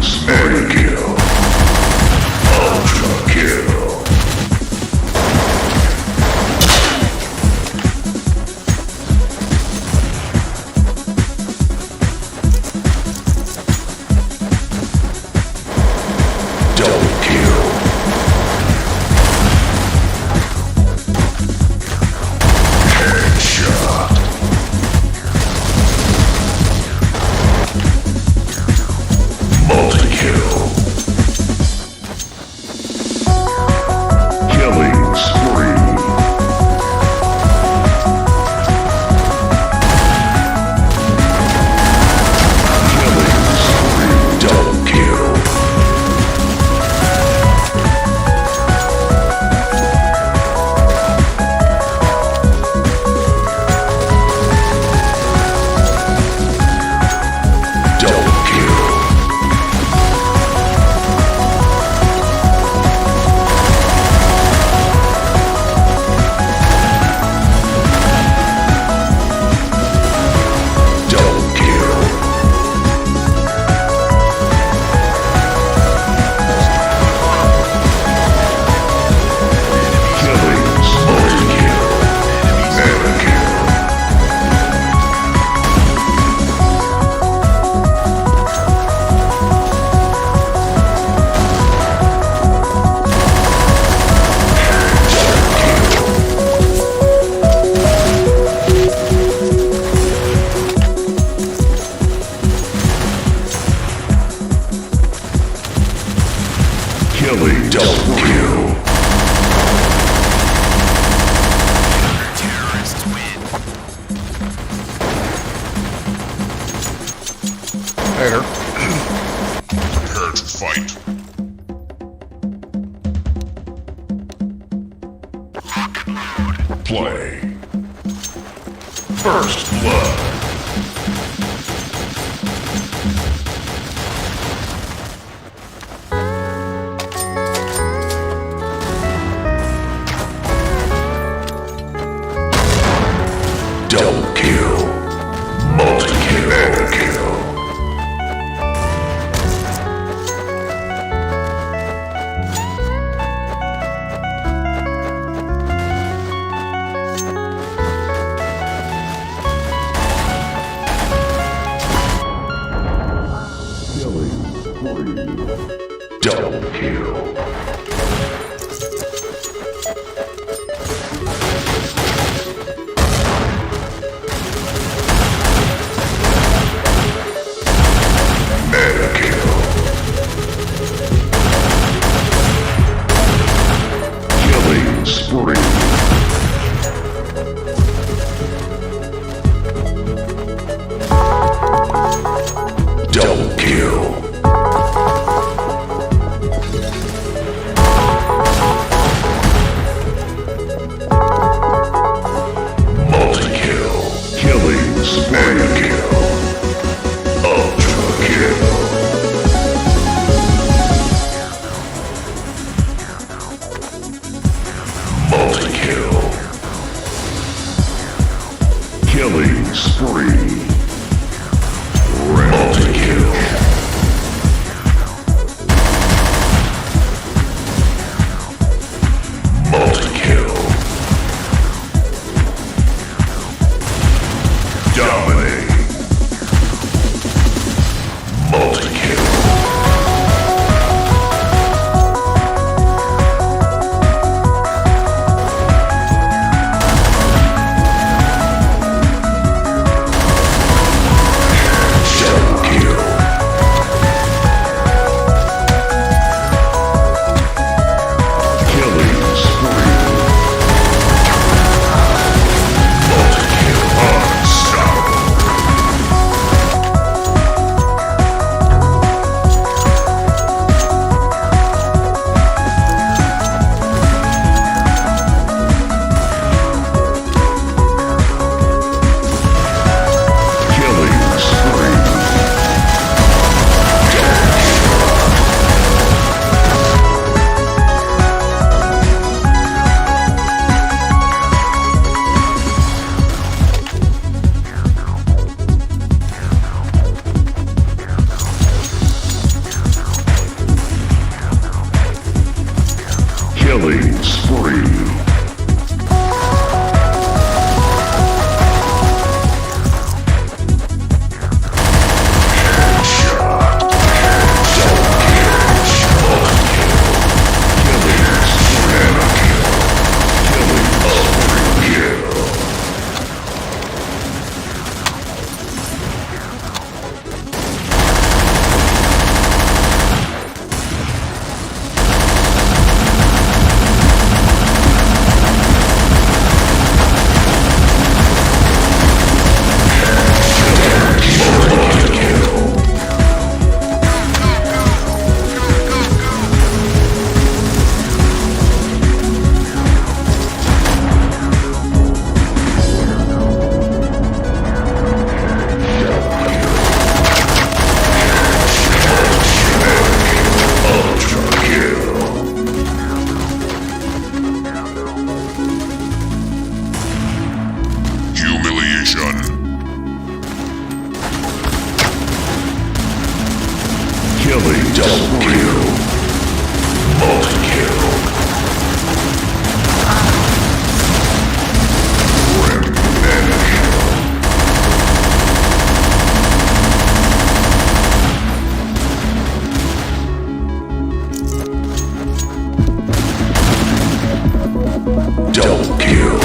Spree. Kill. Ultra kill. Double kill. Headshot. Multi-kill. Killing spree. Killing spree. Double kill. Double kill. Double kill. Killings, multi-kill. Mega kill. Killing double kill. Terrorists win. Later. Prepare to fight. Lock and load. Play. First blood. Double kill. Multi-kill. Mega kill. Double kill. Mega kill. Killing spree. Double kill. Killing double kill. Multi-kill. Double kill.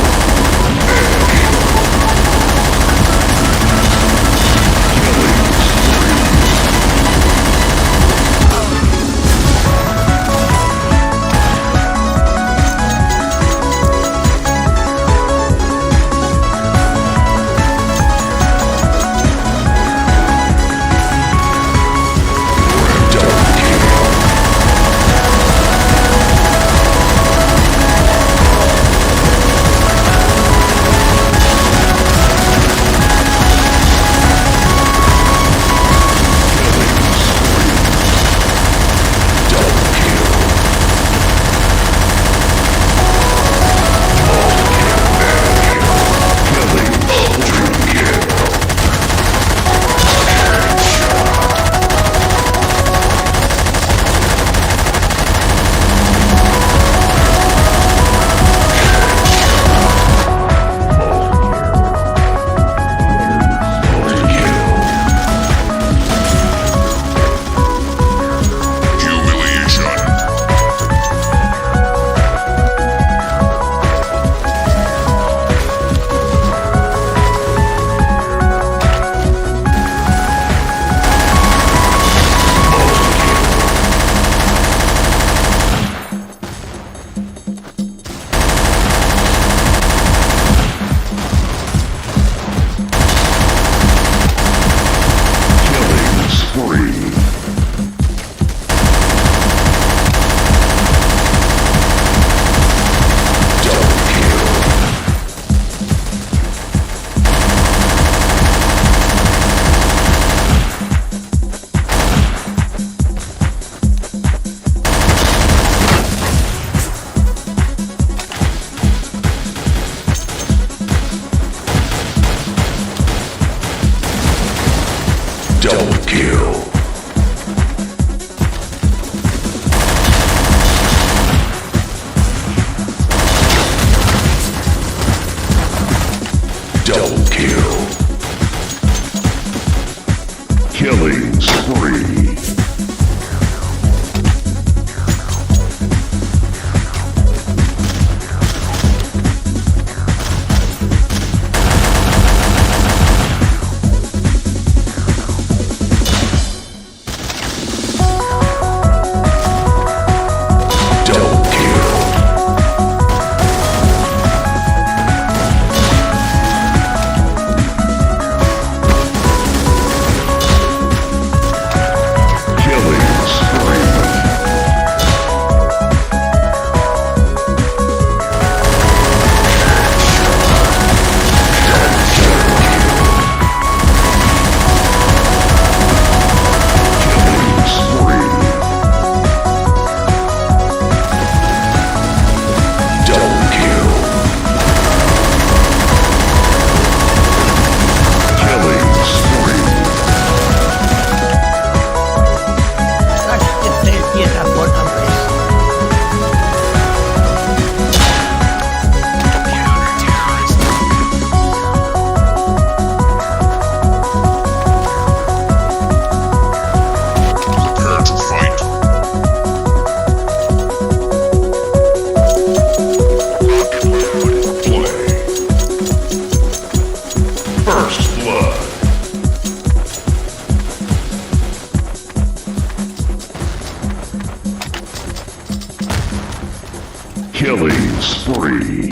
Double kill. Double kill. Killing spree. Killing spree.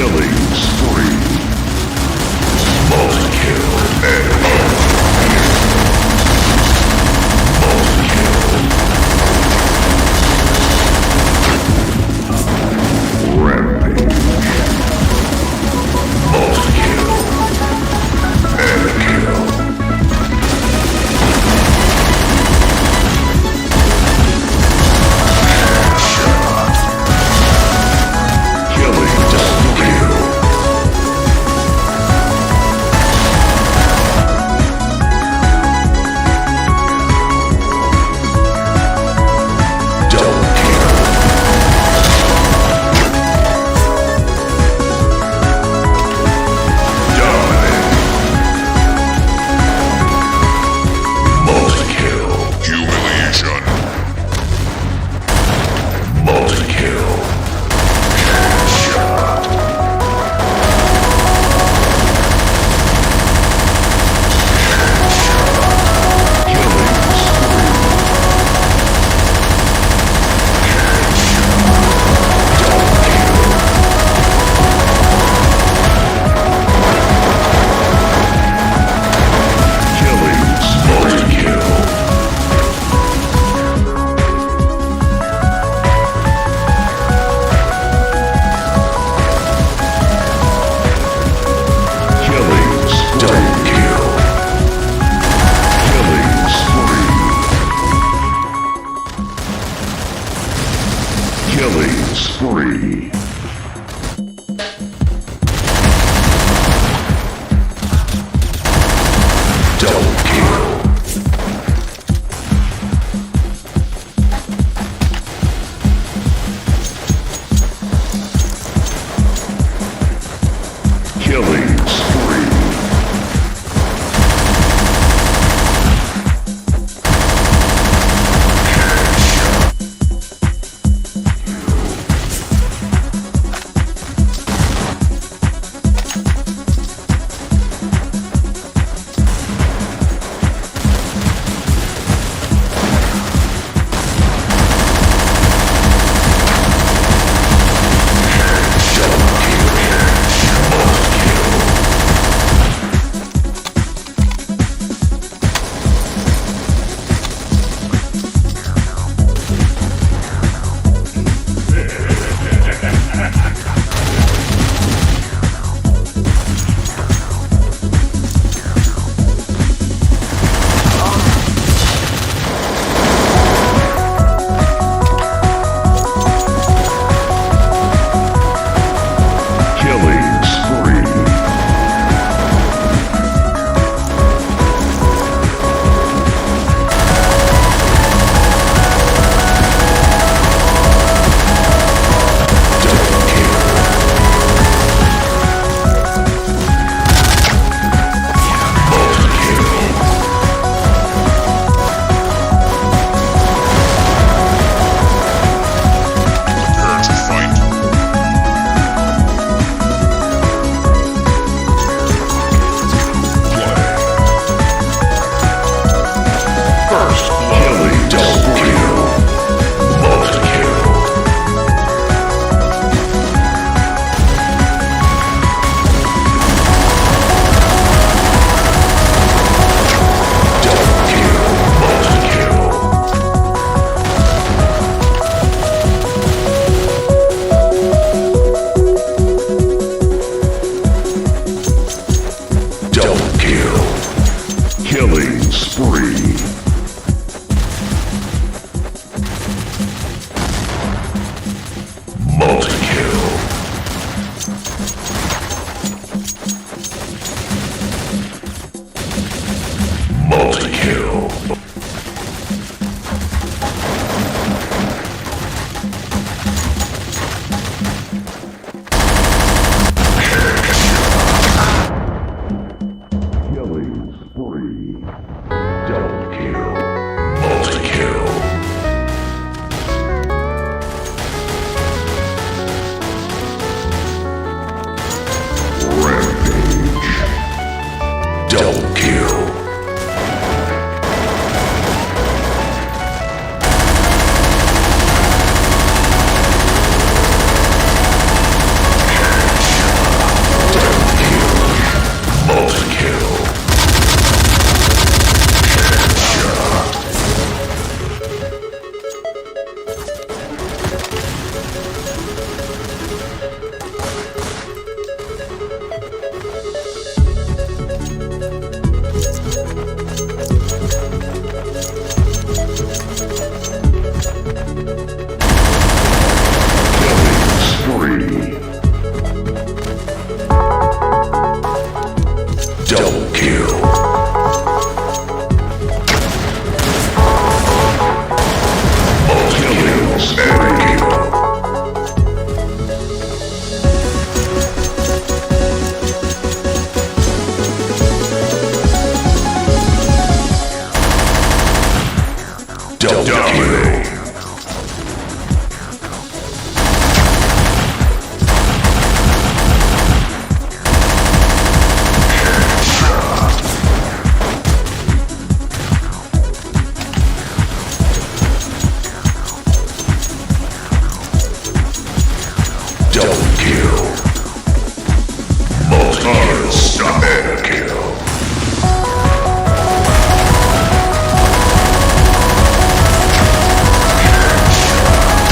Killing spree. Multi-kill and multi-kill. Rampage. Multi-kill and kill. Killing double kill. Double kill. Dominate. Multi-kill. Humiliation. Multi-kill. Headshot. Headshot. Killing spree. Headshot. Double kill. Killing multi-kill. Killing double kill. Killing spree. Killing spree. Double kill. Killing spree. Headshot. Double kill. Multi-kill. Stop. Mega kill.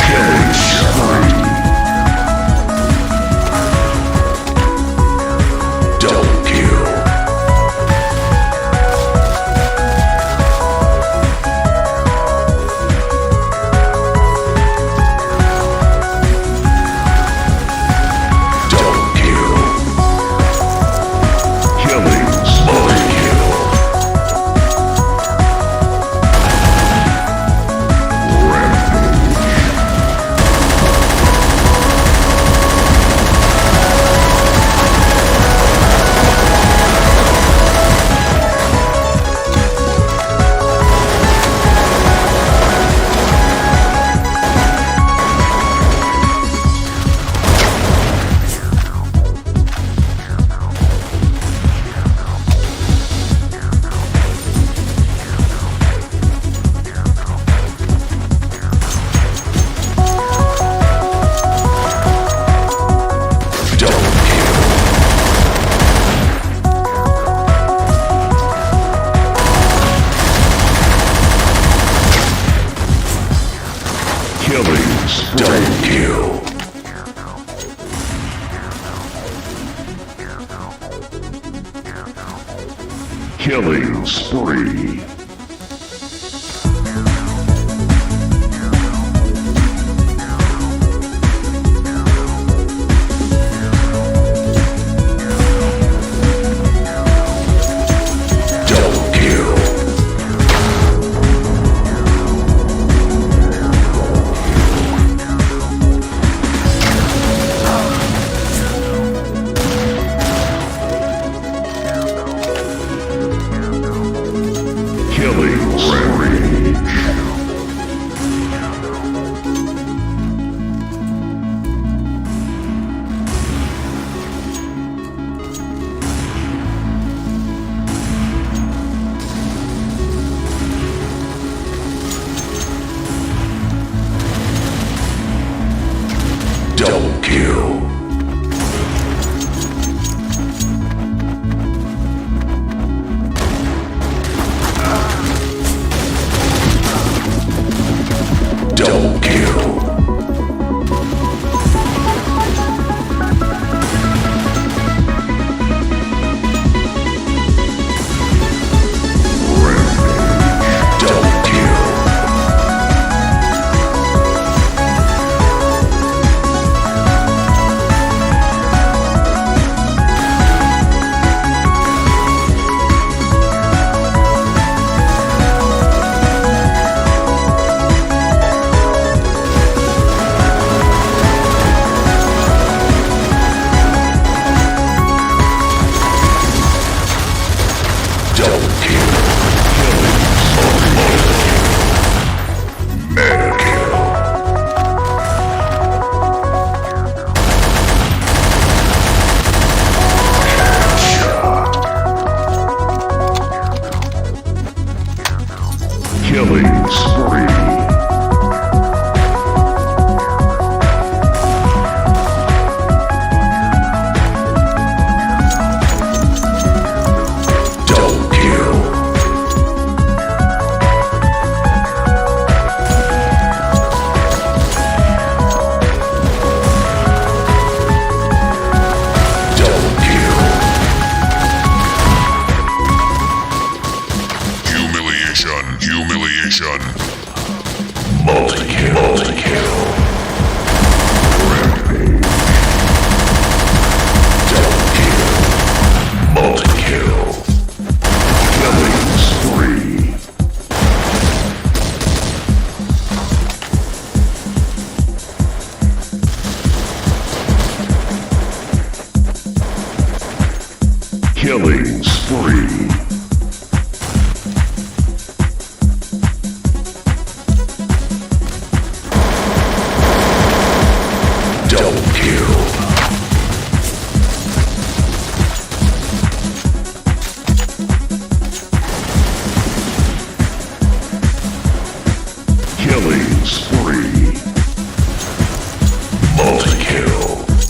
Killing spree. Double kill. Double kill. Killing multi-kill. Killing double kill. Killing spree. Double kill. Killing rage. Double kill. Double kill. Rampage. Double kill. Double kill. Mega kill. Headshot. Killing spree. Double kill. Double kill. Humiliation. Humiliation. Multi-kill. Multi-kill. Rampage. Double kill. Multi-kill. Killing spree. Killing spree. Double kill. Killing spree. Multi-kill.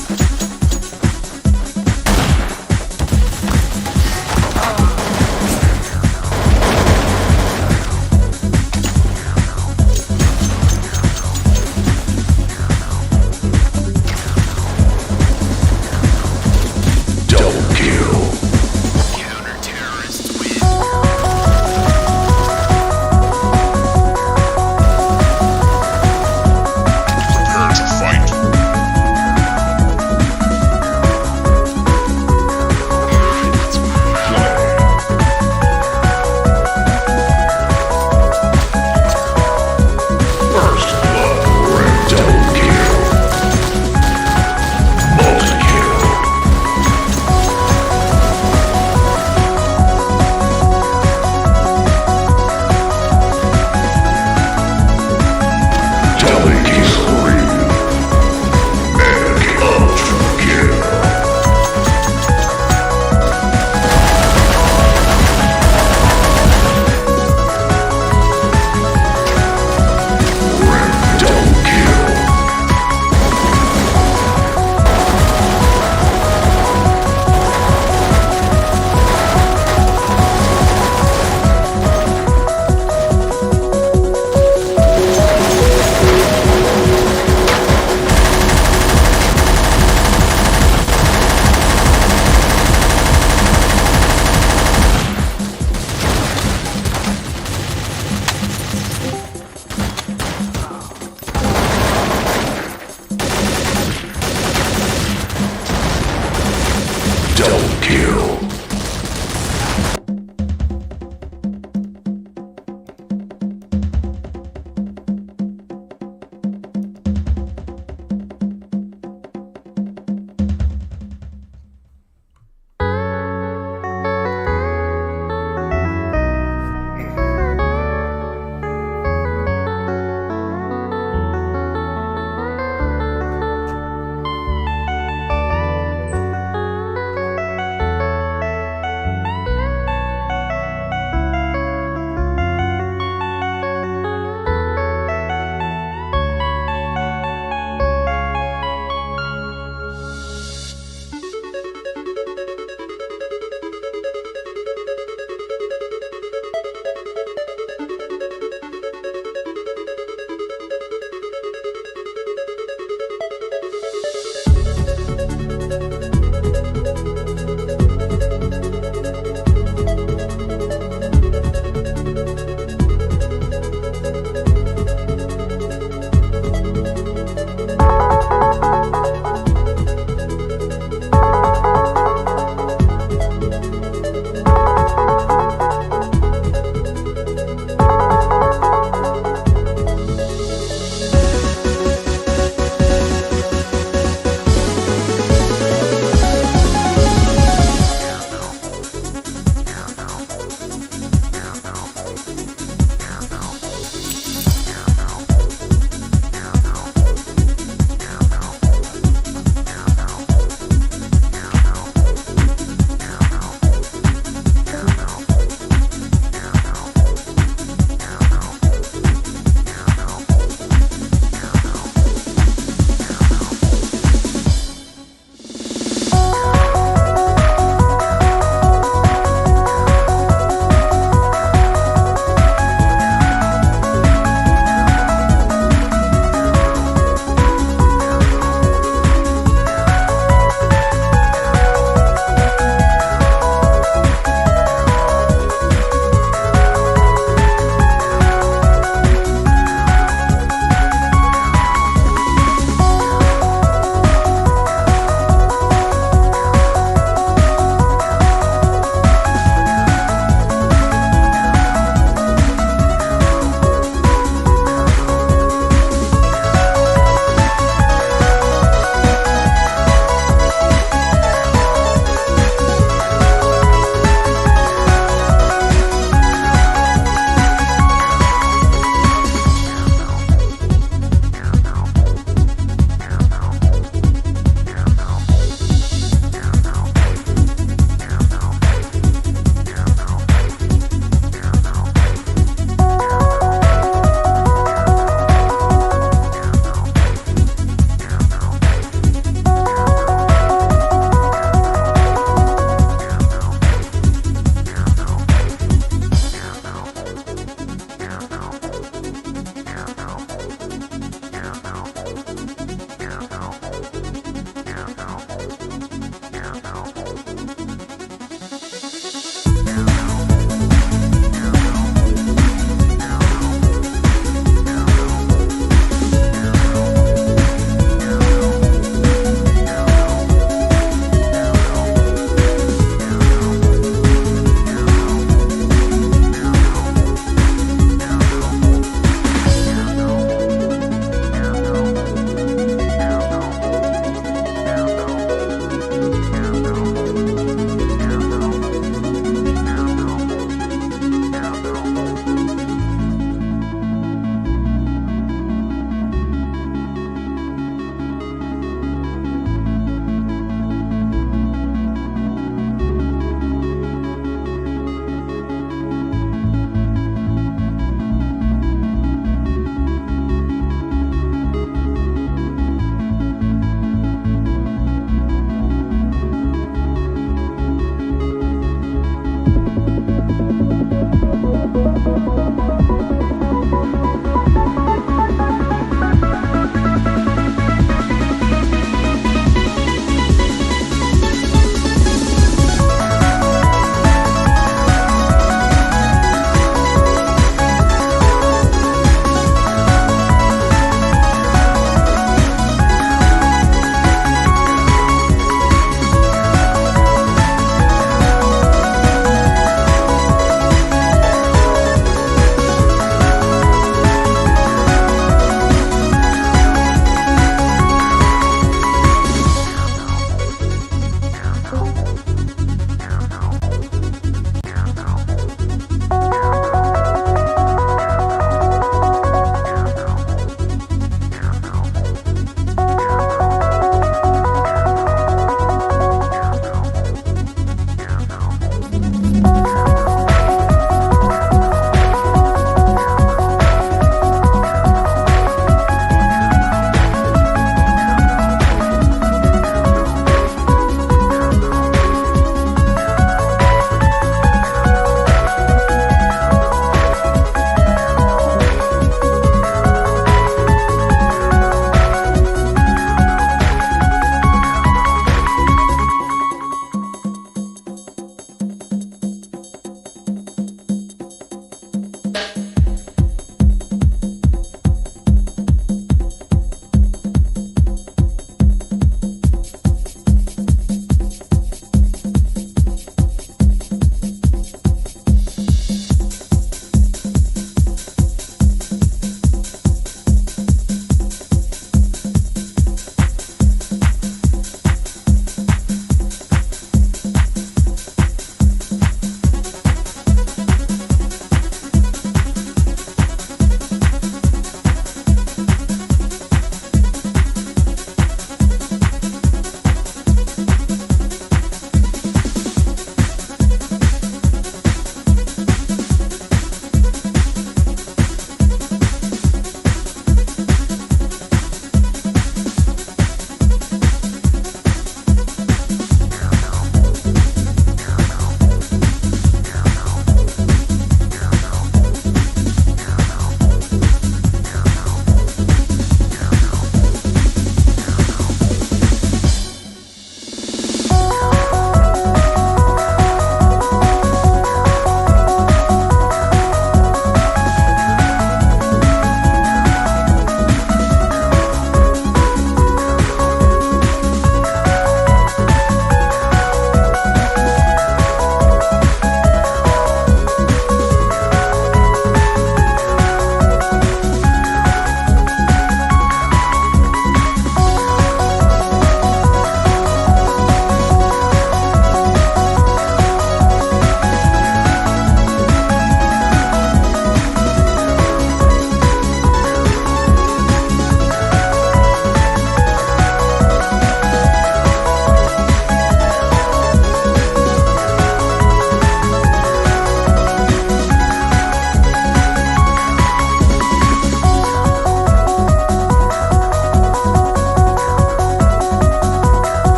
Double kill.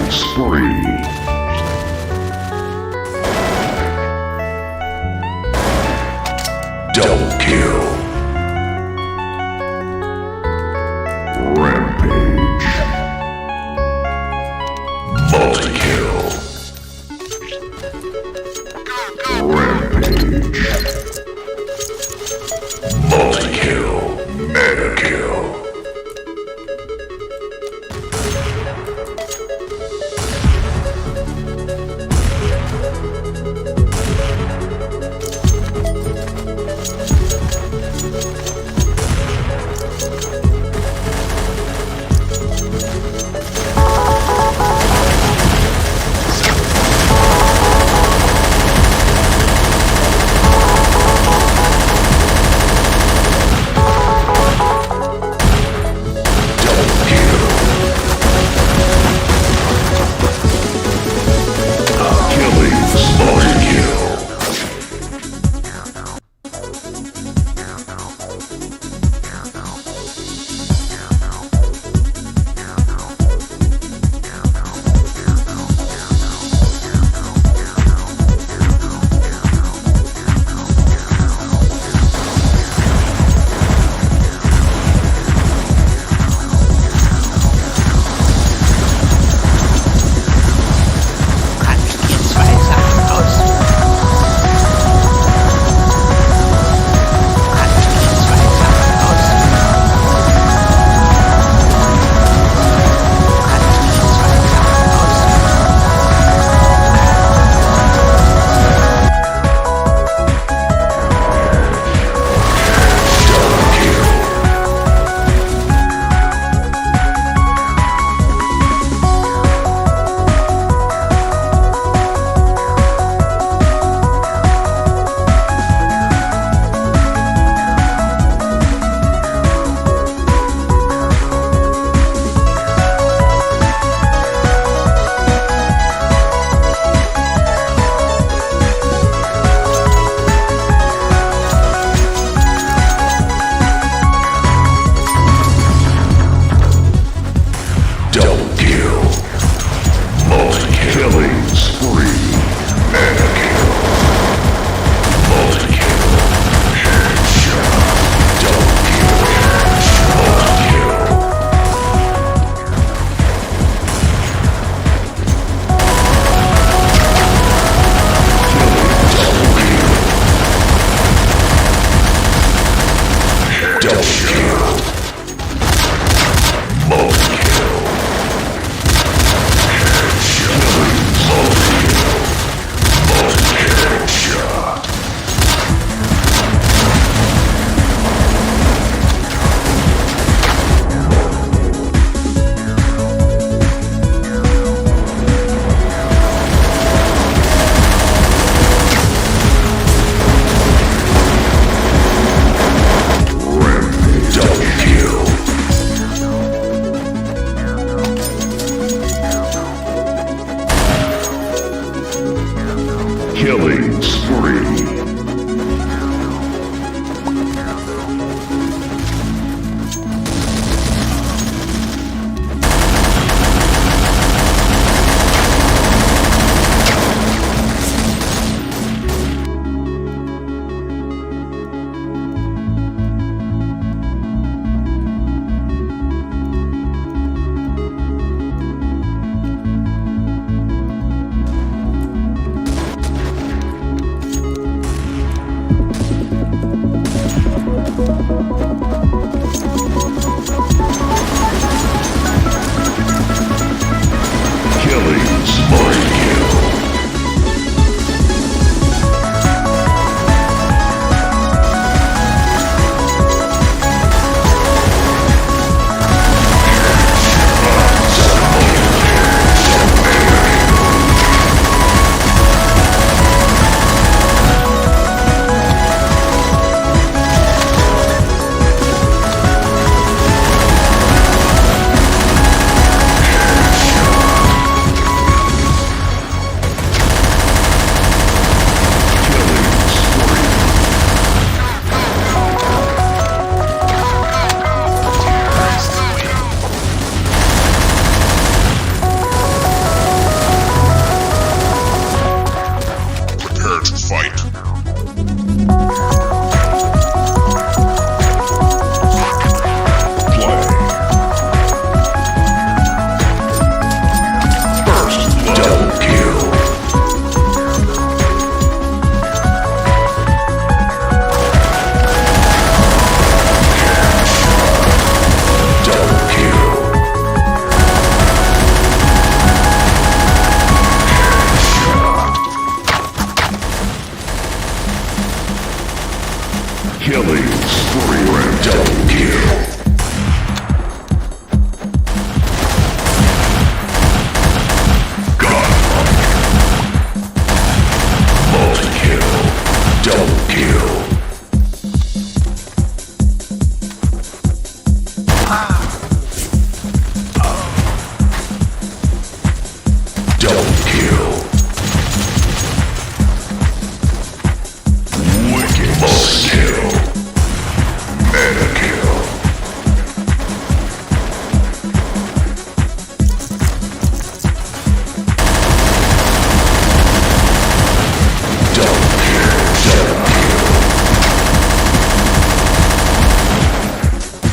Killing spree. Double kill. Rampage. Multi-kill. Rampage. Multi-kill. Mega-kill. Killing spree.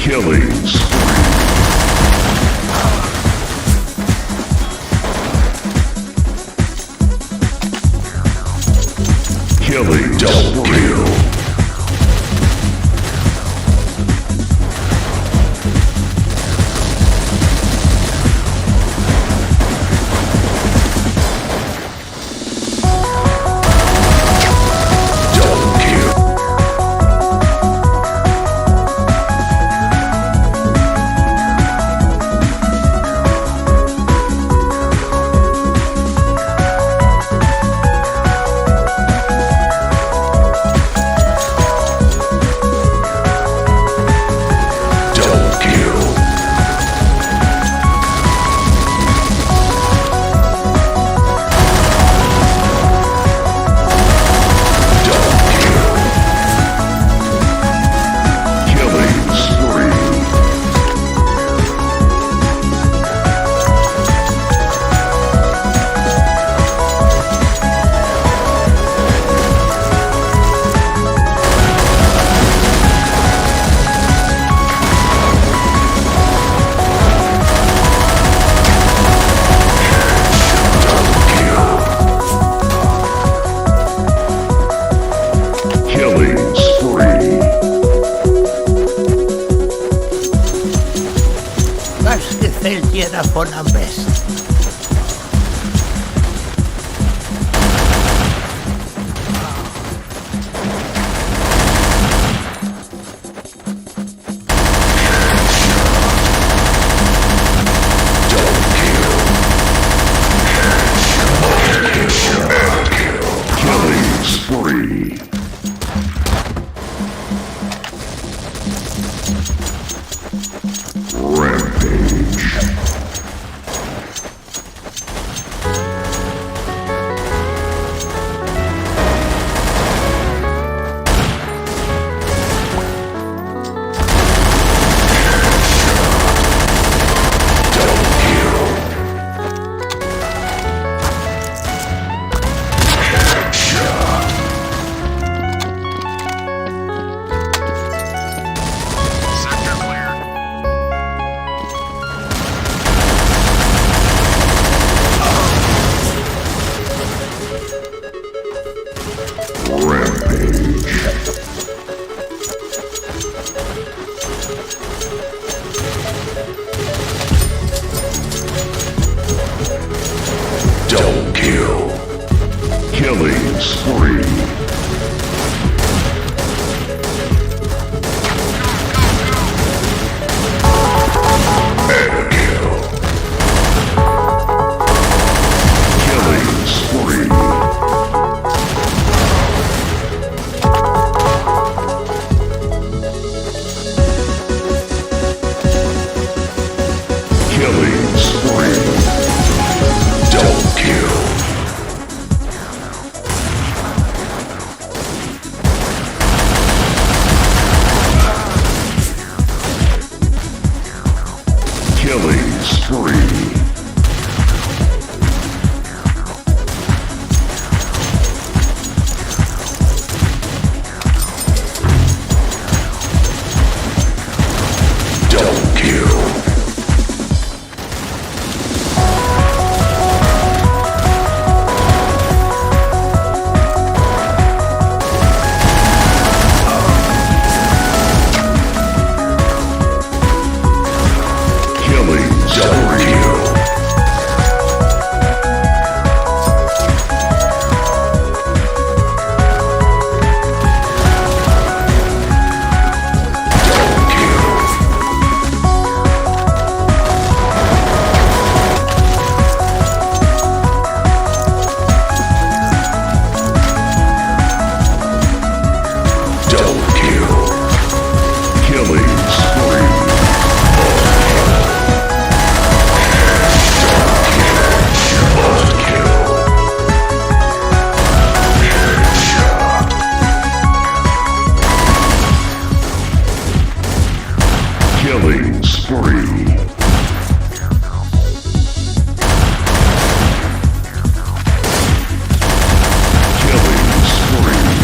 Killing spree. Killing double kill. Was gefällt dir davon am besten? Killing spree. Rampage. Double kill. Killing spree. Mega kill. Killing spree. Killing spree. Double kill. Killing spree. Double kill. Killing double kill. Double kill. Double kill. Killing spree. Killing spree. Killing spree.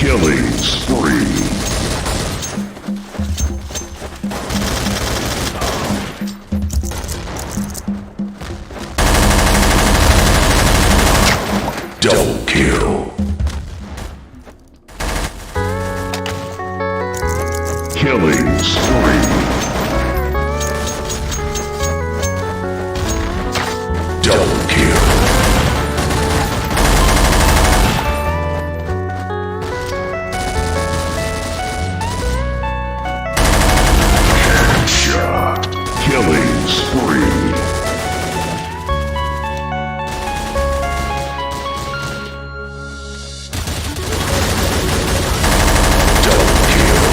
Killing spree. Double kill. Killing spree. Double kill. Headshot. Killing spree. Double kill.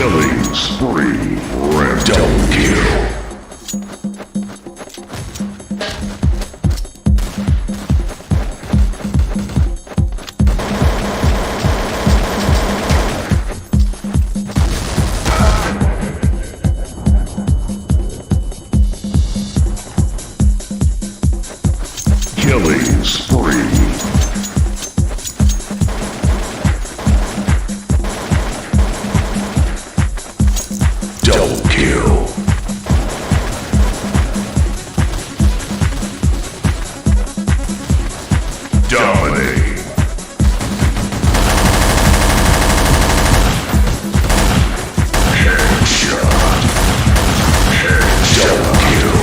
Killing spree. Double kill. Killing spree. Double kill. Dominate. Headshot. Double kill.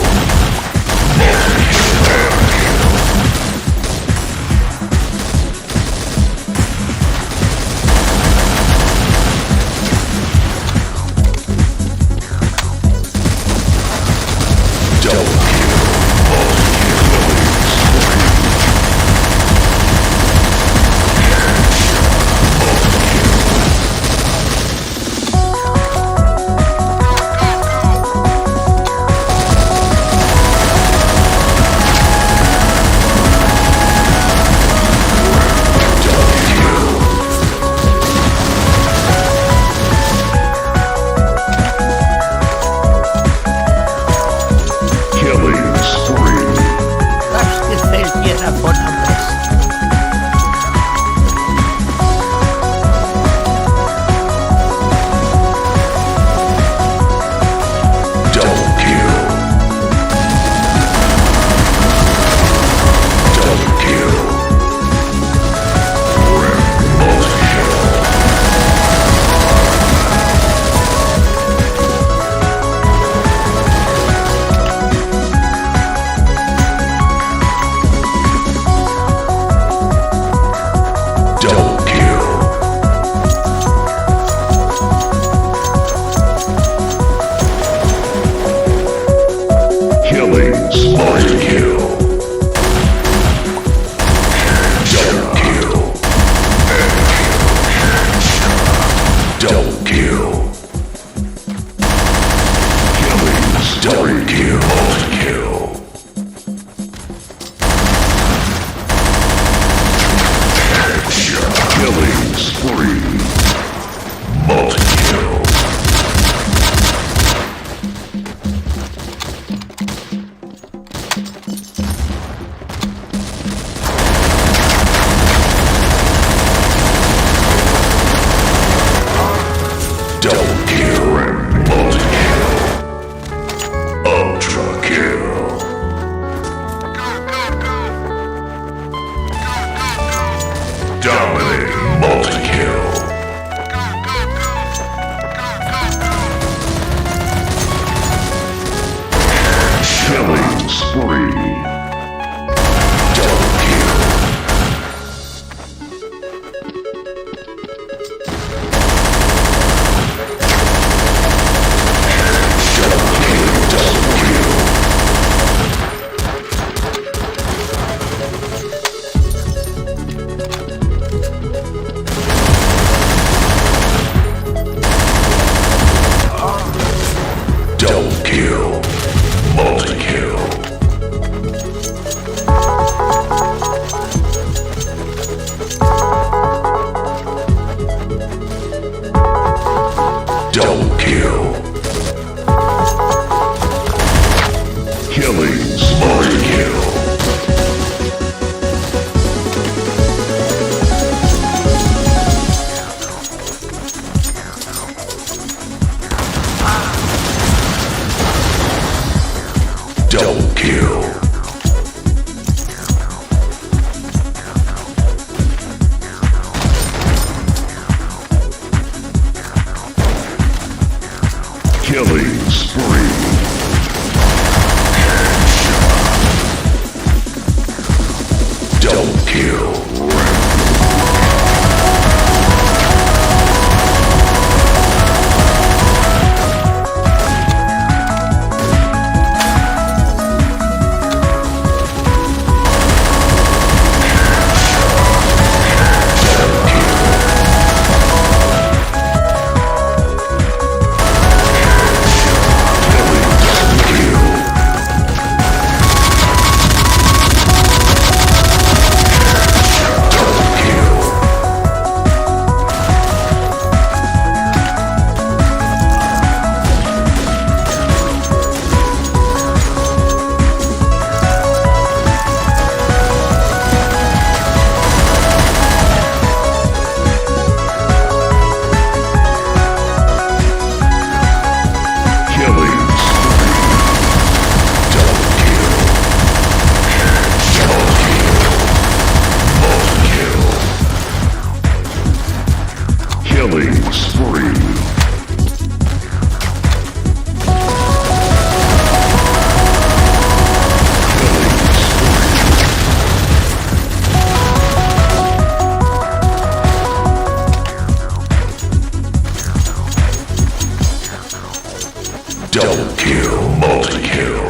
Double kill, multi-kill.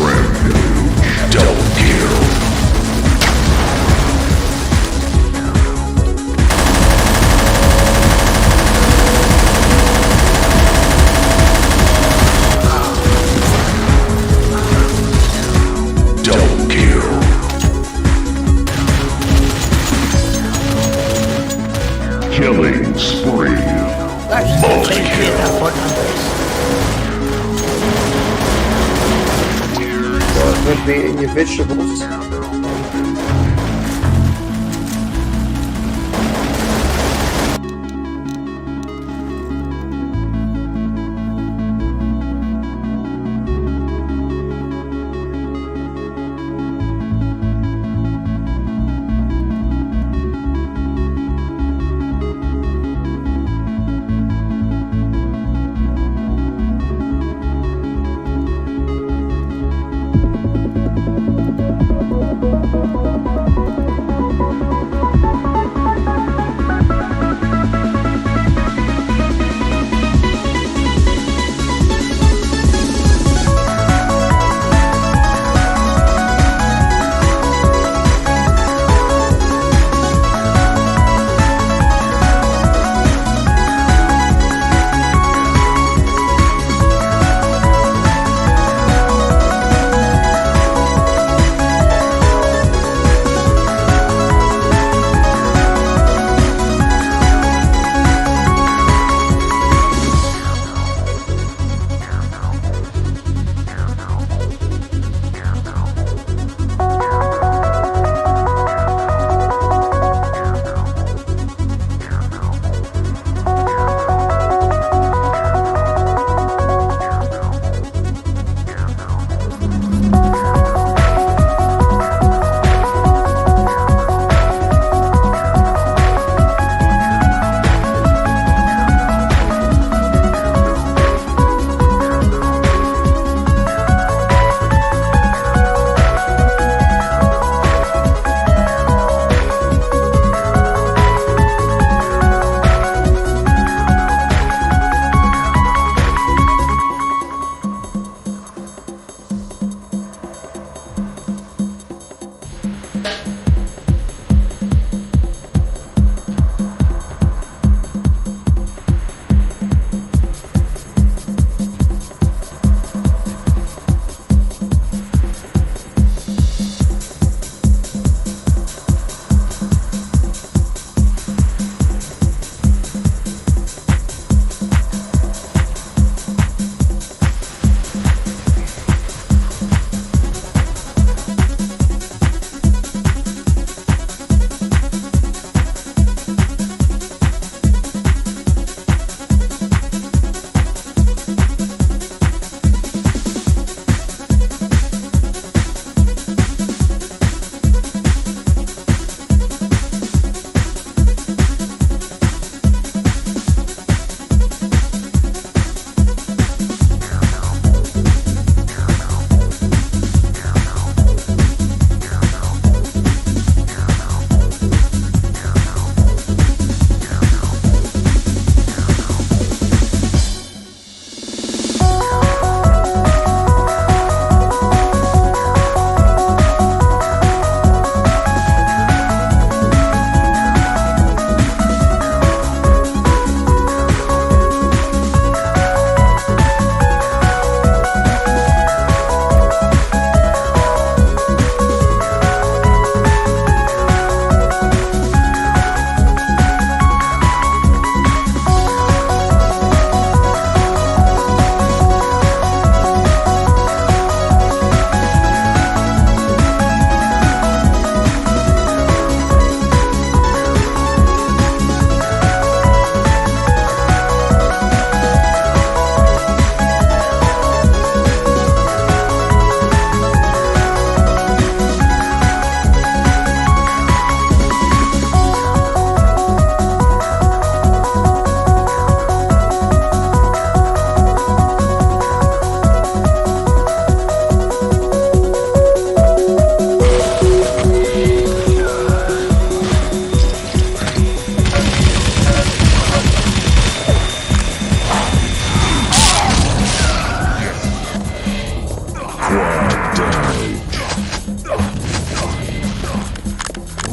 Rampage, double kill. Double kill. Killing spree. Was gefällt dir davon am besten? Would be in your vegetables.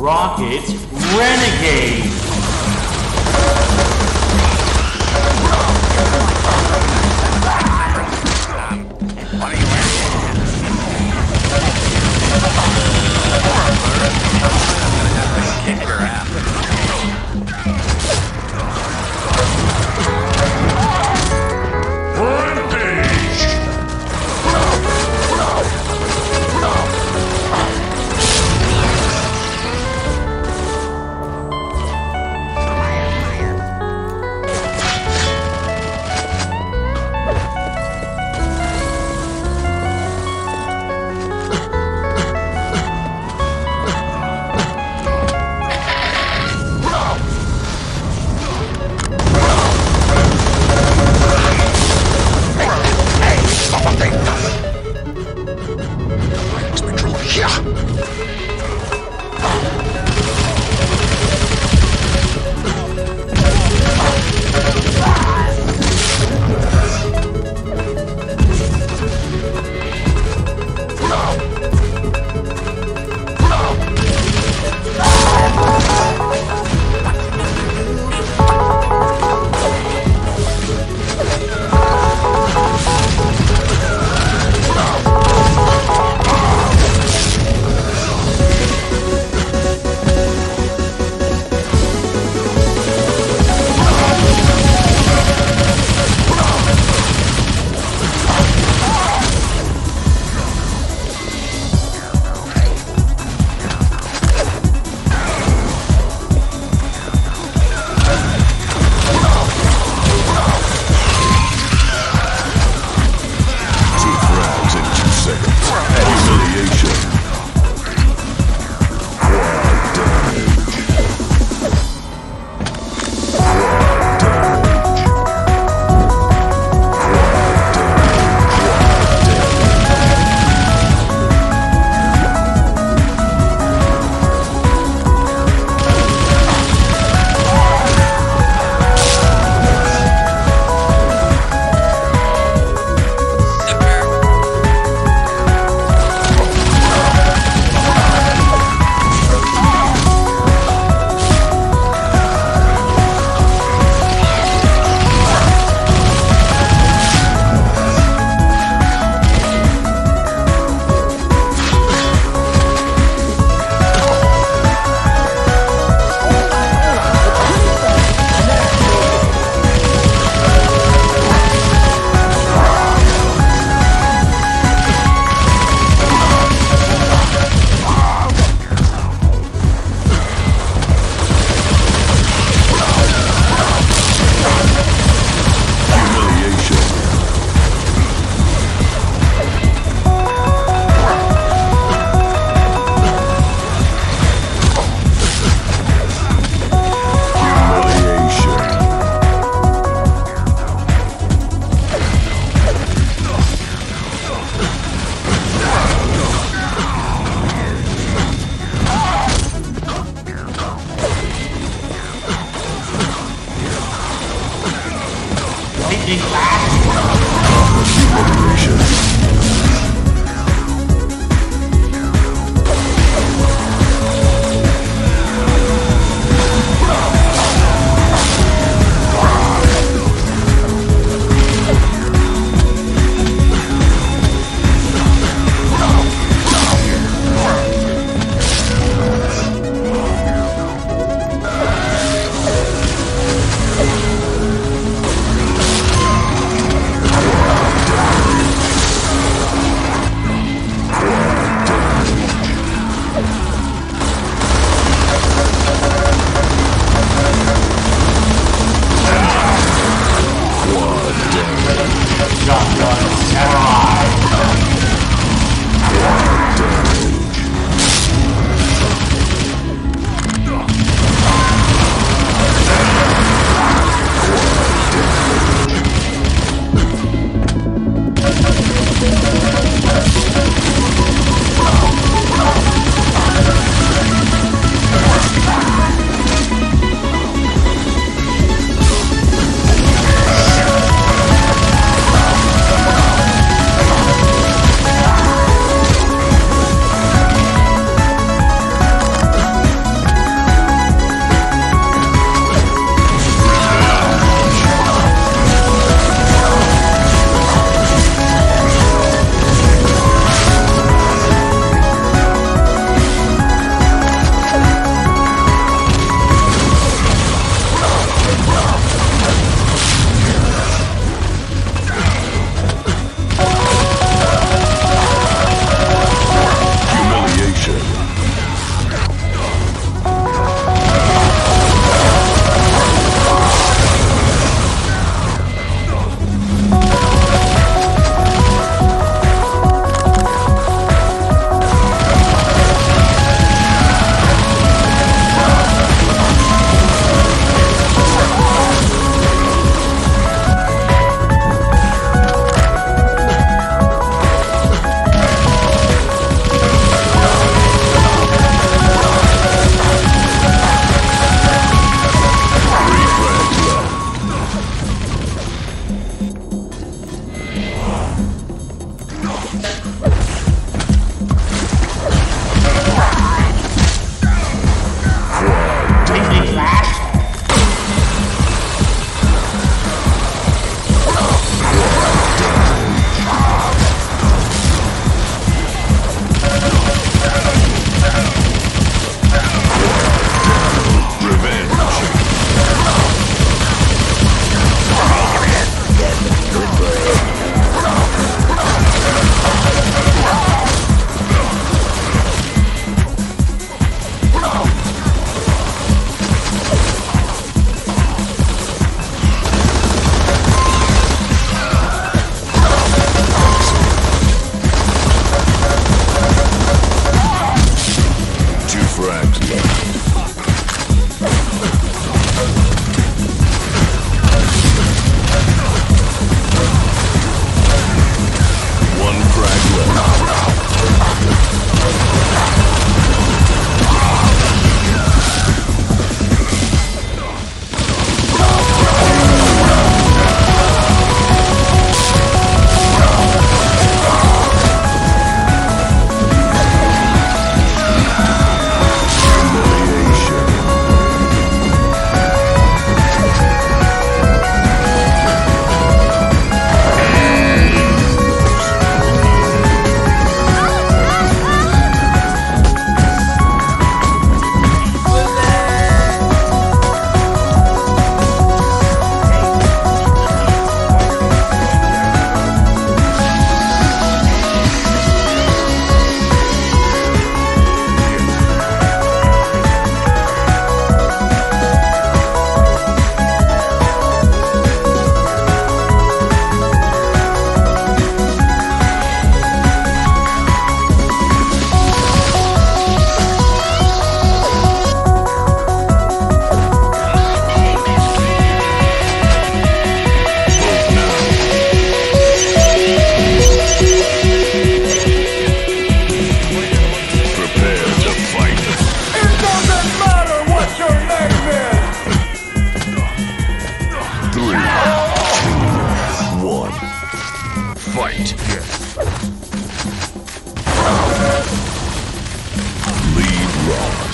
Rockets Renegade.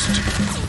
USWEST.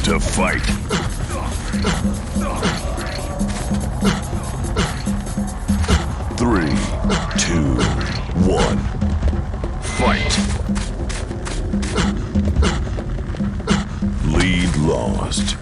to fight. Three, two, one, fight. Lead lost.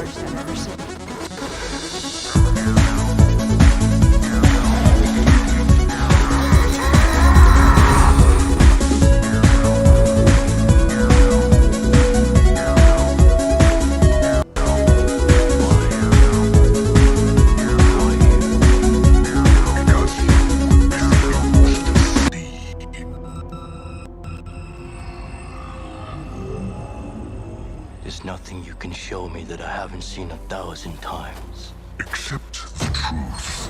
worst I've ever seen. There's nothing you can show me that I haven't seen 1,000 times. Accept the truth.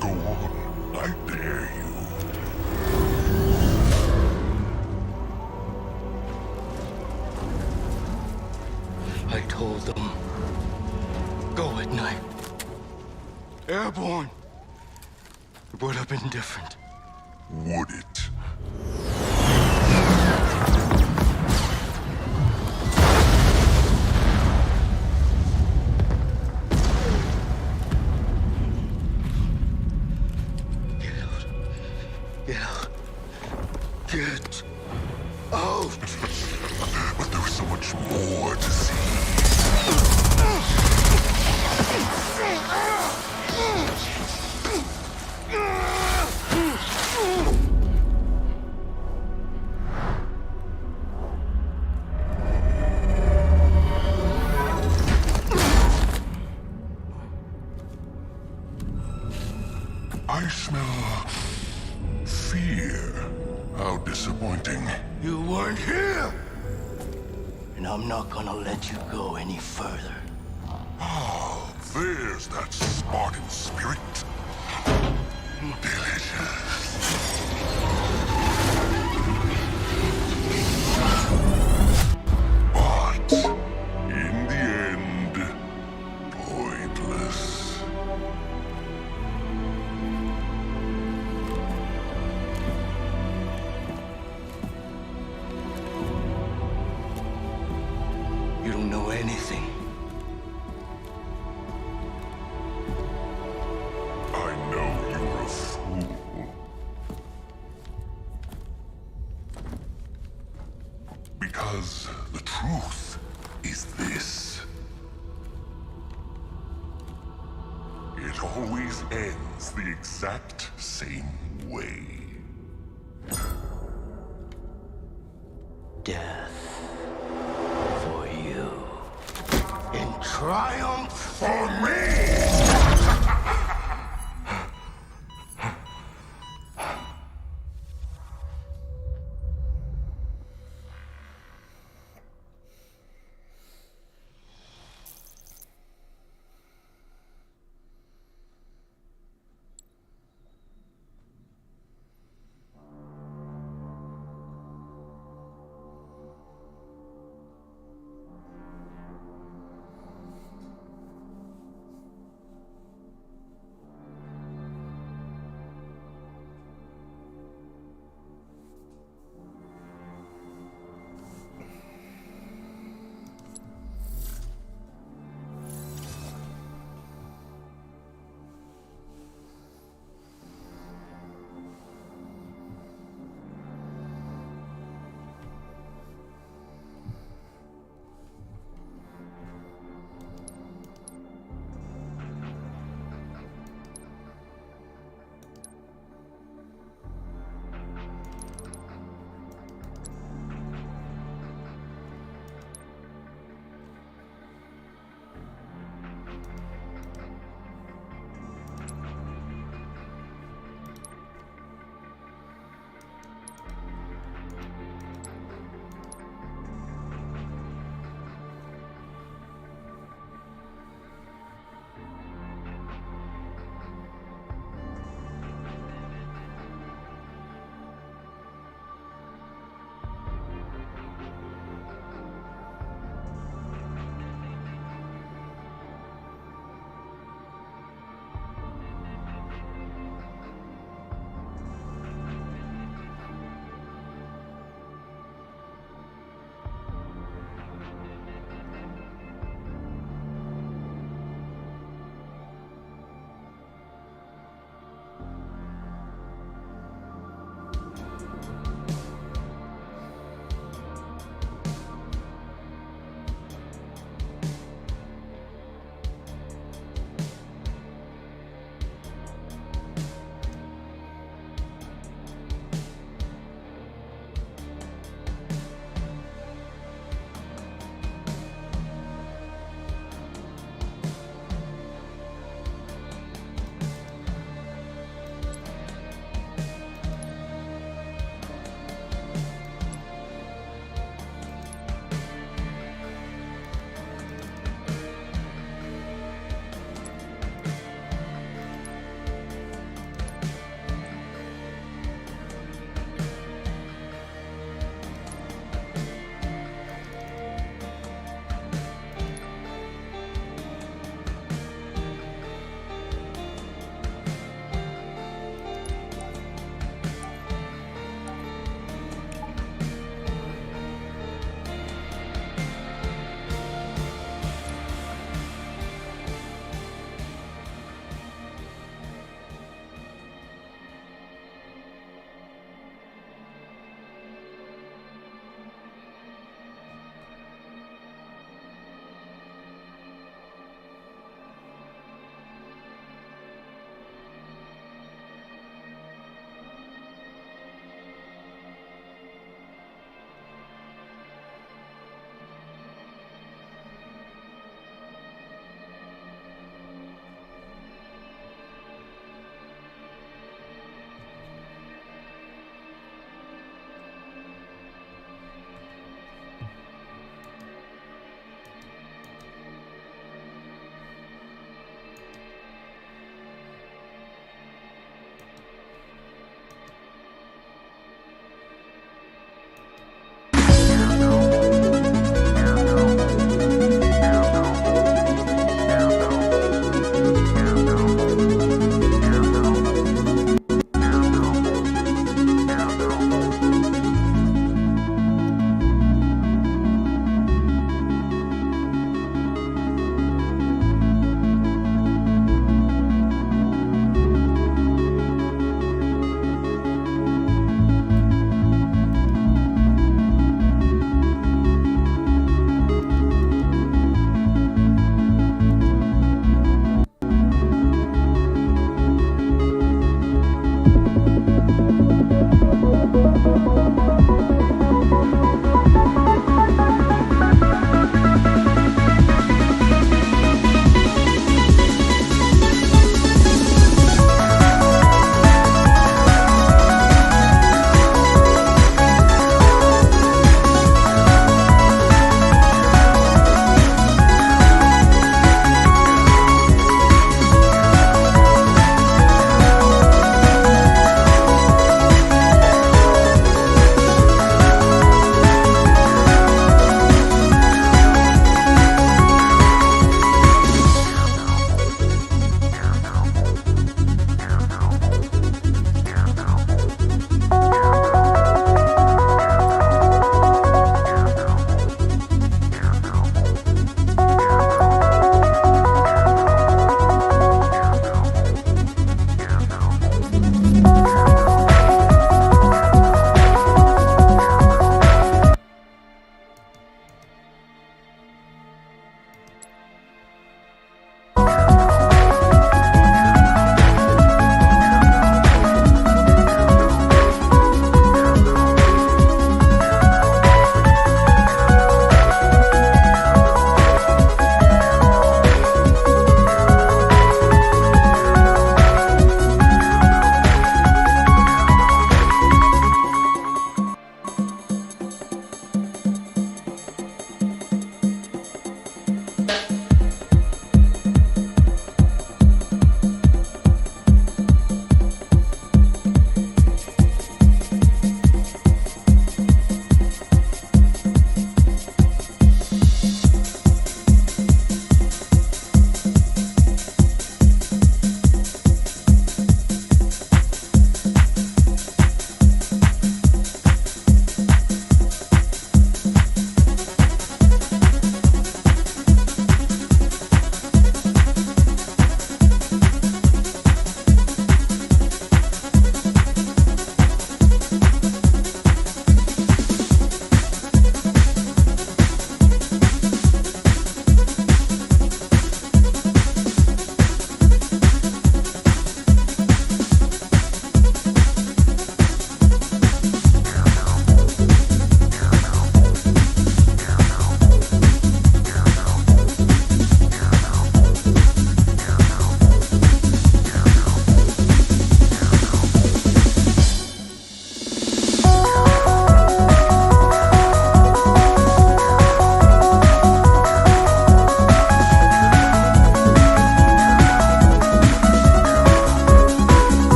Go on, I dare you. I told them, go at night. Airborne. It would have been different. Would it? Get out. Get out. But there's so much more to see. I smell fear. How disappointing. You weren't here. And I'm not gonna let you go any further. Ah, there's that Spartan spirit. Delicious. But in the end, pointless. You don't know anything. I know you're a fool. Because the truth is this. It always ends the exact same way. Death for you. In triumph For me!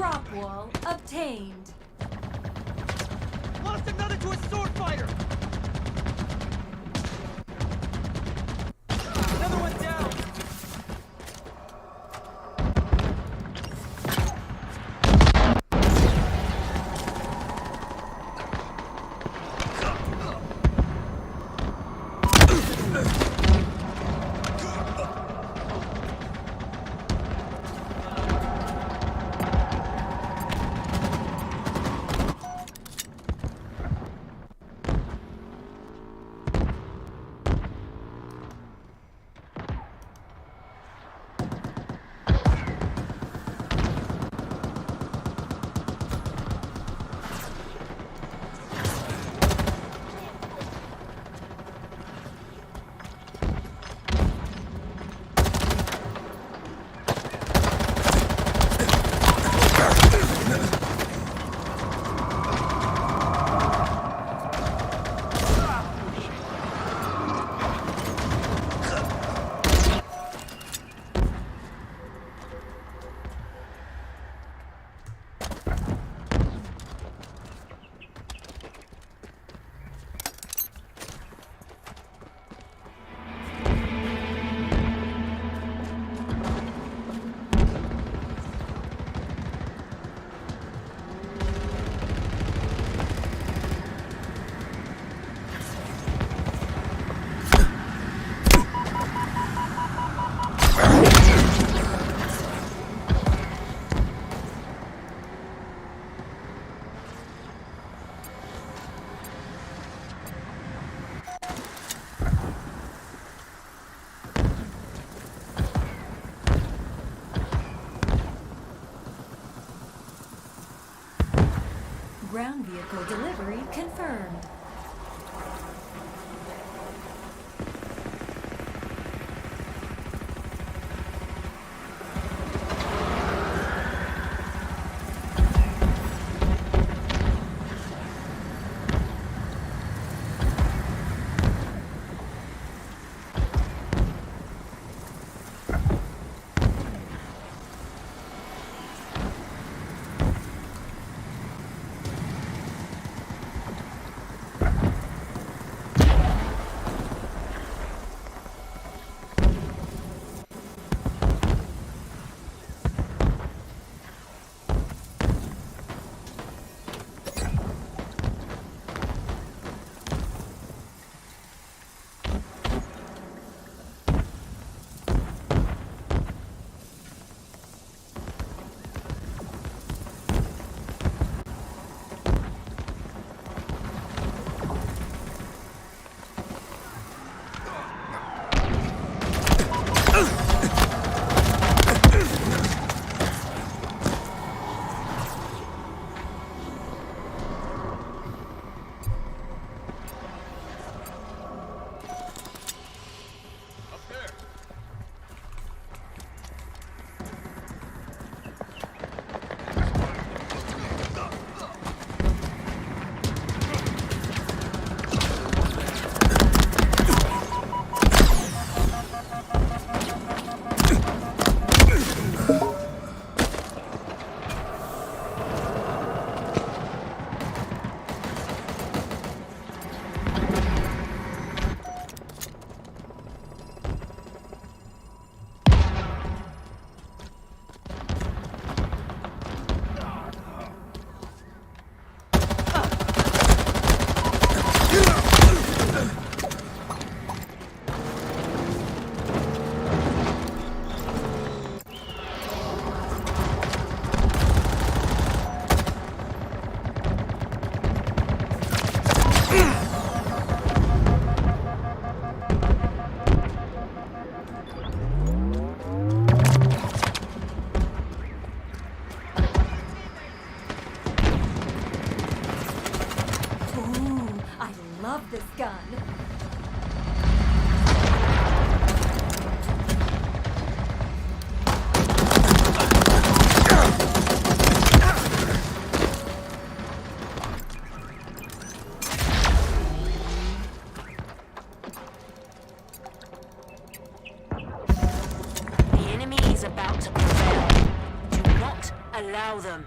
Drop wall obtained. Lost another to a sword fighter! Another one down! Ground vehicle delivery confirmed. love this gun. The enemy is about to prevail. Do not allow them.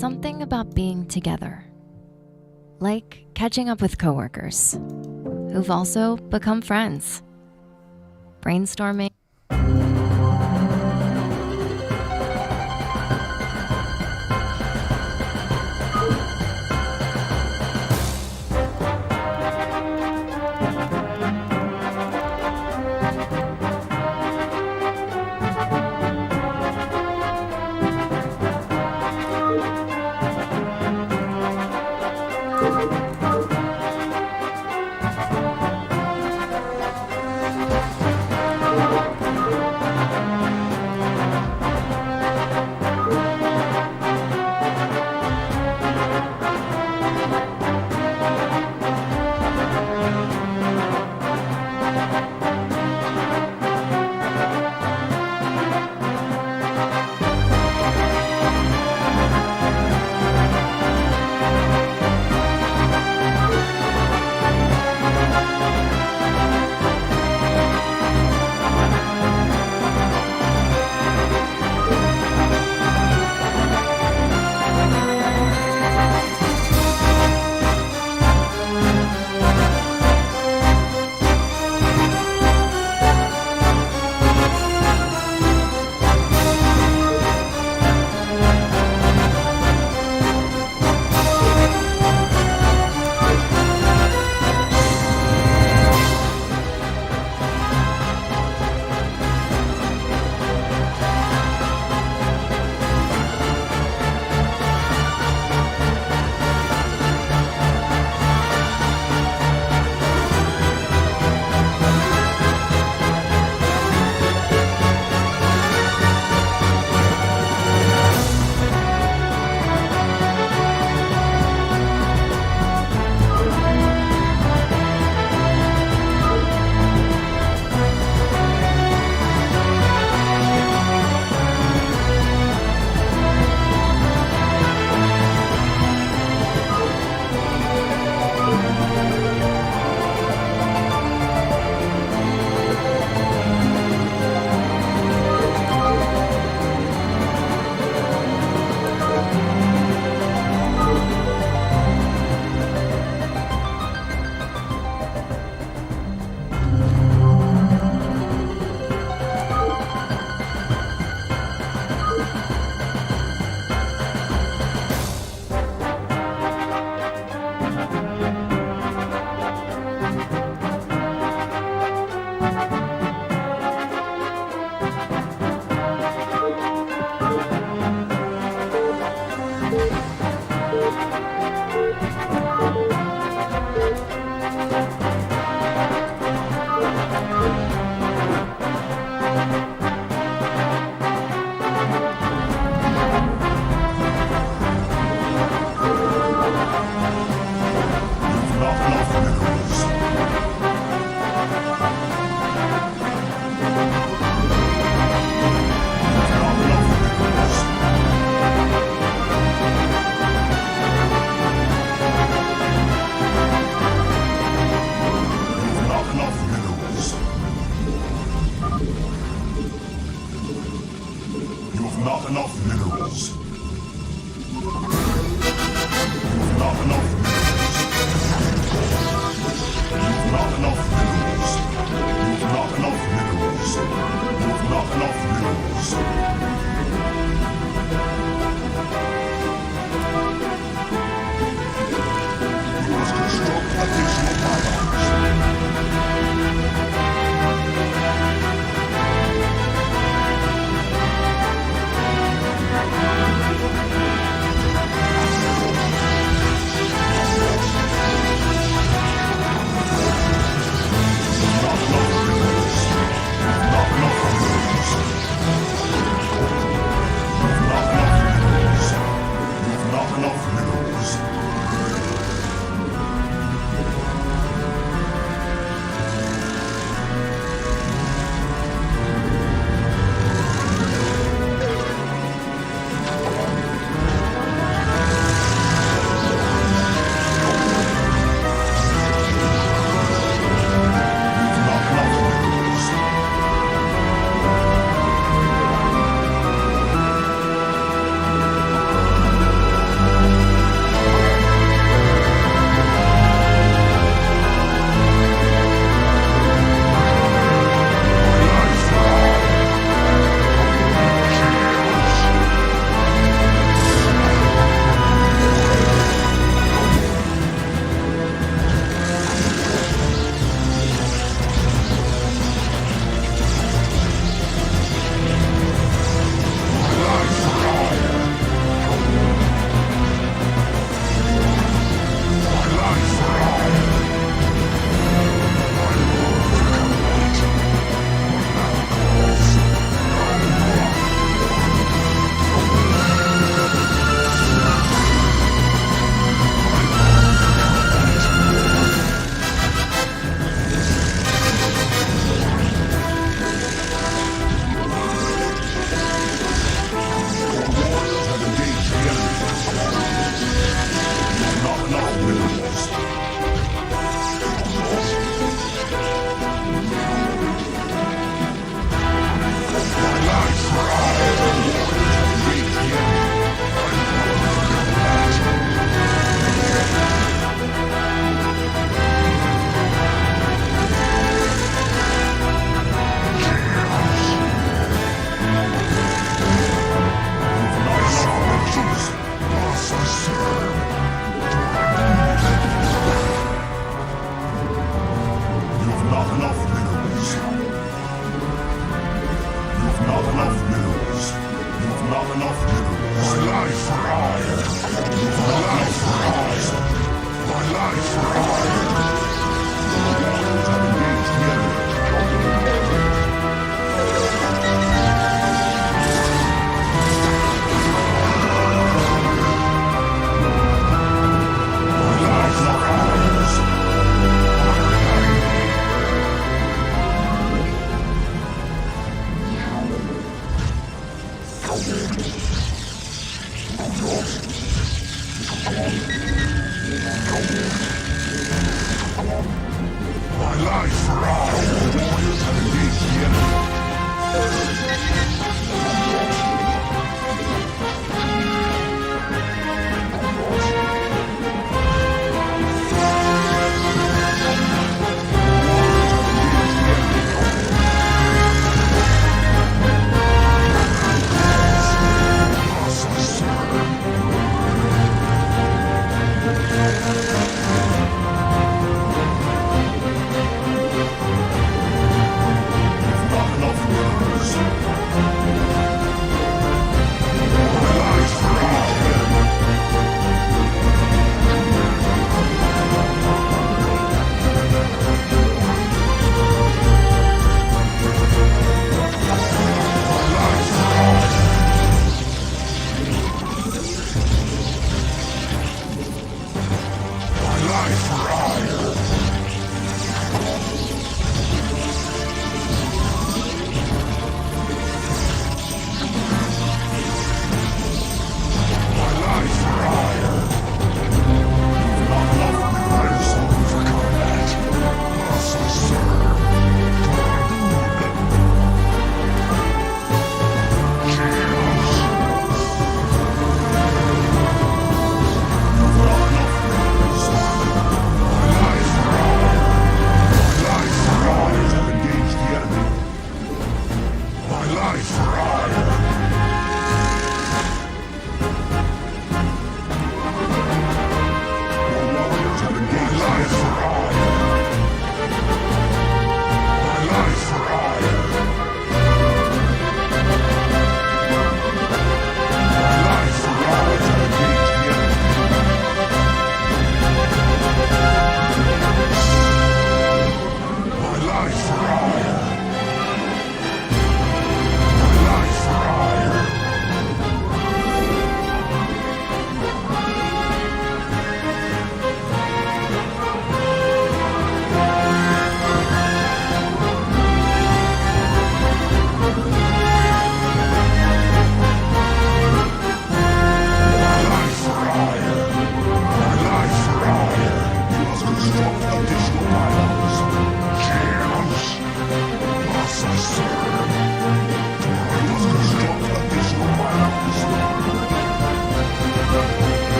something about being together. Like catching up with coworkers who've also become friends. Brainstorming.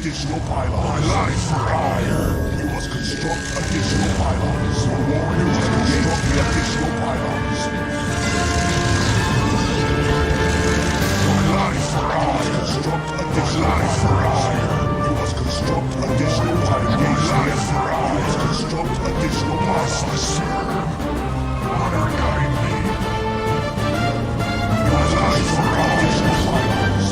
additional pylons. My life for hire. You must construct additional pylons. The warriors must construct the additional pylons. My life for hire. Construct additional life for hire. You must construct additional pylons. My life for hire. You must construct additional pylons. Sir, honor guide me. My life for hire. Additional pylons.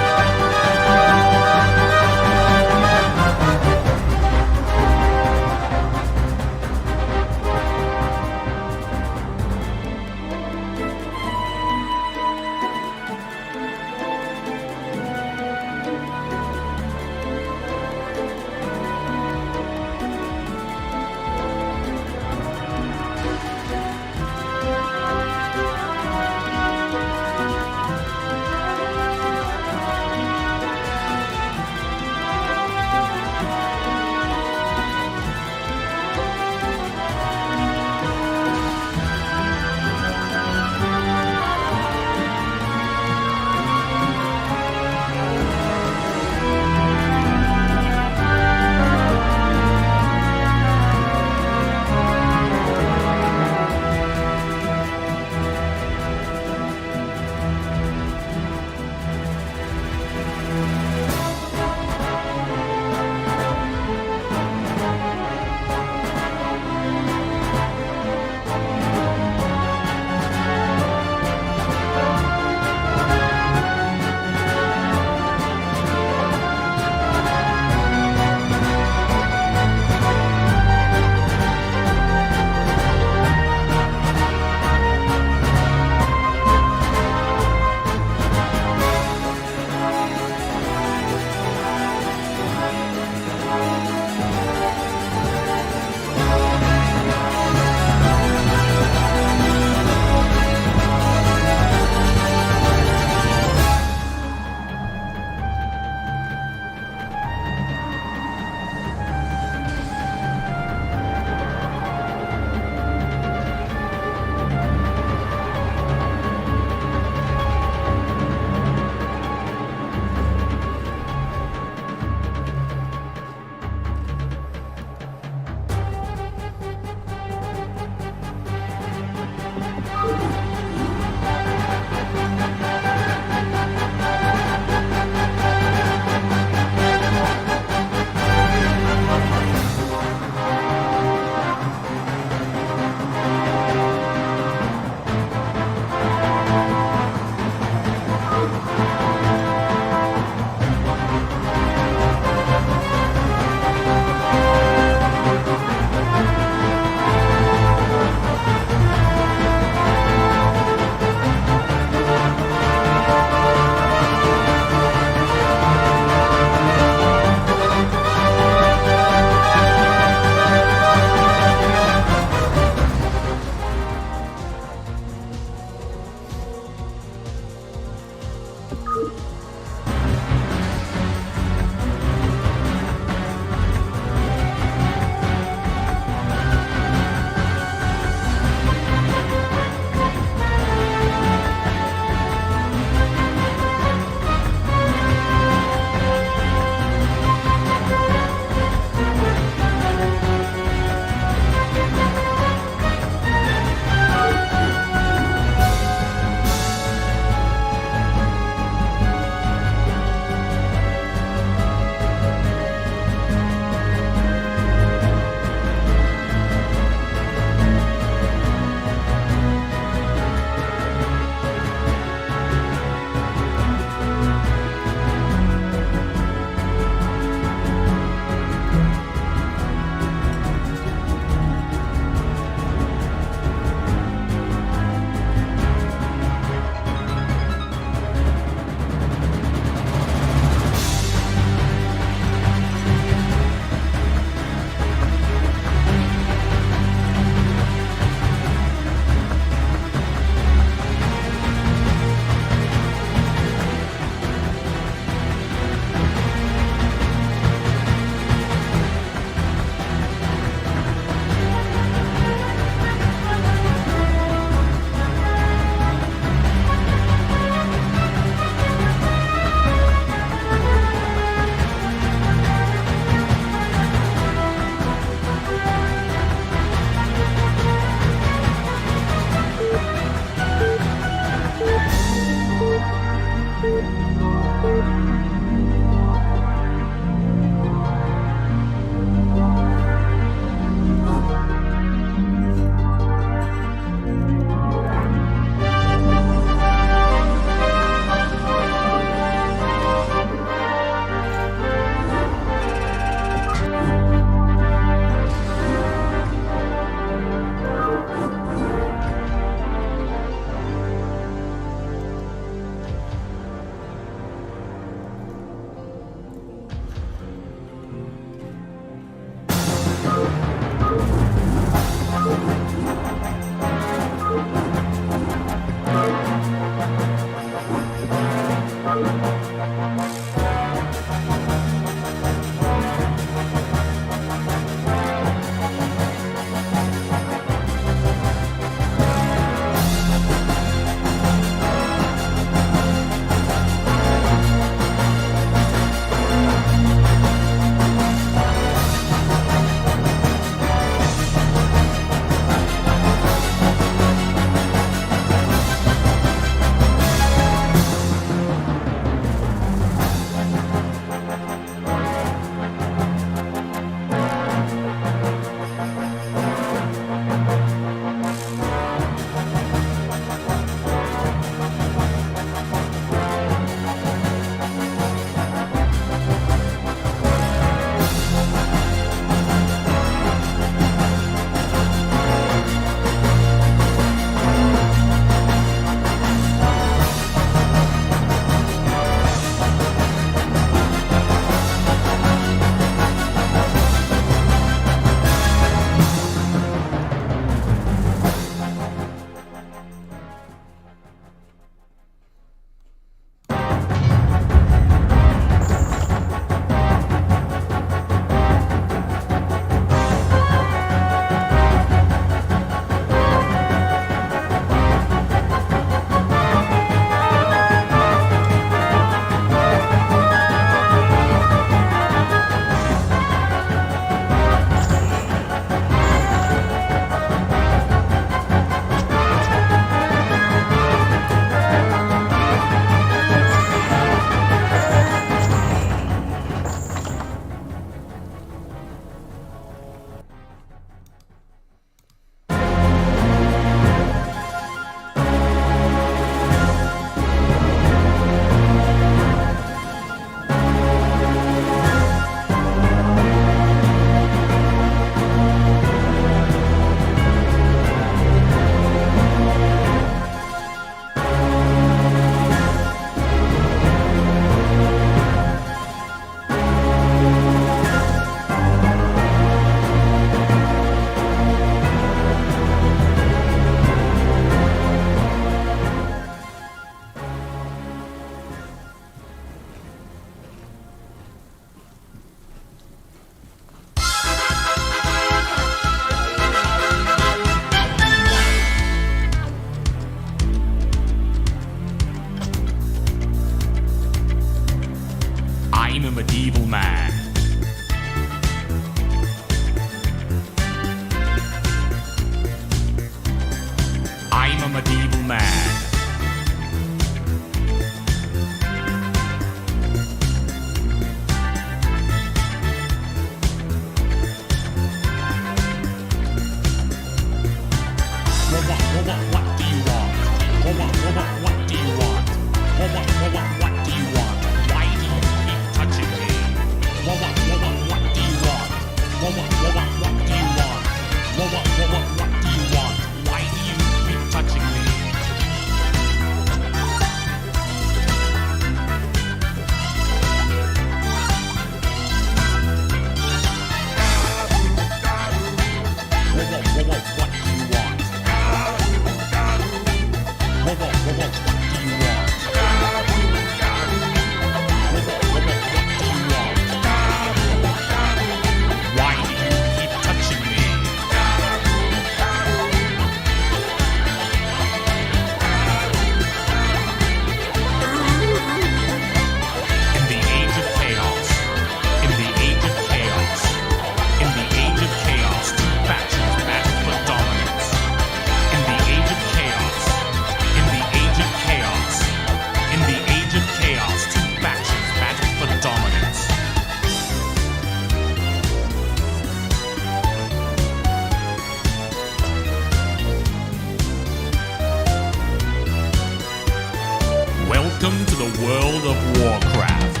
World of Warcraft.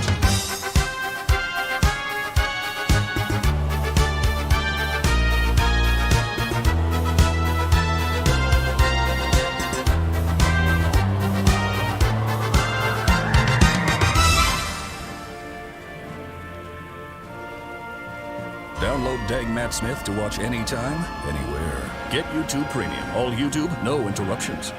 Download Dang Matt Smith to watch anytime, anywhere. Get YouTube Premium. All YouTube, no interruptions.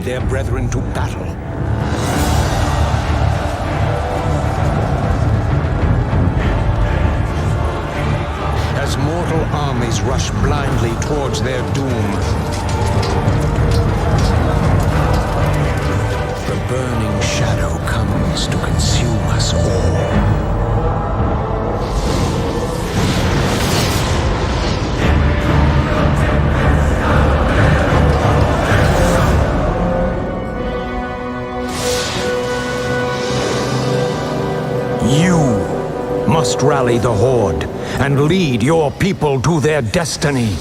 their brethren to battle. As mortal armies rush blindly towards their doom, the burning shadow comes to consume us all. You must rally the Horde and lead your people to their destiny.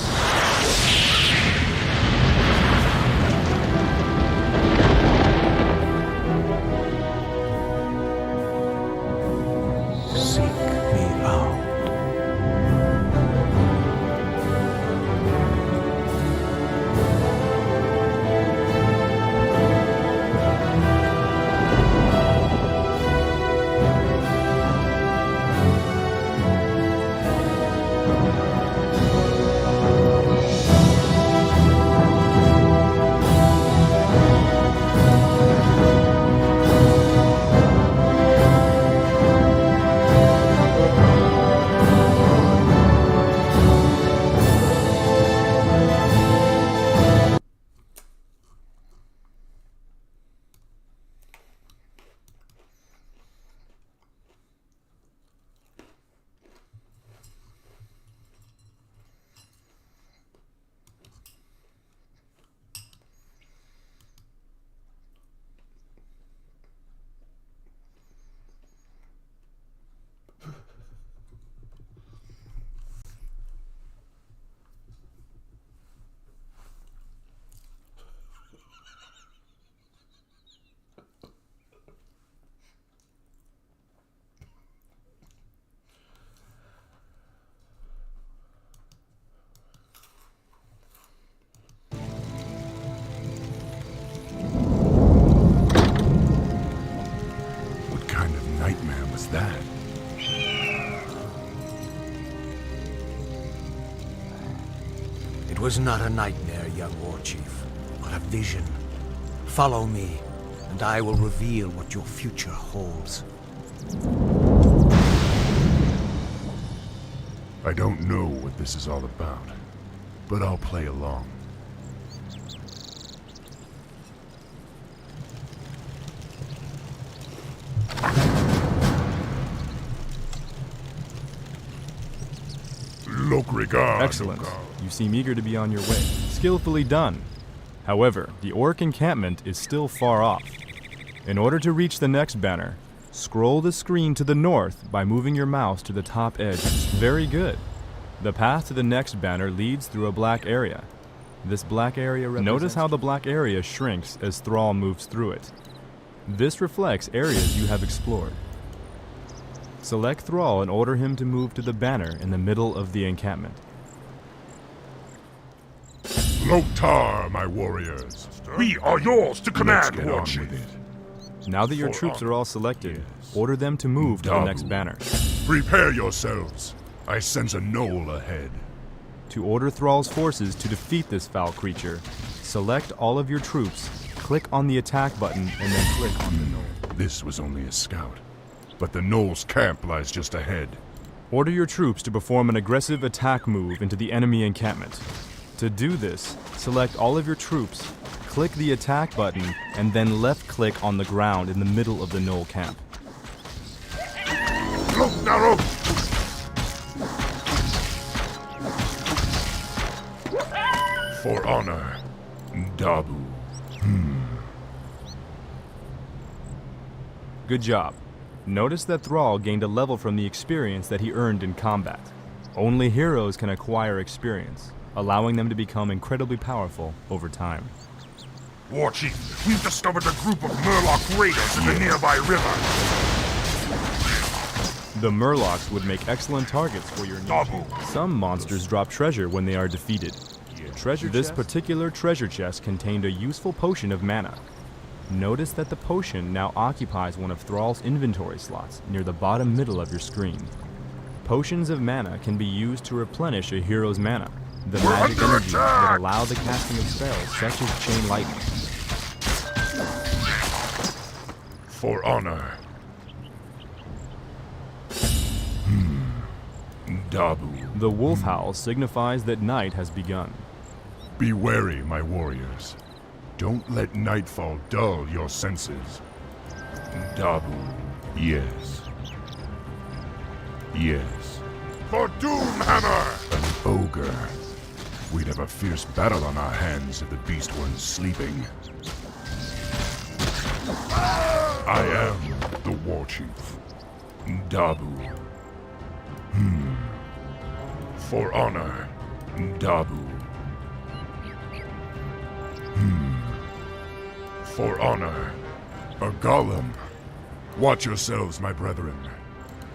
was not a nightmare, young war chief, but a vision. Follow me, and I will reveal what your future holds. I don't know what this is all about, but I'll play along. Excellent. You seem eager to be on your way. Skillfully done. However, the orc encampment is still far off. In order to reach the next banner, scroll the screen to the north by moving your mouse to the top edge. Very good. The path to the next banner leads through a black area. This black area Notice how the black area shrinks as Thrall moves through it. This reflects areas you have explored. Select Thrall and order him to move to the banner in the middle of the encampment. Loktar, my warriors. We are yours to command, War Chief. Now that your troops are all selected, order them to move to the next banner. Prepare yourselves. I sense a knoll ahead. To order Thrall's forces to defeat this foul creature, select all of your troops, click on the attack button, and then click on the knoll. This was only a scout, but the knoll's camp lies just ahead. Order your troops to perform an aggressive attack move into the enemy encampment. To do this, select all of your troops, click the attack button, and then left-click on the ground in the middle of the knoll camp. For honor, Dabu. Good job. Notice that Thrall gained a level from the experience that he earned in combat. Only heroes can acquire experience, allowing them to become incredibly powerful over time. War Chief, we've discovered a group of Murloc raiders in the nearby river. The Murlocs would make excellent targets for your Dabu. Some monsters drop treasure when they are defeated. This particular treasure chest contained a useful potion of mana. Notice that the potion now occupies one of Thrall's inventory slots near the bottom middle of your screen. Potions of mana can be used to replenish a hero's mana, the magic energies that allow the casting of spells such as Chain Lightning. For honor. Dabu. The wolf howl signifies that night has begun. Be wary, my warriors. Don't let nightfall dull your senses. Dabu. Yes. Yes. For Doomhammer! An ogre. We'd have a fierce battle on our hands if the beast weren't sleeping. I am the War Chief. Dabu. For honor. Dabu. For honor. A golem. Watch yourselves, my brethren.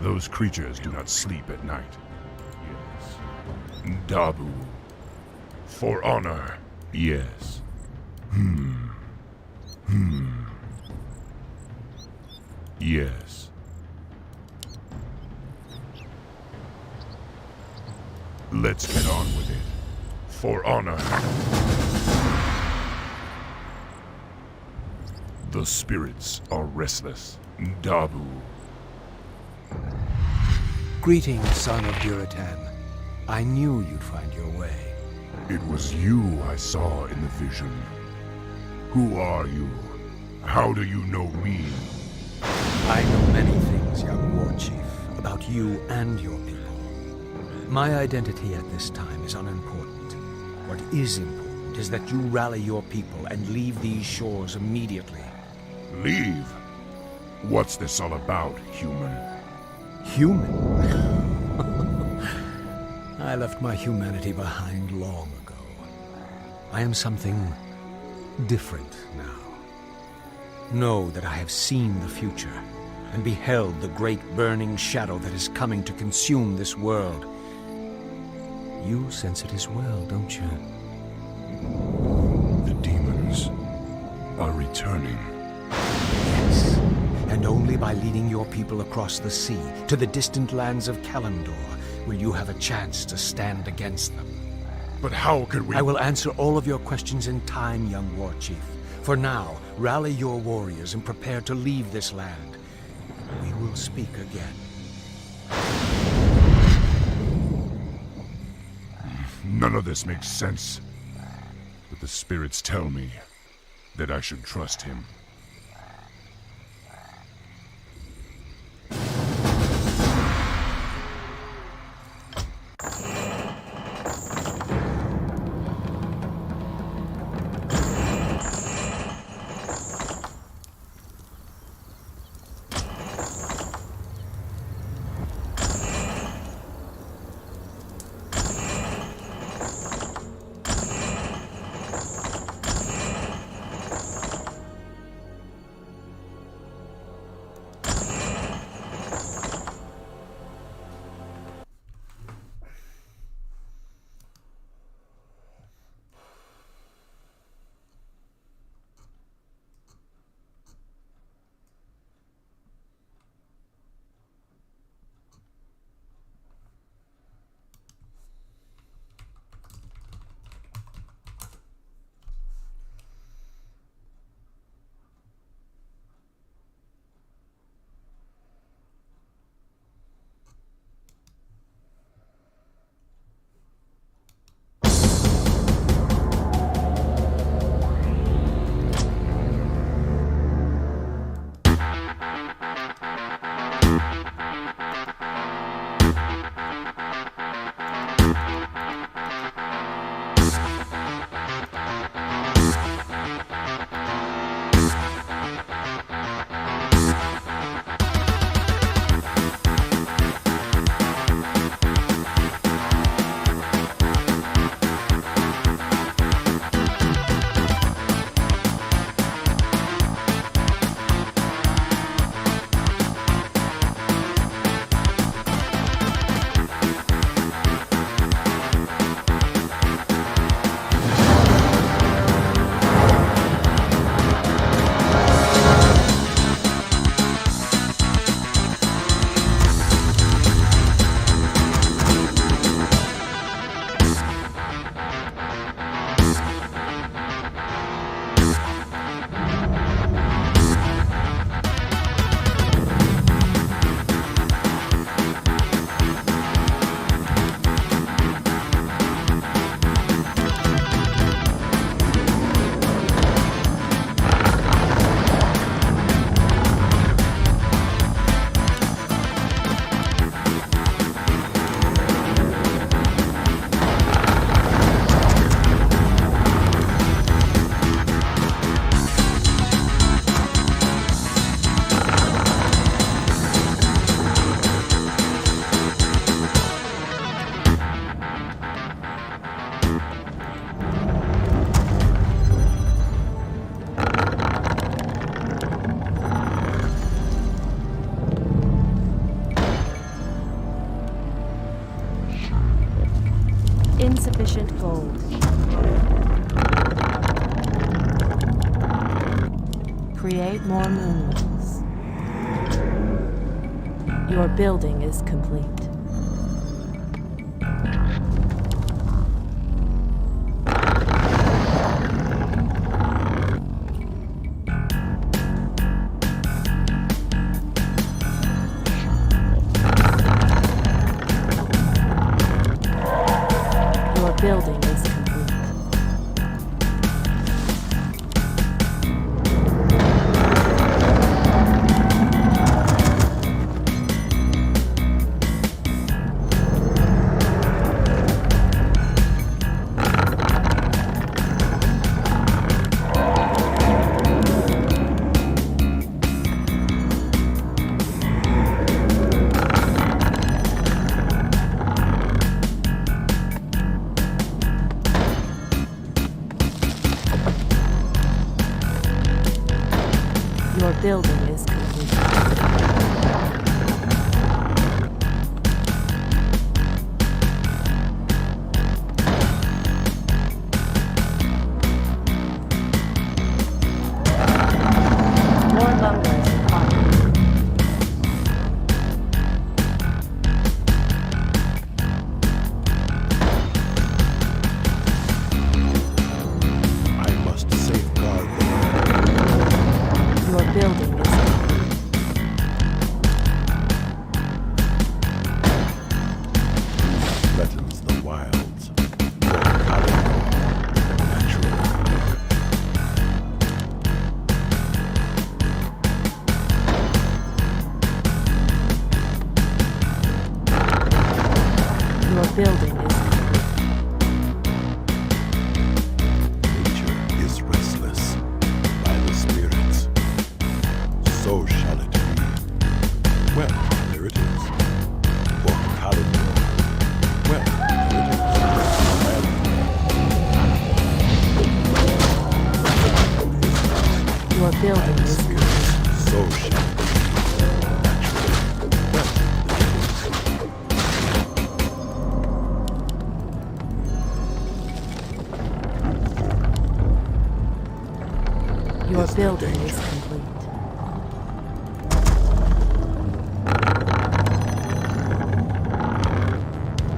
Those creatures do not sleep at night. Yes. Dabu. For honor. Yes. Yes. Let's get on with it. For honor. The spirits are restless. Dabu. Greetings, son of Duratan. I knew you'd find your way. It was you I saw in the vision. Who are you? How do you know me? I know many things, young War Chief, about you and your people. My identity at this time is unimportant. What is important is that you rally your people and leave these shores immediately. Leave? What's this all about, human? Human? I left my humanity behind long ago. I am something different now. Know that I have seen the future and beheld the great burning shadow that is coming to consume this world. You sense it as well, don't you? The demons are returning. Yes, and only by leading your people across the sea to the distant lands of Kalimdor will you have a chance to stand against them. But how could we... I will answer all of your questions in time, young war chief. For now, rally your warriors and prepare to leave this land. We will speak again. None of this makes sense. But the spirits tell me that I should trust him. Insufficient gold. Create more moons. Your building is complete. Building is complete. building is complete. Nature is restless by the spirits. So shall it be. Well, there it is. For Calendar. Well, there it is. Your building is complete. So shall it be. Your building is complete.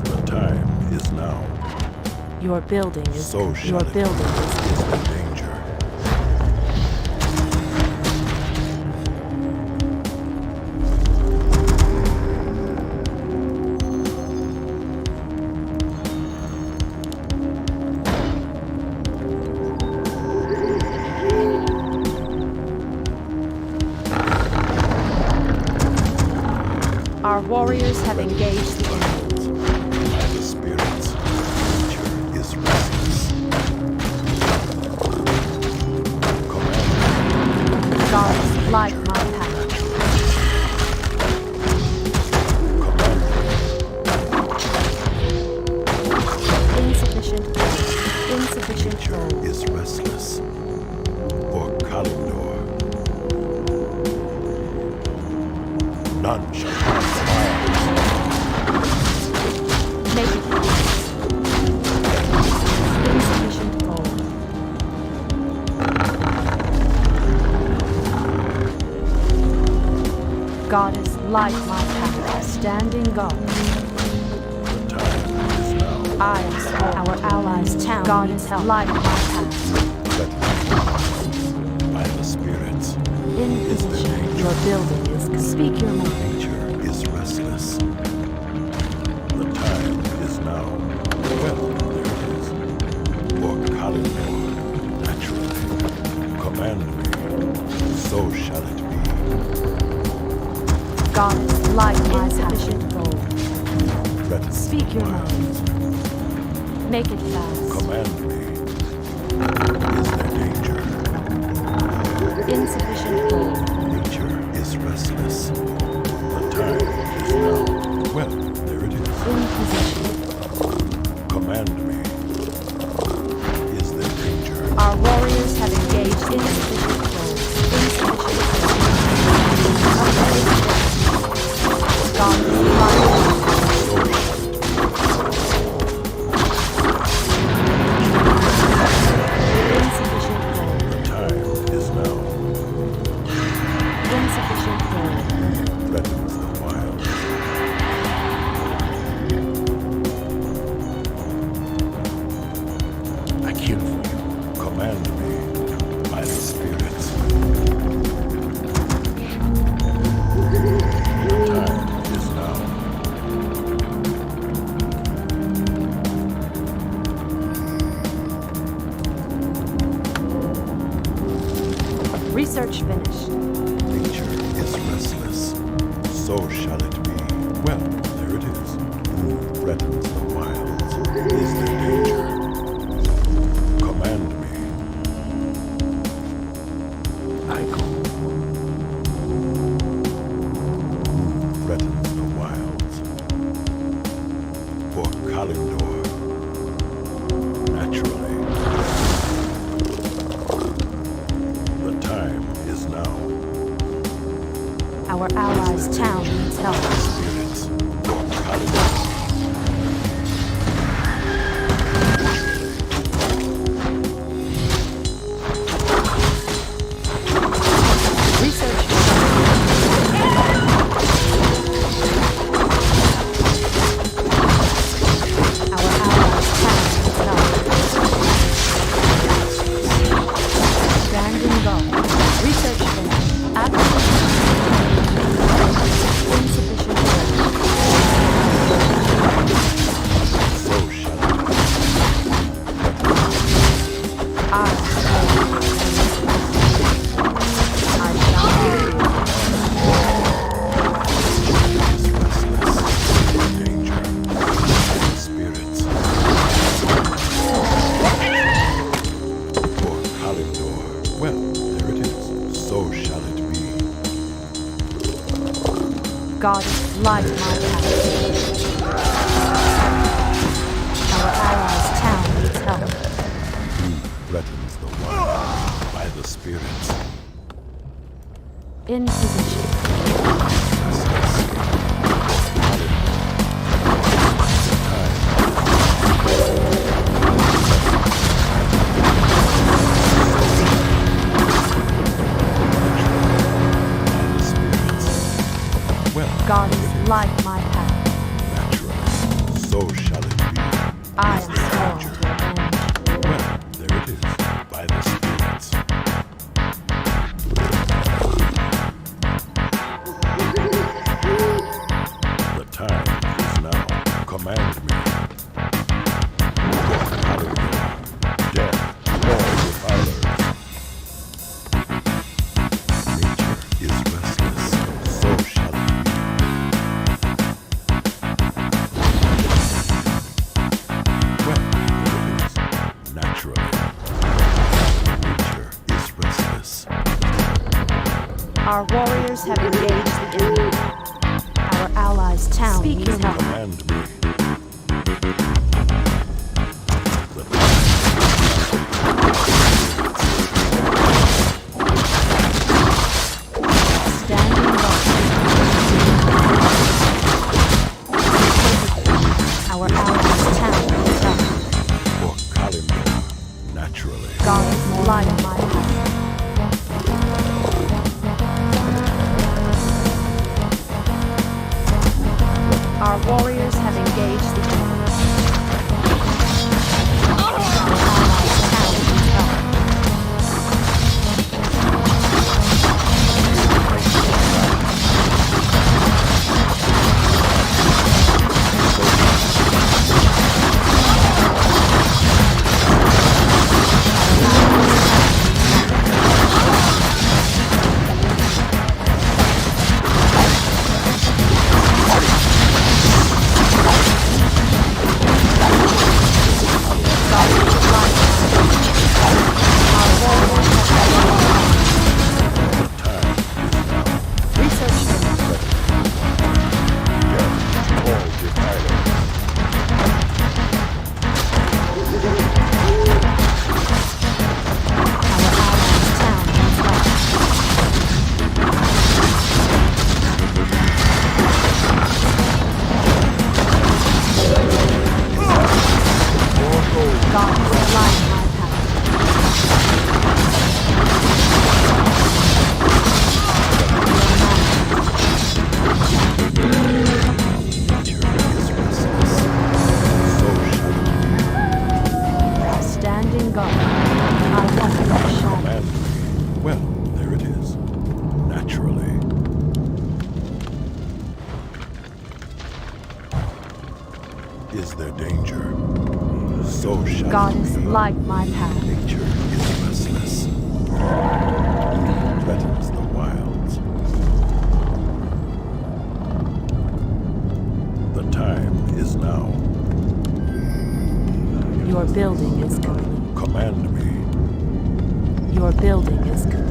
The time is now. Your building is So shall your it be. building is Is the danger. Our warriors have engaged the enemy. By the spirits, nature is restless. Command. Gods light my path. Insufficient gold. Insufficient Nature gold. is restless. For Kalindor. None shall pass by. Make it fast. Insufficient gold. Goddess, light my path. Standing guard. The time is now. I am sworn. Our allies' town. Goddess, light my path. By the spirits, In position. Your building is complete. Speak your mind. nature is restless. The time is now. Well, there it is. For Kalindor, naturally. Command me. So shall it be. Goddess, light my insufficient gold. Threaten Speak your wild. mind. Make it fast. Command me. Is there danger? Insufficient gold. Nature is restless. The time is now. Well, there it is. In position. Command me. Is there danger? Our warriors have engaged insufficient gold. Insufficient gold. Goddess, light my path. Insufficient gold. The time is now. Insufficient gold. Threatens the wild. I kill for you. Command me by the spirits. The time is now. Research finished. Nature is restless. So shall it be. Well, there it is. Who threatens the wilds? Is there danger? Command me. I go. Who threatens the wilds? For Kalindor. Naturally. The time is now. Our allies' town needs help. Spirits. For Kalindor. Research Our allies' town needs help. Standing guard. Research finished. Acquisition. Insufficient gold. Goddess, light my path. Our allies' town needs help. Who threatens the wild by the spirits? In position. Goddess, light my path. Naturally, so shall it be. I am sworn to avenge. Well, there it is, by the spirits. The time is now. Command me. Hallelujah. Death, all defilers. Nature is restless, so shall it be. Well, there it is. Naturally. Nature is restless. Our warriors have engaged the enemy. Our allies' town needs help. Command me. Standing guard. Our allies' town needs help. For Kalimdor, naturally. Goddess, light my path. Our warriors have engaged the enemy. Our allies' town needs help. Standing guard. Our weapons shine. Command me. Well, there it is. Naturally. Is there danger? So shall Goddess, it be. light my path. Nature is restless. Who threatens the wilds? The time is now. Your building is complete. Command me. Your building is complete.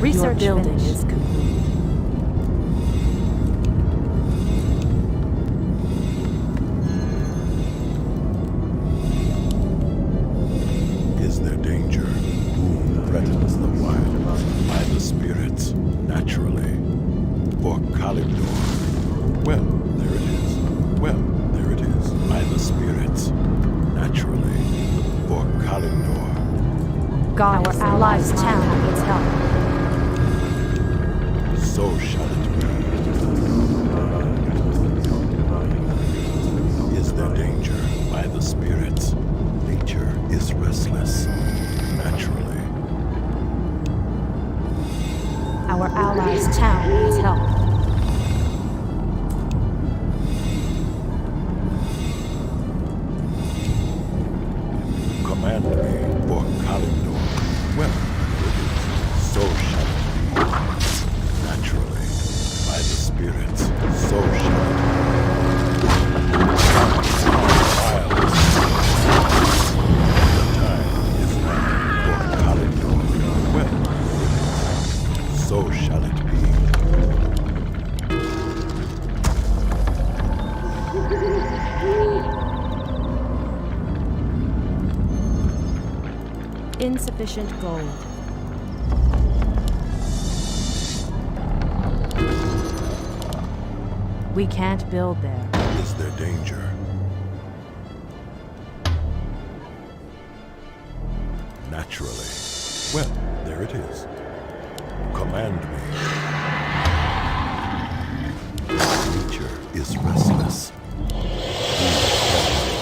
Research Your building is complete. Is there danger? Who threatens the wild? By the spirits, naturally. For Kalimdor. Well, there it is. Well, there it is. By the spirits, naturally. For Kalimdor. God, our allies' town needs help. So shall it be. Is there danger? By the spirits, nature is restless, naturally. Our allies' town needs help. Command me for Kalimdor. Well, it is. So shall it be. Naturally. By the spirits, so shall it be. The time is now for Kalimdor. Well, it is. So shall it be. insufficient gold. We can't build there. Is there danger? Naturally. Well, there it is. Command me. Nature is restless.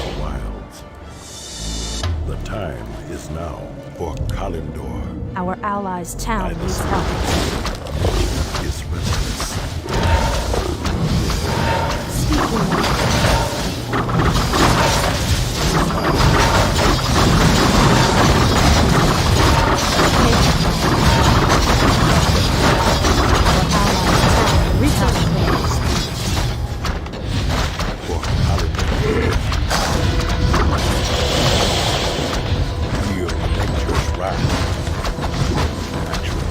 The wilds. The time is now for Kalindor. Our allies' town needs help. Nature is restless. Feel nature's wrath. Naturally.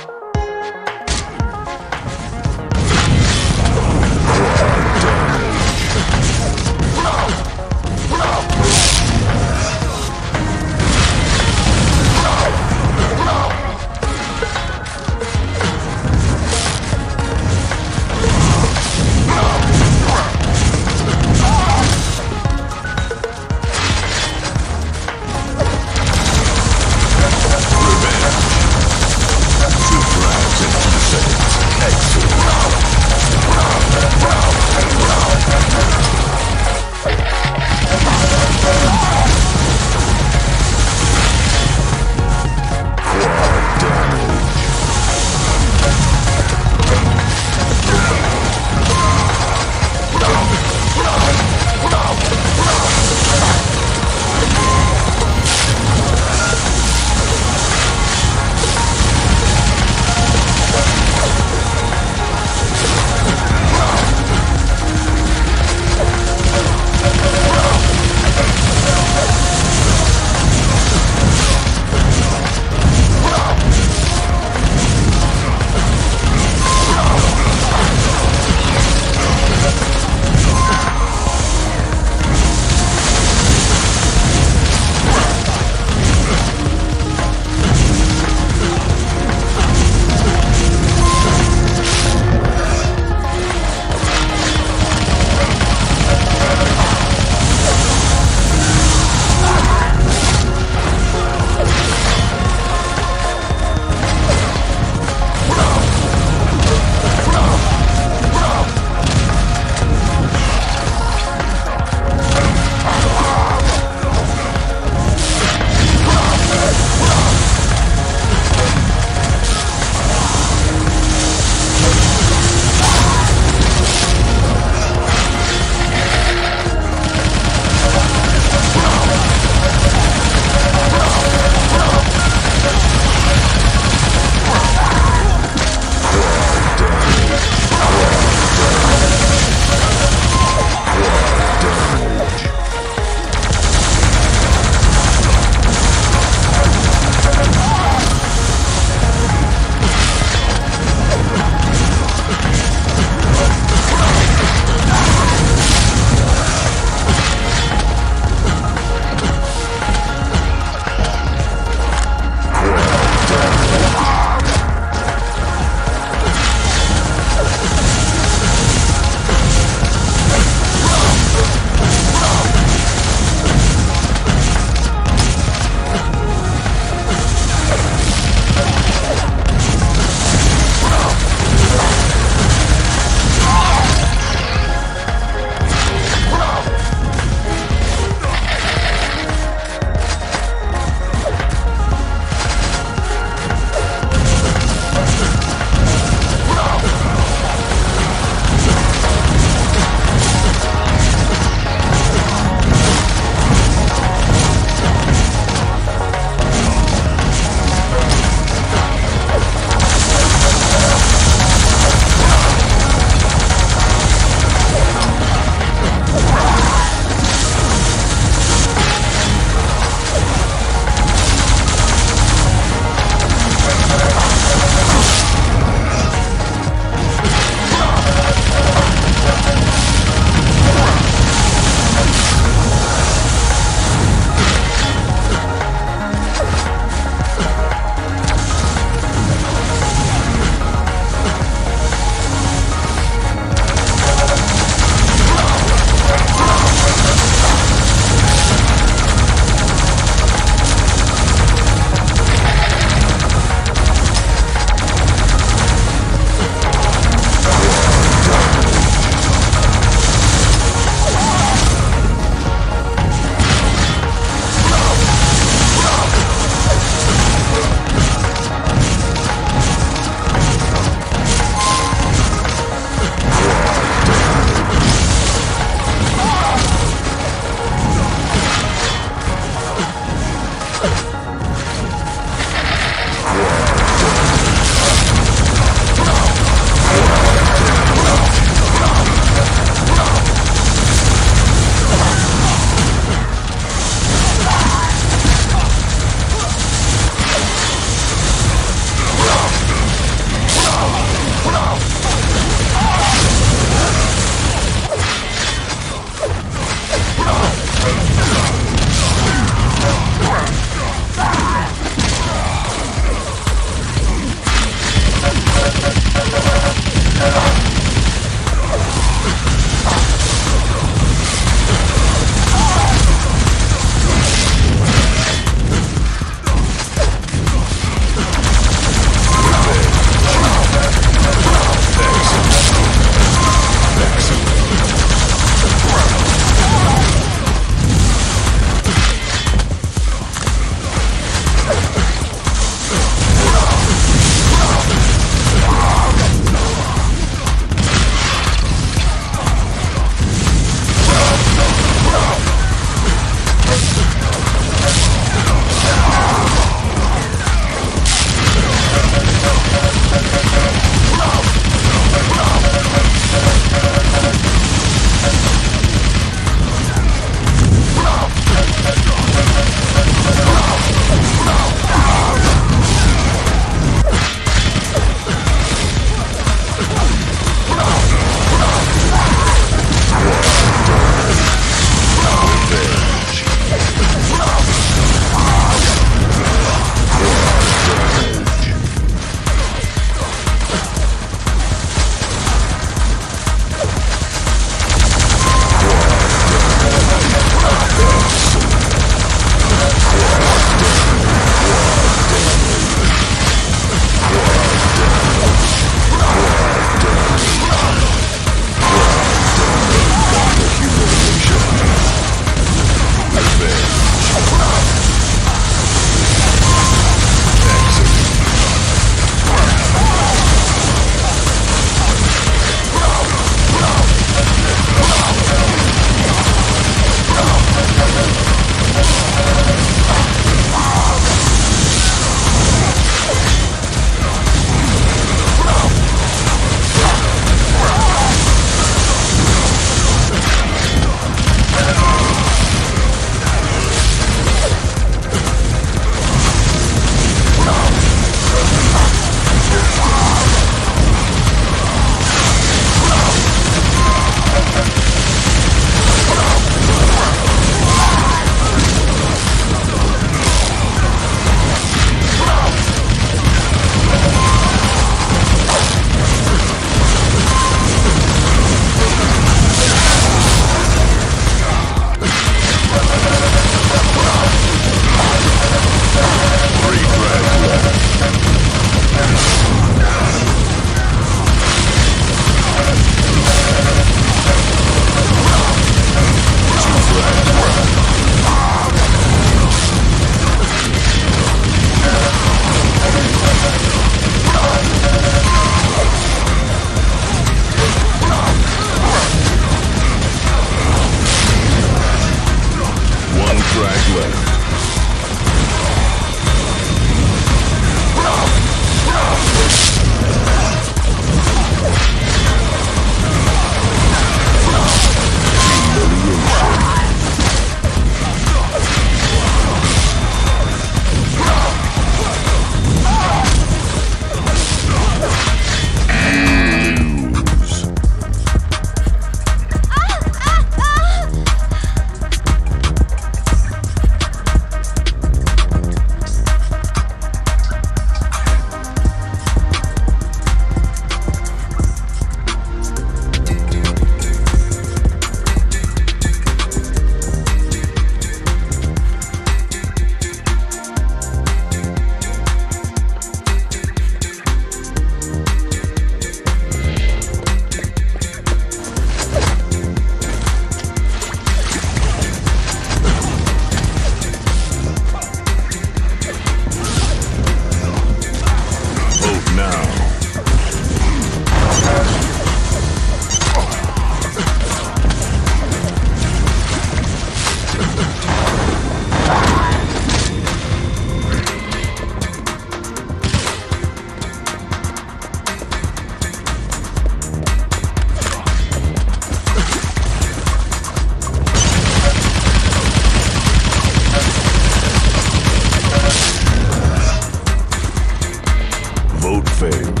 failed.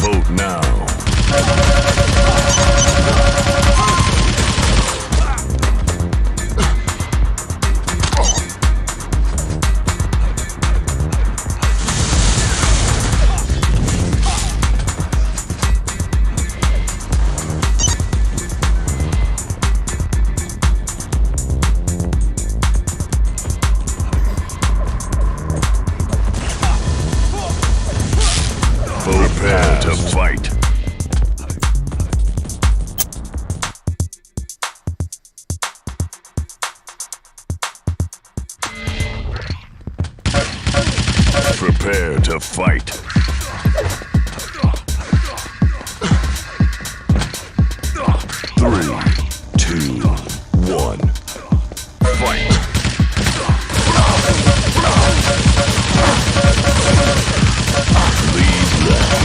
Vote now. Prepare to fight. Prepare to fight. 3, 2, 1. Fight. Lead left.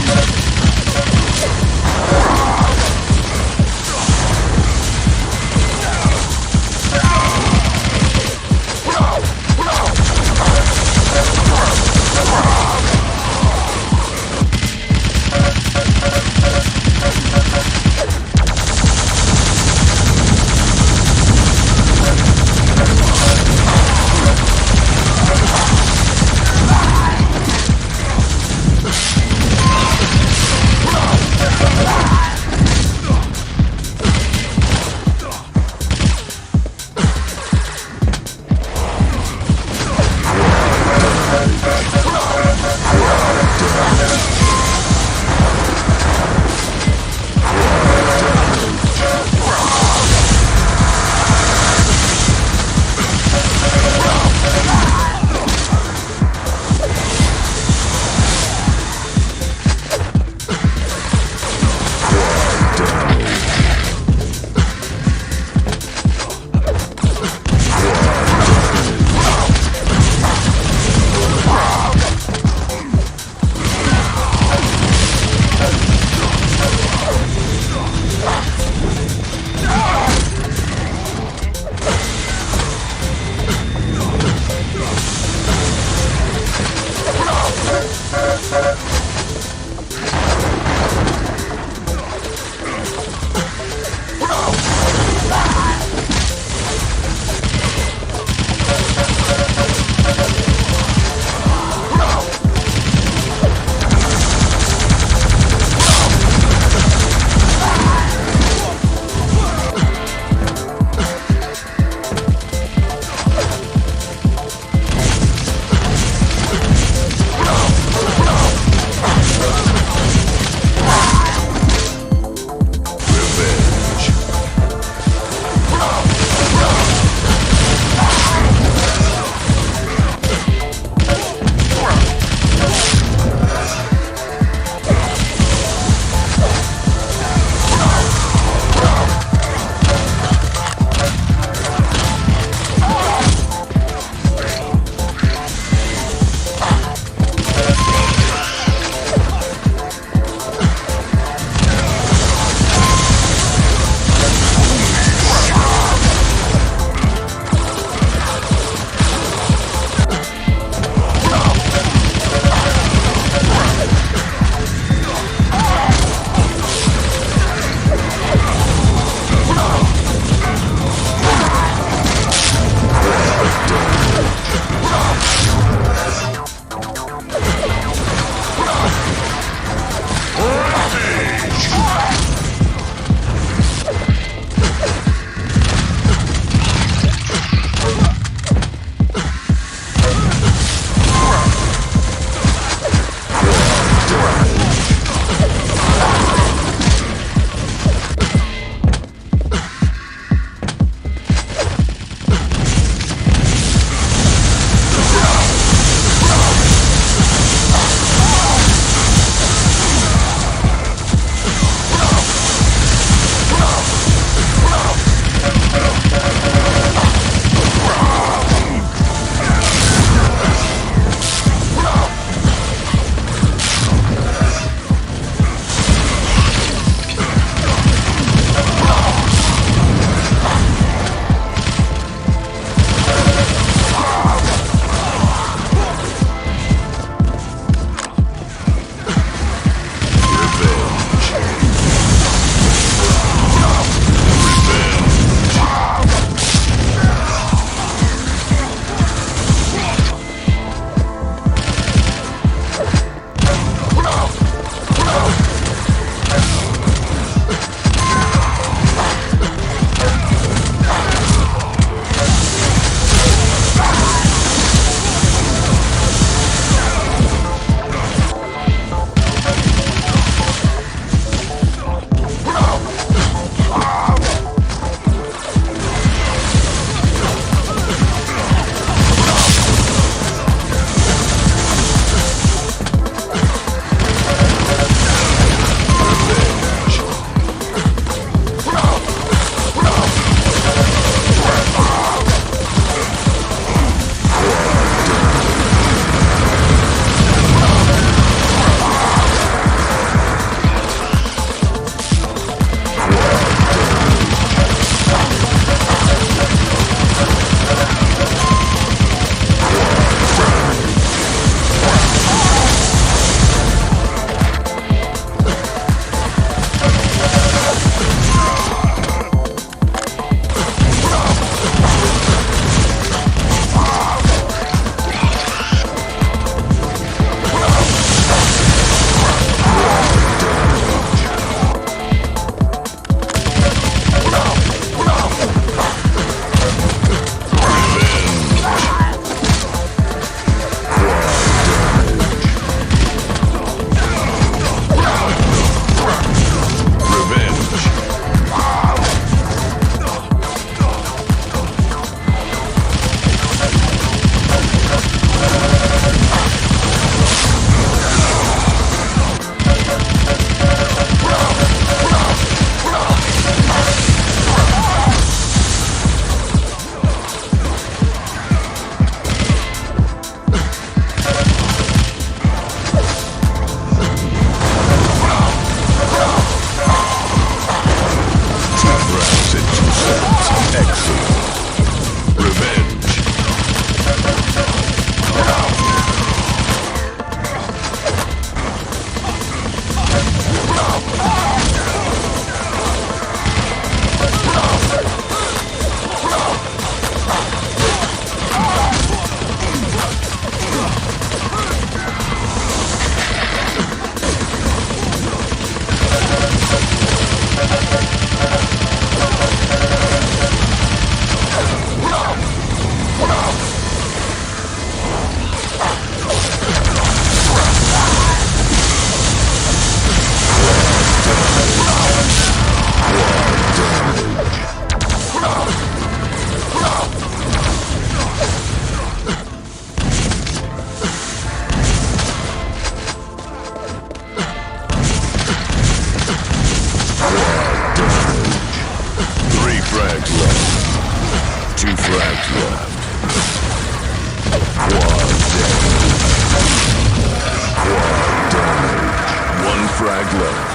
left.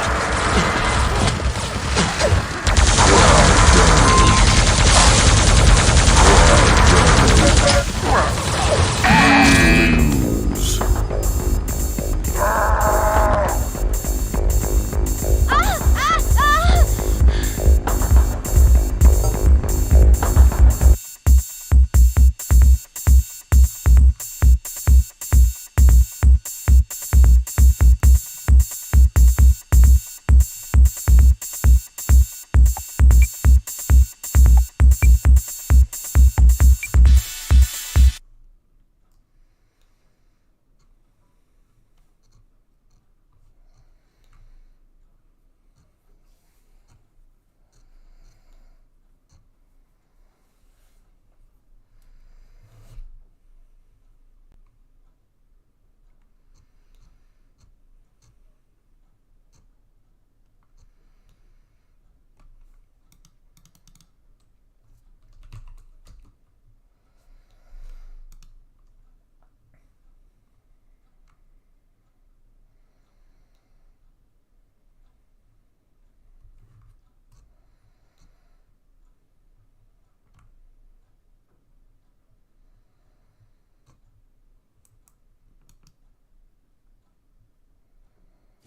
Lose.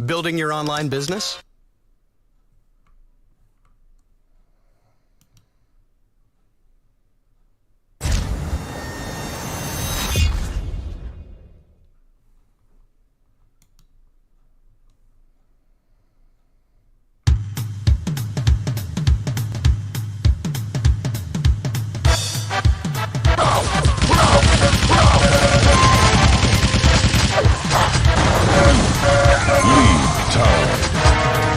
Building your online business? Lead time.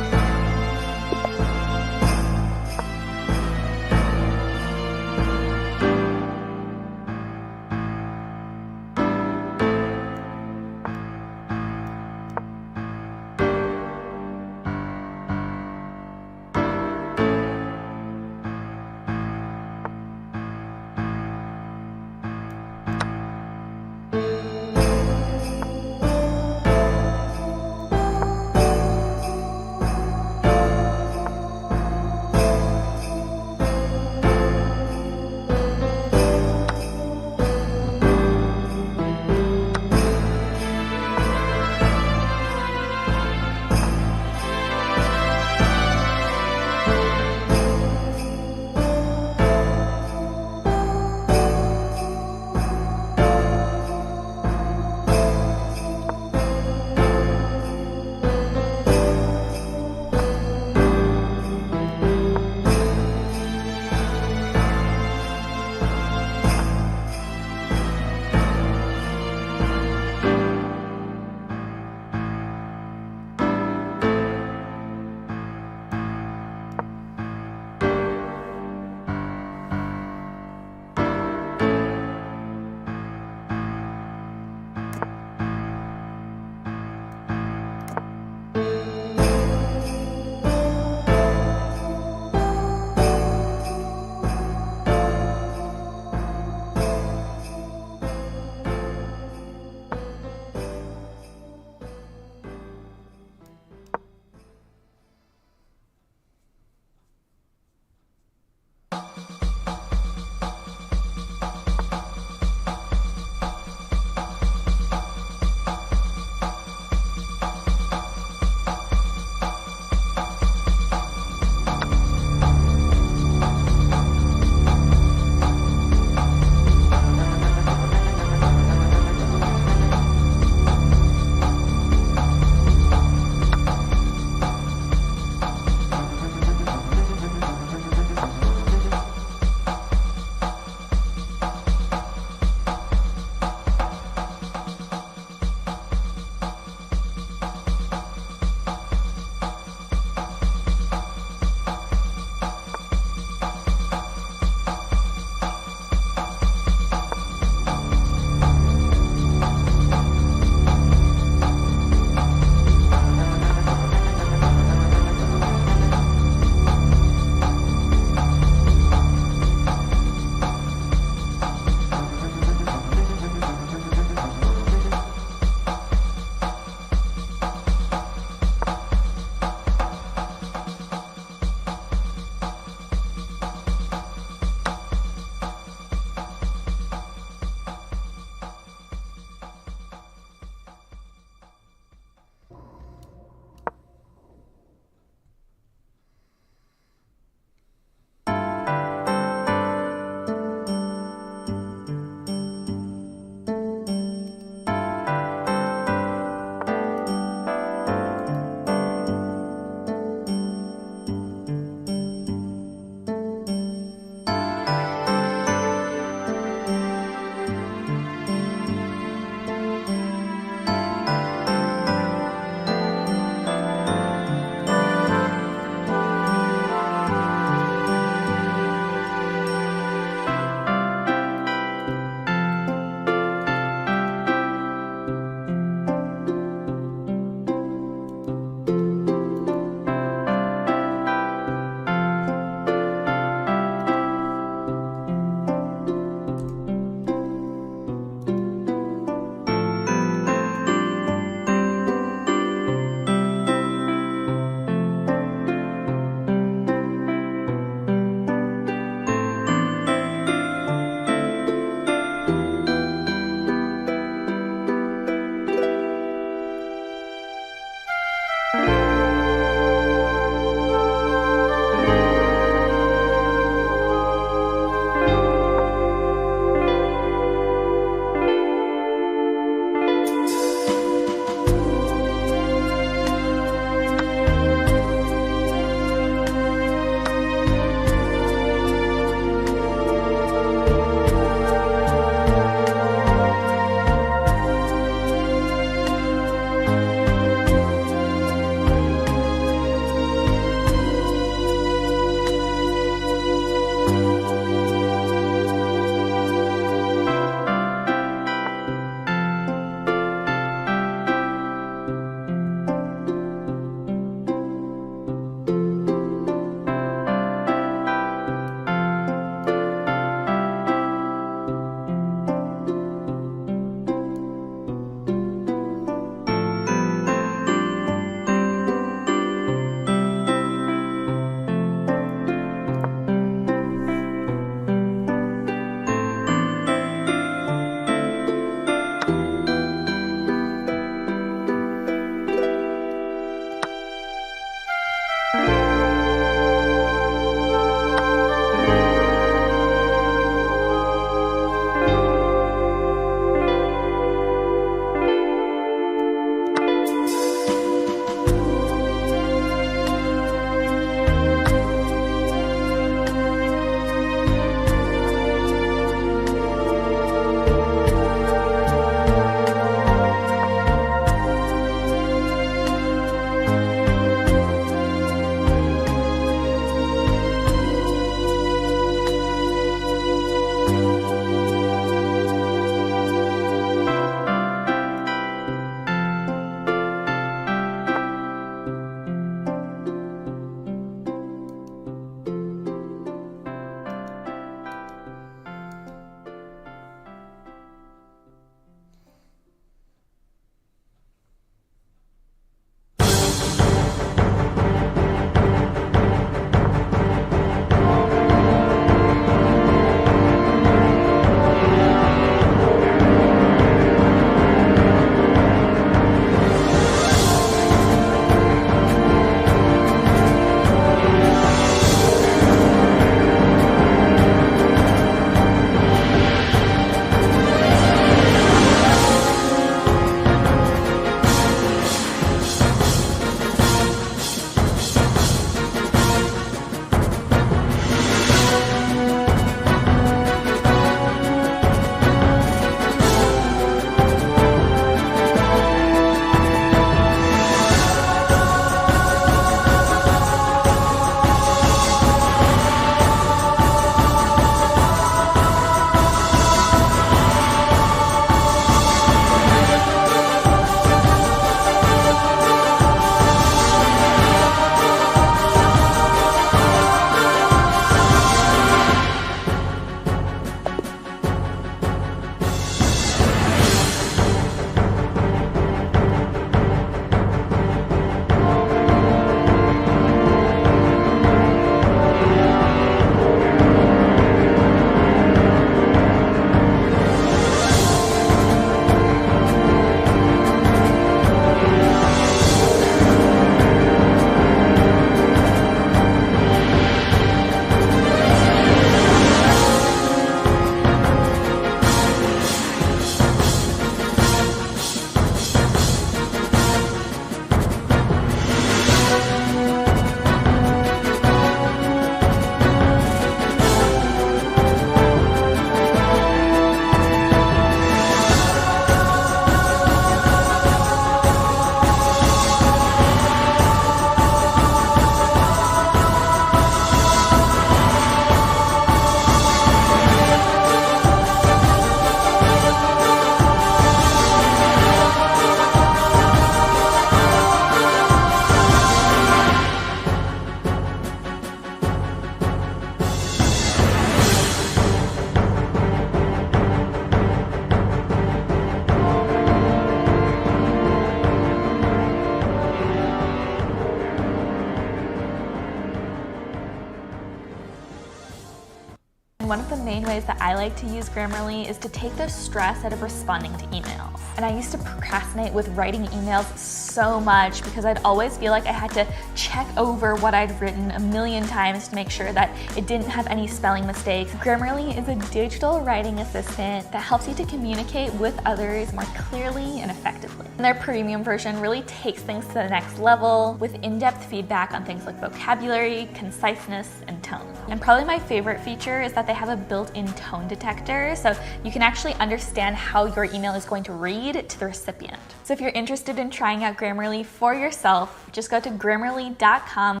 and one of the main ways that I like to use Grammarly is to take the stress out of responding to emails. And I used to procrastinate with writing emails so much because I'd always feel like I had to check over what I'd written a million times to make sure that it didn't have any spelling mistakes. Grammarly is a digital writing assistant that helps you to communicate with others more clearly and effectively. And their premium version really takes things to the next level with in-depth feedback on things like vocabulary, conciseness, and tone. And probably my favorite feature is that they have a built-in tone detector, so you can actually understand how your email is going to read to the recipient. So if you're interested in trying out Grammarly for yourself, just go to Grammarly.com.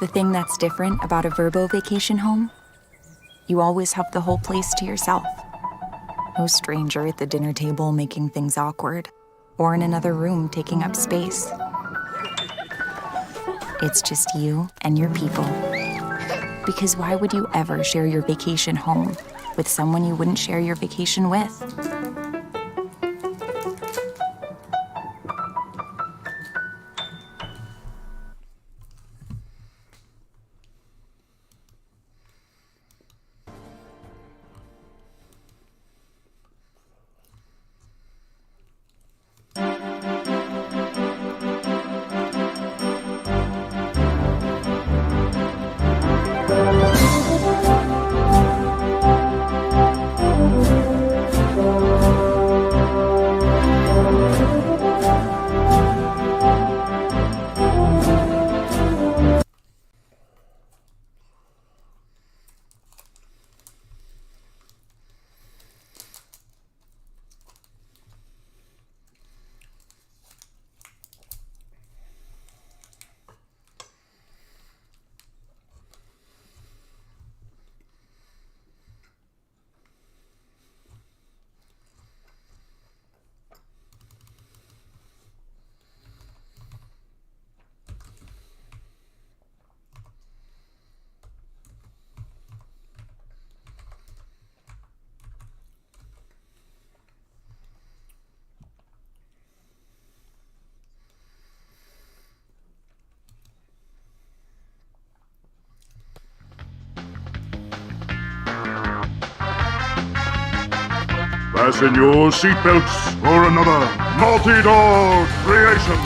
The thing that's different about a Verbo vacation home, you always have the whole place to yourself. No stranger at the dinner table making things awkward, or in another room taking up space. It's just you and your people. Because why would you ever share your vacation home with someone you wouldn't share your vacation with? Fasten your seatbelts for another Naughty Dog creation.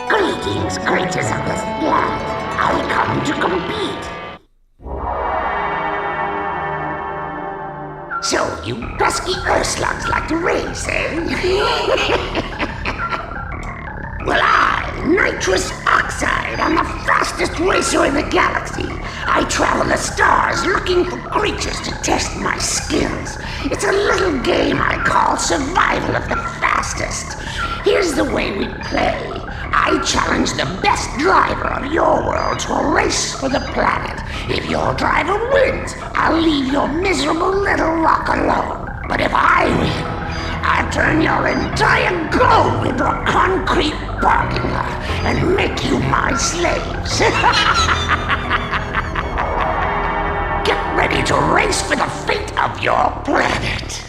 Greetings, creatures of this land. I come to compete. So, you pesky earth slugs like to race, eh? Well, I, nitrous oxide, am the fastest racer in the galaxy. I travel the stars looking for creatures to test my skills. It's a little game I call survival of the fastest. Here's the way we play. I challenge the best driver of your world to a race for the planet. If your driver wins, I'll leave your miserable little rock alone. But if I win, I'll turn your entire globe into a concrete parking lot and make you my slaves. Get ready to race for the fate of your planet.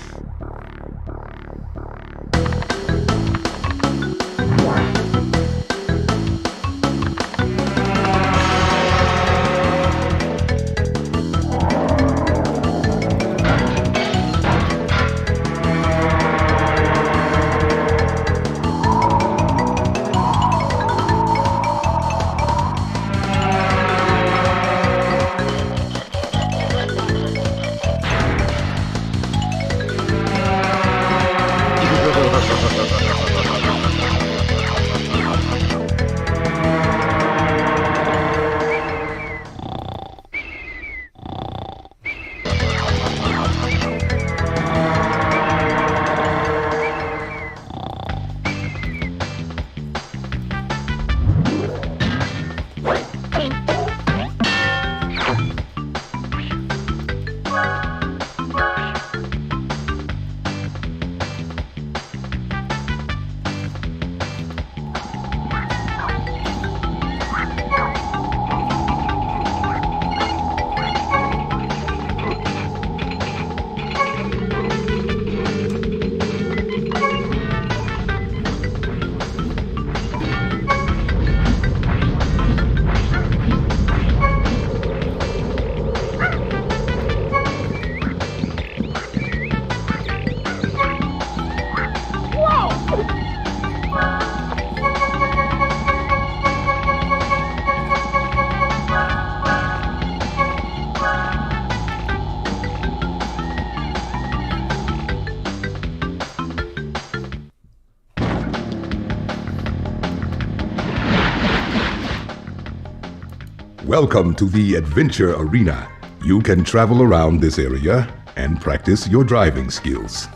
Welcome to the Adventure Arena. You can travel around this area and practice your driving skills.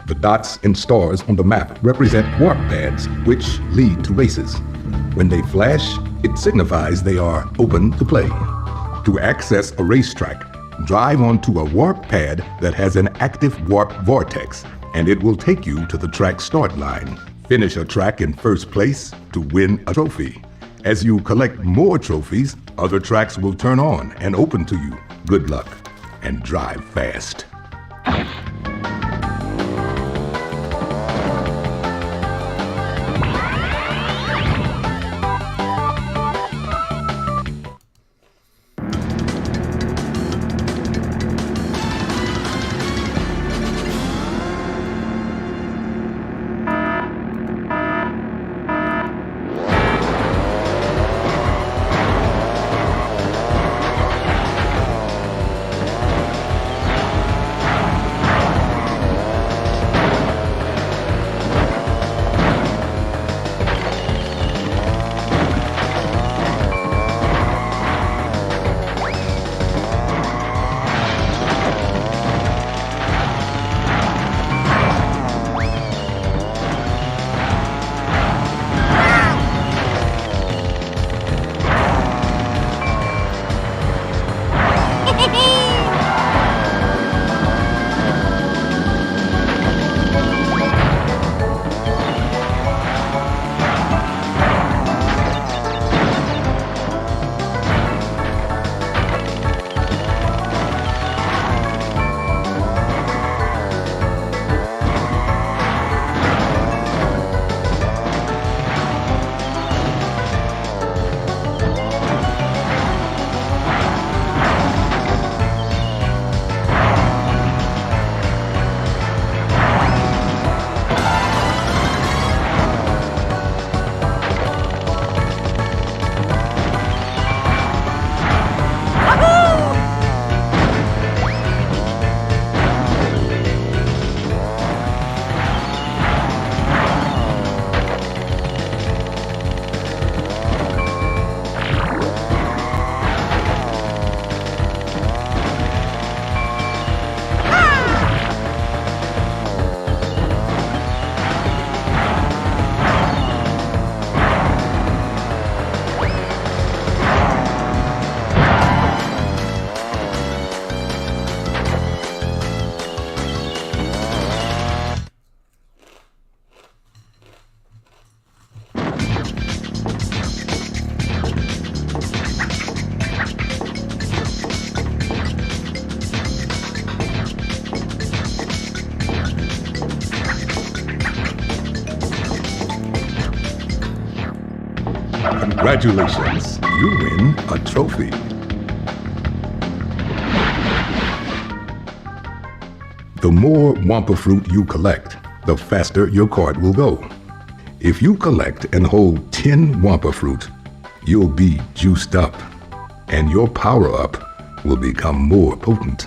The dots and stars on the map represent warp pads, which lead to races. When they flash, it signifies they are open to play. To access a racetrack, drive onto a warp pad that has an active warp vortex, and it will take you to the track start line. Finish a track in first place to win a trophy. As you collect more trophies, other tracks will turn on and open to you. Good luck, and drive fast. Congratulations, you win a trophy. The more Wampa fruit you collect, the faster your cart will go. If you collect and hold 10 Wampa fruit, you'll be juiced up, and your power-up will become more potent.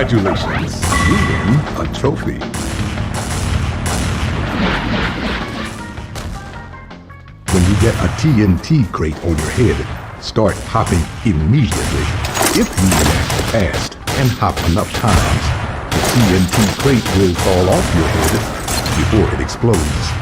Congratulations, you win a trophy. When you get a TNT crate on your head, start hopping immediately. If you react fast and hop enough times, the TNT crate will fall off your head before it explodes.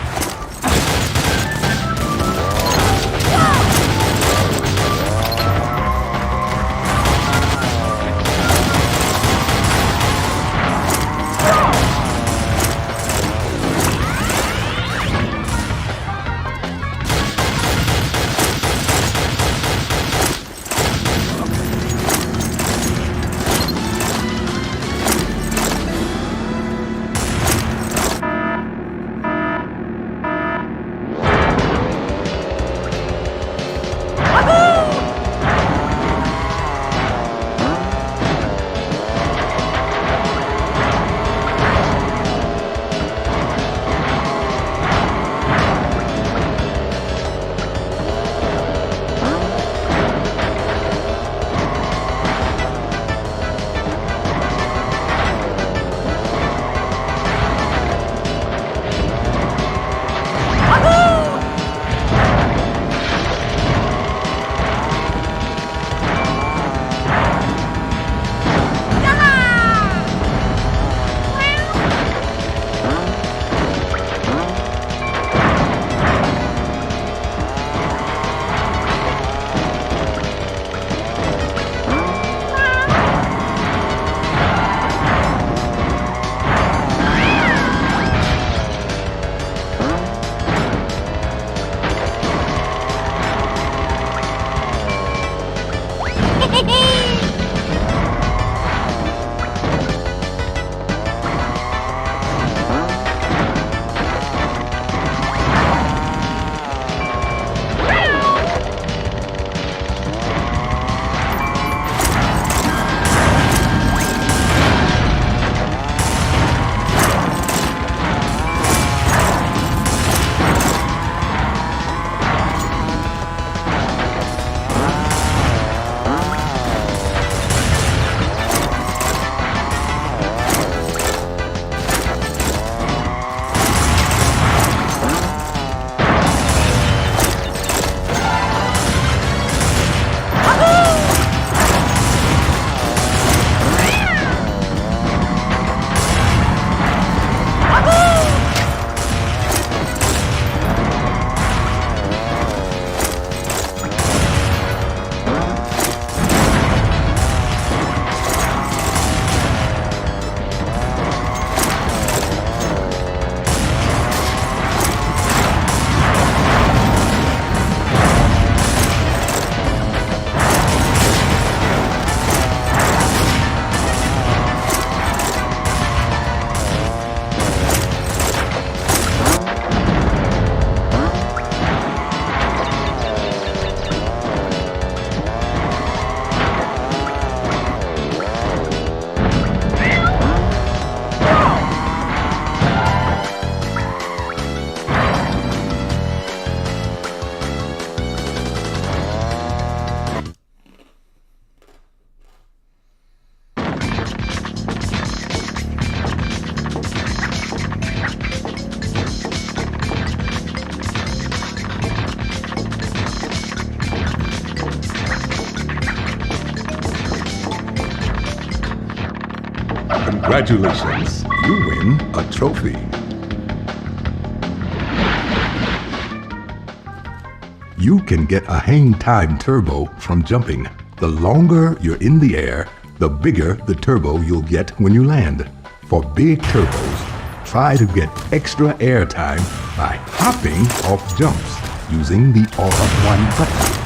Congratulations, you win a trophy. You can get a hang time turbo from jumping. The longer you're in the air, the bigger the turbo you'll get when you land. For big turbos, try to get extra air time by hopping off jumps using the all-up-one button.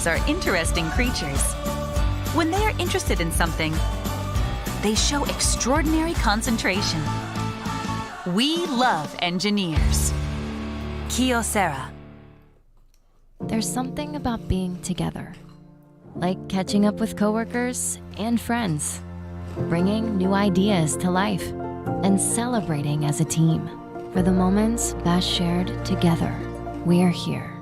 engineers are interesting creatures. When they are interested in something, they show extraordinary concentration. We love engineers. Kyocera. There's something about being together, like catching up with coworkers and friends, bringing new ideas to life, and celebrating as a team. For the moments best shared together, we are here.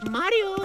Mario!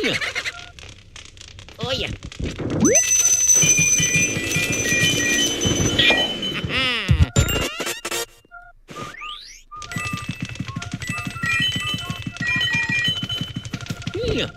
Oh yeah. Yeah.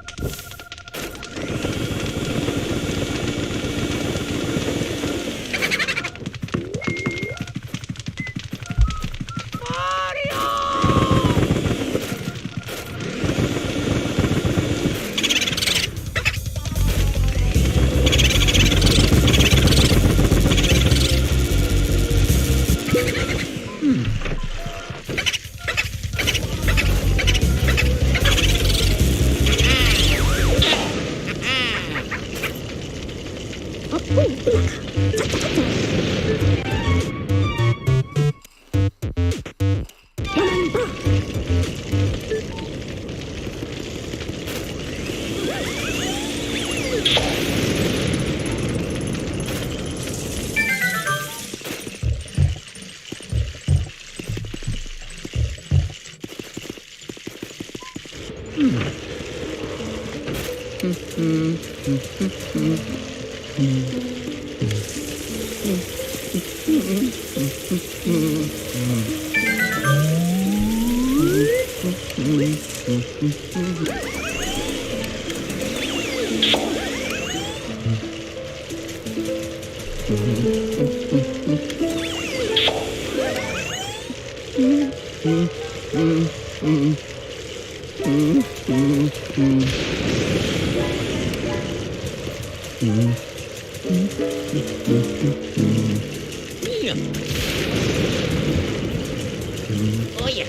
Oh yeah.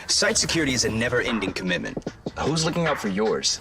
Site security is a never-ending commitment. Who's looking out for yours?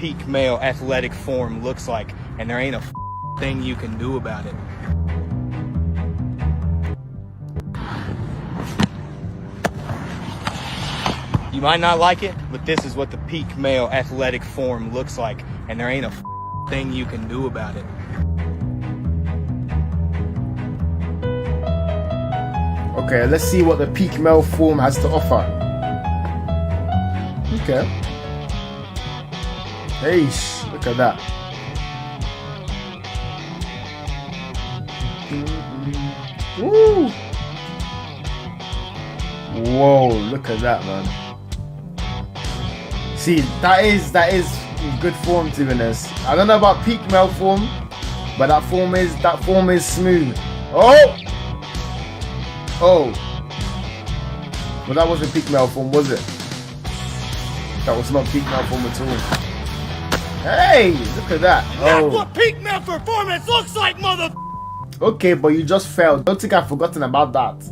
peak male athletic form looks like, and there ain't a thing you can do about it. You might not like it, but this is what the peak male athletic form looks like, and there ain't a thing you can do about it. Okay, let's see what the peak male form has to offer. Okay. Hey, look at that. Woo! Whoa, look at that, man. See, that is good form, to be honest. I don't know about peak male form, but that form is smooth. Oh! Oh. Well, that wasn't peak male form, was it? That was not peak male form at all. Hey, look at that. That's Oh. what peak male performance looks like, mother. Okay, but you just failed. Don't think I've forgotten about that.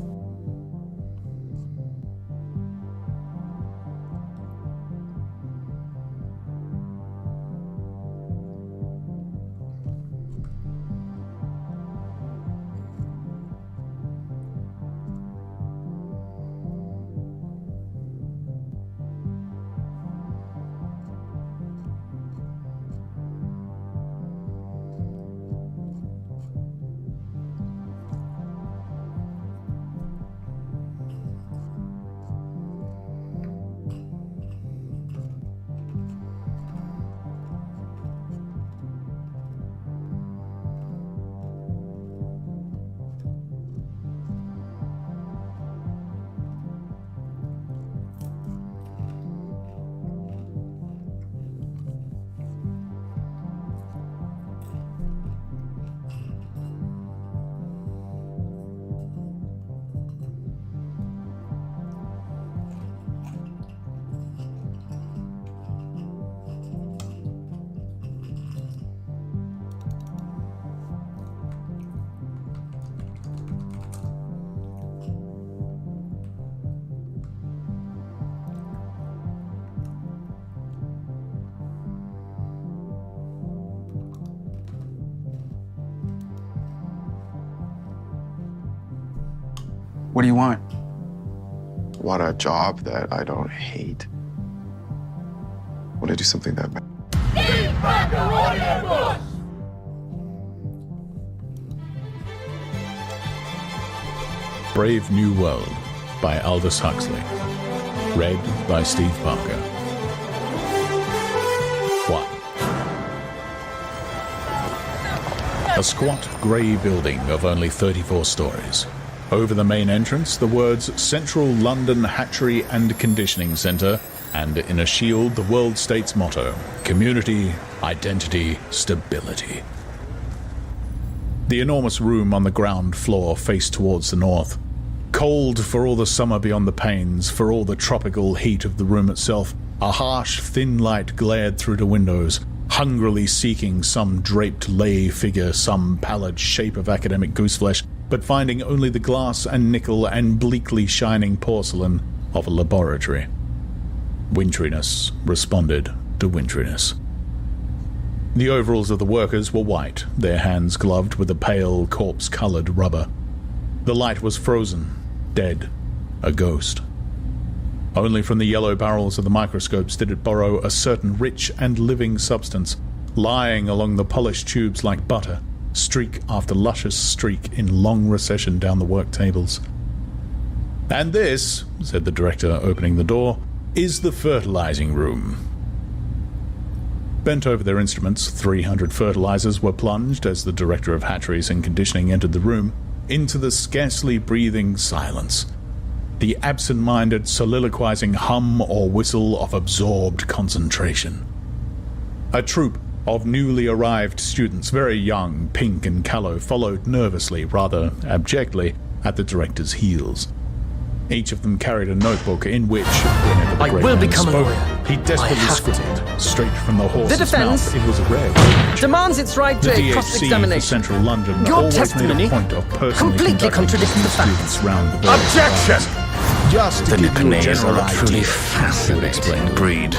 What do you want? Want a job that I don't hate. Want to do something that Brave New World by Aldous Huxley. Read by Steve Parker. 1. A squat, grey building of only 34 stories. Over the main entrance, the words Central London Hatchery and Conditioning Centre, and in a shield, the World State's motto, Community, Identity, Stability. The enormous room on the ground floor faced towards the north. Cold for all the summer beyond the panes, for all the tropical heat of the room itself, a harsh, thin light glared through the windows, hungrily seeking some draped lay figure, some pallid shape of academic gooseflesh, but finding only the glass and nickel and bleakly shining porcelain of a laboratory. Winteriness responded to winteriness. The overalls of the workers were white, their hands gloved with a pale, corpse-colored rubber. The light was frozen, dead, a ghost. Only from the yellow barrels of the microscopes did it borrow a certain rich and living substance, lying along the polished tubes like butter, streak after luscious streak in long recession down the work tables. "And this," said the director, opening the door, "is the fertilizing room." Bent over their instruments, 300 fertilizers were plunged as the director of hatcheries and conditioning entered the room, into the scarcely breathing silence, the absent-minded soliloquizing hum or whistle of absorbed concentration. A troop of newly arrived students, very young, pink and callow, followed nervously, rather abjectly, at the director's heels. Each of them carried a notebook in which, whenever the great man spoke, he desperately scribbled, straight from the horse's mouth. It was read. Demands its right to a cross-examination. For Central London Your always testimony made a point of personally completely contradicts the students facts. round the Objection! Just to The give you a Nippernese general are a truly idea, fascinating breed.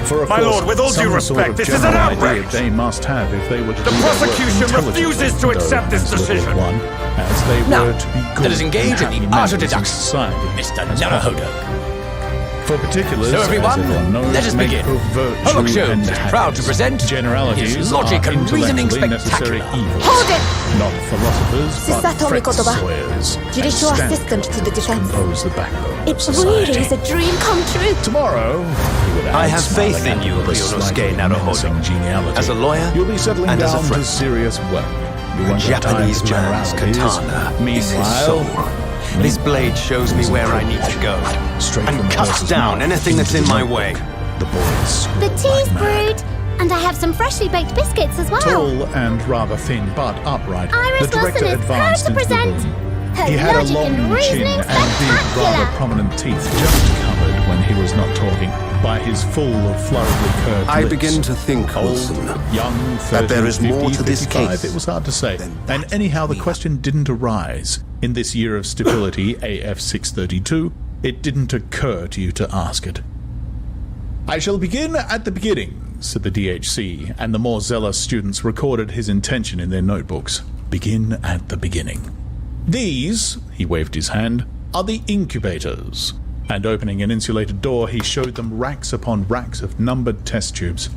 For of My course, lord, with all due some respect, sort of this is an general idea outrage. they must have if they were to The do their work prosecution intelligently, refuses to though accept this as little decision. One, as they Now, were to be good let us engage and in the happy art of members deduction, society, Mr. as Narahodok. well. For particulars, So everyone, as everyone knows, let us may begin. prove virtue Hollock Sholmes and is proud to happiness. present Generalities his logic are and reasoning intellectually necessary spectacular. evils. Hold it! Not philosophers, but Sisatomi French Kotoba, sawyers. judicial and assistant to the defense. compose the backbone It of society. really is a dream come true. Tomorrow, he would I add, have faith smiling in at you, me with a Ryonosuke slightly Naruhodo. menacing geniality. As a lawyer You'll be settling and as a down to friend. serious work. You A won't have time Japanese for man's generalities. katana is his Meanwhile, soul. This blade shows me where I need to go and cuts down anything that's in my way. The boys. The tea's brewed, and I have some freshly baked biscuits as well. Tall and rather thin, but upright, Iris the director Wilson is advanced proud to into the present room. her He had a logic and long chin reasoning and big, rather spectacular. prominent teeth, just covered when he was not talking by his full, floridly curved I lips. begin to think, Wilson, young, 30, that there is 50, more to this 55, case. It was hard to say. And anyhow, the question didn't arise. In this year of stability, AF 632, it didn't occur to you to ask it. I shall begin at the beginning, said the DHC, and the more zealous students recorded his intention in their notebooks. Begin at the beginning. These, he waved his hand, are the incubators. And opening an insulated door, he showed them racks upon racks of numbered test tubes.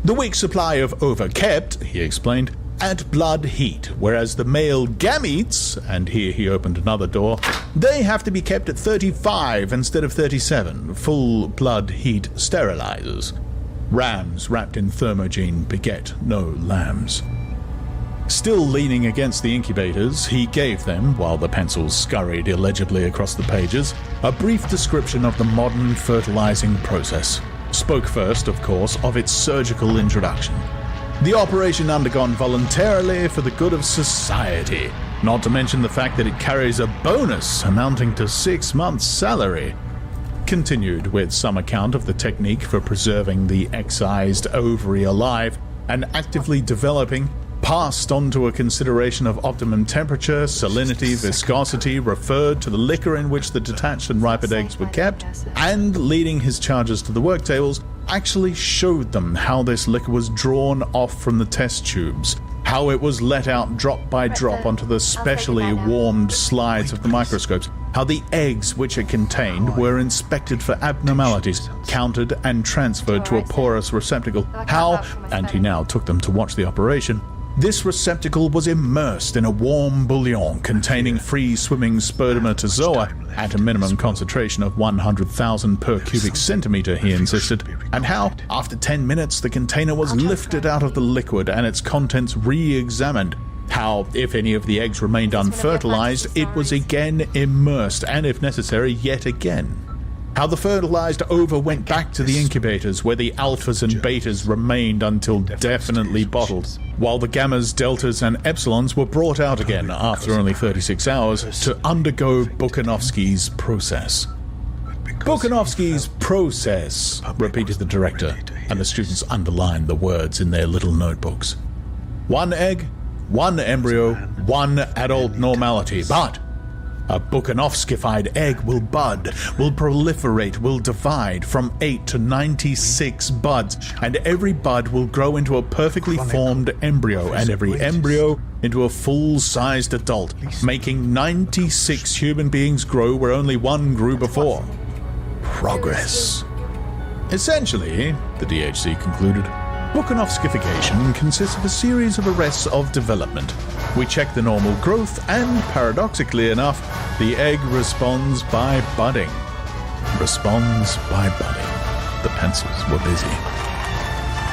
The weak supply of overkept, he explained, at blood heat, whereas the male gametes, and here he opened another door, they have to be kept at 35 instead of 37, full blood heat sterilizers. Rams wrapped in thermogene beget no lambs. Still leaning against the incubators, he gave them, while the pencils scurried illegibly across the pages, a brief description of the modern fertilizing process. Spoke first, of course, of its surgical introduction. The operation undergone voluntarily for the good of society, not to mention the fact that it carries a bonus amounting to 6 months' salary. Continued with some account of the technique for preserving the excised ovary alive and actively developing, passed on to a consideration of optimum temperature, salinity, viscosity, referred to the liquor in which the detached and ripened eggs were kept, and leading his charges to the work tables, actually showed them how this liquor was drawn off from the test tubes, how it was let out drop by drop onto the specially warmed slides of the microscopes, how the eggs which it contained were inspected for abnormalities, counted and transferred to a porous receptacle, how, and he now took them to watch the operation, this receptacle was immersed in a warm bouillon containing free-swimming spermatozoa at a minimum concentration of 100,000 per cubic centimeter, he insisted, and how, after 10 minutes, the container was lifted out of the liquid and its contents re-examined. How, if any of the eggs remained unfertilized, it was again immersed, and if necessary, yet again. How the fertilized ova went back to the incubators where the alphas and betas remained until definitely bottled, while the gammas, deltas, and epsilons were brought out again after only 36 hours to undergo Buchanovsky's process. Buchanovsky's process, repeated the director, and the students underlined the words in their little notebooks. 1 egg, 1 embryo, 1 adult normality, but a Buchanovskified egg will bud, will proliferate, will divide from 8 to 96 buds, and every bud will grow into a perfectly formed embryo, and every embryo into a full-sized adult, making 96 human beings grow where only 1 grew before. Progress. Essentially, the DHC concluded, Buchanovskification consists of a series of arrests of development. We check the normal growth, and paradoxically enough, the egg responds by budding. Responds by budding. The pencils were busy.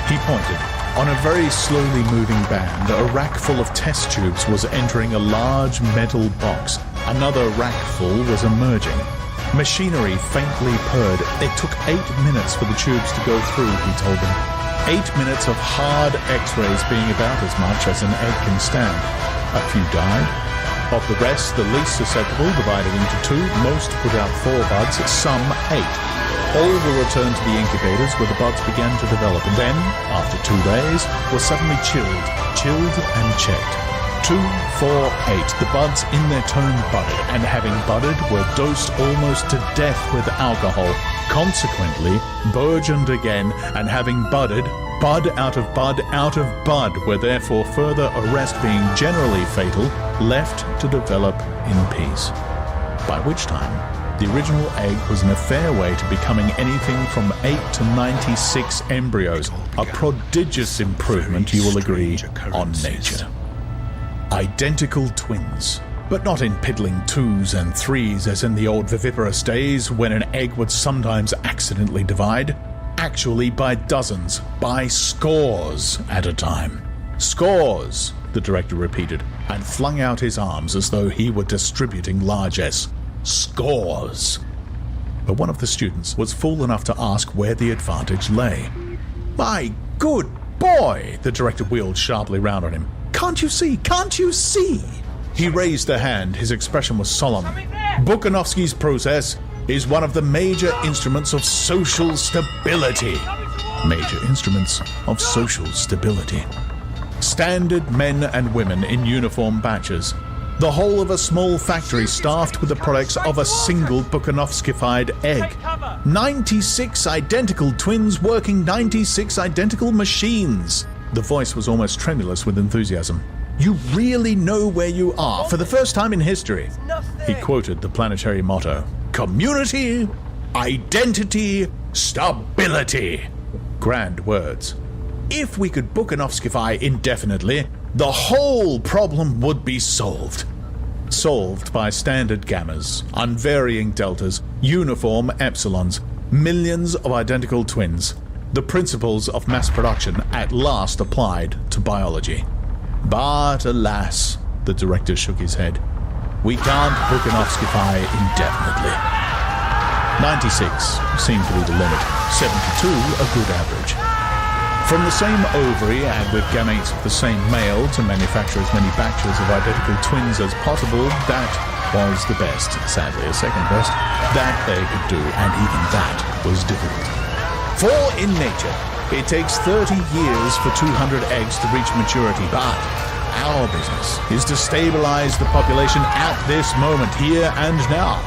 He pointed. On a very slowly moving band, a rack full of test tubes was entering a large metal box. Another rack full was emerging. Machinery faintly purred. It took 8 minutes for the tubes to go through, he told them. 8 minutes of hard x-rays being about as much as an egg can stand. A few died. Of the rest, the least susceptible divided into 2, most put out 4 buds, some 8. All were returned to the incubators where the buds began to develop, and then, after 2 days, were suddenly chilled and checked. 2, 4, 8. The buds in their turn budded, and having budded, were dosed almost to death with alcohol. consequently burgeoned again, and having budded, bud out of bud out of bud, were therefore further arrest being generally fatal, left to develop in peace. By which time, the original egg was in a fair way to becoming anything from 8 to 96 embryos, a prodigious improvement, you will agree, on nature. Identical twins, but not in piddling 2s and 3s as in the old viviparous days when an egg would sometimes accidentally divide. Actually by dozens, by scores at a time. Scores, the director repeated, and flung out his arms as though he were distributing largesse. Scores. But one of the students was fool enough to ask where the advantage lay. My good boy, the director wheeled sharply round on him. Can't you see? Can't you see? He raised a hand. His expression was solemn. Bukanovsky's process is one of the major instruments of social stability. Major instruments of social stability. Standard men and women in uniform batches. The whole of a small factory staffed with the products of a single Bukanovskified egg. 96 identical twins working 96 identical machines. The voice was almost tremulous with enthusiasm. You really know where you are for the first time in history. He quoted the planetary motto. Community, identity, stability. Grand words. If we could Bukanovskify indefinitely, the whole problem would be solved. Solved by standard gammas, unvarying deltas, uniform epsilons, millions of identical twins. The principles of mass production at last applied to biology. But alas, the director shook his head. We can't Bukanovskify indefinitely. 96 seemed to be the limit. 72 a good average. From the same ovary and with gametes of the same male to manufacture as many batches of identical twins as possible, that was the best, sadly a second best, that they could do, and even that was difficult. For in nature, it takes 30 years for 200 eggs to reach maturity, but our business is to stabilize the population at this moment, here and now.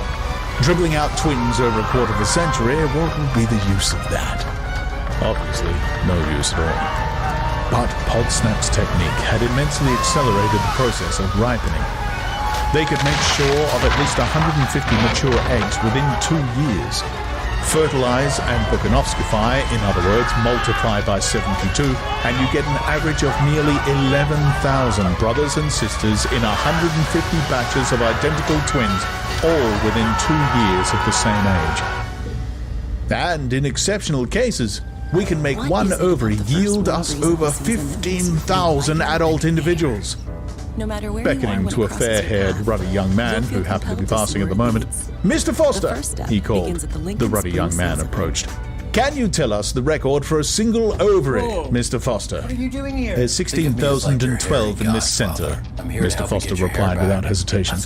Dribbling out twins over a quarter of a century, what would be the use of that? Obviously, no use at all. But Podsnap's technique had immensely accelerated the process of ripening. They could make sure of at least 150 mature eggs within 2 years. Fertilize and Bukanovskify, in other words, multiply by 72, and you get an average of nearly 11,000 brothers and sisters in 150 batches of identical twins, all within 2 years of the same age. And in exceptional cases, we can make one ovary yield us over 15,000 adult individuals. No matter where Beckoning to a fair-haired, ruddy young man who happened to be passing at the moment. Mr. Foster, he called. The ruddy young man approached. Can you tell us the record for a single ovary, Mr. Foster? What are you doing here? There's 16,012 in this center, Mr. Foster replied without hesitation.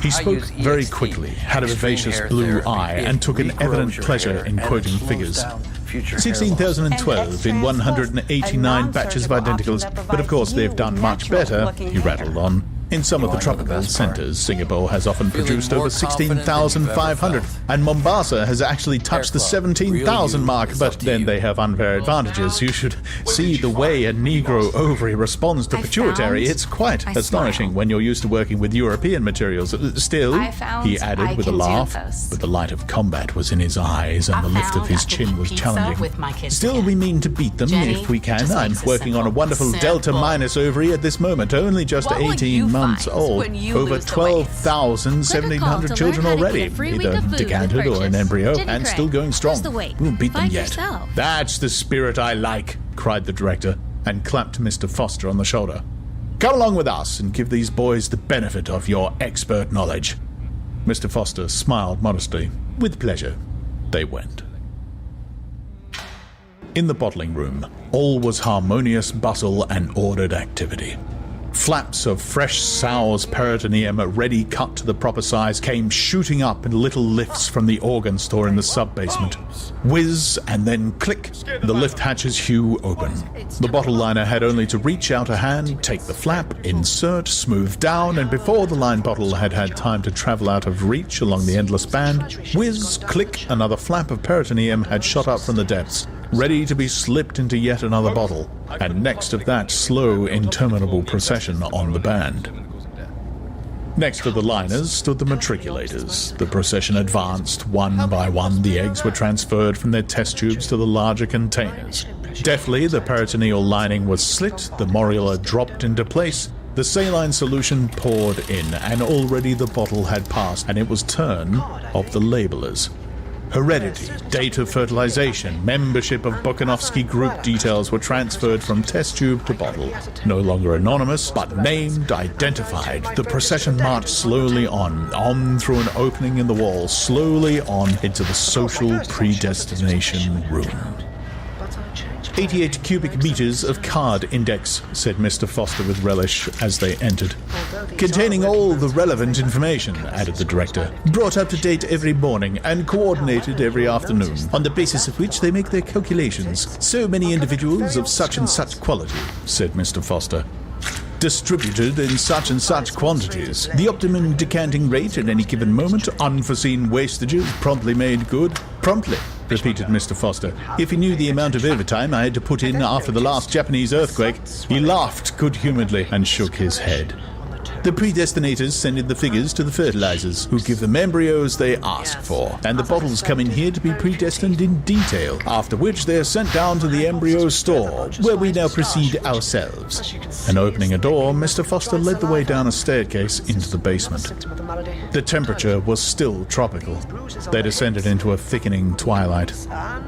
He spoke very quickly, had a vivacious blue eye, and took an evident pleasure in quoting figures. 16,012 in 189 batches of identicals, but of course they've done much better, he rattled on. In some of the tropical centers, Singapore has often produced over 16,500, and Mombasa has actually touched the 17,000 mark, but then they have unfair advantages. You should see the way a Negro ovary responds to pituitary. It's quite astonishing when you're used to working with European materials. Still, he added with a laugh, but the light of combat was in his eyes and the lift of his chin was challenging. Still, we mean to beat them if we can. I'm working on a wonderful Delta Minus ovary at this moment, only just 18 months old. Over 12,000, 1,700 children already, either decanted or an embryo, and still going strong. We'll beat them yet. That's the spirit I like, cried the director, and clapped Mr. Foster on the shoulder. Come along with us and give these boys the benefit of your expert knowledge. Mr. Foster smiled modestly. With pleasure, they went. In the bottling room, all was harmonious bustle and ordered activity. Flaps of fresh sow's peritoneum, ready cut to the proper size, came shooting up in little lifts from the organ store in the sub-basement. Whiz, and then click, the lift hatches hew open. The bottle liner had only to reach out a hand, take the flap, insert, smooth down, and before the line bottle had had time to travel out of reach along the endless band, whiz, click, another flap of peritoneum had shot up from the depths, ready to be slipped into yet another bottle, and next of that slow, interminable procession on the band. Next to the liners stood the matriculators. The procession advanced. One by one, the eggs were transferred from their test tubes to the larger containers. Deftly, the peritoneal lining was slit, the morula dropped into place, the saline solution poured in, and already the bottle had passed, and it was turn of the labelers. Heredity, date of fertilization, membership of Bukanovsky group details were transferred from test tube to bottle. No longer anonymous, but named, identified. The procession marched slowly on through an opening in the wall, slowly on into the social predestination room. 88 cubic meters of card index, said Mr. Foster with relish as they entered. Containing all the relevant information, added the director. Brought up to date every morning and coordinated every afternoon, on the basis of which they make their calculations. So many individuals of such and such quality, said Mr. Foster. Distributed in such and such quantities. The optimum decanting rate at any given moment, unforeseen wastages promptly made good. Promptly, repeated Mr. Foster. If he knew the amount of overtime I had to put in after the last Japanese earthquake, he laughed good-humouredly and shook his head. The predestinators send in the figures to the fertilizers, who give them embryos they ask for, and the bottles come in here to be predestined in detail, after which they are sent down to the embryo store, where we now proceed ourselves. And opening a door, Mr. Foster led the way down a staircase into the basement. The temperature was still tropical. They descended into a thickening twilight.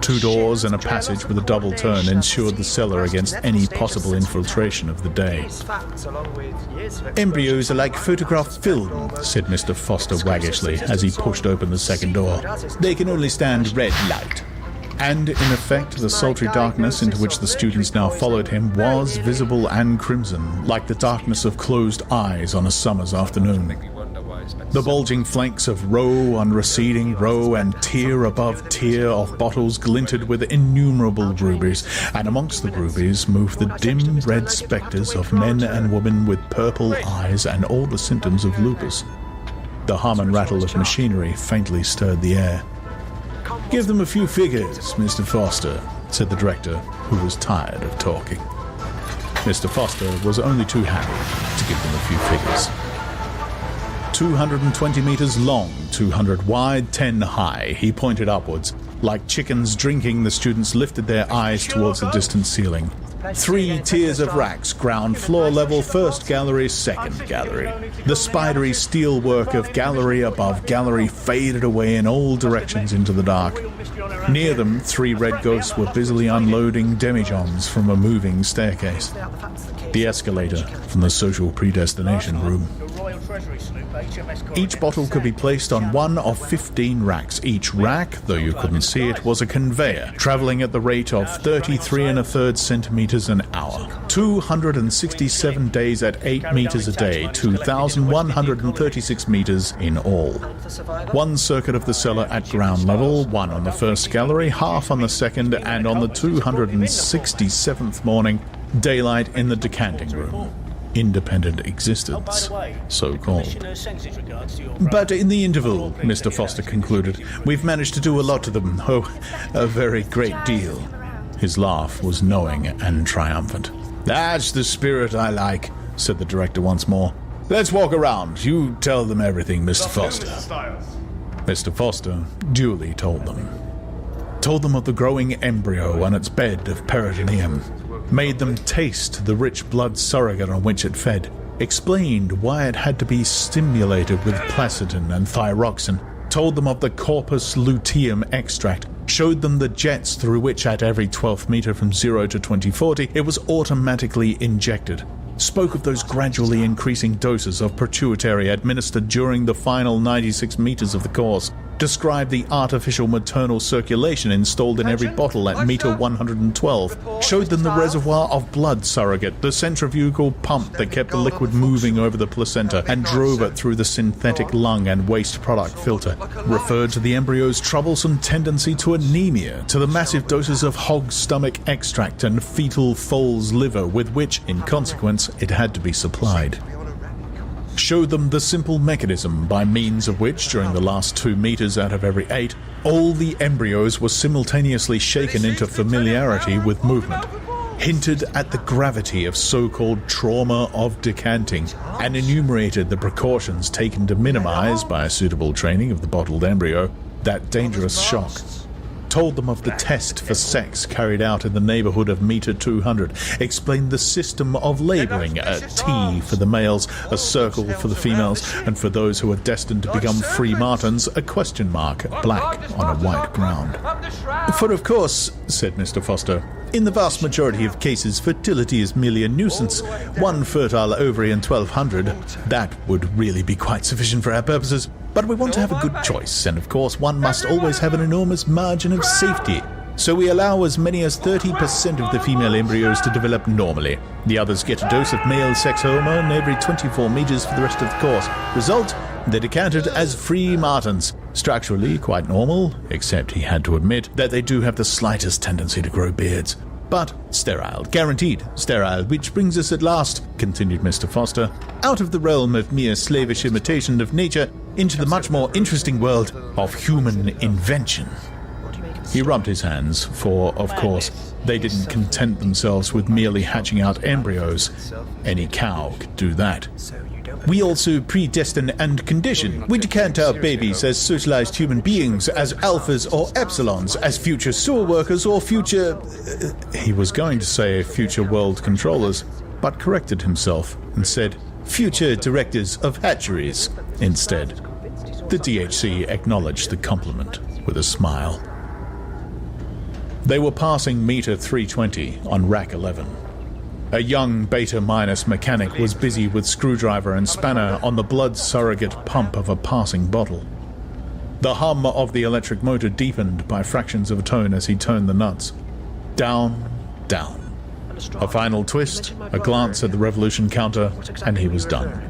2 doors and a passage with a double turn ensured the cellar against any possible infiltration of the day. Embryos are like photograph film, said Mr. Foster waggishly as he pushed open the second door. They can only stand red light. And, in effect, the sultry darkness into which the students now followed him was visible and crimson, like the darkness of closed eyes on a summer's afternoon. The bulging flanks of row on receding row and tier above tier of bottles glinted with innumerable rubies, and amongst the rubies moved the dim red spectres of men and women with purple eyes and all the symptoms of lupus. The hum and rattle of machinery faintly stirred the air. Give them a few figures, Mr. Foster, said the director, who was tired of talking. Mr. Foster was only too happy to give them a few figures. 220 meters long, 200 wide, 10 high. He pointed upwards. Like chickens drinking, the students lifted their eyes towards the distant ceiling. 3 tiers of racks, ground floor level, first gallery, second gallery. The spidery steelwork of gallery above gallery faded away in all directions into the dark. Near them, 3 red ghosts were busily unloading demijohns from a moving staircase. The escalator from the social predestination room. Each bottle could be placed on one of 15 racks. Each rack, though you couldn't see it, was a conveyor, travelling at the rate of 33 1/3 centimeters an hour. 267 days at 8 meters a day, 2,136 meters in all. 1 circuit of the cellar at ground level, 1 on the first gallery, half on the second, and on the 267th morning, daylight in the decanting room. Independent existence, so-called. But in the interval, Mr. Foster concluded, we've managed to do a lot to them. Oh, a very great deal. His laugh was knowing and triumphant. That's the spirit I like, said the director once more. Let's walk around. You tell them everything, Mr. Foster. Mr. Foster duly told them. Told them of the growing embryo on its bed of peritoneum. Made them taste the rich blood surrogate on which it fed, explained why it had to be stimulated with placidin and thyroxin, told them of the corpus luteum extract, showed them the jets through which at every 12th meter from 0 to 2040 it was automatically injected, spoke of those gradually increasing doses of pituitary administered during the final 96 meters of the course, described the artificial maternal circulation installed in every bottle at meter 112, showed them the reservoir of blood surrogate, the centrifugal pump that kept the liquid moving over the placenta and drove it through the synthetic lung and waste product filter, referred to the embryo's troublesome tendency to anemia, to the massive doses of hog stomach extract and fetal foal's liver with which, in consequence, it had to be supplied. Showed them the simple mechanism by means of which, during the last 2 meters out of every 8, all the embryos were simultaneously shaken into familiarity with movement, hinted at the gravity of so-called trauma of decanting, and enumerated the precautions taken to minimize, by a suitable training of the bottled embryo, that dangerous shock. Told them of the test for sex carried out in the neighborhood of meter 200, explained the system of labeling, a T for the males, a circle for the females, and for those who are destined to become free martins, a question mark, black on a white ground. For of course, said Mr. Foster, in the vast majority of cases, fertility is merely a nuisance. 1 fertile ovary in 1200, that would really be quite sufficient for our purposes. But we want to have a good choice, and of course one must always have an enormous margin of safety. So we allow as many as 30% of the female embryos to develop normally. The others get a dose of male sex hormone every 24 meters for the rest of the course. Result, they're decanted as free martins. Structurally quite normal, except he had to admit that they do have the slightest tendency to grow beards. But sterile, guaranteed sterile, which brings us at last, continued Mr. Foster, out of the realm of mere slavish imitation of nature into the much more interesting world of human invention. He rubbed his hands, for, of course, they didn't content themselves with merely hatching out embryos. Any cow could do that. We also predestine and condition. We decant our babies as socialized human beings, as alphas or epsilons, as future sewer workers or future... he was going to say future world controllers, but corrected himself and said future directors of hatcheries instead. The DHC acknowledged the compliment with a smile. They were passing meter 320 on rack 11. A young beta-minus mechanic was busy with screwdriver and spanner on the blood surrogate pump of a passing bottle. The hum of the electric motor deepened by fractions of a tone as he turned the nuts. Down, down. A final twist, a glance at the revolution counter, and he was done.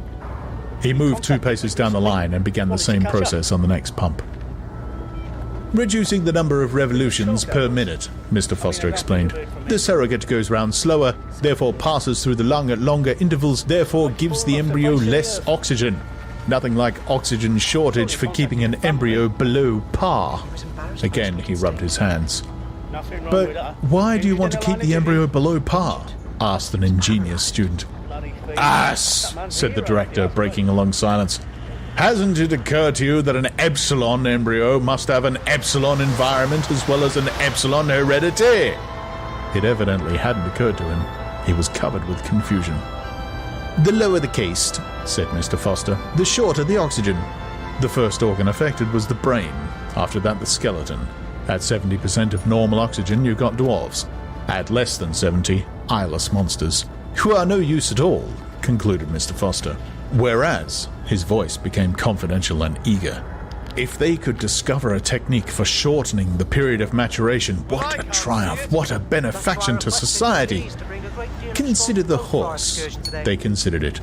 He moved 2 paces down the line and began the same process on the next pump. Reducing the number of revolutions per minute, Mr. Foster explained. The surrogate goes round slower, therefore passes through the lung at longer intervals, therefore gives the embryo less oxygen. Nothing like oxygen shortage for keeping an embryo below par. Again, he rubbed his hands. But why do you want to keep the embryo below par? Asked an ingenious student. Ass, said the director, breaking a long silence. Hasn't it occurred to you that an epsilon embryo must have an epsilon environment as well as an epsilon heredity? It evidently hadn't occurred to him. He was covered with confusion. The lower the caste, said Mr. Foster, the shorter the oxygen. The first organ affected was the brain. After that, the skeleton. At 70% of normal oxygen, you got dwarves. At less than 70, eyeless monsters, who are no use at all, concluded Mr. Foster. Whereas, his voice became confidential and eager. If they could discover a technique for shortening the period of maturation, what a triumph, what a benefaction to society! Consider the horse. They considered it.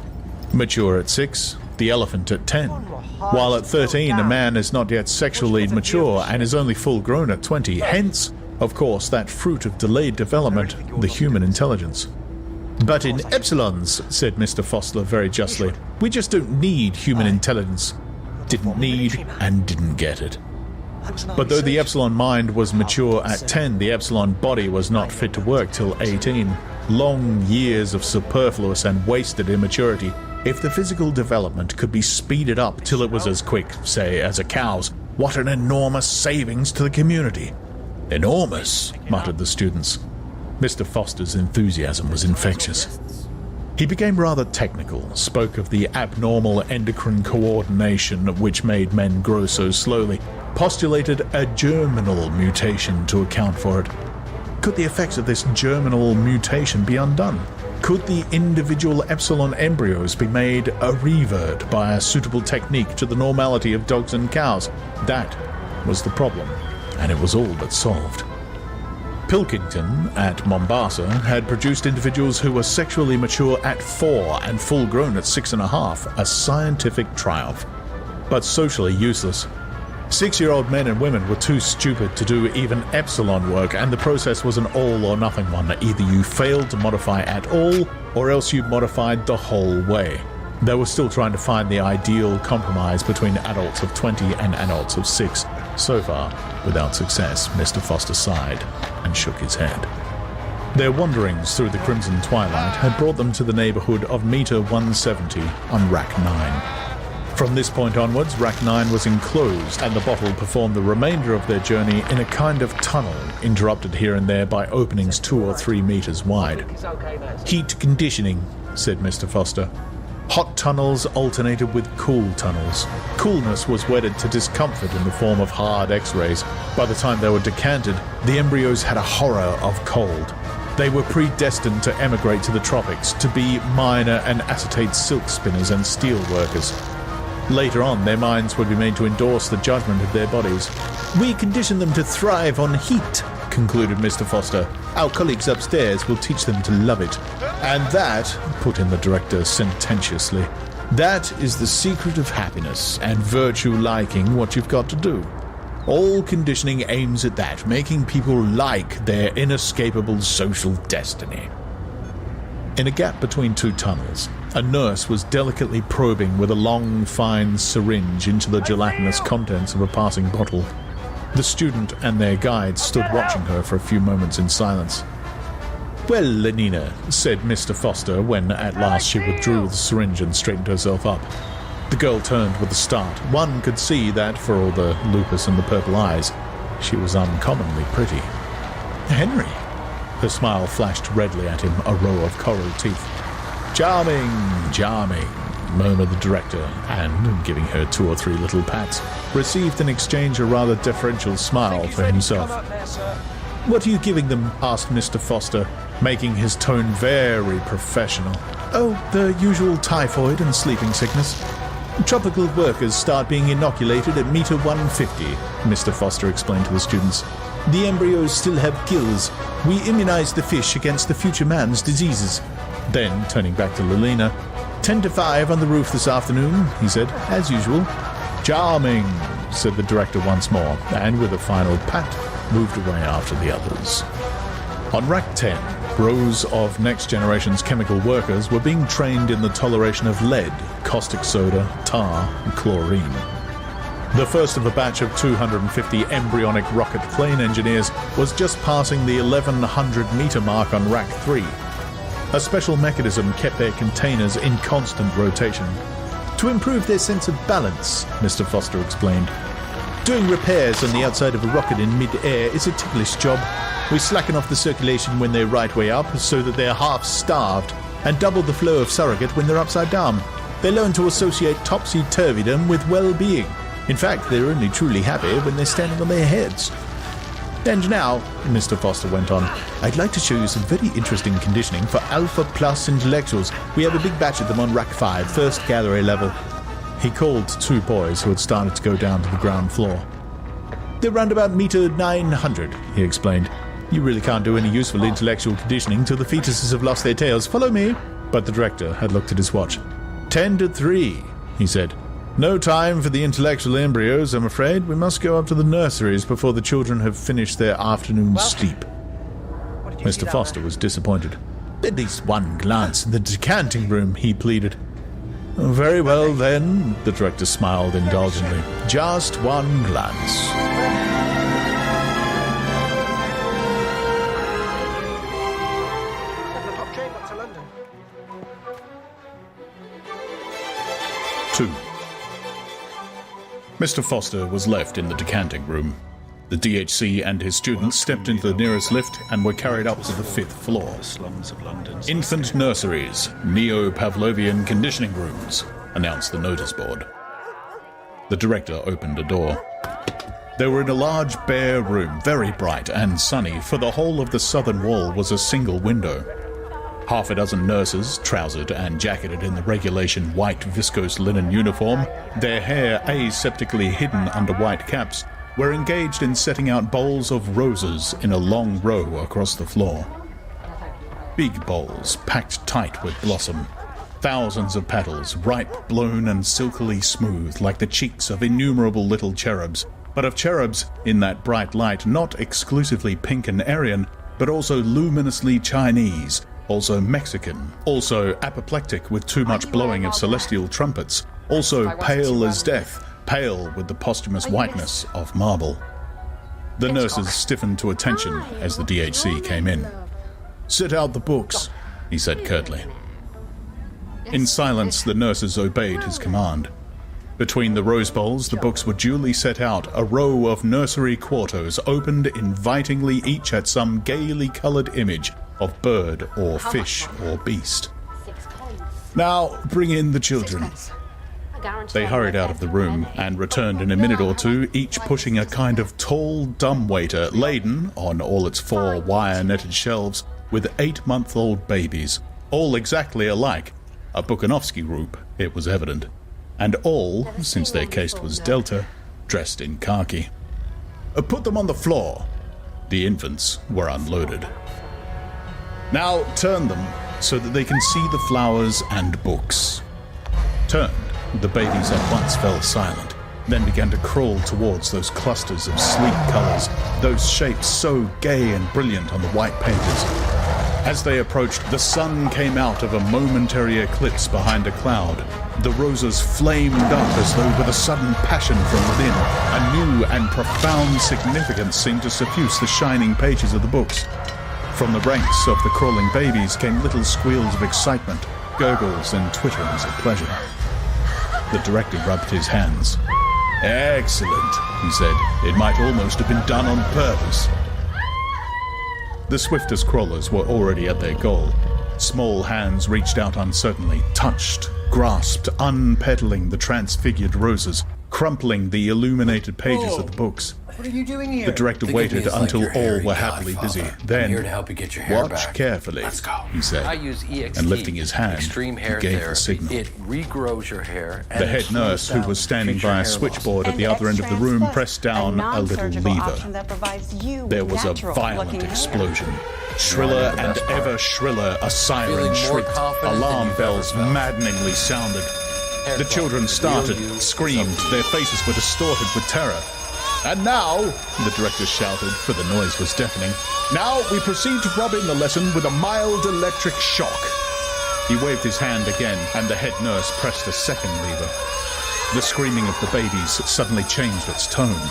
Mature at 6, the elephant at 10. While at 13, a man is not yet sexually mature and is only full-grown at 20. Hence, of course, that fruit of delayed development, the human intelligence. But in epsilons, said Mr. Foster very justly, we just don't need human intelligence. Didn't need and didn't get it. But though the epsilon mind was mature at 10, the epsilon body was not fit to work till 18. Long years of superfluous and wasted immaturity. If the physical development could be speeded up till it was as quick, say, as a cow's, what an enormous savings to the community. Enormous, muttered the students. Mr. Foster's enthusiasm was infectious. He became rather technical, spoke of the abnormal endocrine coordination which made men grow so slowly, postulated a germinal mutation to account for it. Could the effects of this germinal mutation be undone? Could the individual epsilon embryos be made a revert by a suitable technique to the normality of dogs and cows? That was the problem, and it was all but solved. Pilkington at Mombasa had produced individuals who were sexually mature at 4 and full-grown at 6.5, a scientific triumph, but socially useless. 6-year-old men and women were too stupid to do even epsilon work, and the process was an all-or-nothing one. Either you failed to modify at all, or else you modified the whole way. They were still trying to find the ideal compromise between adults of 20 and adults of 6. So far, without success, Mr. Foster sighed and shook his head. Their wanderings through the crimson twilight had brought them to the neighborhood of meter 170 on Rack 9. From this point onwards, Rack 9 was enclosed, and the bottle performed the remainder of their journey in a kind of tunnel, interrupted here and there by openings 2 or 3 meters wide. "Heat conditioning," said Mr. Foster. Hot tunnels alternated with cool tunnels. Coolness was wedded to discomfort in the form of hard X-rays. By the time they were decanted, the embryos had a horror of cold. They were predestined to emigrate to the tropics, to be miner and acetate silk spinners and steel workers. Later on, their minds would be made to endorse the judgment of their bodies. "We condition them to thrive on heat," concluded Mr. Foster. "Our colleagues upstairs will teach them to love it." "And that," put in the director sententiously, "that is the secret of happiness and virtue liking what you've got to do. All conditioning aims at that, making people like their inescapable social destiny." In a gap between 2 tunnels, a nurse was delicately probing with a long, fine syringe into the gelatinous contents of a passing bottle. The student and their guide stood watching her for a few moments in silence. "Well, Lenina," said Mr. Foster when at last she withdrew the syringe and straightened herself up. The girl turned with a start. One could see that, for all the lupus and the purple eyes, she was uncommonly pretty. "Henry!" Her smile flashed redly at him, a row of coral teeth. "Charming, charming," murmured the director, and, giving her 2 or 3 little pats, received in exchange a rather deferential smile for himself. "What are you giving them?" asked Mr. Foster, making his tone very professional. "Oh, the usual typhoid and sleeping sickness. Tropical workers start being inoculated at meter 150, Mr. Foster explained to the students. "The embryos still have gills. We immunize the fish against the future man's diseases." Then, turning back to Lelina, 10 to 5 on the roof this afternoon, he said, as usual. "Charming," said the director once more, and with a final pat, moved away after the others. On Rack 10, rows of Next Generation's chemical workers were being trained in the toleration of lead, caustic soda, tar, and chlorine. The first of a batch of 250 embryonic rocket plane engineers was just passing the 1100-meter mark on Rack 3. A special mechanism kept their containers in constant rotation. "To improve their sense of balance," Mr. Foster explained. "Doing repairs on the outside of a rocket in mid-air is a ticklish job. We slacken off the circulation when they're right way up so that they're half-starved, and double the flow of surrogate when they're upside down. They learn to associate topsy-turvydom with well-being. In fact, they're only truly happy when they're standing on their heads. And now," Mr. Foster went on, "I'd like to show you some very interesting conditioning for Alpha Plus intellectuals. We have a big batch of them on Rack 5, first gallery level." He called 2 boys who had started to go down to the ground floor. "They're round about meter 900, he explained. "You really can't do any useful intellectual conditioning till the fetuses have lost their tails. Follow me." But the director had looked at his watch. 10 to 3, he said. "No time for the intellectual embryos, I'm afraid. We must go up to the nurseries before the children have finished their afternoon sleep." Mr. Foster was disappointed. "At least one glance in the decanting room," he pleaded. "Very well, then," the director smiled indulgently. "Just one glance." Mr. Foster was left in the decanting room. The DHC and his students stepped into the nearest lift and were carried up to the 5th floor. "Infant nurseries, neo-Pavlovian conditioning rooms," announced the notice board. The director opened a door. They were in a large bare room, very bright and sunny, for the whole of the southern wall was a single window. Half a dozen nurses, trousered and jacketed in the regulation white viscose linen uniform, their hair aseptically hidden under white caps, were engaged in setting out bowls of roses in a long row across the floor. Big bowls packed tight with blossom. Thousands of petals, ripe, blown, and silkily smooth, like the cheeks of innumerable little cherubs, but of cherubs in that bright light, not exclusively pink and Aryan, but also luminously Chinese, also Mexican, also apoplectic with too much blowing of celestial trumpets, also pale as death, pale with the posthumous whiteness of marble. The nurses stiffened to attention as the DHC came in. "Set out the books," he said curtly. In silence, the nurses obeyed his command. Between the rose bowls, the books were duly set out, a row of nursery quartos opened invitingly, each at some gaily coloured image of bird or fish or beast. "Now, bring in the children." They hurried out of the room and returned in a minute or two, each pushing a kind of tall dumbwaiter laden, on all its 4 wire-netted shelves, with 8-month-old babies, all exactly alike, a Bukhanovsky group, it was evident, and all, since their caste was Delta, dressed in khaki. "Put them on the floor." The infants were unloaded. "Now turn them so that they can see the flowers and books." Turned, the babies at once fell silent, then began to crawl towards those clusters of sleek colours, those shapes so gay and brilliant on the white pages. As they approached, the sun came out of a momentary eclipse behind a cloud. The roses flamed up as though with a sudden passion from within. A new and profound significance seemed to suffuse the shining pages of the books. From the ranks of the crawling babies came little squeals of excitement, gurgles and twitterings of pleasure. The director rubbed his hands. "Excellent," he said. "It might almost have been done on purpose." The swiftest crawlers were already at their goal. Small hands reached out uncertainly, touched, grasped, unpetaling the transfigured roses, crumpling the illuminated pages of the books. What are you doing here? The director waited until all were happily busy. Then, here to help you get your hair "Watch back. carefully," he said, I use EXT, and lifting his hand, extreme he hair gave therapy. the signal. It regrows your hair. The head nurse, who was standing by a switchboard at the other end of the room, pressed down a little lever. There was a violent explosion. Shriller and ever shriller, a siren shrieked. Alarm bells maddeningly sounded. The children started, screamed, their faces were distorted with terror. "And now," the director shouted, for the noise was deafening, "now we proceed to rub in the lesson with a mild electric shock." He waved his hand again, and the head nurse pressed a second lever. The screaming of the babies suddenly changed its tone.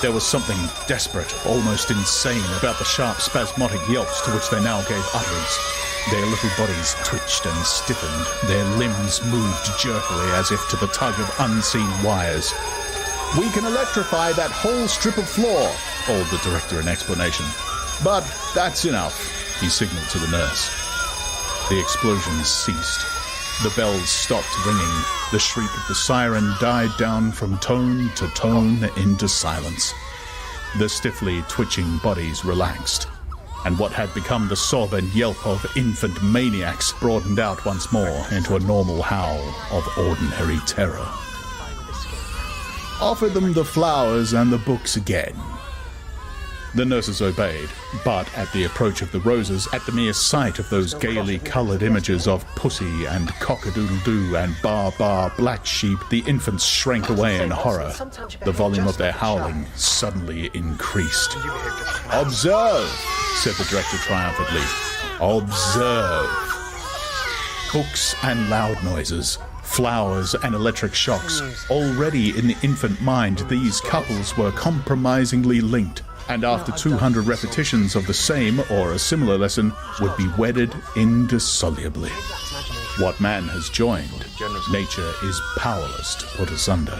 There was something desperate, almost insane, about the sharp, spasmodic yelps to which they now gave utterance. Their little bodies twitched and stiffened, their limbs moved jerkily as if to the tug of unseen wires. "We can electrify that whole strip of floor," called the director in explanation. "But that's enough," he signaled to the nurse. The explosions ceased. The bells stopped ringing. The shriek of the siren died down from tone to tone into silence. The stiffly twitching bodies relaxed, and what had become the sob and yelp of infant maniacs broadened out once more into a normal howl of ordinary terror. "Offer them the flowers and the books again." The nurses obeyed, but at the approach of the roses, at the mere sight of those gaily coloured images of pussy and cock-a-doodle-doo and bar-bar black sheep, the infants shrank away in horror. The volume of their howling suddenly increased. "Observe," said the director triumphantly. "Observe." Books and loud noises, flowers and electric shocks. Already in the infant mind, these couples were compromisingly linked, and after 200 repetitions of the same or a similar lesson, would be wedded indissolubly. What man has joined, nature is powerless to put asunder.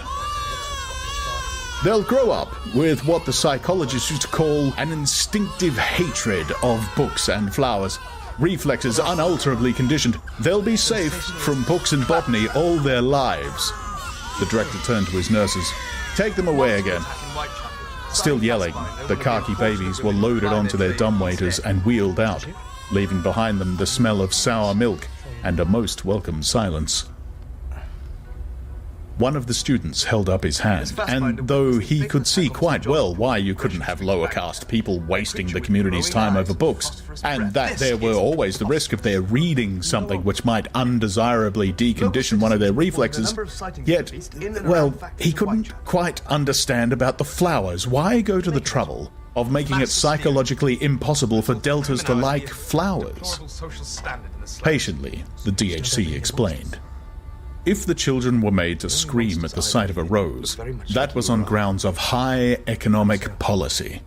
They'll grow up with what the psychologists used to call an instinctive hatred of books and flowers. Reflexes unalterably conditioned. They'll be safe from books and botany all their lives. The director turned to his nurses. "Take them away again." Still yelling, the khaki babies were loaded onto their dumbwaiters and wheeled out, leaving behind them the smell of sour milk and a most welcome silence. One of the students held up his hand, and though he could see quite well why you couldn't have lower caste people wasting the community's time over books, and that there were always the risk of their reading something which might undesirably decondition one of their reflexes, yet, well, he couldn't quite understand about the flowers. Why go to the trouble of making it psychologically impossible for deltas to like flowers? Patiently, the DHC explained. If the children were made to scream at the sight of a rose, that was on grounds of high economic policy.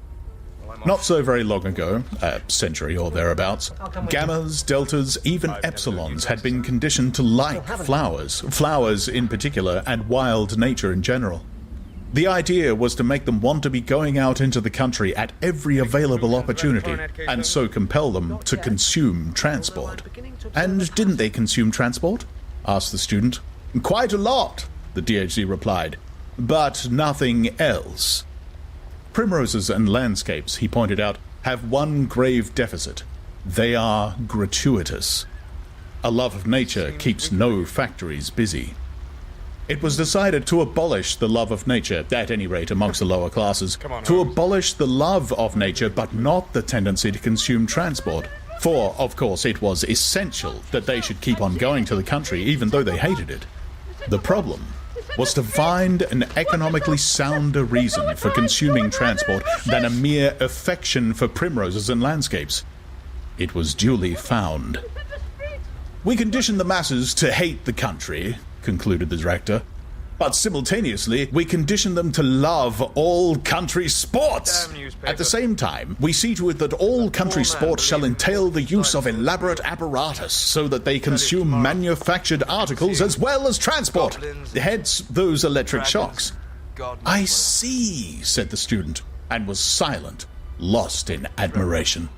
Not so very long ago, a century or thereabouts, gammas, deltas, even epsilons had been conditioned to like flowers in particular, and wild nature in general. The idea was to make them want to be going out into the country at every available opportunity, and so compel them to consume transport. And didn't they consume transport? Asked the student. Quite a lot, the DHC replied, but nothing else. Primroses and landscapes, he pointed out, have one grave deficit. They are gratuitous. A love of nature keeps no factories busy. It was decided to abolish the love of nature, at any rate amongst the lower classes, to abolish the love of nature, but not the tendency to consume transport. For, of course, it was essential that they should keep on going to the country, even though they hated it. The problem was to find an economically sounder reason for consuming transport than a mere affection for primroses and landscapes. It was duly found. We condition the masses to hate the country, concluded the director, but simultaneously we condition them to love all country sports. At the same time, we see to it that all country sports shall entail the use of elaborate apparatus so that they consume manufactured articles as well as transport, hence those electric shocks. I see, said the student, and was silent, lost in admiration.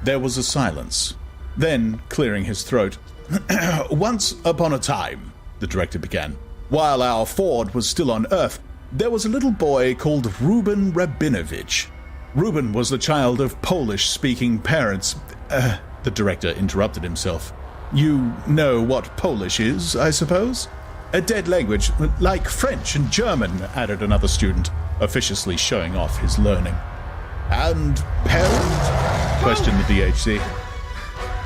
There was a silence. Then, clearing his throat, once upon a time, the director began, while our Ford was still on Earth, there was a little boy called Reuben Rabinovich. Reuben was the child of Polish-speaking parents. The director interrupted himself. You know what Polish is, I suppose? A dead language, like French and German, added another student, officiously showing off his learning. And parent? Questioned the DHC.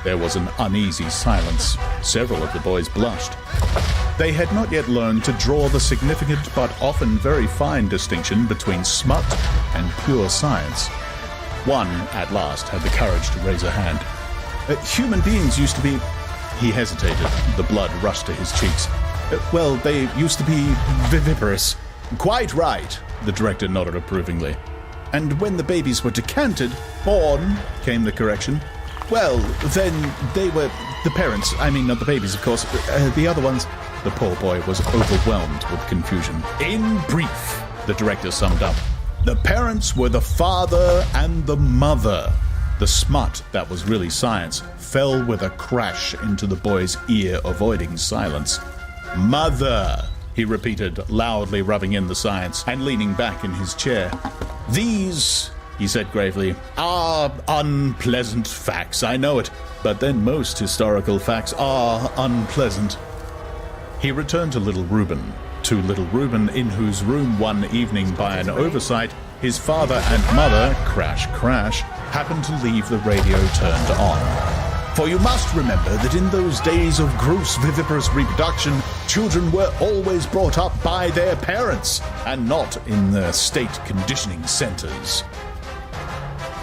There was an uneasy silence. Several of the boys blushed. They had not yet learned to draw the significant but often very fine distinction between smut and pure science. One, at last, had the courage to raise a hand. Human beings used to be... He hesitated. The blood rushed to his cheeks. Well, they used to be viviparous. Quite right, the director nodded approvingly. And when the babies were decanted, born, came the correction. Well, then they were... The parents, I mean not the babies, of course, the other ones... The poor boy was overwhelmed with confusion. In brief, the director summed up, the parents were the father and the mother. The smut that was really science fell with a crash into the boy's ear, avoiding silence. Mother, he repeated, loudly rubbing in the science and leaning back in his chair. These, he said gravely, are unpleasant facts, I know it, but then most historical facts are unpleasant. He returned to little Reuben, in whose room one evening by an oversight, his father and mother, crash, happened to leave the radio turned on. For you must remember that in those days of gross viviparous reproduction, children were always brought up by their parents, and not in the state conditioning centers.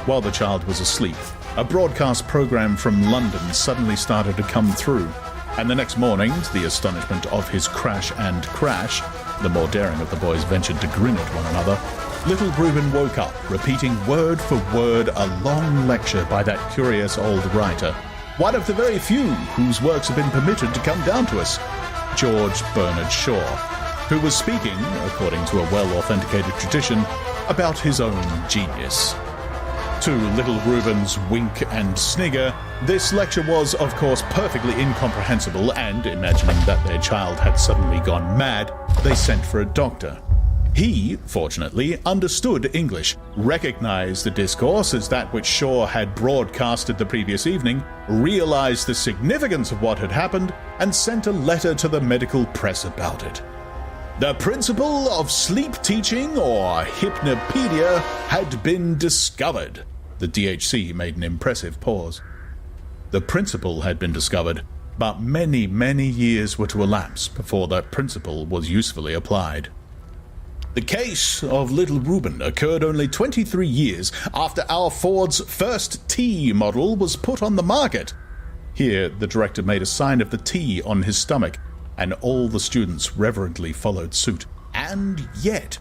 While the child was asleep, a broadcast program from London suddenly started to come through, and the next morning, to the astonishment of his crash, the more daring of the boys ventured to grin at one another, little Reuben woke up, repeating word for word a long lecture by that curious old writer, one of the very few whose works have been permitted to come down to us, George Bernard Shaw, who was speaking, according to a well-authenticated tradition, about his own genius. To little Reuben's wink and snigger, this lecture was, of course, perfectly incomprehensible, and, imagining that their child had suddenly gone mad, they sent for a doctor. He, fortunately, understood English, recognized the discourse as that which Shaw had broadcasted the previous evening, realized the significance of what had happened, and sent a letter to the medical press about it. The principle of sleep teaching, or hypnopedia, had been discovered. The DHC made an impressive pause. The principle had been discovered, but many, many years were to elapse before that principle was usefully applied. The case of little Reuben occurred only 23 years after our Ford's first T model was put on the market. Here, the director made a sign of the T on his stomach, and all the students reverently followed suit. And yet,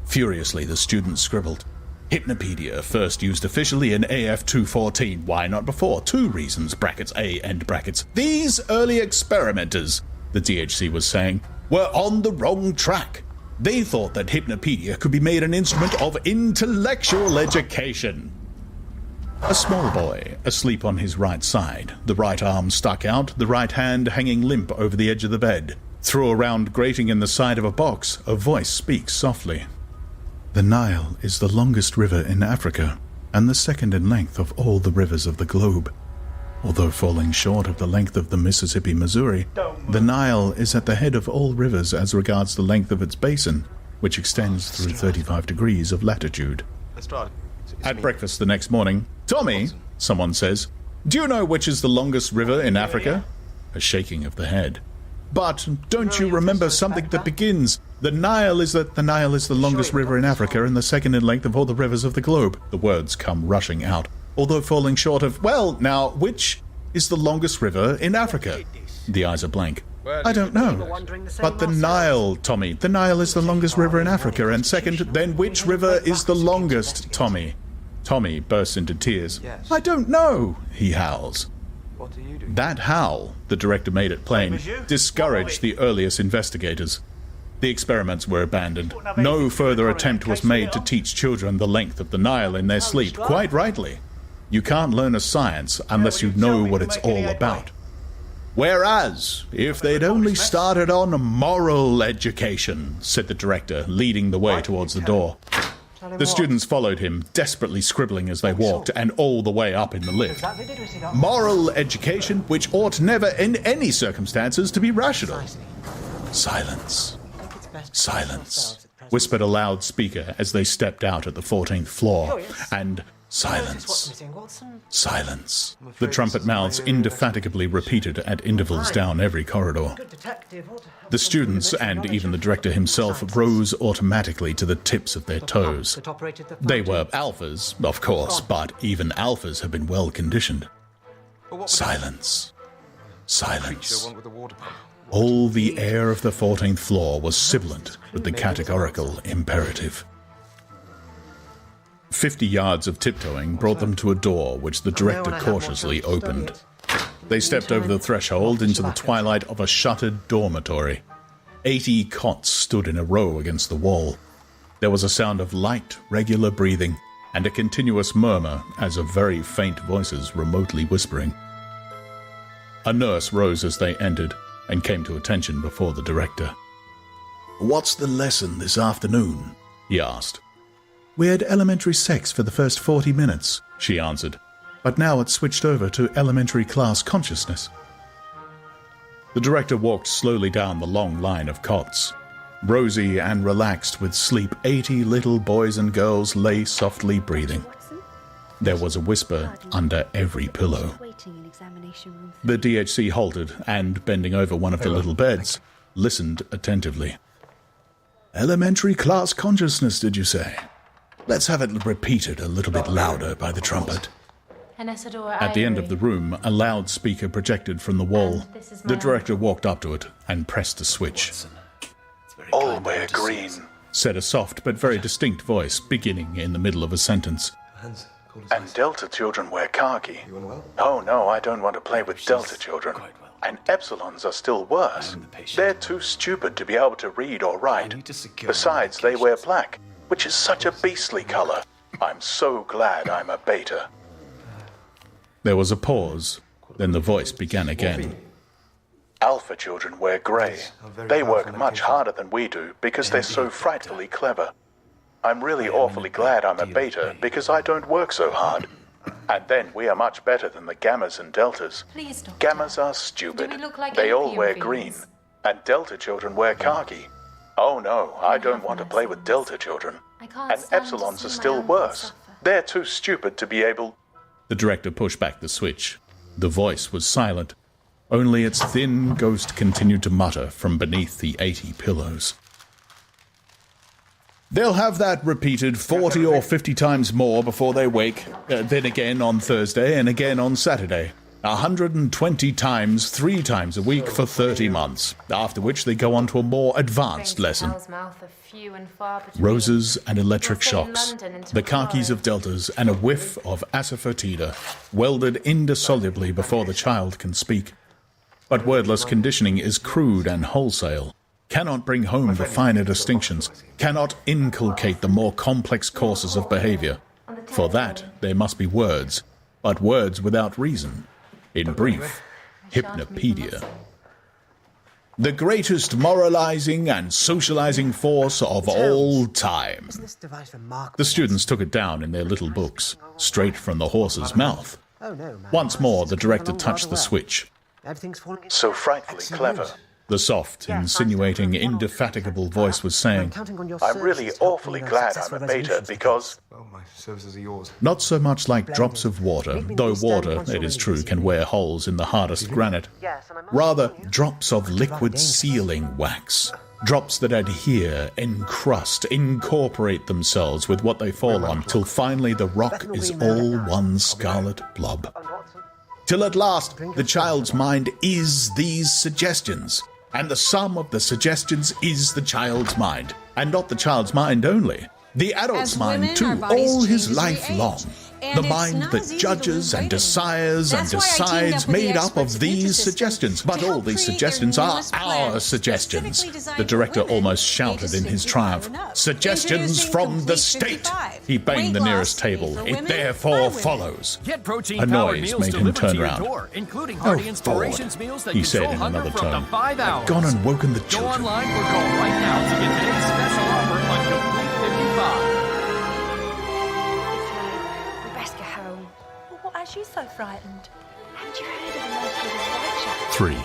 furiously the students scribbled, Hypnopedia first used officially in AF 214. Why not before? 2 reasons, brackets A and brackets. These early experimenters, the DHC was saying, were on the wrong track. They thought that Hypnopedia could be made an instrument of intellectual education. A small boy, asleep on his right side, the right arm stuck out, the right hand hanging limp over the edge of the bed. Through a round grating in the side of a box, a voice speaks softly. The Nile is the longest river in Africa, and the second in length of all the rivers of the globe. Although falling short of the length of the Mississippi, Missouri, the Nile is at the head of all rivers as regards the length of its basin, which extends through 35 degrees of latitude. At breakfast the next morning, Tommy, someone says, do you know which is the longest river in Africa? A shaking of the head. But don't you remember something that begins, the Nile is the longest river in Africa and the second in length of all the rivers of the globe. The words come rushing out. Although falling short of, well, now, which is the longest river in Africa? The eyes are blank. I don't know. But the Nile, Tommy. The Nile is the longest river in Africa, and second, then which river is the longest, Tommy? Tommy bursts into tears. I don't know, he howls. That howl, the director made it plain, discouraged the earliest investigators. The experiments were abandoned. No further attempt was made to teach children the length of the Nile in their sleep, quite rightly. You can't learn a science unless you know what it's all about. Whereas, if they'd only started on moral education, said the director, leading the way towards the door. The students followed him, desperately scribbling as they walked, and all the way up in the lift. Moral education, which ought never, in any circumstances, to be rational. Silence. Silence, whispered a loudspeaker as they stepped out at the 14th floor, and silence. Silence. The trumpet mouths indefatigably repeated at intervals down every corridor. The students, and even the director himself, rose automatically to the tips of their toes. They were alphas, of course, but even alphas have been well conditioned. Silence. Silence. All the air of the 14th floor was sibilant with the categorical imperative. 50 yards of tiptoeing brought them to a door which the director cautiously opened. They stepped over the threshold into the twilight of a shuttered dormitory. 80 cots stood in a row against the wall. There was a sound of light, regular breathing, and a continuous murmur as of very faint voices remotely whispering. A nurse rose as they entered and came to attention before the director. "What's the lesson this afternoon?" he asked. "We had elementary sex for the first 40 minutes, she answered, but now it's switched over to elementary class consciousness. The director walked slowly down the long line of cots. Rosy and relaxed with sleep, 80 little boys and girls lay softly breathing. There was a whisper under every pillow. The DHC halted and, bending over one of the little beds, listened attentively. "Elementary class consciousness, did you say? Let's have it repeated a little bit louder by the trumpet." At the end of the room, a loudspeaker projected from the wall. The director walked up to it and pressed a switch. "All wear green," said a soft but very distinct voice, beginning in the middle of a sentence. "And Delta children wear khaki. Oh no, I don't want to play with Delta children. And Epsilons are still worse. They're too stupid to be able to read or write. Besides, they wear black, which is such a beastly color. I'm so glad I'm a beta." There was a pause, then the voice began again. Alpha children wear grey. They work much harder than we do because they're so frightfully clever. I'm really awfully glad I'm a beta because I don't work so hard. And then we are much better than the Gammas and Deltas. Please, Doctor. Gammas are stupid. Do we look like They all opium wear fiends? green. And Delta children wear khaki. Oh no, I don't want to play with Delta children. And Epsilons are still worse. They're too stupid to be able... The director pushed back the switch. The voice was silent. Only its thin ghost continued to mutter from beneath the 80 pillows. They'll have that repeated 40 or 50 times more before they wake, then again on Thursday and again on Saturday. 120 times, 3 times a week for 30 months, after which they go on to a more advanced lesson. Roses and electric shocks, the khakis of deltas, and a whiff of asafoetida, welded indissolubly before the child can speak. But wordless conditioning is crude and wholesale, cannot bring home the finer distinctions, cannot inculcate the more complex courses of behavior. For that, there must be words, but words without reason. In brief, hypnopedia. The greatest moralizing and socializing force of all time. The students took it down in their little books, straight from the horse's mouth. Once more, the director touched the switch. So frightfully clever. The soft, insinuating, indefatigable voice was saying, I'm really awfully glad I'm a beta because... Not so much like drops of water, though water, it is true, can wear holes in the hardest granite. Rather, drops of liquid sealing wax. Drops that adhere, encrust, incorporate themselves with what they fall on, till finally the rock is all one scarlet blob. Till at last, the child's mind is these suggestions. And the sum of the suggestions is the child's mind. And not the child's mind only. The adult's mind, too, all his life long. The mind that judges and desires and decides, made up of these suggestions. But all these suggestions are our suggestions. The director almost shouted in his triumph. Suggestions from the state! He banged the nearest table. It therefore follows. A noise made him turn round. Oh, Ford, he said in another tone. I've gone and woken the children. Go online or call right now to get today's special offer on Complete 55. Why are you so frightened? Haven't you heard of the most of his 3.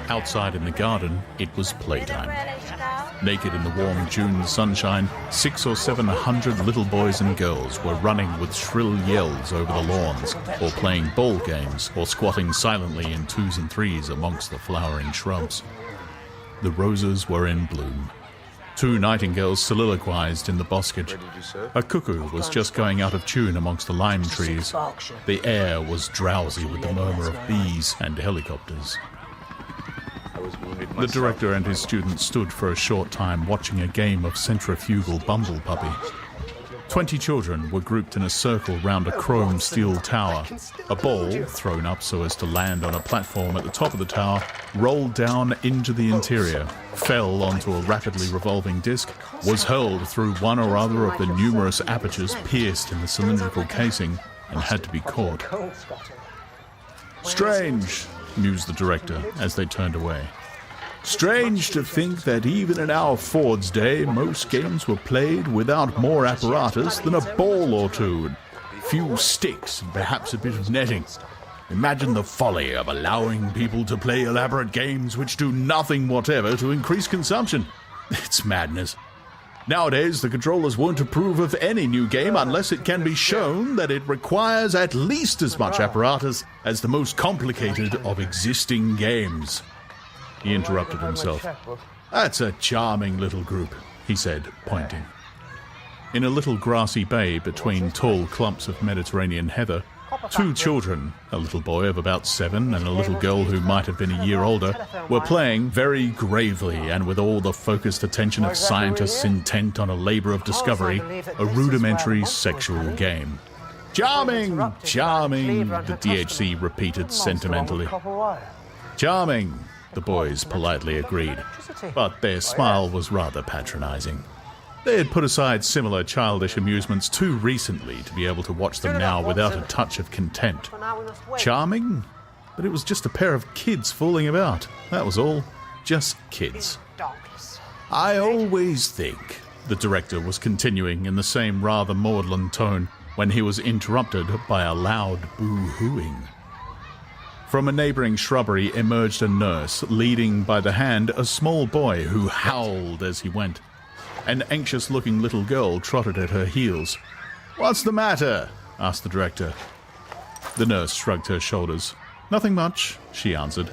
Outside in the garden, it was playtime. Naked in the warm June sunshine, 600 or 700 little boys and girls were running with shrill yells over the lawns, or playing ball games, or squatting silently in 2s and 3s amongst the flowering shrubs. The roses were in bloom. 2 nightingales soliloquized in the boscage. A cuckoo was just going out of tune amongst the lime trees. The air was drowsy with the murmur of bees and helicopters. The director and his students stood for a short time watching a game of centrifugal bumble puppy. 20 children were grouped in a circle round a chrome steel tower. A ball, thrown up so as to land on a platform at the top of the tower, rolled down into the interior, fell onto a rapidly revolving disc, was hurled through one or other of the numerous apertures pierced in the cylindrical casing, and had to be caught. Strange, mused the director as they turned away. Strange to think that even in our Ford's day, most games were played without more apparatus than a ball or two, few sticks and perhaps a bit of netting. Imagine the folly of allowing people to play elaborate games which do nothing whatever to increase consumption. It's madness. Nowadays, the controllers won't approve of any new game unless it can be shown that it requires at least as much apparatus as the most complicated of existing games. He interrupted himself. That's a charming little group, he said, pointing. In a little grassy bay between tall clumps of Mediterranean heather, 2 children, a little boy of about 7 and a little girl who might have been a year older, were playing very gravely and with all the focused attention of scientists intent on a labor of discovery, a rudimentary sexual game. Charming! Charming! The DHC repeated sentimentally. Charming! The boys politely agreed, but their smile was rather patronizing. They had put aside similar childish amusements too recently to be able to watch them now without a touch of contempt. Charming? but it was just a pair of kids fooling about. That was all. Just kids. I always think, the director was continuing in the same rather maudlin tone when he was interrupted by a loud boo-hooing. From a neighbouring shrubbery emerged a nurse, leading by the hand a small boy who howled as he went. An anxious-looking little girl trotted at her heels. "What's the matter?" asked the director. The nurse shrugged her shoulders. "Nothing much," she answered.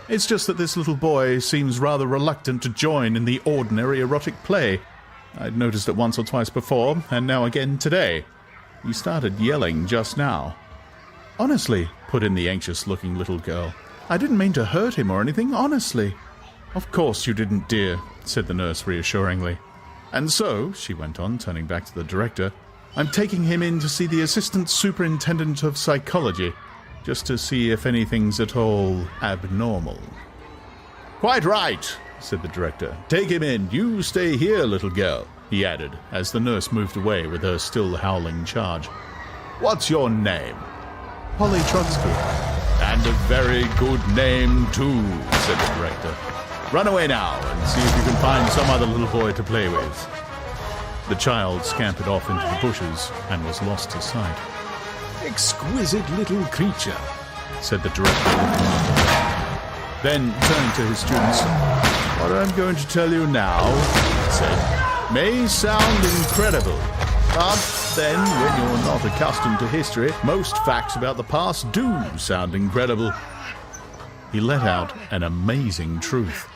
"It's just that this little boy seems rather reluctant to join in the ordinary erotic play. I'd noticed it once or twice before, and now again today. He started yelling just now." "Honestly," put in the anxious-looking little girl, "I didn't mean to hurt him or anything, honestly." "Of course you didn't, dear," said the nurse reassuringly. "And so," she went on, turning back to the director, "I'm taking him in to see the assistant superintendent of psychology, just to see if anything's at all abnormal." "Quite right," said the director. "Take him in. You stay here, little girl," he added, as the nurse moved away with her still howling charge. "What's your name?" "Polly Trotsky." "And a very good name, too," said the director. "Run away now and see if you can find some other little boy to play with." The child scampered off into the bushes and was lost to sight. "Exquisite little creature," said the director. Then, turning to his students, "What I'm going to tell you now," he said, "may sound incredible, but then when you're not accustomed to history, most facts about the past do sound incredible." He let out an amazing truth.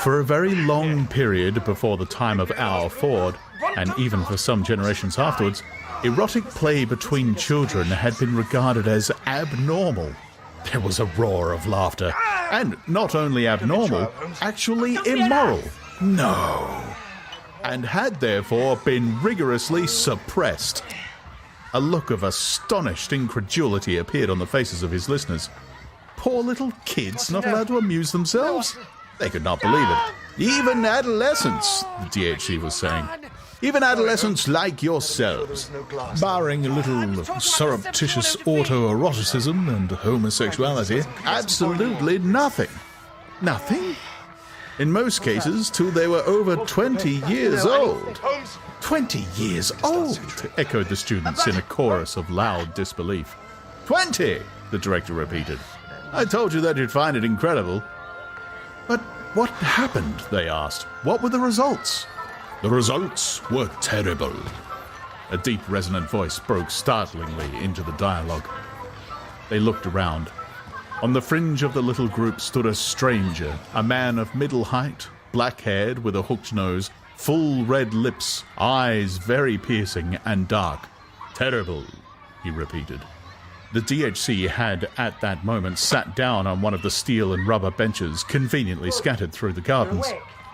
For a very long period before the time of our Ford, and even for some generations afterwards, erotic play between children had been regarded as abnormal. There was a roar of laughter. And not only abnormal, actually immoral. No. And had therefore been rigorously suppressed. A look of astonished incredulity appeared on the faces of his listeners. Poor little kids not allowed to amuse themselves? They could not believe it. Even adolescents, the DHC was saying. Even adolescents like yourselves, barring a little surreptitious autoeroticism and homosexuality, absolutely nothing. Nothing? In most cases, till they were over 20 years old. 20 years old, echoed the students in a chorus of loud disbelief. 20, the director repeated. I told you that you'd find it incredible. But what happened, they asked. What were the results? The results were terrible. A deep, resonant voice broke startlingly into the dialogue. They looked around. On the fringe of the little group stood a stranger, a man of middle height, black-haired with a hooked nose, full red lips, eyes very piercing and dark. Terrible, he repeated. The DHC had, at that moment, sat down on one of the steel and rubber benches conveniently scattered through the gardens.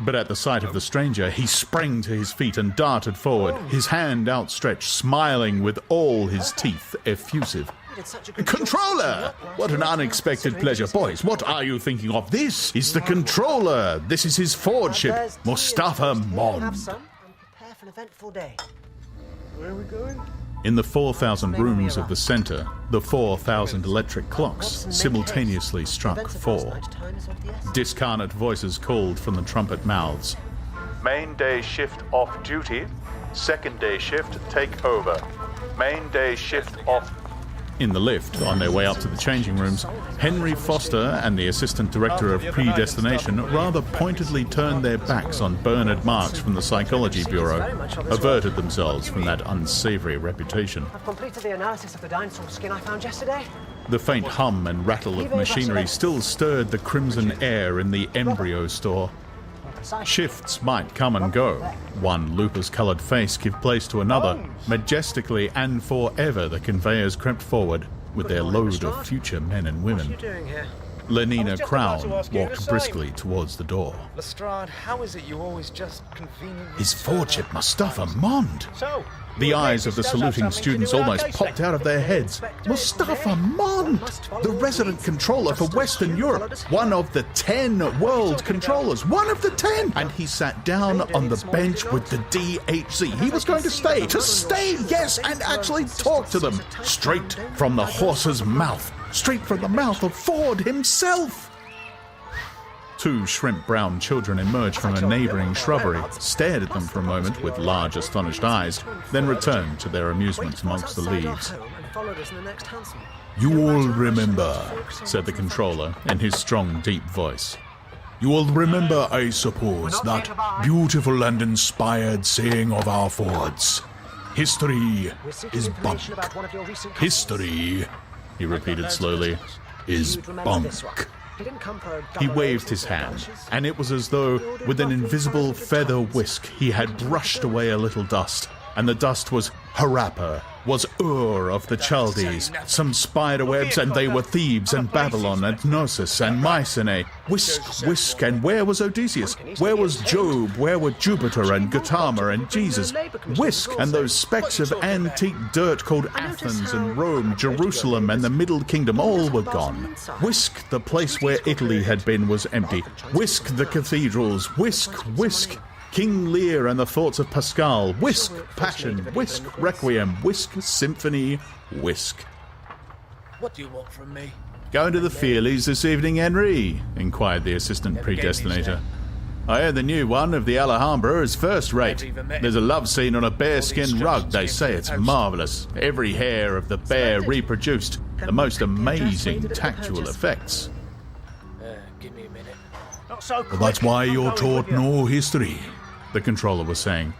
But at the sight of the stranger, he sprang to his feet and darted forward, his hand outstretched, smiling with all his teeth effusive. Controller! What an unexpected pleasure. Boys, what are you thinking of? This is the Controller. This is his Fordship, Mustafa Mond. Prepare for an eventful day. Where are we going? In the 4,000 rooms of the centre, the 4,000 electric clocks simultaneously struck 4. Discarnate voices called from the trumpet mouths. Main day shift off duty. Second day shift take over. Main day shift off. In the lift, on their way up to the changing rooms, Henry Foster and the assistant director of Predestination rather pointedly turned their backs on Bernard Marks from the Psychology Bureau, averted themselves from that unsavoury reputation. I've completed the analysis of the dinosaur skin I found yesterday. The faint hum and rattle of machinery still stirred the crimson air in the embryo store. Shifts might come and go. One lupus-coloured face give place to another. Majestically and forever the conveyors crept forward with their load of future men and women. Lenina Crown walked briskly towards the door. Lestrade, how is it you always just conveniently... His Fordship Mustafa Mond! The eyes of the saluting students almost popped out of their heads. Mustafa Mond! The resident controller for Western Europe. One of the 10 world controllers. One of the 10! And he sat down on the bench with the DHC. He was going to stay. To stay, yes, and actually talk to them. Straight from the horse's mouth. straight from the mouth of Ford himself. Two shrimp-brown children emerged from a neighboring shrubbery, stared at them for a moment with large, astonished eyes, then returned to their amusement amongst the leaves. "You all remember," said the controller in his strong, deep voice. "You all remember, I suppose, that beautiful and inspired saying of our Fords. History is bunk. History," he repeated slowly, "is bunk." He waved his hand, and it was as though, with an invisible feather whisk, he had brushed away a little dust, and the dust was Harappa, was Ur of the Chaldees, some spider webs, and they were Thebes and Babylon and Gnosis and Mycenae. Whisk, whisk, and where was Odysseus? Where was Job? Where were Jupiter and Gautama and Jesus? Whisk, and those specks of antique dirt called Athens and Rome, Jerusalem and the Middle Kingdom, all were gone. Whisk, the place where Italy had been was empty. Whisk the cathedrals, whisk, whisk. King Lear and the thoughts of Pascal, whisk, passion, whisk, requiem, whisk, symphony, whisk. What do you want from me? "Going to the Fearleys this evening, Henry?" inquired the assistant predestinator. "I heard the new one of the Alhambra is first rate. There's a love scene on a bearskin rug. They say it's marvellous. Every hair of the bear reproduced. The most amazing tactual effects." Give me a minute. "Well, that's why you're taught no history," the controller was saying.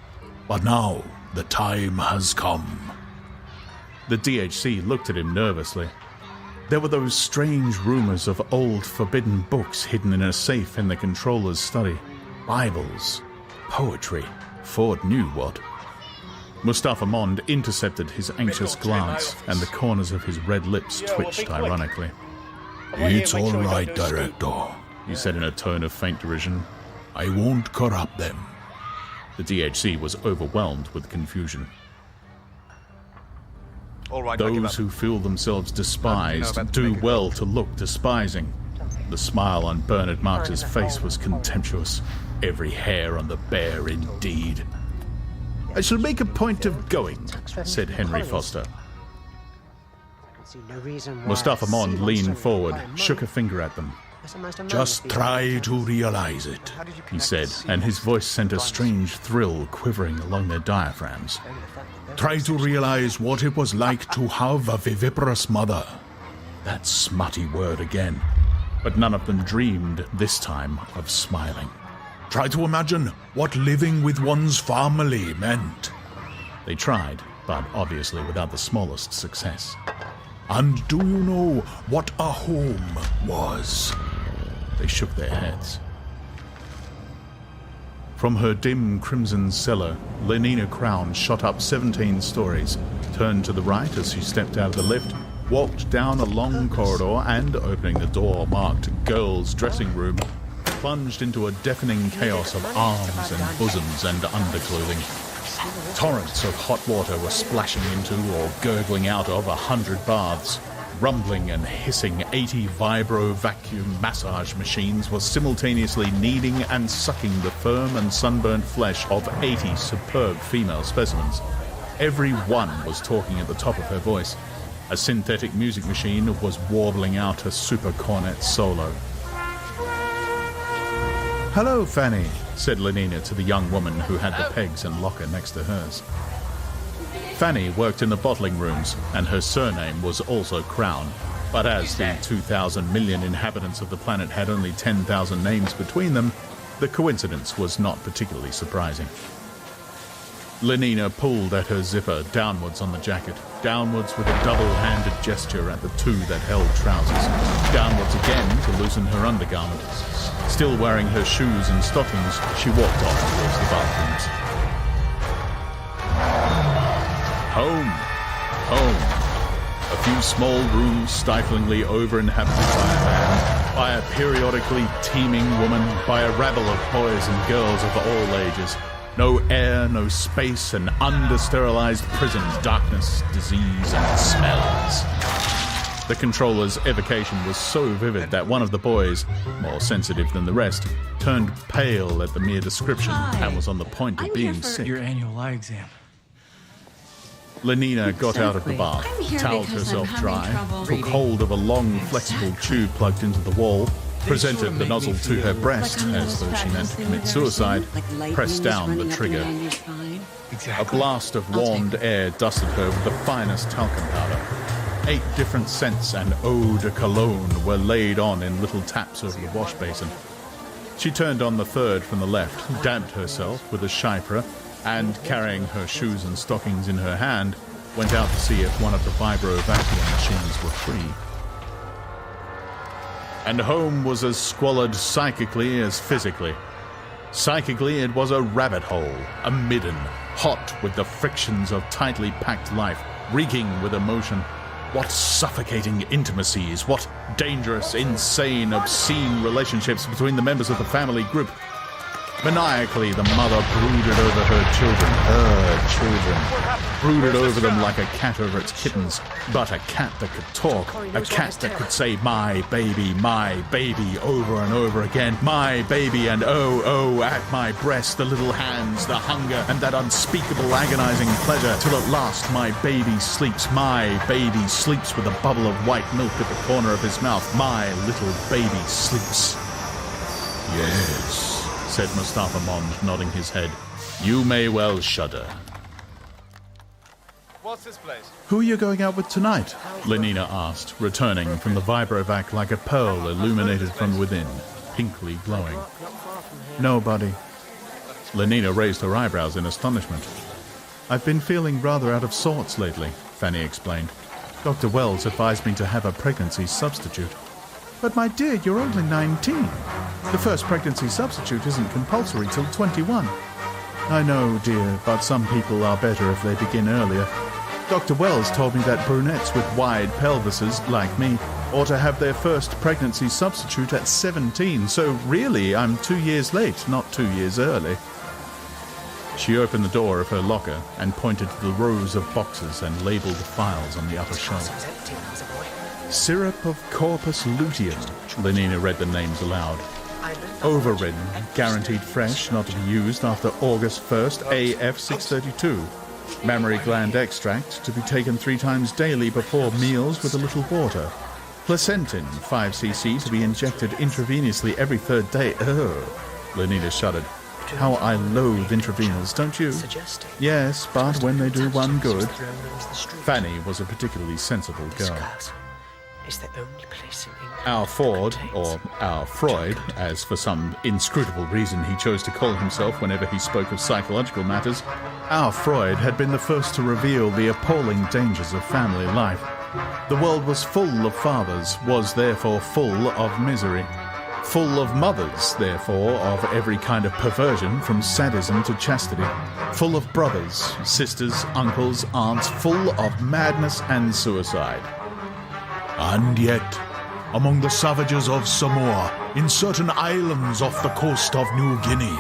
"But now the time has come." The DHC looked at him nervously. There were those strange rumors of old forbidden books hidden in a safe in the controller's study. Bibles, poetry, Ford knew what. Mustafa Mond intercepted his anxious glance, and the corners of his red lips twitched ironically. "It's all right, Director," he said in a tone of faint derision. "I won't corrupt them." The DHC was overwhelmed with confusion. All right, Those who feel themselves despised do well to look despising. The smile on Bernard Marx's face was contemptuous. Every hair on the bear, indeed. "I shall make a point of going," said Henry Foster. Mustafa Mond leaned forward, shook a finger at them. "Just try to realize it," he said, and his voice sent a strange thrill quivering along their diaphragms. "Try to realize what it was like to have a viviparous mother." That smutty word again. But none of them dreamed, this time, of smiling. "Try to imagine what living with one's family meant." They tried, but obviously without the smallest success. "And do you know what a home was?" They shook their heads. From her dim crimson cellar, Lenina Crown shot up 17 stories, turned to the right as she stepped out of the lift, walked down a long corridor, and, opening the door marked Girls' Dressing Room, plunged into a deafening chaos of arms and bosoms and underclothing. Torrents of hot water were splashing into or gurgling out of 100 baths. Rumbling and hissing 80 vibro vacuum massage machines were simultaneously kneading and sucking the firm and sunburnt flesh of 80 superb female specimens. Every one was talking at the top of her voice. A synthetic music machine was warbling out a super cornet solo. "Hello, Fanny," said Lenina to the young woman who had the pegs and locker next to hers. Fanny worked in the bottling rooms, and her surname was also Crown, but as the 2,000 million inhabitants of the planet had only 10,000 names between them, the coincidence was not particularly surprising. Lenina pulled at her zipper downwards on the jacket, downwards with a double-handed gesture at the two that held trousers, downwards again to loosen her undergarment. Still wearing her shoes and stockings, she walked off towards the bathrooms. Home. Home. A few small rooms stiflingly over-inhabited by a man, by a periodically teeming woman, by a rabble of boys and girls of all ages. No air, no space, an under-sterilized prison, darkness, disease, and smells. The controller's evocation was so vivid that one of the boys, more sensitive than the rest, turned pale at the mere description and was on the point of being sick. Your annual eye exam. Lenina got out of the bath, toweled herself dry, took hold of a long, flexible tube plugged into the wall, presented the nozzle to her breast as though she meant to commit suicide, pressed down the trigger. A blast of warmed air dusted her with the finest talcum powder. 8 different scents and eau de cologne were laid on in little taps over the wash basin. She turned on the third from the left, dabbed herself with a chypre, and, carrying her shoes and stockings in her hand, went out to see if one of the vibro vacuum machines were free. And home was as squalid psychically as physically. Psychically, it was a rabbit hole, a midden, hot with the frictions of tightly packed life, reeking with emotion. What suffocating intimacies, what dangerous, insane, obscene relationships between the members of the family group. Maniacally, the mother brooded over her children, brooded over them like a cat over its kittens, but a cat that could talk, a cat that could say, my baby, over and over again, my baby, and oh, at my breast, the little hands, the hunger, and that unspeakable agonizing pleasure, till at last my baby sleeps with a bubble of white milk at the corner of his mouth, my little baby sleeps. Yes, said Mustafa Mond, nodding his head. You may well shudder. What's this place? Who are you going out with tonight? Lenina asked, returning from the vibrovac like a pearl illuminated from within, pinkly glowing. Nobody. Lenina raised her eyebrows in astonishment. I've been feeling rather out of sorts lately, Fanny explained. Dr. Wells advised me to have a pregnancy substitute. But my dear, you're only 19. The first pregnancy substitute isn't compulsory till 21. I know, dear, but some people are better if they begin earlier. Dr. Wells told me that brunettes with wide pelvises, like me, ought to have their first pregnancy substitute at 17, so really I'm 2 years late, not 2 years early. She opened the door of her locker and pointed to the rows of boxes and labelled files on the upper shelf. Syrup of Corpus luteum, Lenina read the names aloud. Overridden, guaranteed fresh, not to be used after August 1st, AF 632. Mammary gland extract to be taken 3 times daily before meals with a little water. Placentin, 5 cc to be injected intravenously every 3rd day. Lenina shuddered. How I loathe intravenols, don't you? Yes, but when they do one good. Fanny was a particularly sensible girl. Is the only place in England. Our Ford, or our Freud, as for some inscrutable reason he chose to call himself whenever he spoke of psychological matters, our Freud had been the first to reveal the appalling dangers of family life. The world was full of fathers, was therefore full of misery. Full of mothers, therefore, of every kind of perversion from sadism to chastity. Full of brothers, sisters, uncles, aunts, full of madness and suicide. And yet, among the savages of Samoa, in certain islands off the coast of New Guinea,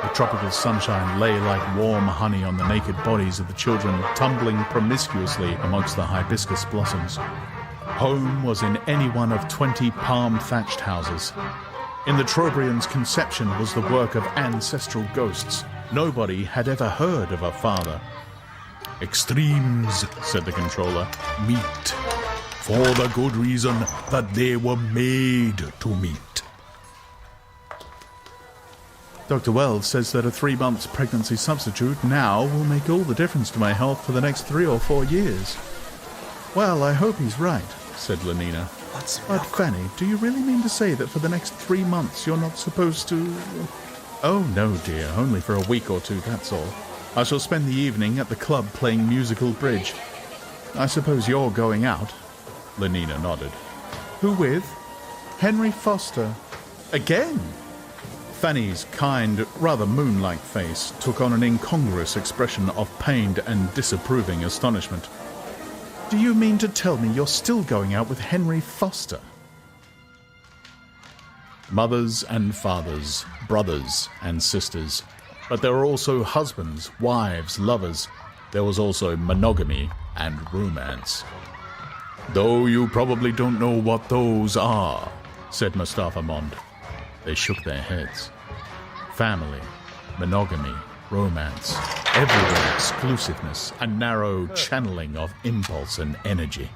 the tropical sunshine lay like warm honey on the naked bodies of the children tumbling promiscuously amongst the hibiscus blossoms. Home was in any one of 20 palm-thatched houses. In the Trobriand's conception was the work of ancestral ghosts. Nobody had ever heard of a father. Extremes, said the controller, meet. For the good reason that they were made to meet. Dr. Wells says that a 3-month pregnancy substitute now will make all the difference to my health for the next 3 or 4 years. Well, I hope he's right, said Lenina. But Fanny, do you really mean to say that for the next 3 months you're not supposed to... Oh, no, dear, only for a week or 2, that's all. I shall spend the evening at the club playing musical bridge. I suppose you're going out? Lenina nodded. Who with? Henry Foster. Again? Fanny's kind, rather moon-like face took on an incongruous expression of pained and disapproving astonishment. Do you mean to tell me you're still going out with Henry Foster? Mothers and fathers, brothers and sisters. But there were also husbands, wives, lovers. There was also monogamy and romance. Though you probably don't know what those are, said Mustafa Mond. They shook their heads. Family, monogamy, romance. everywhere exclusiveness, a narrow channeling of impulse and energy.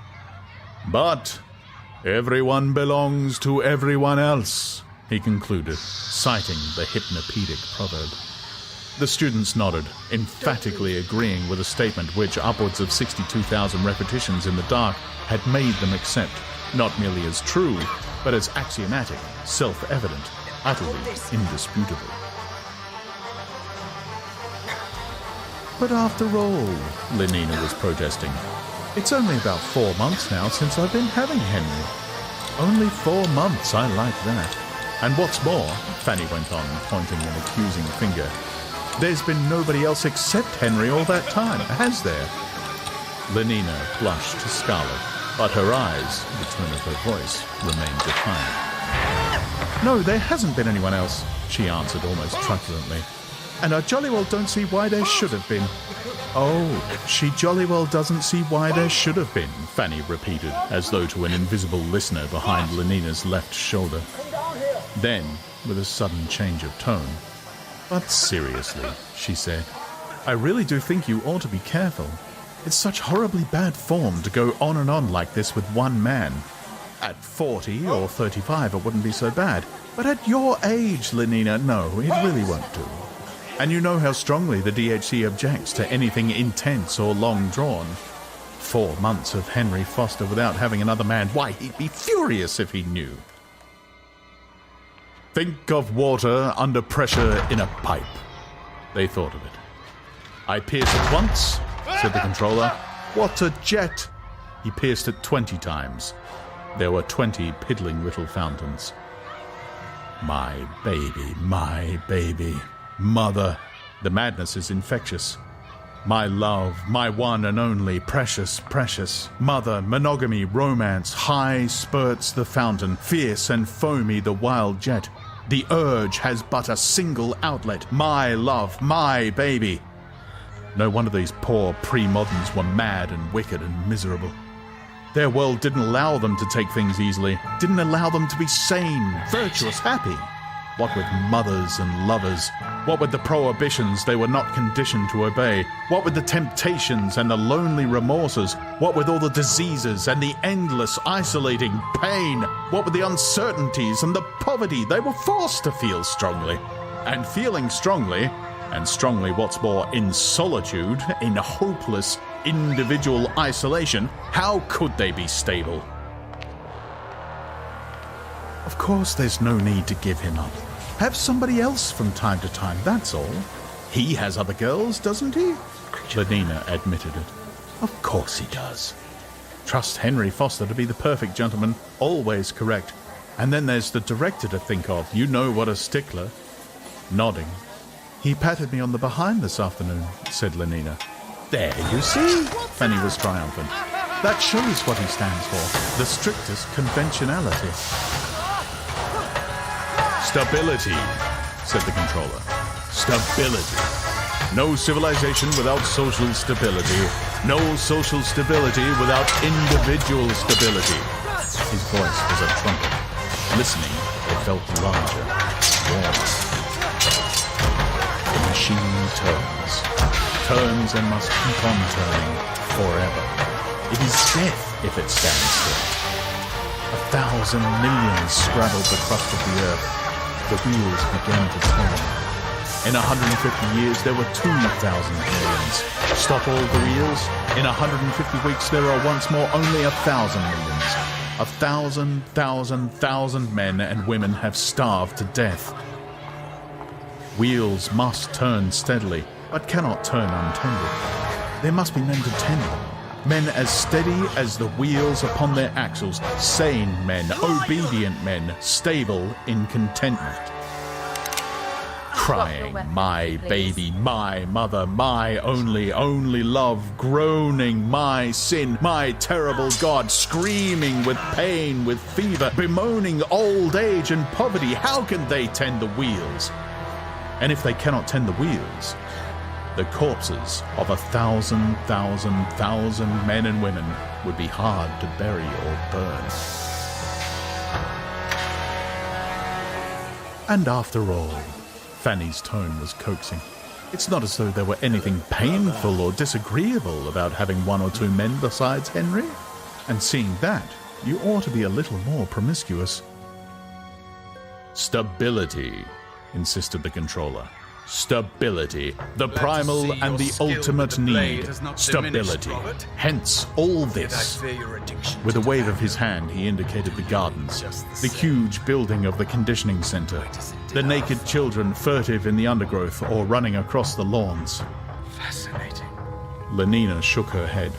But everyone belongs to everyone else, he concluded, citing the hypnopedic proverb. The students nodded, emphatically agreeing with a statement which upwards of 62,000 repetitions in the dark had made them accept, not merely as true, but as axiomatic, self-evident, utterly indisputable. But after all, Lenina was protesting, it's only about 4 months now since I've been having Henry. Only 4 months, I like that. And what's more, Fanny went on, pointing an accusing finger, there's been nobody else except Henry all that time, has there? Lenina blushed scarlet, but her eyes, the tone of her voice, remained defiant. No, there hasn't been anyone else, she answered almost truculently. And I jolly well don't see why there should have been. Oh, she jolly well doesn't see why there should have been, Fanny repeated, as though to an invisible listener behind Lenina's left shoulder. Then, with a sudden change of tone, but seriously, she said, I really do think you ought to be careful. It's such horribly bad form to go on and on like this with one man. At 40 or 35 it wouldn't be so bad, but at your age, Lenina, no, it really won't do. And you know how strongly the DHC objects to anything intense or long-drawn. 4 months of Henry Foster without having another man, why, he'd be furious if he knew. Think of water under pressure in a pipe. They thought of it. I pierced it once, said the controller. What a jet! He pierced it 20 times. There were 20 piddling little fountains. My baby, mother. The madness is infectious. My love, my one and only, precious, precious. Mother, monogamy, romance, high spurts the fountain, fierce and foamy the wild jet. The urge has but a single outlet. My love, my baby. No wonder these poor pre-moderns were mad and wicked and miserable. Their world didn't allow them to take things easily, didn't allow them to be sane, virtuous, happy. What with mothers and lovers? What with the prohibitions they were not conditioned to obey? What with the temptations and the lonely remorses? What with all the diseases and the endless isolating pain? What with the uncertainties and the poverty they were forced to feel strongly? And feeling strongly, and strongly what's more, in solitude, in hopeless, individual isolation, how could they be stable? Of course there's no need to give him up. Have somebody else from time to time, that's all. He has other girls, doesn't he? Lenina admitted it. Of course he does. Trust Henry Foster to be the perfect gentleman, always correct. And then there's the director to think of. You know what a stickler. Nodding. He patted me on the behind this afternoon, said Lenina. There, you see? Fanny was triumphant. That shows what he stands for. The strictest conventionality. Stability, said the controller. Stability. No civilization without social stability. No social stability without individual stability. His voice was a trumpet. Listening, it felt larger, warmer. The machine turns and must keep on turning forever. It is death if it stands still. 1,000 millions scrabbled the crust of the earth. The wheels began to turn. In 150 years, there were 2,000 millions. Stop all the wheels. In 150 weeks, there are once more only 1,000 millions. 1,000 men and women have starved to death. Wheels must turn steadily, but cannot turn untended. There must be men to tend them. Men as steady as the wheels upon their axles, sane men, obedient men, stable in contentment. Crying, my baby, my mother, my only love, groaning, my sin, my terrible God, screaming with pain, with fever, bemoaning old age and poverty. How can they tend the wheels? And if they cannot tend the wheels, the corpses of 1,000 men and women would be hard to bury or burn. And after all, Fanny's tone was coaxing, It's not as though there were anything painful or disagreeable about having one or two men besides Henry. And seeing that, you ought to be a little more promiscuous. Stability, insisted the controller. Stability, the primal and the ultimate need. Stability. Hence all this. With a wave of his hand, he indicated the gardens, the huge building of the conditioning center, the naked children furtive in the undergrowth or running across the lawns. Fascinating. Lenina shook her head.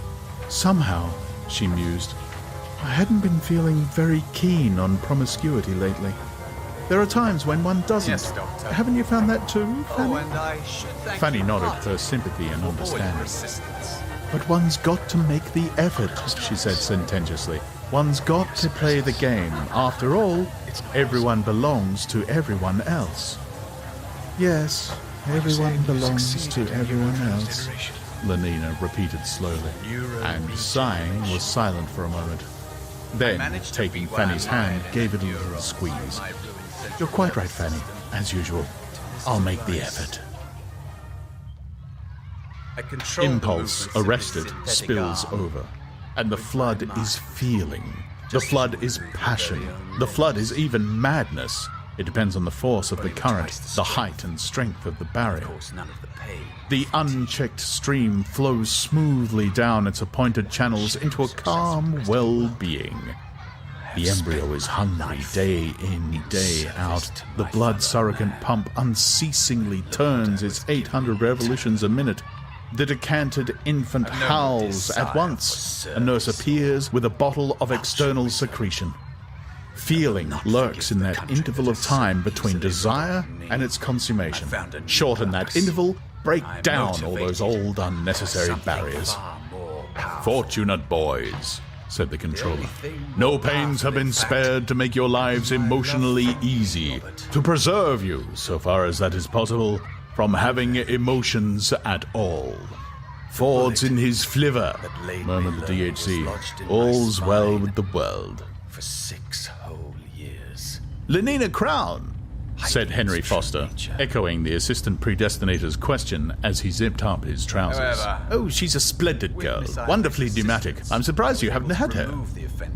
Somehow, she mused, I hadn't been feeling very keen on promiscuity lately. There are times when one doesn't. Yes, Doctor. Haven't you found that too, Fanny? Oh, and I should thank Fanny you nodded heartily her sympathy and for all your understanding. assistance. But one's got to make the effort, she said sententiously. One's got to play the game. After all, everyone belongs to everyone else. Yes, everyone belongs to everyone else, Lenina repeated slowly, and sighing was silent for a moment. Then, taking Fanny's hand, gave it a little squeeze. You're quite right, Fanny. As usual. I'll make the effort. Impulse, arrested, spills over. And the flood is feeling. The flood is passion. The flood is even madness. It depends on the force of the current, the height and strength of the barrier. The unchecked stream flows smoothly down its appointed channels into a calm well-being. The embryo is hungry day in, day out. The blood surrogate pump unceasingly turns its 800 revolutions a minute. The decanted infant howls at once. A nurse appears with a bottle of external secretion. Feeling lurks in that interval of time between desire and its consummation. Shorten that interval, break down all those old unnecessary barriers. Fortunate boys, said the controller. No pains have been spared to make your lives emotionally easy, to preserve you, so far as that is possible, from having emotions at all. Ford's in his flivver, murmured the DHC. All's well with the world. For 6 whole years. Lenina Crown, said Henry Foster, echoing the assistant predestinator's question as he zipped up his trousers. Oh, she's a splendid girl, wonderfully pneumatic. I'm surprised you haven't had her.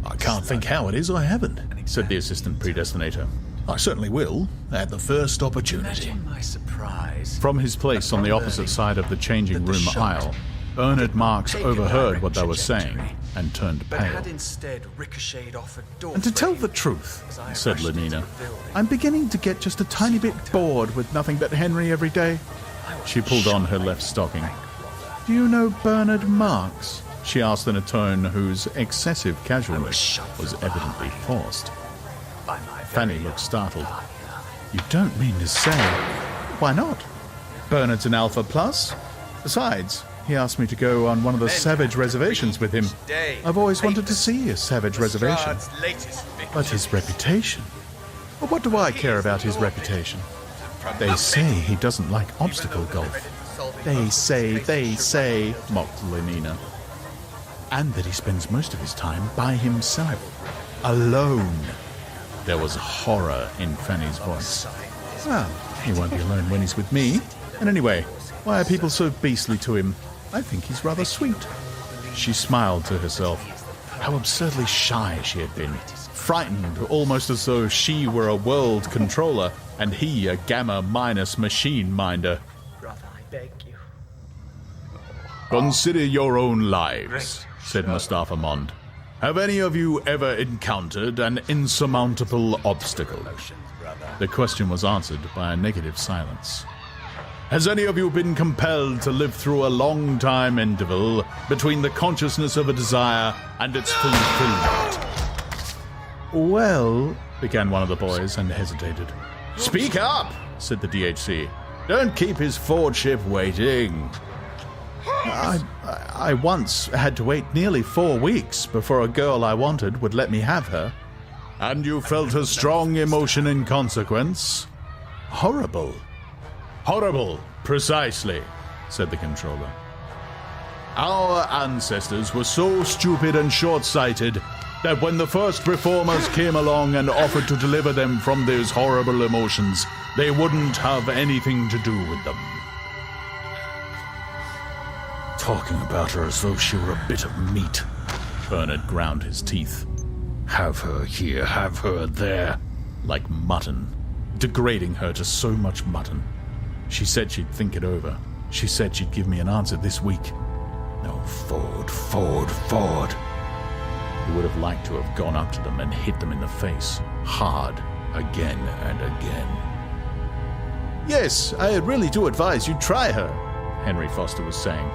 I can't think how it is I haven't, said the assistant predestinator. I certainly will, at the first opportunity. Imagine my surprise. From his place on the opposite side of the changing room aisle, Bernard Marks overheard what they were saying and turned pale. Had instead ricocheted off a door. And to tell the truth, said Lenina, I'm beginning to get just a tiny bit bored with nothing but Henry every day. She pulled on her left stocking. Do you know Bernard Marks? She asked in a tone whose excessive casualness was evidently forced. Fanny looked startled. You don't mean to say... Why not? Bernard's an Alpha Plus. Besides, he asked me to go on one of the Savage reservations with him. I've always wanted to see a Savage reservation. But his reputation? Well, what do I care about his reputation? They say he doesn't like obstacle golf. They say, mocked Lenina. And that he spends most of his time by himself. Alone. There was horror in Fanny's voice. Well, he won't be alone when he's with me. And anyway, why are people so beastly to him? I think he's rather sweet. She smiled to herself. How absurdly shy she had been. Frightened, almost as though she were a world controller and he a Gamma-minus machine minder. Brother, I beg you. Consider your own lives, said Mustafa Mond. Have any of you ever encountered an insurmountable obstacle? The question was answered by a negative silence. Has any of you been compelled to live through a long time interval between the consciousness of a desire and its fulfillment? Well, began one of the boys and hesitated. Speak up, said the DHC. Don't keep his Fordship waiting. I once had to wait nearly 4 weeks before a girl I wanted would let me have her. And you felt a strong emotion in consequence? Horrible. Horrible, precisely, said the controller. Our ancestors were so stupid and short-sighted that when the first reformers came along and offered to deliver them from those horrible emotions, they wouldn't have anything to do with them. talking about her as though she were a bit of meat. Bernard ground his teeth. Have her here, have her there. Like mutton. Degrading her to so much mutton. She said she'd think it over. She said she'd give me an answer this week. No, Ford. He would have liked to have gone up to them and hit them in the face. Hard. Again and again. Yes, I really do advise you try her, Henry Foster was saying.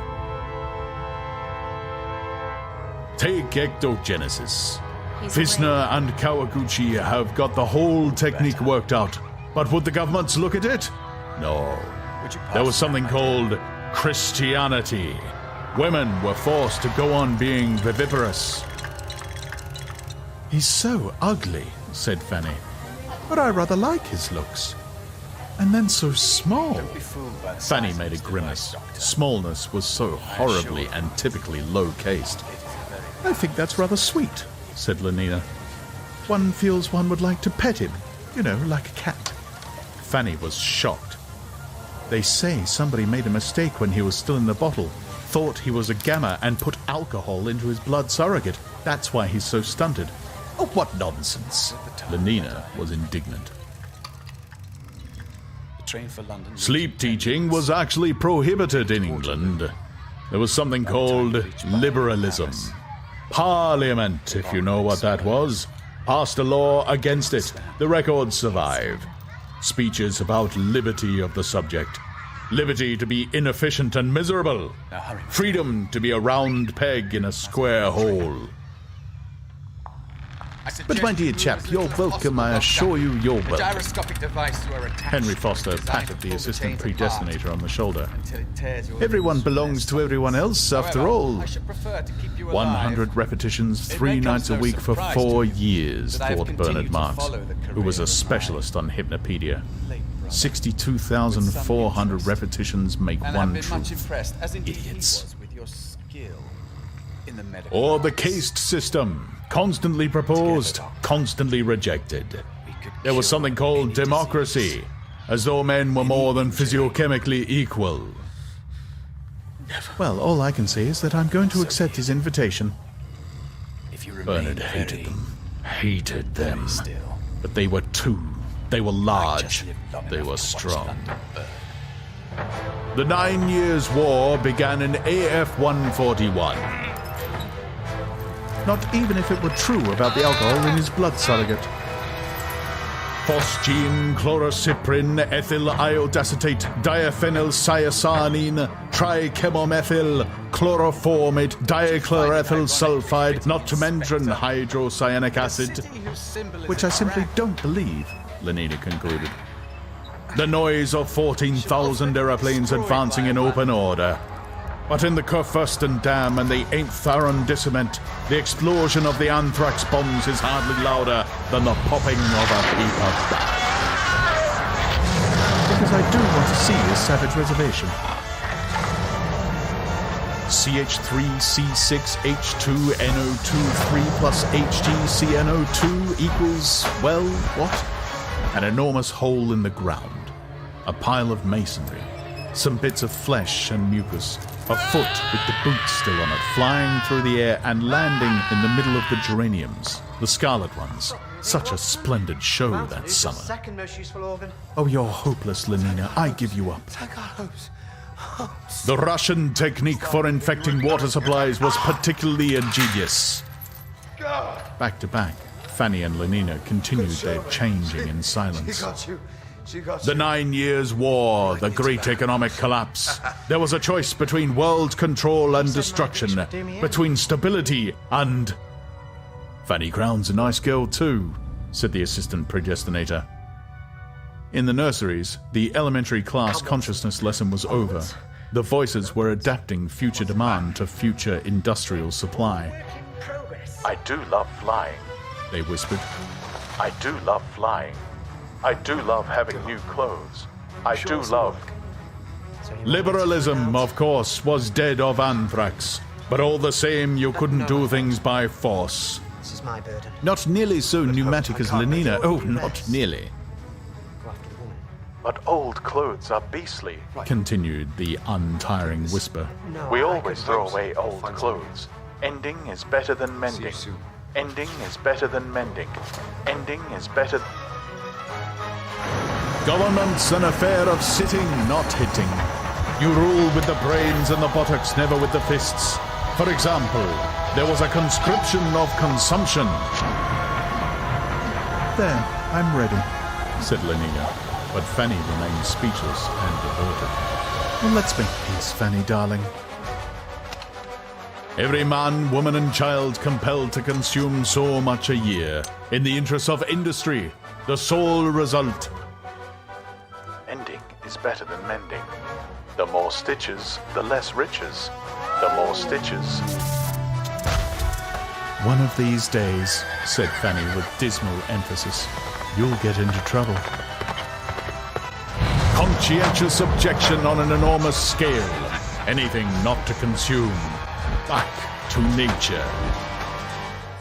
Take ectogenesis. Fisner and Kawaguchi have got the whole technique worked out. But would the governments look at it? No. There was something called Christianity. Women were forced to go on being viviparous. He's so ugly, said Fanny. But I rather like his looks. And then so small. Fanny made a grimace. Smallness was so horribly and typically low-cased. I think that's rather sweet, said Lenina. One feels one would like to pet him, you know, like a cat. Fanny was shocked. They say somebody made a mistake when he was still in the bottle, thought he was a gamma and put alcohol into his blood surrogate. That's why he's so stunted. Oh, what nonsense. Lenina was indignant. Sleep teaching was actually prohibited in England. There was something called liberalism. Parliament, if you know what that was, passed a law against it. The records survive. Speeches about liberty of the subject. Liberty to be inefficient and miserable. Freedom to be a round peg in a square hole. But my dear chap, you're welcome, I assure you you're welcome. Gyroscopic device you are attached Henry Foster patted the assistant predestinator on the shoulder. Everyone belongs to everyone else, after all. 100 repetitions, 3 nights a week for 4 years, thought Bernard Marks, who was a specialist on Hypnopedia. 62,400 repetitions make one truth. Idiots. Or the caste system. Constantly proposed, constantly rejected. There was something called democracy, as though men were more than physiochemically equal. Well, all I can say is that I'm going to accept his invitation. Bernard hated them. But they were two. They were large. They were strong. The 9 Years' War began in AF 141. Not even if it were true about the alcohol in his blood surrogate. Phosgene, chlorocyprin, ethyl iodacetate, diaphenylcyanine, trichemomethyl, chloroformate, dichlorethyl sulfide, not to mention hydrocyanic acid, which I simply don't believe, Lenina concluded. The noise of 14,000 aeroplanes advancing in open order. But in the Kurfürsten Dam and the 8th arrondissement, the explosion of the anthrax bombs is hardly louder than the popping of a paper bag. Because I do want to see his savage reservation. CH3C6H2NO23 plus HGCNO2 equals, well, what? An enormous hole in the ground. A pile of masonry. Some bits of flesh and mucus. A foot with the boot still on it, flying through the air and landing in the middle of the geraniums, the scarlet ones. Such a splendid show that summer. Second most useful organ. Oh, you're hopeless, Lenina. I give you up. The Russian technique for infecting water supplies was particularly ingenious. Back to back, Fanny and Lenina continued their changing in silence. The 9 Years' War, the great economic collapse. There was a choice between world control and destruction, between stability and... Fanny Crown's a nice girl too, said the assistant predestinator. In the nurseries, the elementary class consciousness lesson was over. The voices were adapting future demand to future industrial supply. I do love flying, they whispered. I do love flying. I do love having new clothes. I do love... Liberalism, of course, was dead of anthrax. But all the same, you couldn't do things by force. This is my burden. Not nearly so pneumatic as Lenina. Oh, not nearly. But old clothes are beastly. Continued the untiring whisper. We always throw away old clothes. Ending is better than mending. Ending is better than mending. Ending is better. Government's an affair of sitting, not hitting. You rule with the brains and the buttocks, never with the fists. For example, there was a conscription of consumption. There, I'm ready, said Lenina, but Fanny remained speechless and devoted. Well, let's make peace, Fanny, darling. Every man, woman, and child compelled to consume so much a year. In the interest of industry, the sole result. Ending is better than mending. The more stitches, the less riches. The more stitches. One of these days, said Fanny with dismal emphasis, you'll get into trouble. Conscientious objection on an enormous scale. Anything not to consume. Back to nature.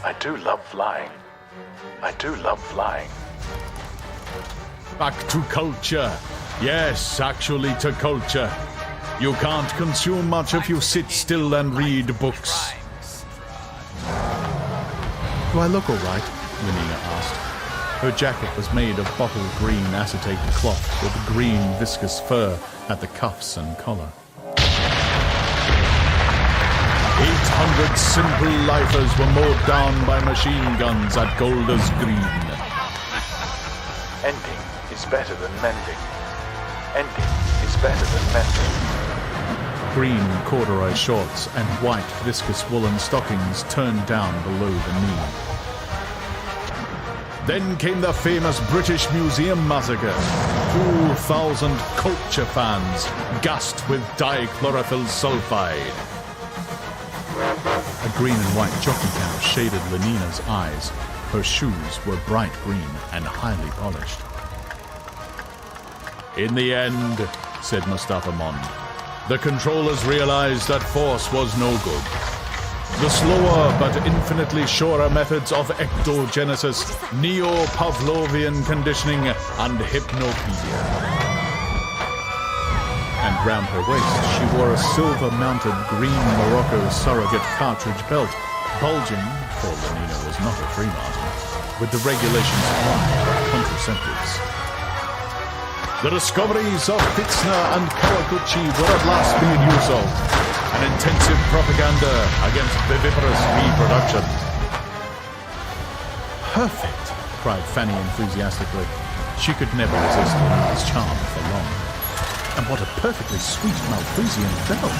I do love flying. I do love flying. Back to culture. Yes, actually to culture. You can't consume much if you sit still and read books. Do I look all right? Lenina asked. Her jacket was made of bottle green acetate cloth with green viscous fur at the cuffs and collar. 800 simple lifers were mowed down by machine guns at Golders Green. Ending is better than mending. Ending is better than mending. Green corduroy shorts and white viscous woolen stockings turned down below the knee. Then came the famous British Museum massacre. 2,000 culture fans gassed with dichlorophyll sulfide. A green and white jockey cap shaded Lenina's eyes. Her shoes were bright green and highly polished. In the end, said Mustafa Mond, the controllers realized that force was no good. The slower but infinitely surer methods of ectogenesis, neo-Pavlovian conditioning, and hypnopedia. And round her waist she wore a silver-mounted green Morocco surrogate cartridge belt, bulging, for Lenina was not a Freemason, with the regulations applied by contraceptives. The discoveries of Fitzner and Kawaguchi were at last being used of, an intensive propaganda against viviparous reproduction. Perfect, cried Fanny enthusiastically. She could never resist Lenina's charm for long. And what a perfectly sweet Malthusian belt!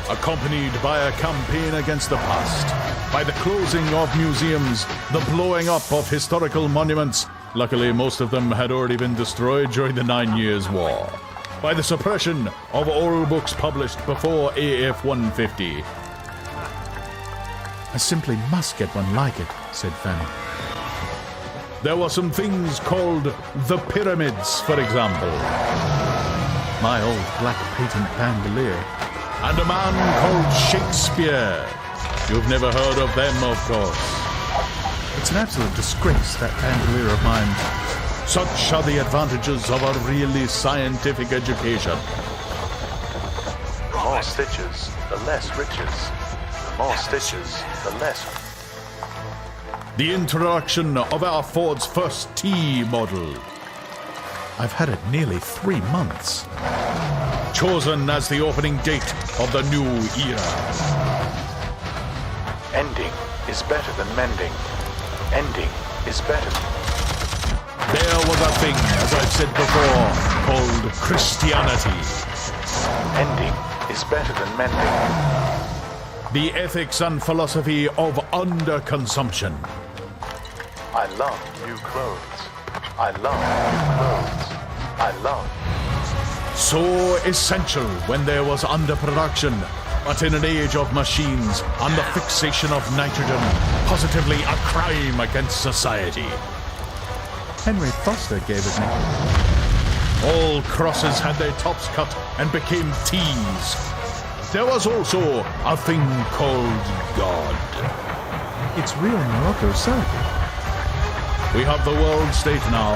Accompanied by a campaign against the past, by the closing of museums, the blowing up of historical monuments, luckily most of them had already been destroyed during the 9 Years' War, by the suppression of all books published before AF 150. I simply must get one like it, said Fanny. There were some things called the pyramids, for example. My old black patent bandolier. And a man called Shakespeare. You've never heard of them, of course. It's an absolute disgrace, that bandolier of mine. Such are the advantages of a really scientific education. The more stitches, the less riches. The more stitches, the less. The introduction of our Ford's first T model. I've had it nearly 3 months. Chosen as the opening date of the new era. Ending is better than mending. Ending is better. There was a thing, as I've said before, called Christianity. Ending is better than mending. The ethics and philosophy of underconsumption. I love new clothes. I love new clothes. I love. So essential when there was underproduction, but in an age of machines and the fixation of nitrogen, positively a crime against society. Henry Foster gave it me. All crosses had their tops cut and became T's. There was also a thing called God. It's real Morocco surrogate. We have the world state now,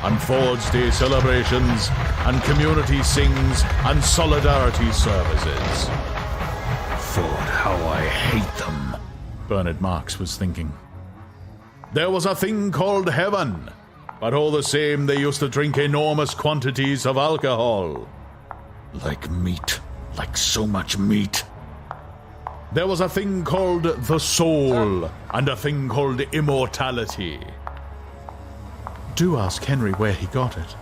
and Ford's Day celebrations, and community sings, and solidarity services. Ford, how I hate them, Bernard Marx was thinking. There was a thing called heaven, but all the same they used to drink enormous quantities of alcohol. Like meat, like so much meat. There was a thing called the soul, and a thing called immortality. Do ask Henry where he got it.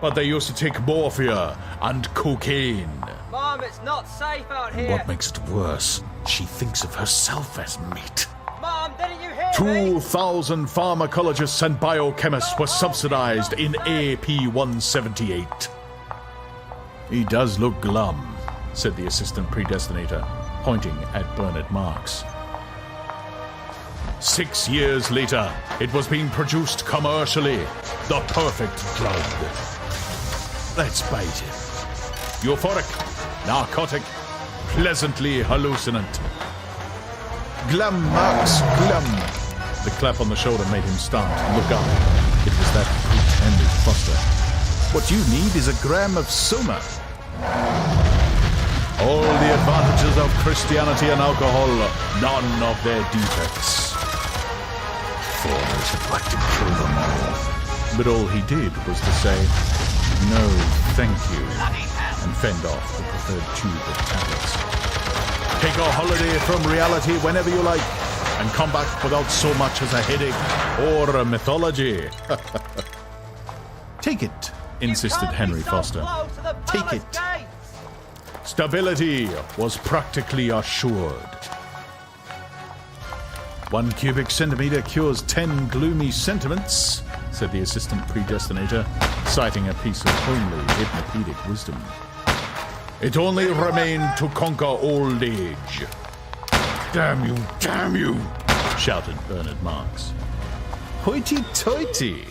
But they used to take morphia and cocaine. Mom, it's not safe out here. What makes it worse, she thinks of herself as meat. Mom, didn't you hear me? 2,000 pharmacologists and biochemists were subsidized in AP 178. He does look glum, said the assistant predestinator, pointing at Bernard Marx. 6 years later, it was being produced commercially. The perfect drug. Let's bite him. Euphoric, narcotic, pleasantly hallucinant. Glum, Marx, glum. The clap on the shoulder made him start and look up. It was that brute Henry Foster. What you need is a gram of soma. All the advantages of Christianity and alcohol, none of their defects. Ford would like to kill them all. But all he did was to say, no, thank you, and fend off the preferred tube of tablets. Take a holiday from reality whenever you like, and come back without so much as a headache or a mythology. Take it, insisted Henry Foster. Take it. Stability was practically assured. 1 cubic centimeter cures 10 gloomy sentiments, said the assistant predestinator, citing a piece of homely hypnopedic wisdom. It only remained to conquer old age. Damn you, shouted Bernard Marx. Hoity-toity.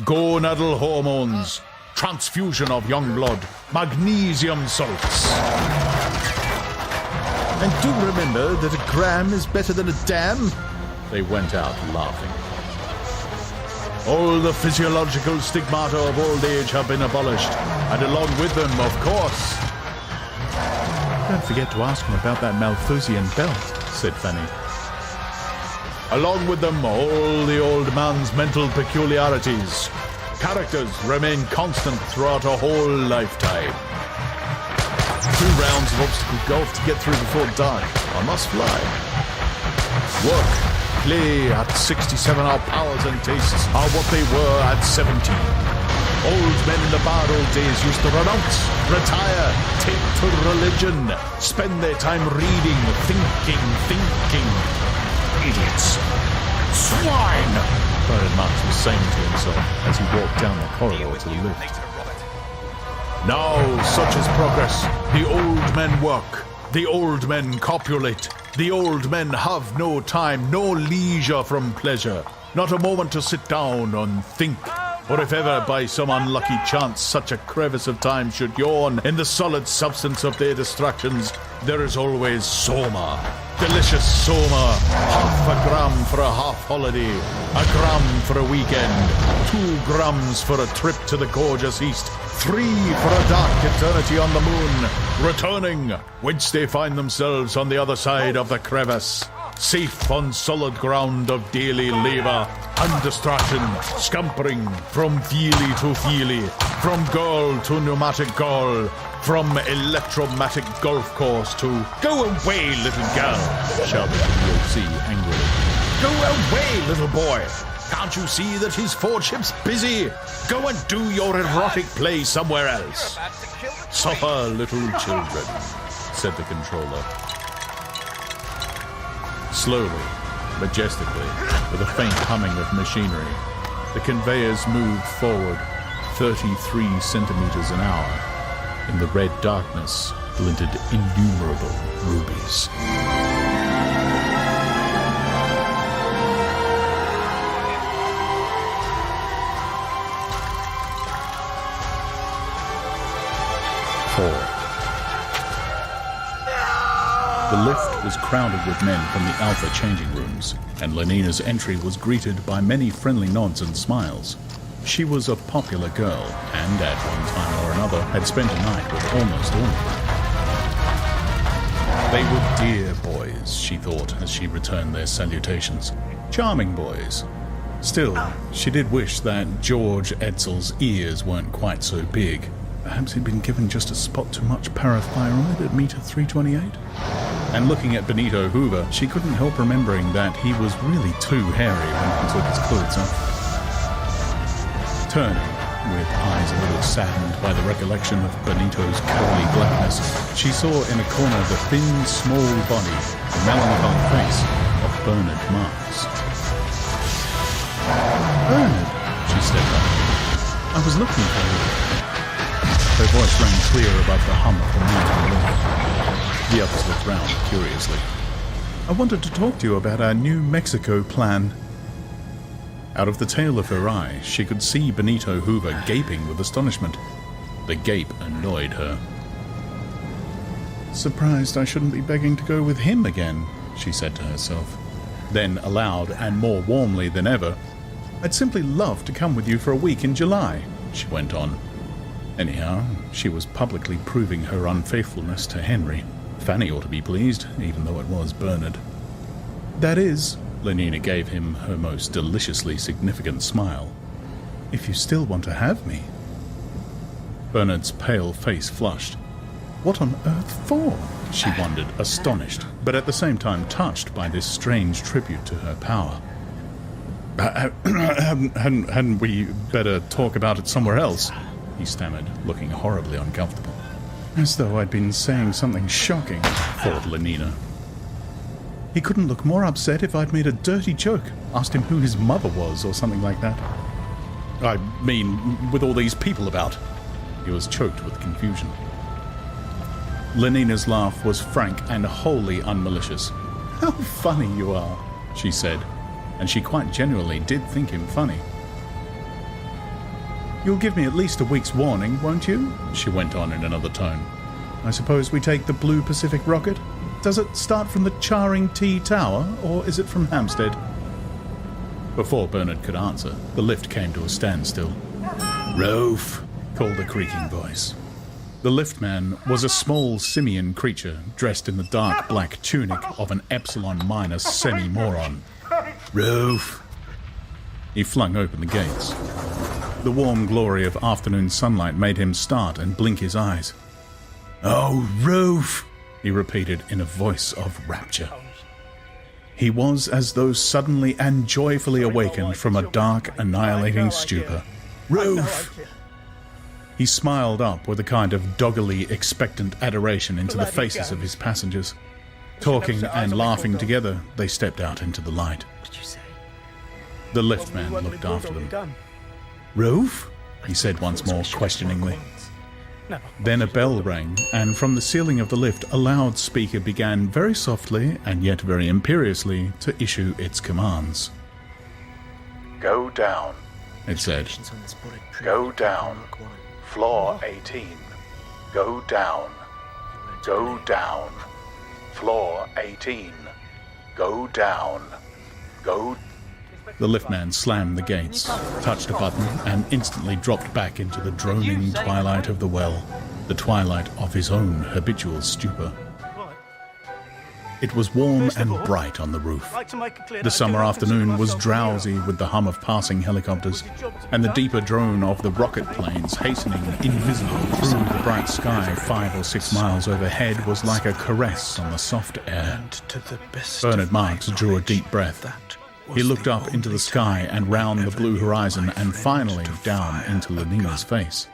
Gonadal hormones, transfusion of young blood, magnesium salts. And do remember that a gram is better than a dam. They went out laughing. All the physiological stigmata of old age have been abolished, and along with them, of course. Don't forget to ask him about that Malthusian belt, said Fanny. Along with them, all the old man's mental peculiarities. Characters remain constant throughout a whole lifetime. 2 rounds of obstacle golf to get through before dark. I must fly. Work, play at 67, our powers and tastes are what they were at 17. Old men in the bad old days used to renounce, retire, take to religion, spend their time reading, thinking. Idiots. Swine! Bernard Marx was saying to himself as he walked down the corridor to the lift. Now, such is progress. The old men work. The old men copulate. The old men have no time, no leisure from pleasure. Not a moment to sit down and think. Or if ever by some unlucky chance such a crevice of time should yawn in the solid substance of their distractions, there is always soma. Delicious soma. Half a gram for a half holiday. A gram for a weekend. 2 grams for a trip to the gorgeous east. 3 for a dark eternity on the moon. Returning, whence they find themselves on the other side of the crevice. Safe on solid ground of daily labour and distraction, scampering from feely to feely, from girl to pneumatic girl, from electromatic golf course to go away, little girl, shouted the OC angrily. Go away, little boy. Can't you see that his fortship's busy? Go and do your erotic play somewhere else. Suffer, little children, said the controller. Slowly, majestically, with a faint humming of machinery, the conveyors moved forward 33 centimeters an hour. In the red darkness glinted innumerable rubies. The lift was crowded with men from the Alpha changing rooms, and Lenina's entry was greeted by many friendly nods and smiles. She was a popular girl, and at one time or another had spent a night with almost all of them. They were dear boys, she thought, as she returned their salutations. Charming boys. Still, she did wish that George Edsell's ears weren't quite so big. Perhaps he'd been given just a spot too much parathyroid at meter 328? And looking at Benito Hoover, she couldn't help remembering that he was really too hairy when he took his clothes off. Turning, with eyes a little saddened by the recollection of Benito's curly blackness, she saw in a corner the thin, small body, the melancholy face of Bernard Marks. Bernard, she stepped up. I was looking for you. Her voice rang clear above the hum of the mountain lift. The others looked round curiously. I wanted to talk to you about our New Mexico plan. Out of the tail of her eye, she could see Benito Hoover gaping with astonishment. The gape annoyed her. Surprised I shouldn't be begging to go with him again, she said to herself. Then aloud, and more warmly than ever, I'd simply love to come with you for a week in July, she went on. Anyhow, she was publicly proving her unfaithfulness to Henry. Fanny ought to be pleased, even though it was Bernard. That is, Lenina gave him her most deliciously significant smile, if you still want to have me. Bernard's pale face flushed. What on earth for? She wondered, astonished, but at the same time touched by this strange tribute to her power. Hadn't we better talk about it somewhere else? He stammered, looking horribly uncomfortable. As though I'd been saying something shocking, thought Lenina. He couldn't look more upset if I'd made a dirty joke, asked him who his mother was or something like that. I mean, with all these people about. He was choked with confusion. Lenina's laugh was frank and wholly unmalicious. How funny you are, she said, and she quite genuinely did think him funny. You'll give me at least a week's warning, won't you? She went on in another tone. I suppose we take the Blue Pacific rocket? Does it start from the Charing T Tower, or is it from Hampstead? Before Bernard could answer, the lift came to a standstill. Rolf, called a creaking voice. The liftman was a small simian creature dressed in the dark black tunic of an Epsilon Minus semi-moron. Rolf. He flung open the gates. The warm glory of afternoon sunlight made him start and blink his eyes. Oh, Rolf, he repeated in a voice of rapture. He was as though suddenly and joyfully awakened from a dark, annihilating stupor. Rolf! He smiled up with a kind of doggily expectant adoration into the faces of his passengers. Talking and laughing together, they stepped out into the light. The liftman looked after them. Rolf? He said once more, questioningly. Then a bell rang, and from the ceiling of the lift a loudspeaker began very softly and yet very imperiously to issue its commands. Go down, it said. Go down. Floor 18. Go down. Go down. Floor 18. Go down. Go. The liftman slammed the gates, touched a button, and instantly dropped back into the droning twilight of the well, the twilight of his own habitual stupor. It was warm and bright on the roof. The summer afternoon was drowsy with the hum of passing helicopters, and the deeper drone of the rocket planes hastening invisible through the bright sky 5 or 6 miles overhead was like a caress on the soft air. Bernard Marks drew a deep breath. He looked up into the sky and round the blue horizon and finally down into Lenina's face.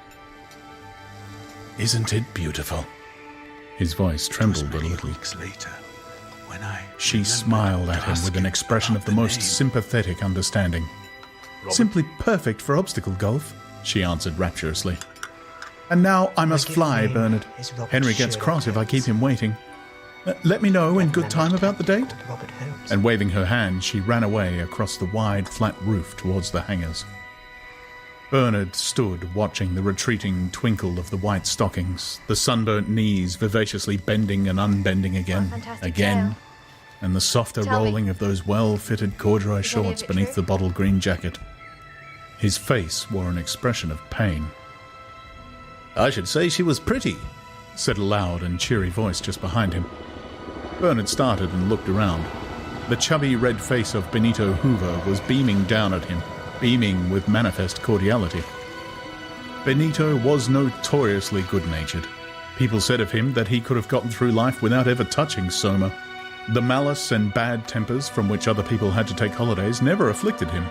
Isn't it beautiful? His voice trembled a little. She smiled at him with an expression of the most sympathetic understanding. Simply perfect for obstacle golf, she answered rapturously. And now I must fly, Bernard. Henry gets cross if I keep him waiting. Let me know in good time about the date. And waving her hand, she ran away across the wide, flat roof towards the hangars. Bernard stood watching the retreating twinkle of the white stockings, the sunburnt knees vivaciously bending and unbending again, and the softer rolling of those well-fitted corduroy shorts beneath the bottle green jacket. His face wore an expression of pain. "I should say she was pretty," said a loud and cheery voice just behind him. Bernard started and looked around. The chubby red face of Benito Hoover was beaming down at him, beaming with manifest cordiality. Benito was notoriously good-natured. People said of him that he could have gotten through life without ever touching Soma. The malice and bad tempers from which other people had to take holidays never afflicted him.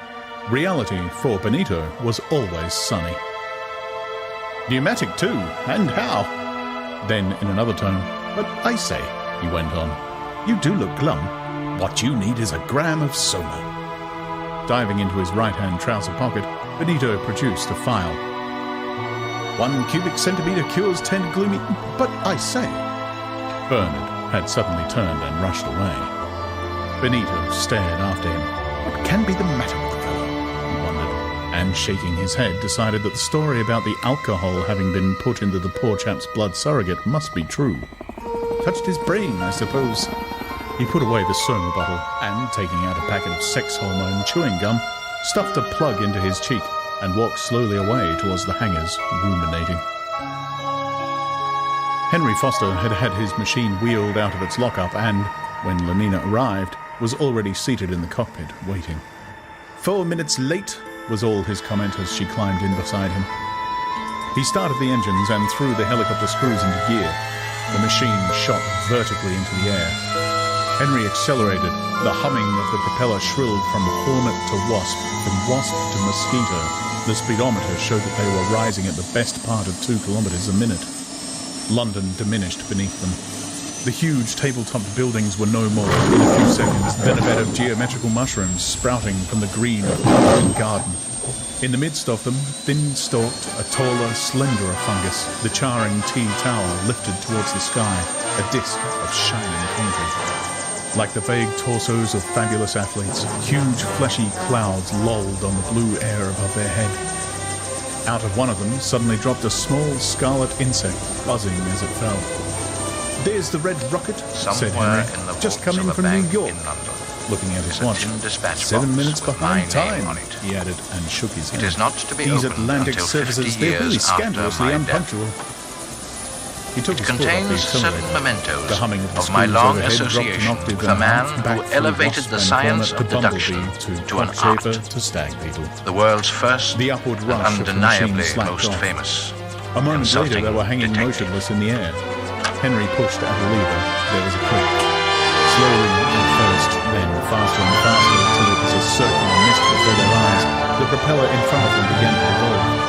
Reality, for Benito, was always sunny. "Pneumatic too, and how?" Then, in another tone, "But I say," he went on, "you do look glum. What you need is a gram of Soma." Diving into his right-hand trouser pocket, Benito produced a file. 1 cubic centimetre cures 10 gloomy... But I say... Bernard had suddenly turned and rushed away. Benito stared after him. What can be the matter with the fellow? He wondered, and shaking his head, decided that the story about the alcohol having been put into the poor chap's blood surrogate must be true. Touched his brain, I suppose. He put away the Soma bottle and, taking out a packet of sex hormone chewing gum, stuffed a plug into his cheek and walked slowly away towards the hangars, ruminating. Henry Foster had had his machine wheeled out of its lockup and, when Lenina arrived, was already seated in the cockpit, waiting. 4 minutes late, was all his comment as she climbed in beside him. He started the engines and threw the helicopter screws into gear. The machine shot vertically into the air. Henry accelerated. The humming of the propeller shrilled from hornet to wasp, from wasp to mosquito. The speedometer showed that they were rising at the best part of 2 kilometers a minute. London diminished beneath them. The huge tabletop buildings were no more in a few seconds than a bed of geometrical mushrooms sprouting from the green of the garden. In the midst of them, thin-stalked, a taller, slenderer fungus, the charring T tower lifted towards the sky, a disk of shining concrete. Like the vague torsos of fabulous athletes, huge fleshy clouds lolled on the blue air above their head. Out of one of them suddenly dropped a small scarlet insect, buzzing as it fell. "There's the red rocket," said Henry, "just come in from New York." Looking at his watch, 7 minutes behind time, he added, and shook his head. It is not to be These opened Atlantic until services, 50 they're really years after scandalously my unpunctual. He took It his foot off the contains 7 accelerator. mementos The humming of, the of my screws long overhead dropped an association octave with and a man half back who through elevated wasp the and science hornet of to deduction bumblebee to an cockchafer art. to stag beetle. The world's first The upward and rush of the undeniably machine slacked most off. famous. A moment later, Consulting they were hanging detective. motionless in the air. Henry pushed at a lever. There was a click. Slowly at first, then faster and faster, till it was a circular mist before their eyes. The propeller in front of them began to revolve.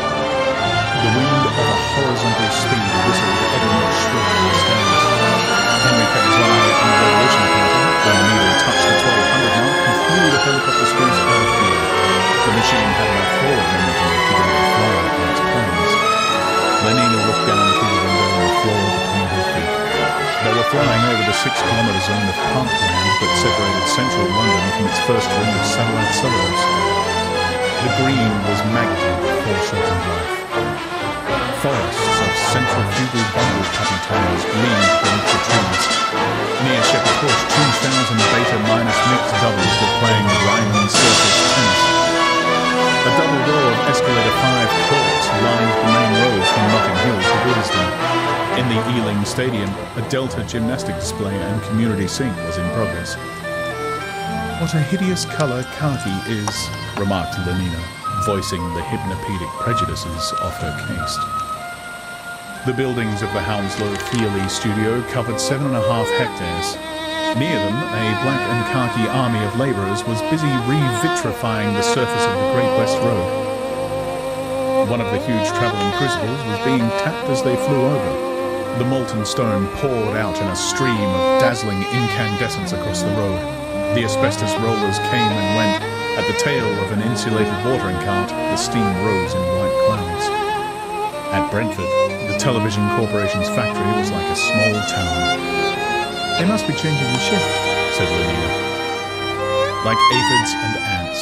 The wind of a horizontal speed whistled ever more shrill in the skies. Henry kept his eye on the revolution counter. When the needle touched the 1200 mark, he flew the helicopter screws out of gear. The machine had enough forward momentum to keep it on fly on its planes. Lenina looked down through the window on the floor between her feet. They were flying over the 6-kilometre zone of parkland that separated central London from its first ring of satellite suburbs. The green was maggoty foreshortened life. Forests of centrifugal bundle puppy tails gleamed beneath the trees. Near Shepherd's Bush, 2,000 beta-minus mixed doubles were playing Ryman Circus tennis. A double row of Escalator 5 courts lined the main road from Notting Hill to Willesden. In the Ealing Stadium, a Delta gymnastic display and community scene was in progress. "What a hideous colour khaki is," remarked Lenina, voicing the hypnopedic prejudices of her caste. The buildings of the Hounslow Feely studio covered 7.5 hectares. Near them, a black and khaki army of labourers was busy revitrifying the surface of the Great West Road. One of the huge travelling crucibles was being tapped as they flew over. The molten stone poured out in a stream of dazzling incandescence across the road. The asbestos rollers came and went. At the tail of an insulated watering cart, the steam rose in white clouds. At Brentford, the Television Corporation's factory was like a small town. "They must be changing the shift," said Lenina. Like aphids and ants,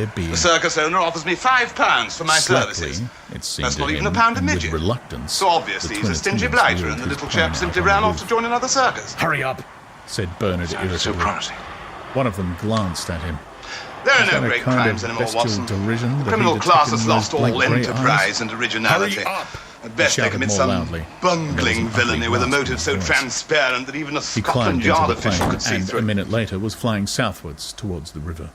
there be? The circus owner offers me £5 for my services. Slackly, it seemed That's to not even him, a pound a and with midget. reluctance, So obviously the he's a twin stingy attendants blighter, wheeled and the his little plan chap simply out on ran the off to roof. join another circus. Hurry up, said Bernard So irritably. promising. One of them glanced at him. There are Was that no a great kind of crimes anymore, bestial Watson. derision The that criminal he class detected has in those lost all blank grey enterprise eyes? and originality. hurry up! At best He they shouted commit more some loudly. bungling There was an villainy ugly with a rasp in motive his so voice. transparent that even a He Scotland climbed into Yard the official plane could see and through a it. minute later was flying southwards towards the river.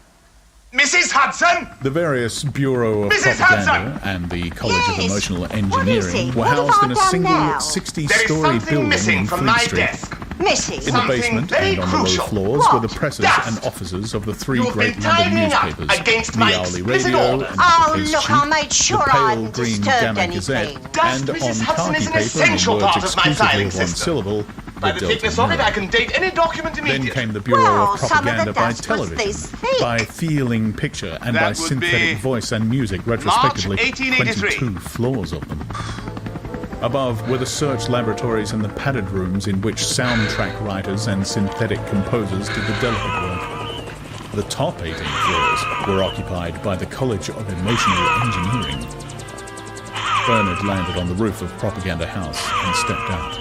Mrs. Hudson! The various Bureau of Mrs. Propaganda Hudson! and the College of Emotional Engineering were What have housed I in a done single now? 60-story building in Fleet Street. Missing. In the basement and on the low floors were the presses and offices of the three great London newspapers, the Hourly Radio, and Oh, the Pace look, Sheet, I made sure the I Pale hadn't Green disturbed Gamma Gazette, anything. and on khaki paper in words exclusively of one syllable, By the the thickness Delta of it, I Mail. can date any document Then immediately. came the Bureau Well, of some of the Propaganda by dust was television, this thick. by feeling picture, and That by would synthetic be voice and music, retrospectively, March 1883. 22 floors of them. Above were the search laboratories and the padded rooms in which soundtrack writers and synthetic composers did the delicate work. The top 18 floors were occupied by the College of Emotional Engineering. Bernard landed on the roof of Propaganda House and stepped out.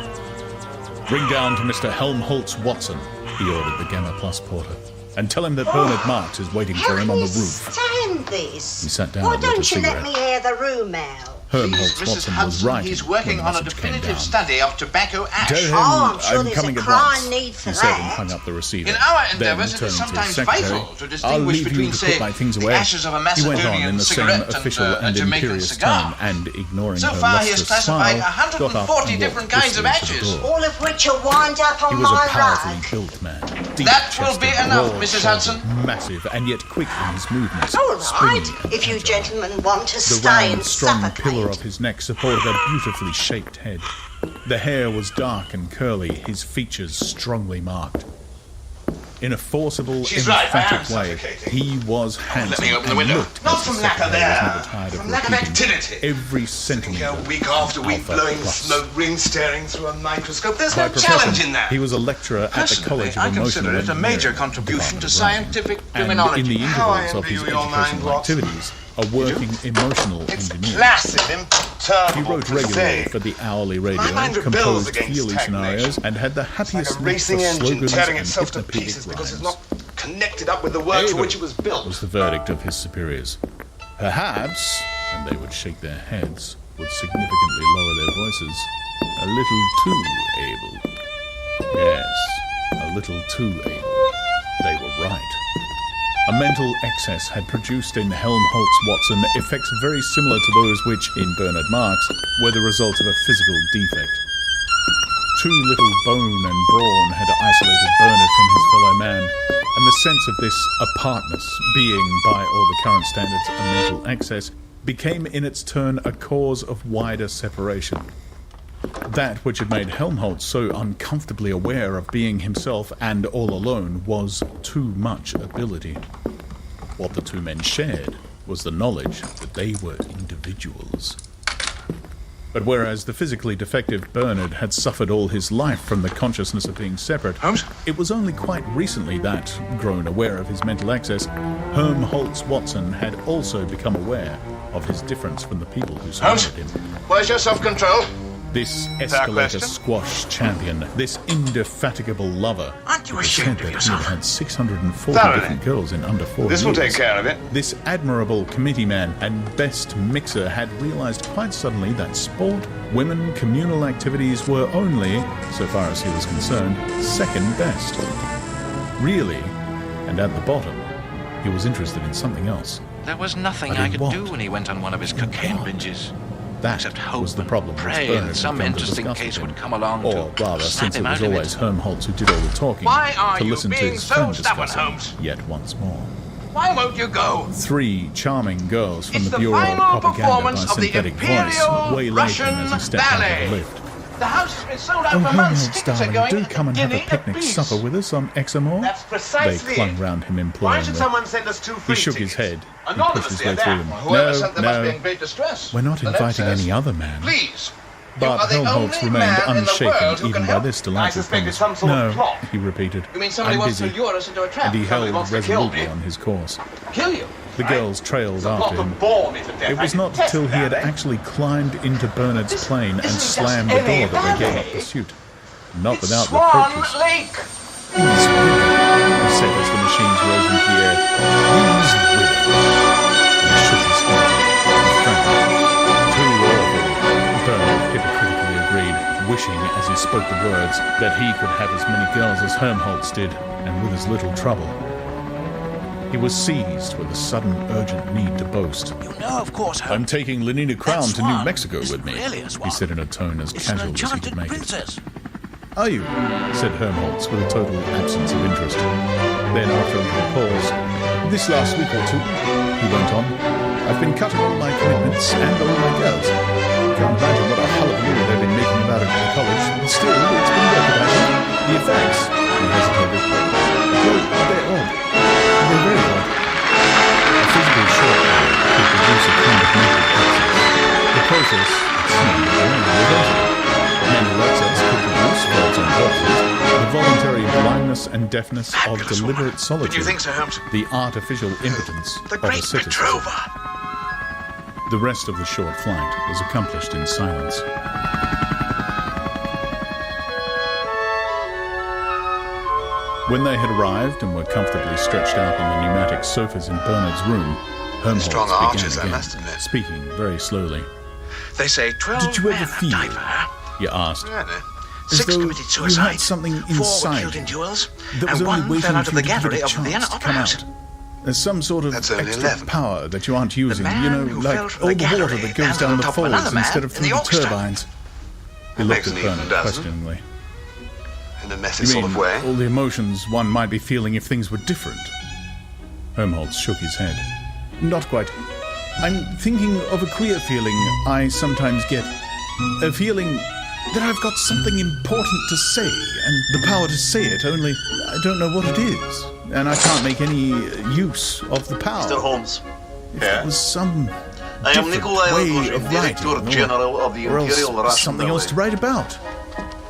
"Bring down to Mr. Helmholtz Watson," he ordered the Gamma Plus porter, "and tell him that Bernard Marx is waiting for him on the roof." Stand this. He sat down Why and lit a don't you let cigarette. me air the room out? Helmholtz Watson was writing He's when working the on a message came definitive down. study of tobacco ash. "Tell him I'm sure I'm there's coming a at crying once," need for he said and that. hung up the receiver. In our Then, endeavours, it turning is to his sometimes secretary, vital to "I'll distinguish leave you between, to say, put my things the away." ashes of a He went on in Macedonian the same cigarette official and a and Jamaican imperious cigar. tone, and ignoring So her far, he has lustrous classified smile, got up 140 and different walked kinds of briskly to the ashes. door. All of which are wind up on He was a my powerfully rug. built man, That will deep-chested, be enough, broad Mrs. shouldered, Hudson. massive, and yet quick in his movements, All springy right, and if you agile. gentlemen want to The stay round, and strong suffocate. pillar of his neck supported a beautifully shaped head. The hair was dark and curly, his features strongly marked. In a forcible, She's right, I am emphatic way, suffocating. he was handsome me open the and window. looked, Not as the from lack of secretary was air, never tired from of lack of repeating, activity. every centimetre Here, week after week, Alpha blowing Plus. smoke rings, staring through a microscope. There's By no profession, challenge in that. he was a lecturer at the Personally, College of I Emotional consider it a Engineering, major contribution to Department of Writing. scientific And criminology. in the How I intervals of envy his you, your mind, educational Watson. activities, a working emotional engineer. Placid, He imperturbable, wrote regularly prosaic. for the Hourly Radio, My mind rebels composed against yearly stagnation. scenarios, and had the Like happiest a knack racing for engine slogans tearing and itself to hypnopedic pieces because it's rhymes. not connected up with the work for which it was built. Was the verdict of his superiors. Perhaps, and they would shake their heads, would significantly lower their voices, a little too able. Yes, a little too able. They were right. A mental excess had produced in Helmholtz Watson effects very similar to those which, in Bernard Marx, were the result of a physical defect. Too little bone and brawn had isolated Bernard from his fellow man, and the sense of this apartness, being, by all the current standards, a mental excess, became in its turn a cause of wider separation. That which had made Helmholtz so uncomfortably aware of being himself and all alone was too much ability. What the two men shared was the knowledge that they were individuals. But whereas the physically defective Bernard had suffered all his life from the consciousness of being separate, it was only quite recently that, grown aware of his mental excess, Helmholtz Watson had also become aware of his difference from the people who surrounded him. Where's your self-control? This Fair escalator question. squash champion, this indefatigable lover, Aren't you it was ashamed said of that he had yourself? had 640 Thoroughly. different girls in under 4 This will years. take care of it. This admirable committee man and best mixer had realized quite suddenly that sport, women, communal activities were only, so far as he was concerned, second best. Really, and at the bottom, he was interested in something else. There was nothing But I in could what? do when he went on one of his cocaine binges. That Except hope was the and problem which pray Bernard that had some come to interesting discuss case with him. would come along Or to rather, snap since it him was out of always it. Helmholtz who did all the talking, Why are to you listen to being his so friend stubborn, discussing Holmes? yet once more. Why won't you go? 3 charming girls from It's the the Bureau of final Propaganda by performance of the synthetic voice Imperial waylaid him Russian as he stepped out Ballet. of the lift. The house has been sold out Oh, for months. Helmholtz, Tickets are darling, going do at come and have a guinea picnic apiece. supper with us on Exmoor. That's They precisely clung it. round him Why imploringly. should someone send us 2 free He shook tickets? his head. He pushed his Anonymously way at through that. them. Whoever No, sent them must be no, in great distress. we're not The note inviting says, any other man. Please. But are the Helmholtz only remained man in the unshaken world who even can by help. this I delightful suspect it's premise. some sort of No, plot. he repeated. You mean somebody I'm wants busy. to lure us into a trap? And he Somebody held wants to kill resolutely me. on his course. Kill you? The girls trailed It's a plot after to him. bore me to death. It I was can not test till he had that, eh? actually climbed into Bernard's plane and this is slammed just the any door that they gave ballet. up pursuit. Not without Swan reproaches. Lake! These women, he said as the machines rose into the air. These women. He shook his head and frowned. Too awful, Bernard hypocritically agreed, wishing as he spoke the words that he could have as many girls as Helmholtz did, and with as little trouble. he was seized with a sudden urgent need to boast. You know, of course, Holmes. I'm taking Lenina Crown to New swan Mexico with me, really a swan. he said in a tone as It's an casual as he enchanted could make princess. it. Are you? Said Helmholtz with a total absence of interest. Then, after a little pause, this last week or two, he went on, I've been cutting all my commitments and all my girls. Can't imagine what a hullabaloo they've been making about it in the college. Still, it's been working, I think. The effects, he hesitated. Well, they're odd. They're very odd. A physical short could produce a kind of mental access. The process, it seemed, only reversible. Mental access could produce, for its own purposes, the voluntary blindness and deafness of deliberate solitude. Do you think so, Holmes? The artificial impotence The of a great citizen. Petrova. The rest of the short flight was accomplished in silence. When they had arrived and were comfortably stretched out on the pneumatic sofas in Bernard's room, Helmholtz Strong began arches, I again, must admit. speaking very slowly. They say 12 Did you ever men feel, died for her. you asked, Yeah, no. as 6 though committed you suicide. had something 4 were inside killed in duels. that was and only 1 waiting fell out for of you the to give gallery it a of the Vienna chance to Opera come House. out? There's some sort of That's only extra 11. power that you aren't using, man you know, who like fell from all the the water gallery that goes landed down on the top of another folds man instead of in through the the orchestra. turbines. He That looked makes at an even Bernard dozen. questioningly. In a messy You sort mean of way. all the emotions one might be feeling if things were different? Helmholtz shook his head. Not quite. I'm thinking of a queer feeling I sometimes get. A feeling that I've got something important to say, and the power to say it, only I don't know what it is. And I can't make any use of the power. Mr. Holmes. If it was some I am different Nikolai way Lagoshin, of Director writing, General of the or Imperial else Russian something else Ballet. to write about.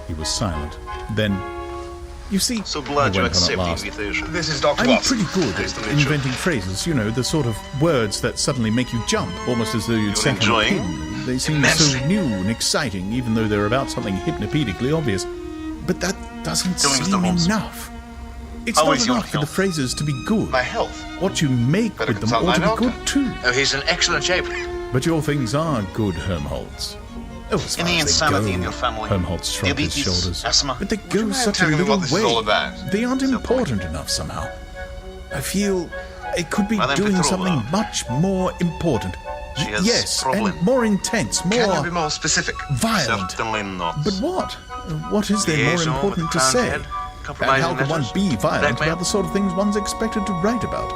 He was silent. Then, you see, So he glad you went on accept at the last, invitation. This is Dr. I'm Watson. pretty good Nice to at meet you. inventing phrases, you know, the sort of words that suddenly make you jump, almost as though you'd You're set on a enjoying? pin. They seem Immensely. so new and exciting, even though they're about something hypnopedically obvious. But that doesn't Tell me, Mr. seem Holmes. enough. It's How not is your enough for the health? phrases to be good. My health. What you make Better with them consult ought to my be good doctor. too. Oh, he's in excellent shape. But your things are good, Helmholtz. Oh, as far Any as they insanity go, in your family? Helmholtz shrugged his Diabetes, shoulders. asthma? But they Would you go mind such a telling me little what this is way. all about? They aren't important enough somehow. I feel it could be Madame doing Petrova. something much more important. She has Yes, problem. and more intense, Can you be more more specific? violent. Certainly not. But what? What is there more Liaison with important the to Crown say? Head, And compromising how can one measures, be violent blackmail. about the sort of things one's expected to write about?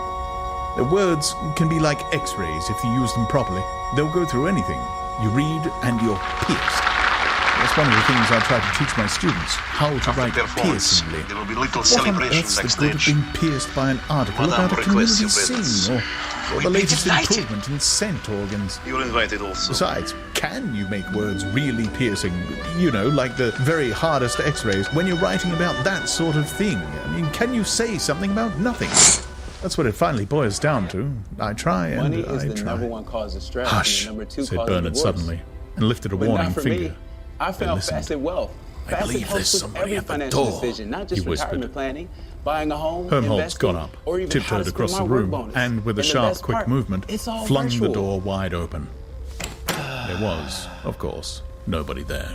The words can be like x-rays if you use them properly. They'll go through anything. You read and you're pierced. That's one of the things I try to teach my students, how to After write performance, piercingly. there will be little What on celebration earth's the good of backstage. being pierced by an article Madame about a requests community your presence. scene or the We'd be latest delighted. improvement in scent organs? You're invited also. Besides, can you make words really piercing? You know, like the very hardest x-rays, when you're writing about that sort of thing? I mean, can you say something about nothing? That's what it finally boils down to. I try and Money is I the try. number one cause of stress. Hush, and the number two said cause Bernard of divorce. suddenly, and lifted a But warning not for finger. me. I They found listened. Facet Wealth. I Facet believe helps there's with somebody every at the financial door, decision, not he just whispered. retirement planning, buying a home, Helmholtz investing, got up, or even how to tiptoed spend across my the work room, bonus. and with a And the sharp, best quick part, movement, it's all flung virtual. the door wide open. There was, of course, nobody there.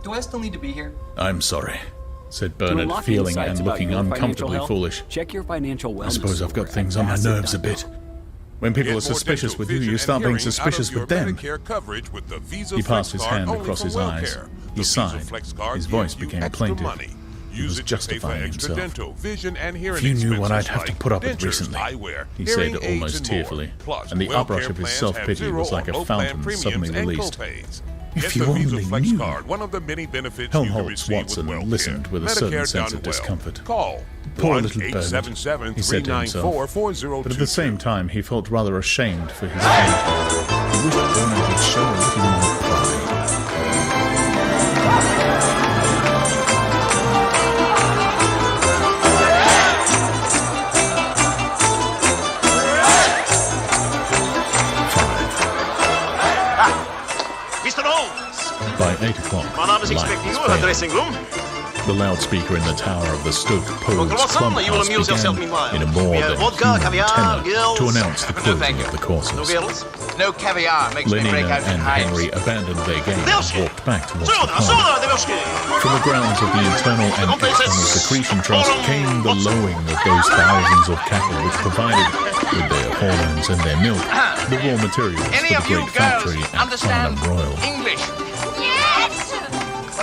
Do I still need to be here? I'm sorry, said To Bernard, unlock feeling insights and about looking your financial uncomfortably health, foolish. Check your financial wellness. I suppose I've got score things at on my nerves a Facet.com. bit. When people are suspicious with you, you start being suspicious with them. He passed his hand across his eyes. He sighed. His voice became plaintive. He was justifying himself. If you knew what I'd have to put up with recently, he said almost tearfully, and the uprush of his self-pity was like a fountain suddenly released. If you only knew. Helmholtz Watson listened with a certain sense of discomfort. Poor little Bernard, he said to himself. But at the same time, he felt rather ashamed for his fate. He wished Bernard would show a little more pride. Mr. Holmes! By 8 o'clock, Madame is light expecting was you in her fading. dressing room. The loudspeaker in the tower of the Stoke Pogues croissant, you will clubhouse amuse yourself began meanwhile. in a more We have than vodka, human caviar, tenor gills. to announce the No, closing thank of the courses. No gills? No caviar makes me break Lenina out in and hives. Henry abandoned their game and walked back towards the Soda, pond. soda, deviošky! From the grounds of the internal and external secretion trust came the lowing of those thousands of cattle which provided, with their hormones and their milk, the raw materials Any for of the you great factory girls at understand Farnham Royal. English?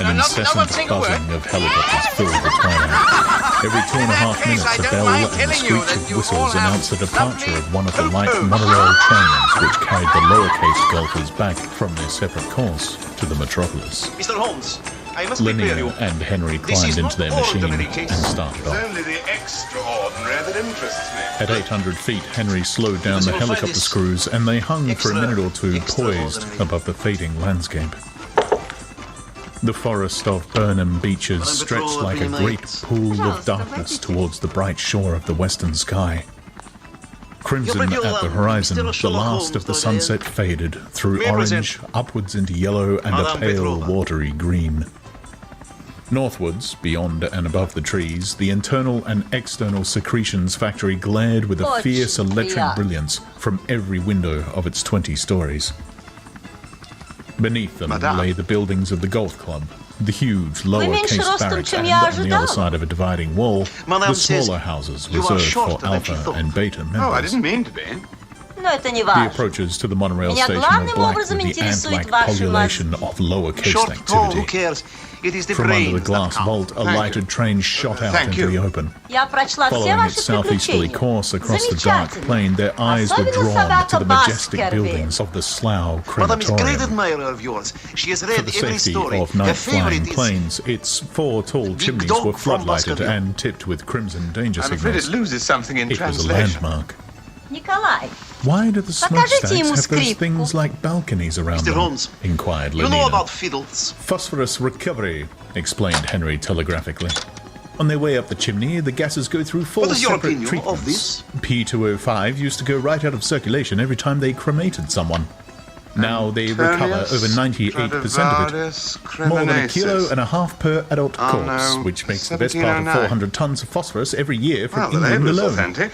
An No incessant one single buzzing word. of helicopters filled the twilight. Every 2.5 minutes, a bell and the screech of whistles announced the departure of one of the light monorail trains which carried the lowercase golfers back from their separate course to the metropolis. Mr. Holmes, I must be clear you. Lenina and Henry This is climbed into not their machine ordinary and case. started off. Only the extraordinary that interests me. At 800 feet, Henry slowed down the helicopter screws and they hung for a minute or two poised above the fading landscape. The forest of Burnham beaches stretched like a great pool of darkness towards the bright shore of the western sky. Crimson at the horizon, the last of the sunset faded through orange, upwards into yellow and a pale, watery green. Northwards, beyond and above the trees, the internal and external secretions factory glared with a fierce electric brilliance from every window of its 20 stories. Beneath them lay the buildings of the golf club, the huge lower-case barracks, and on the other side of a dividing wall, the smaller houses reserved for Alpha and Beta members. Oh, I didn't mean to be. The approaches to the monorail station were black with the ant-like population of lower-caste activity. It is the From brain under the glass that vault, a lighted train shot out Thank into the you. open. Following Following its southeasterly course across the dark plain, their eyes were drawn to the majestic buildings of the Slough Madam is a great crematorium. admirer of yours. She has For read the every safety story. of Her night-flying favorite is... planes, its 4 tall chimneys dog were from floodlighted Baskerville. and tipped with crimson danger I'm afraid signals. it loses something in It was a translation. landmark. Nikolai, Why do the smokestacks ему have those скрипку. things like balconies around Mr. them? Holmes, Inquired you know Lenina. about fiddles. Phosphorus recovery, explained Henry telegraphically. On their way up the chimney, the gases go through 4 What is your separate opinion treatments. of this? P2O5 used to go right out of circulation every time they cremated someone. Now they recover over 98% of it. More than 1.5 kilos per adult corpse, which makes the best part of 400 tons of phosphorus every year from Well, the England label is alone. authentic.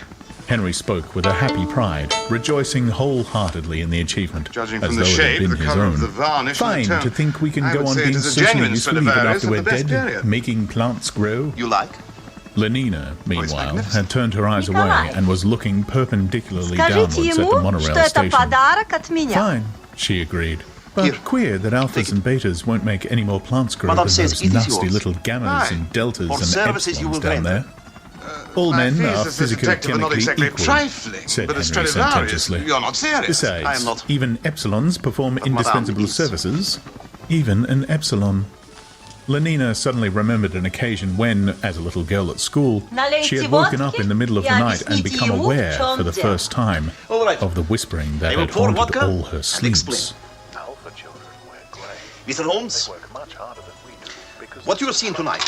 Henry spoke with a happy pride, rejoicing wholeheartedly in the achievement, Judging as from though the it had shape, been the his colour own. of the varnish, and Fine the tone. to think we can I go would on say it being is a socially genuine useful even Stradivarius after of we're the best dead, period. making plants grow. You like? Lenina, meanwhile, magnificent. had turned her eyes away Nikolai. and was looking perpendicularly скажите downwards at the ему, monorail что это station. подарок от меня. Fine, she agreed. But Here. queer that alphas and betas won't make any more plants grow Madame than says those it is nasty yours. little gammas Aye. and deltas For and services you epsilons will down render. there. All My men fees are as a detective are not physico-chemically exactly equal, trifling, said but a Henry Stradivarius, sententiously. you're not serious. Besides, I am not. even epsilons perform indispensable is. services. Even an epsilon. Lenina suddenly remembered an occasion when, as a little girl at school, she had woken up in the middle of the night and become aware, for the first time, All right. of the whispering that I will had pour haunted vodka all her and sleeps. explain. Alpha children wear grey. Mr. Holmes, They work much harder than we do because what you have seen tonight,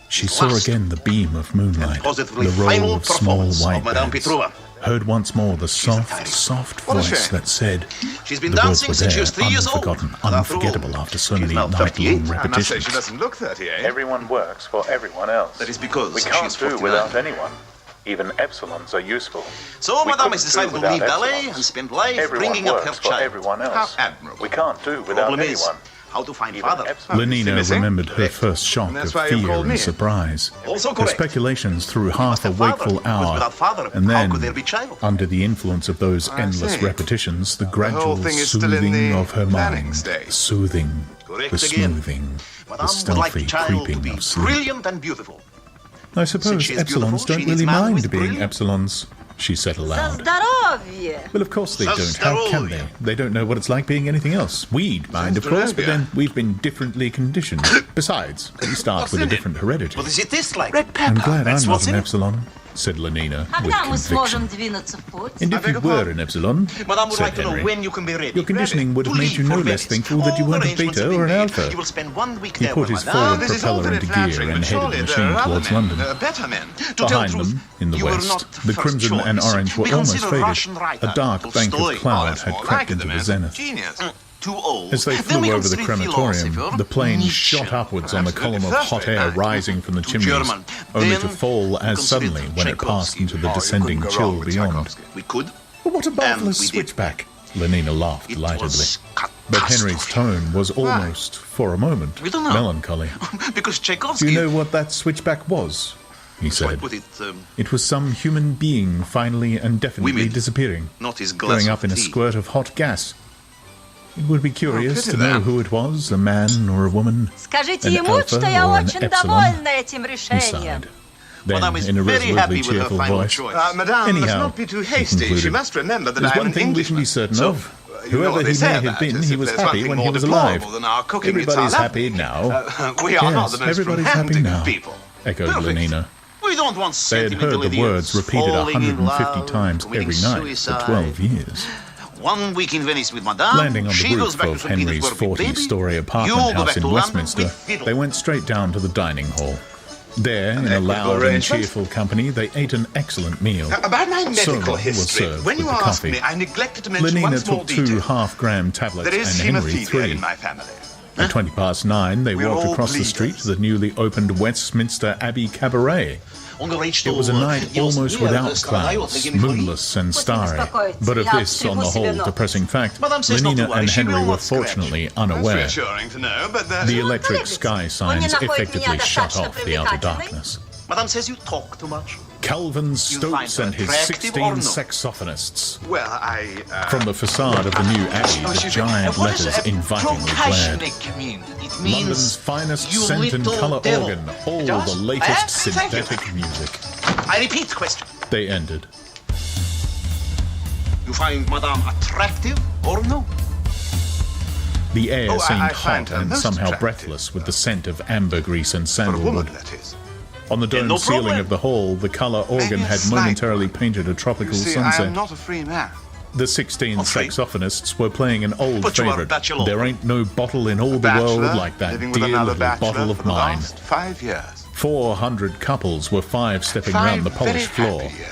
She saw again the beam of moonlight, positively the roll final of small performance white of Madame beds, Petrova. heard once more the soft, soft What a voice shame. that said, She's been the words dancing were since she there, was 3 years old. unforgotten, And after all, unforgettable after so she's many now 38. night-long I must say repetitions. she doesn't look 38. everyone works for everyone else. That is because we she can't is do 49. without anyone. Even epsilons are useful. So We Madame couldn't has decided do to leave without ballet epsilons. and spend life Everyone bringing up her works for child. everyone else. How admirable. We can't do without Problem is, anyone. how to find Even father. epsilons. Lenina missing? remembered her first shock And of that's why you fear called and me. surprise. Also Her correct. speculations through half a have father, wakeful because hour, without father, and how then, could there be child? under the influence of those I endless see. repetitions, the whole gradual thing is still in soothing the of her planning mind, stage. soothing, Correct the again. smoothing, the Madame would like the stealthy child to creeping be of sleep. brilliant and beautiful. I Since suppose she is epsilons beautiful, she don't needs really man mind with being brilliant. epsilons, she said aloud. Здоровье. Well, of course they don't. How can they? They don't know what it's like being anything else. We'd mind, of course, but then we've been differently conditioned. Besides, we start with a different heredity. What does it taste like? Red I'm pepper. glad That's I'm not what's an in it. epsilon, said Lenina with Когда мы сможем conviction. двинуться в путь? And if you were an epsilon, Madame would said like to know Henry, when you can be ready. your conditioning would have To made leave you no for less Venice. thankful that you All weren't a arrangements beta have or an been made. alpha. You will spend 1 week He there put with his Madame. forward This is propeller alternate into gear flattering, and but headed surely the there machine are towards other men, London. better men. To tell Behind truth, them, in the you were west, not the first crimson and choice. orange were We almost consider faded. Russian writer A dark bank Tolstoy. of cloud That's had more crept like it, into the the man's zenith. Genius. too old. As they flew over the crematorium, the plane shot upwards on the column of hot air rising from the chimneys, only to fall as suddenly when it passed into the descending chill beyond. We could. But what a marvelous switchback! Lenina laughed lightly. But Henry's tone was almost, for a moment, melancholy. Because Tchaikovsky... Do you know what that switchback was? He said. It was some human being finally and definitely disappearing, not his glass going up in a squirt of hot gas. It would be curious to know who it was, a man or a woman, an alpha or an epsilon. He sighed. Then, in a resolutely cheerful voice, Madame, let's anyhow, not be too he hasty. She concluded, must remember that there's I am one an thing we can Englishman. be certain So, of. you know Whoever what they he say may have about been, us, he if was there's happy something when he more was alive. deplorable than our cooking, it's Everybody's our happy now. we are not Yes, the most everybody's happy romantic now, of people. echoed Perfect. Lenina. We don't want They had heard the sentimental words idiots repeated falling in 150 love, times every committing night for suicide. 12 years. 1 week in Venice with Madame. Landing on she the goes roof back to of St. Henry's Petersburg with baby. 40-story You apartment go house back in to London Westminster, with fiddle. they went straight down to the dining hall. There, in a loud and cheerful company, they ate an excellent meal. About my medical Soma was history, served when with you the asked coffee. me, I neglected to mention one Lenina small took 2 detail. half-gram tablets There is and Henry hemophilia 3. in my family. At 9:20, they We're walked all across the street to the newly opened Westminster Abbey Cabaret. It was a night almost without clouds, moonless and starry. But of this, on the whole, depressing fact, Lenina and Henry were fortunately unaware. Reassuring to know, but The electric sky signs effectively shut off the outer darkness. Madame says you talk too much. Calvin Stokes and his attractive 16 or no? saxophonists. Well, From the facade of the new abbey, the giant letters invitingly glared. London's finest scent and colour organ, all the latest synthetic music. I repeat the question. They ended. You find Madame attractive or no? The air seemed I hot find her and most somehow attractive. breathless with the scent of ambergrease and For a woman, sandalwood. that is. On the domed no ceiling problem. of the hall, the colour organ Maybe a had slight momentarily one. painted a tropical You see, I sunset. am not a free man. The 16 Not free. saxophonists were playing an old But you are a favourite. bachelor. There ain't no bottle in all the Bachelor, world like that living dear with another little bachelor bottle of for the mine. last 5 years. 400 couples were 5-stepping 5 round the very polished floor. happy years.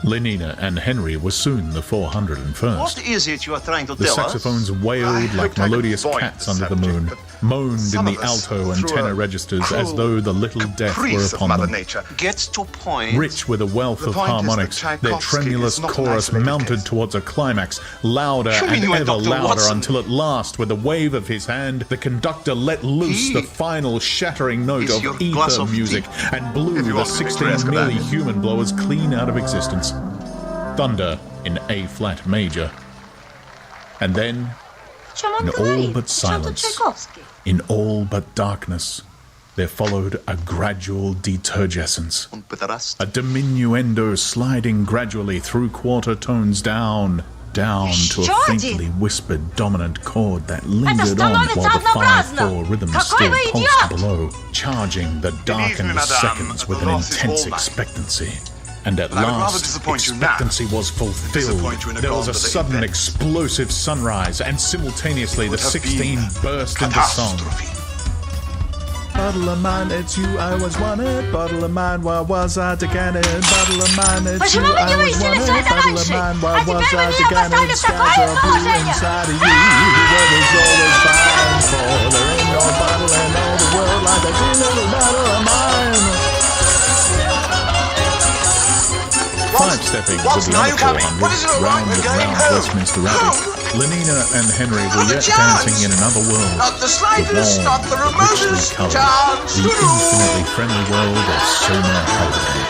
Lenina and Henry were soon the 401st. What is it you are trying to The tell saxophones us? wailed like hoped I could melodious avoid cats the under the subject, moon, but moaned some in the of us, alto and through tenor a registers as cruel though the little death were caprice of upon Mother them. Nature. Gets to point. Rich with a wealth The of point is that harmonics, their Tchaikovsky tremulous is not an chorus isolated mounted case. towards a climax, louder Show me and you and ever Dr. louder Watson. until at last, with a wave of his hand, the conductor let loose He the final shattering note is your of glass ether of music and blew If you the want to be 16 picturesque about merely it. human blowers clean out of existence. Thunder in A-flat major. And then, in all but silence, in all but darkness, there followed a gradual deturgescence, a diminuendo sliding gradually through quarter tones down to a faintly whispered dominant chord that lingered on while the 5/4 rhythm still pulsed below, charging the darkened seconds with an intense expectancy. And at last, expectancy was fulfilled. There was a sudden explosive sunrise, and simultaneously the 16 burst into song. Bottle of mine, it's you I was wanted. Bottle of mine, why was I to get it? Bottle of mine, it's you I was wanted. Bottle of mine, why was I to get it? Skies are blue inside of you. The weather's always fine for. There ain't no bottle in all the world like that little bottle of mine. 5-stepping with the other 400 round and round Westminster Abbey. Lenina and Henry were yet dancing in another world, the warm, richly coloured, the infinitely friendly world of Soma Holiday.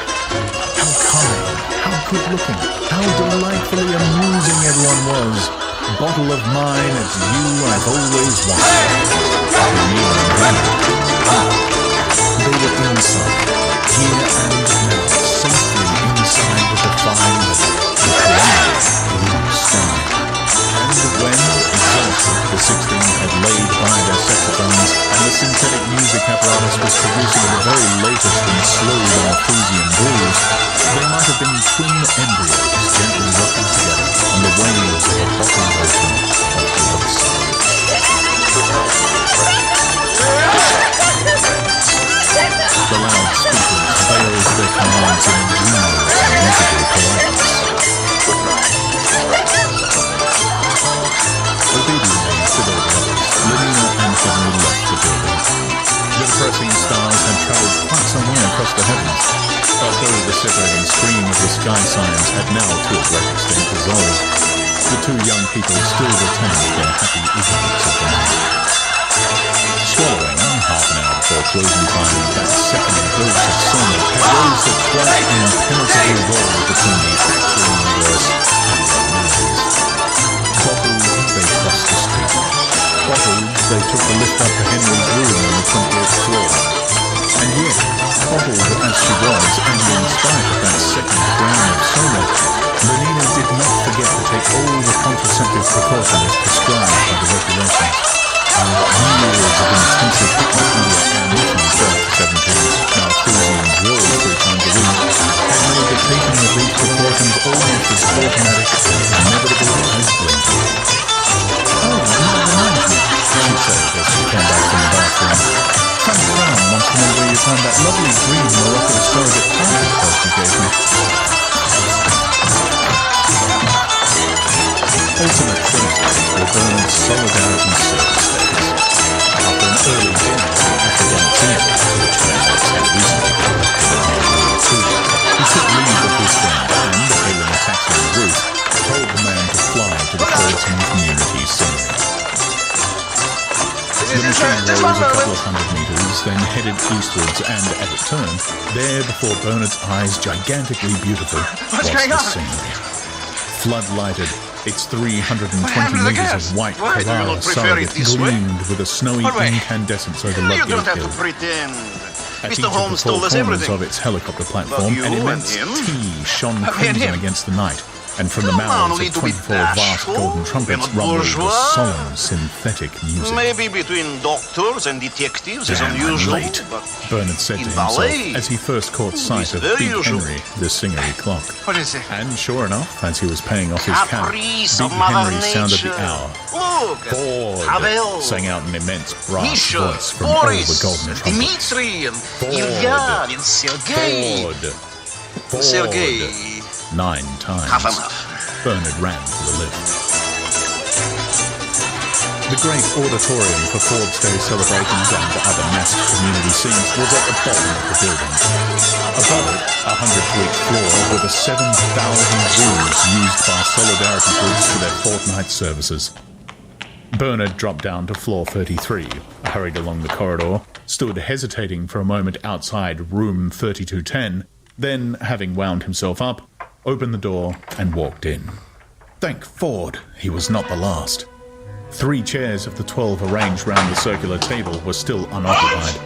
How kind, how good-looking, how delightfully amusing everyone was. Bottle of mine, it's you I've always wanted. Lenina and Henry. They were inside, here and now, safely inside with the fine weather, the clear blue sky. And when, exhausted, the 16 had laid by their saxophones, and the synthetic music apparatus was producing the very latest in slow Malthusian grooves, they might have been twin embryos gently rocking together on the waves of a bottled ocean of bliss. The loudspeakers veiled their commands in dreamless musical politeness. Obedience sky signs had now to a great extent dissolved. The two young people still retained their happy ignorance of the night. Swallowing, half an hour before closing time, that second dose of soma arose the quite impenetrable wall between the actual universe and their minds. Bottled, they crossed the street. Bottled, they took the lift up to Henry's room on the 20th floor. And yet, bottled as she was, and in spite of that second gram of soma, Lenina did not forget to take all the contraceptive precautions prescribed by the regulations. Years of intensive hypnotism and missions to 17, now cruising and drills 3 times a week, had made the taking of these precautions almost as automatic and inevitable as blinking. Oh, that reminds me, she said as she came back from the bathroom. Frank Brown wants to know where you found that lovely green Morocco surrogate party post you gave me. Ultimate Thursdays were Bernard's solidarity service days. After an early dinner at the academic theatre, to which they had recently gone up to the he took leave of his friend and, hailing a taxi en route, told the man to fly to the Fulton Community Seminary. The machine rose a couple of hundred meters, then headed eastwards, and as it turned, there before Bernard's eyes, gigantically beautiful, was the scenery. Flood-lighted, its 320 meters of white Carrara surrogate gleamed with a snowy incandescence over Ludgate Hill. At each of the 4 corners of its helicopter platform, an immense T shone crimson against the night, and from the mouths of 24 vast golden trumpets rumbled the solemn synthetic music. Maybe between doctors and detectives is unusual. Late, Bernard said to himself as he first caught sight of Big Henry, the singery clock. What is it? And sure enough, as he was paying off his cab, Big Henry sounded the hour. Ford sang out an immense brass voice from all the golden trumpets. Dmitri and Ilya and Sergei. Ford. Sergei. 9 times. Half enough. Bernard ran to the lift. The great auditorium for Ford's Day celebrations and other masked community scenes was at the bottom of the building. Above it, a 100-week floor with 7,000 rooms used by solidarity groups for their fortnight services. Bernard dropped down to floor 33, hurried along the corridor, stood hesitating for a moment outside room 3210, then, having wound himself up, opened the door and walked in. Thank Ford, he was not the last. 3 chairs of the 12 arranged round the circular table were still unoccupied.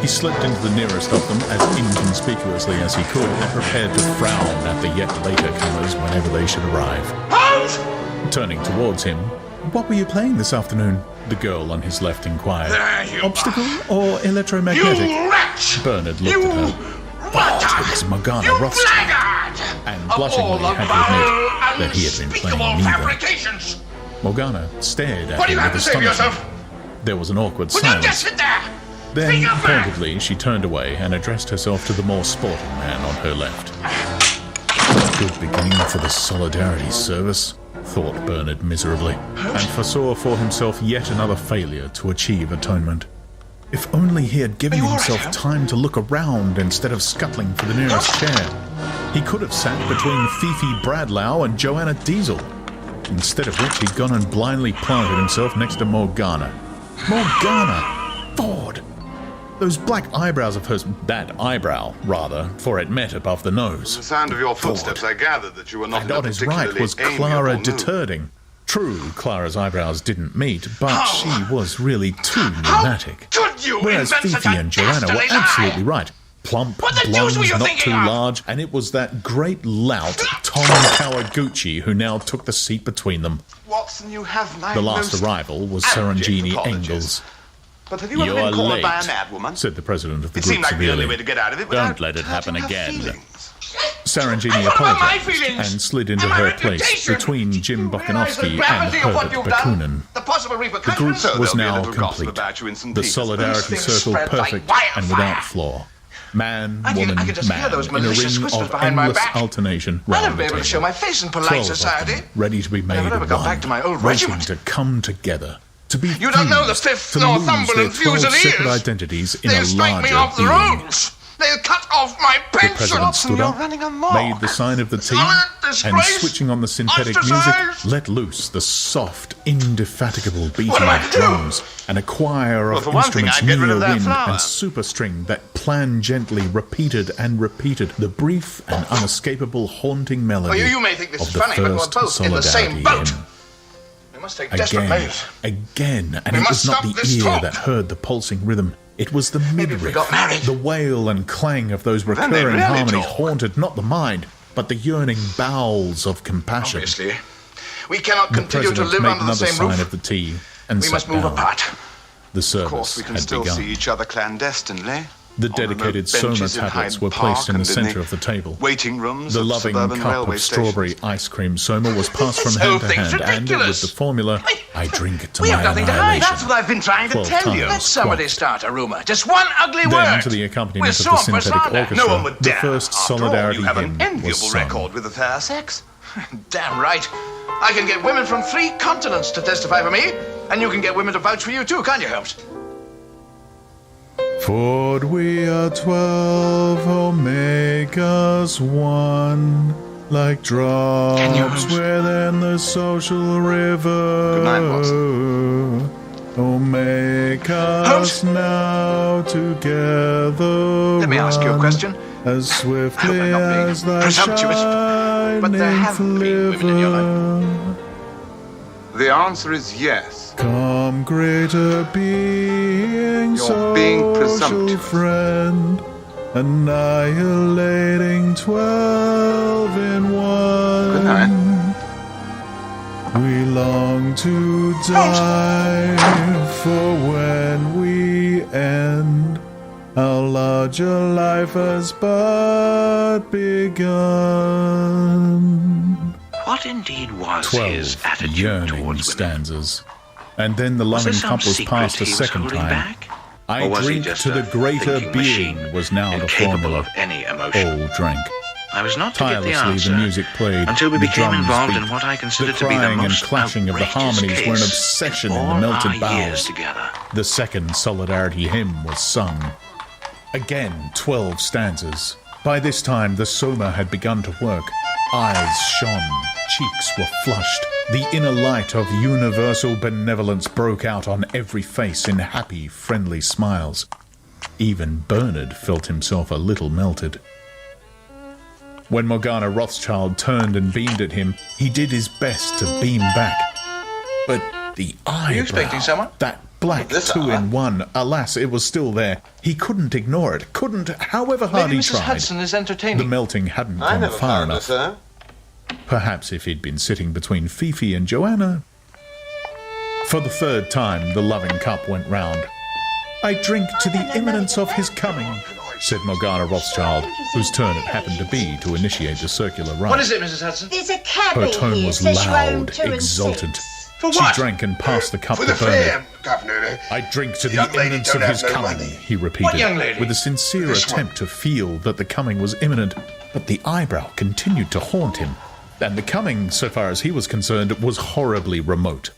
He slipped into the nearest of them as inconspicuously as he could and prepared to frown at the yet later comers whenever they should arrive. Halt! Turning towards him, "What were you playing this afternoon?" the girl on his left inquired. Obstacle or electromagnetic? You wretch! Bernard looked at her. It was Morgana Rothstein, and blushingly had to admit that he had been playing neither. Morgana stared at him with astonishment. There was an awkward silence. Then, pointedly, she turned away and addressed herself to the more sporting man on her left. Good beginning for the Solidarity Service, thought Bernard miserably, and foresaw for himself yet another failure to achieve atonement. If only he had given himself time to look around instead of scuttling for the nearest chair. He could have sat between Fifi Bradlau and Joanna Diesel. Instead of which he'd gone and blindly planted himself next to Morgana. Morgana! Ford! Those black eyebrows of hers, that eyebrow, rather, for it met above the nose. The sound of your footsteps, I gathered that you were not and in a on his right was Clara Deterding. True, Clara's eyebrows didn't meet, but she was really too pneumatic. Whereas Fifi and Joanna were absolutely right. Plump, blonde, not too large, and it was that great lout, Tom Kawaguchi, who now took the seat between them. Watson, you have my The last arrival was Sarangini Engels. But have you ever been called by a mad woman? Said the president of the It group seemed like the severely. only way to get out of it Don't let it happen again. Sarangini apologized and slid into her place between Jim Bokanovsky and Herbert Bakunin. The group was now complete. The Solidarity Circle perfect and without flaw. Man, woman, man, in a ring of endless alternation round the table. 12 of them, ready to be made one, waiting to come together. To be You don't know the 5th to lose their Northumberland 12 Fusiliers. separate identities in They'll a strike me larger off the being. roads. They'll cut off my The pension. president stood up, made the sign of the T, and switching on the synthetic music, let loose the soft, indefatigable beating of drums and a choir of instruments near wind and superstring that plangently repeated and repeated the brief and unescapable haunting melody You may think this of is the funny, but we're first both in the same solidarity boat. hymn. We must take desperate measures. Again, and We it must was not stop the this ear talk. that heard the pulsing rhythm. It was the midriff, got married. the wail and clang of those Then they recurring really harmonies talk. haunted not the mind, but the yearning bowels of compassion. Obviously, we cannot The continue to president live made under the another same sign roof. of the T and We sat must move down. apart. The Of service course, we can had still begun. see each other clandestinely. The on dedicated remote Soma benches in tablets Hyde were placed Park in the and center of the table. waiting rooms The of loving suburban cup railway of strawberry stations. ice cream Soma was passed from This hand whole to thing's hand, and with ridiculous. the formula, I drink to We my have nothing to hide. annihilation. That's what I've been trying to 12 tell you. times Let somebody quacked. start a rumor. Just one ugly Then, word. to the accompaniment We're of the sore for synthetic slander. orchestra, No one would the dare. first After all, solidarity you have an hymn was enviable sung. record with the fair sex. Damn right. I can get women from 3 continents to testify for me, and you can get women to vouch for you too, can't you, Holmes? For we are 12, oh make us one, like drops within the social river. Good night, Watson. Oh make us now together. Let me ask you a run question. As swiftly I'm not being as thy presumptuous, but there have been women in your life. The answer is yes. Come, greater being, You're being social presumptuous. friend, annihilating 12 in one. Good night. We long to die, for when we end, our larger life has but begun. What indeed was 12 his attitude yearning towards women? stanzas. And then the Was there loving some cup was secret passed a he was second holding time. back? I Or was he drink just to a the greater thinking being machine, was now the incapable formula. of any emotion? All drank. I was not to get the Tirelessly answer the music played, until we the became drums involved beat. in what I The considered to be the crying and most clashing of the outrageous harmonies were an case obsession in of the all melted our years bowels. together. The second solidarity hymn was sung. Again, 12 stanzas. By this time, the Soma had begun to work. Eyes shone, cheeks were flushed. The inner light of universal benevolence broke out on every face in happy, friendly smiles. Even Bernard felt himself a little melted. When Morgana Rothschild turned and beamed at him, he did his best to beam back. But the eyebrow, expecting someone? that black This 2-in-1, alas, it was still there. He couldn't ignore it, couldn't, however hard Maybe he Mrs. tried. Hudson is The entertaining. melting hadn't gone far enough. Perhaps if he'd been sitting between Fifi and Joanna. For the third time, the loving cup went round. I drink to the imminence of his coming, said Morgana Rothschild, whose turn it happened to be to initiate the circular rite. What is it, Mrs. Hudson? There's a cabin Her tone here. was Says you own loud, 2 and exultant. 6. For She what? drank and passed the cup For to the fair, Bernard. Governor. I drink to the young lady imminence don't of have his no coming, money. he repeated, What young lady? with a sincere This one. attempt to feel that the coming was imminent, but the eyebrow continued to haunt him, and the coming, so far as he was concerned, was horribly remote.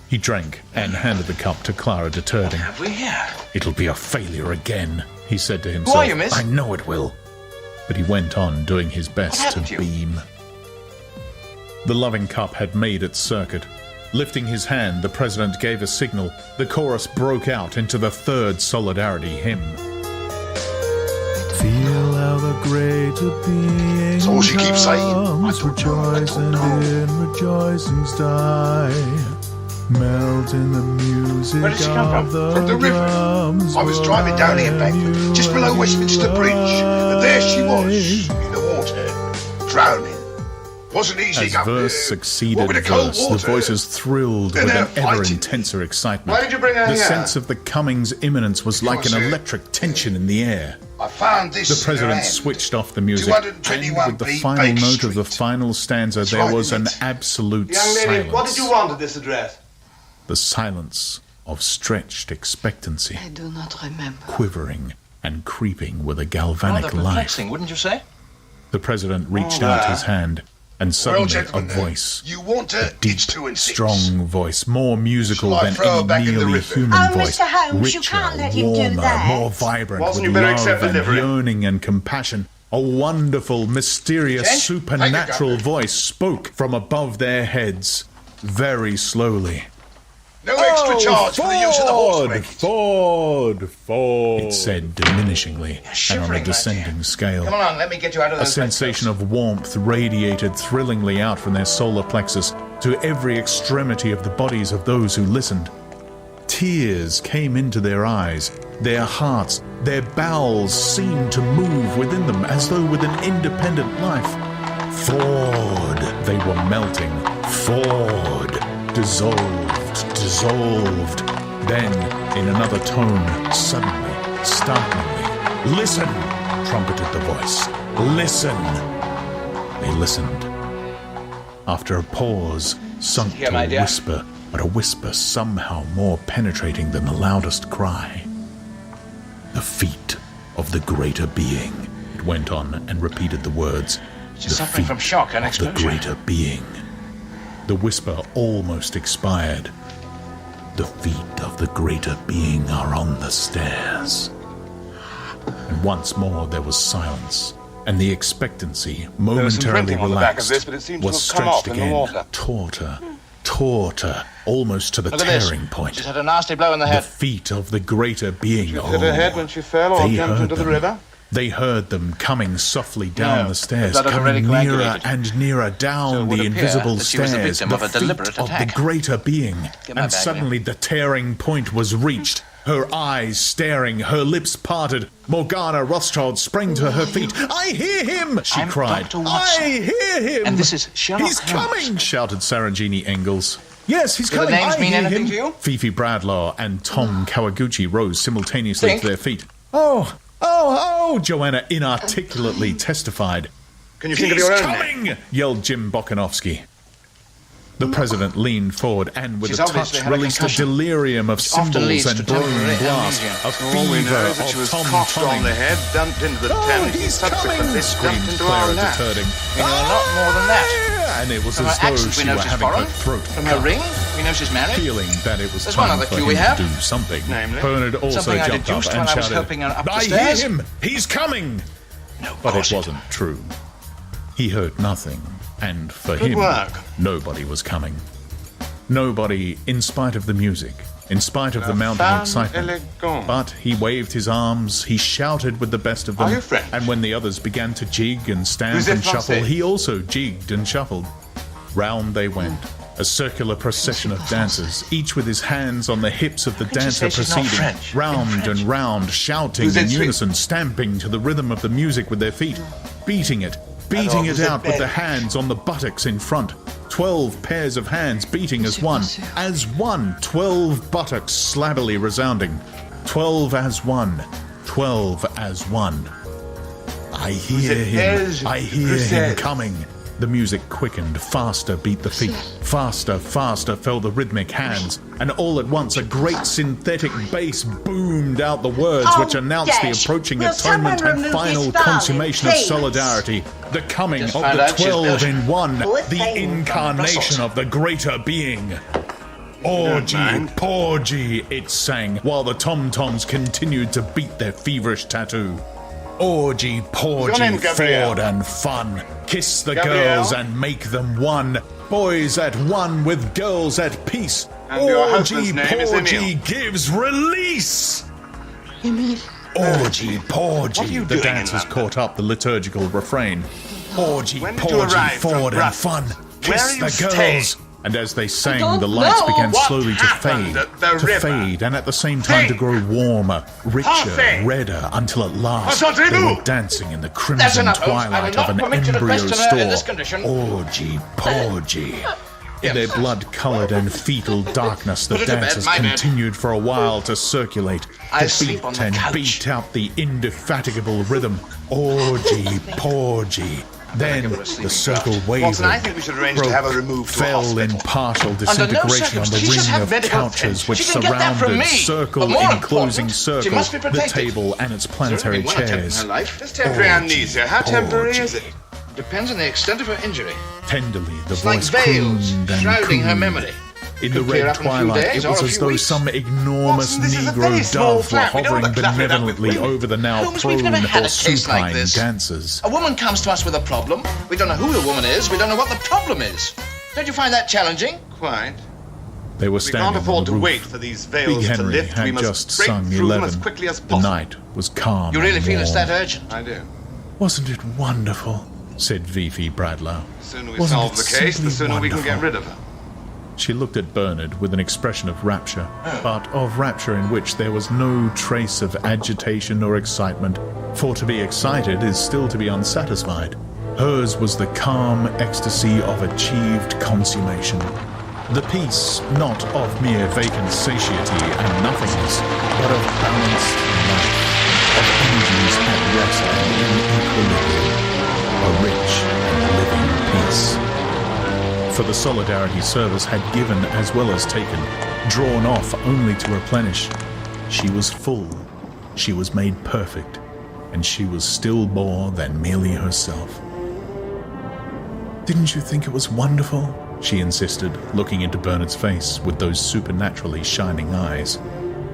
He drank and handed the cup to Clara de Turding. Have we here? It'll be a failure again, he said to himself. Who are you, miss? I know it will. But he went on, doing his best to happened to you? beam. The loving cup had made its circuit. Lifting his hand, the president gave a signal. The chorus broke out into the third solidarity hymn. Feel how the greater being That's all she keeps saying. comes, rejoice and in rejoicings die. Melt in the music Where did she come of from? From the river. drums I was driving down here, Bedford, just below Westminster Bridge, and there she was, in the water, drowning. Wasn't easy As up verse there. succeeded What with the cold verse, the water? voices thrilled Then with an they're ever fighting. intenser excitement. Why did you bring her The here? sense of the coming's imminence was like an sir. electric tension in the air. I found this The in her president hand. switched off the music, and 221 with the B final Baker note of the Street. final stanza, That's there right, was an isn't it? absolute Young lady, silence. what did you want at this address? The silence of stretched expectancy, I do not remember. quivering and creeping with a galvanic Rather life. perplexing, wouldn't you say? The president reached Oh, out there. his hand. And suddenly gentlemen, a voice, You want her? a deep, It's 2 and 6. strong voice, more musical Shall I than throw her any back in the merely river? human Oh, voice, Mr. Holmes, you richer, can't let him do warmer, that. more vibrant, Wasn't with you better accept love and delivery? yearning and compassion. A wonderful, mysterious, Change? supernatural Take a voice spoke from above their heads, very slowly. No extra charge for the use of the horse wagon. Ford, it said diminishingly and on a descending scale. Come on, let me get you out of A those sensation of warmth radiated thrillingly out from their solar plexus to every extremity of the bodies of those who listened. Tears came into their eyes, their hearts, their bowels seemed to move within them as though with an independent life. Ford, they were melting. Ford, dissolved. Then, in another tone, suddenly, startlingly, listen, trumpeted the voice. Listen. They listened. After a pause, sunk Here, to my a dear. whisper, but a whisper somehow more penetrating than the loudest cry. The feet of the greater being. It went on and repeated the words. She's suffering from shock and The explosion. greater being. The whisper almost expired. The feet of the greater being are on the stairs. And once more there was silence, and the expectancy, momentarily printing on the back of relaxed, this, but it seems to was have come off stretched in the again, water. tauter, almost to the Look at this. tearing point. She's had a nasty blow in the The head. feet of the greater being. Hit her head when she fell or They jumped heard into the them. river? They heard them coming softly down No, the stairs, the blood had already coming nearer coagulated. and nearer So down it would the appear invisible that she was the stairs, victim the of a feet deliberate of the attack. greater being. Get my And bag, suddenly the tearing point was reached. Her eyes staring, her lips parted. Morgana Rothschild sprang to her feet. "I hear him!" she I'm cried. Dr. Watson. "I hear him!" And this is Sherlock "He's Holmes." coming!" shouted Sarangini Engels. "Yes, he's Do the coming. names I mean hear anything him." to you? Fifi Bradlaugh and Tom Kawaguchi rose simultaneously Think. to their feet. Oh, Joanna inarticulately testified. Can you think of your own name? Coming! Yelled Jim Bokanovsky. The president leaned forward and, with She's a obviously touch, had a released a concussion, delirium of which often cymbals leads and to blown temporary blast, amnesia. a All we know fever is that she of was Tom coughed on Tonning. the head, dumped into the "Oh, Thames, and he's subsequently coming!" dumped screamed into our Clara de lap. Turding. We know a lot more than that. And it was From as her though accent, we she know were she's having her foreign. throat From her cut. ring, we know she's married. Feeling that it was There's one time other for cue him we have. to do something, Namely? Bernard also Something I jumped up deduced and when I was shouted, helping her up the "I stairs." hear him! He's coming!" No, But it wasn't true. He heard nothing, and for Good him, work. nobody was coming. Nobody, in spite of the music, in spite of the mounting femme excitement. élégante. But he waved his arms, he shouted with the best of them, Are you French? and when the others began to jig and stamp Vous êtes and shuffle, français? he also jigged and shuffled. Round they went, a circular procession of dancers, each with his hands on the hips of the Couldn't you dancer say she's not proceeding, French? In round French. and round, shouting Vous in êtes Suisse? unison, stamping to the rhythm of the music with their feet, beating it vous êtes out with the belge? hands on the buttocks in front. 12 pairs of hands beating as one. 12 buttocks slabbily resounding. 12 as one. 12 as one. I hear him. I hear him coming. The music quickened. Faster beat the feet. Faster fell the rhythmic hands. And all at once a great synthetic bass boomed out the words Oh, which announced the Dash, approaching will atonement someone and remove final his volume, consummation of please? solidarity. The coming Just of found the out she's 12 Belgian. in one. Poor The thing. incarnation Brussels. of the greater being. Orgy, mind. porgy, it sang, while the tom-toms continued to beat their feverish tattoo. Orgy, Your porgy, name, Gabrielle? Ford and fun. Kiss the Gabrielle? girls and make them one. Boys at one with girls at peace. And your Orgy, husband's name is porgy Emil. gives release. Orgy, porgy. What are you The doing in dancers London? caught up the liturgical refrain. Orgy, When did you porgy, arrive from Ford and Brussels? fun. Where Kiss are you the staying? girls. And as they sang, don't the lights know. began What slowly to happened fade, at the river? and at the same time to Think. grow warmer, richer, Parfait. redder, until at last they Entendez-vous? were dancing in the That's crimson enough, Holmes. I twilight will of an not permit you to embryo question her in this store. condition. Orgy, porgy. In their blood-colored and fetal darkness, the Put it to bed, dancers my bed. continued for a while to circulate, I to sleep beat on the and couch. beat out the indefatigable rhythm. Orgy, porgy. Then give her a the sleeping circle draught. wavered, Watson, I think we should arrange to have her removed to a fell hospital. in partial Under no disintegration on the circumstances. She should ring have of medical couches attention. which She can get that from surrounded, me. circle But more enclosing important, she circle, must be the protected. table and its planetary What happened in chairs. her life? This temporary amnesia. How temporary is it? Depends on the extent of her injury. Tenderly, the It's like voice veils crooned and shrouding her cooed. memory. In the Could clear red up in a few twilight, days it or was a as few though weeks. some enormous Watson, this is a very Negro small dove were flat. We don't hovering clutter it up with benevolently women. over the now Holmes, we've prone never had or a case like supine this. dancers. A woman comes to us with a problem. We don't know who the woman is. We don't know what the problem is. Don't you find that challenging? Quite. They were standing can't afford on the to roof. wait for these Big veils to Henry lift. We had must just break sung through them 11. as quickly as The possible. night was calm. You really and feel it's warm. that urgent? I do. Wasn't it wonderful? Said Vivi Bradlow. The sooner we Wasn't solve it the case, the simply sooner we can get wonderful? rid of her. She looked at Bernard with an expression of rapture, but of rapture in which there was no trace of agitation or excitement, for to be excited is still to be unsatisfied. Hers was the calm ecstasy of achieved consummation. The peace not of mere vacant satiety and nothingness, but of balanced life, of energies at rest and in equilibrium, a rich and living peace. For the Solidarity Service had given as well as taken, drawn off only to replenish. She was full, she was made perfect, and she was still more than merely herself. Didn't you think it was wonderful? She insisted, looking into Bernard's face with those supernaturally shining eyes.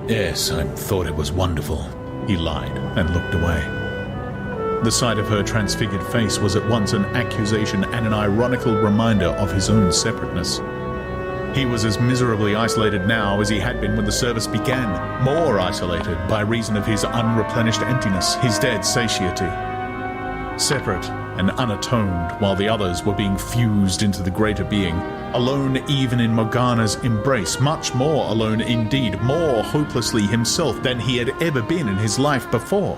Yes, I thought it was wonderful, he lied and looked away. The sight of her transfigured face was at once an accusation and an ironical reminder of his own separateness. He was as miserably isolated now as he had been when the service began, more isolated by reason of his unreplenished emptiness, his dead satiety. Separate and unatoned while the others were being fused into the greater being, alone even in Morgana's embrace, much more alone indeed, more hopelessly himself than he had ever been in his life before.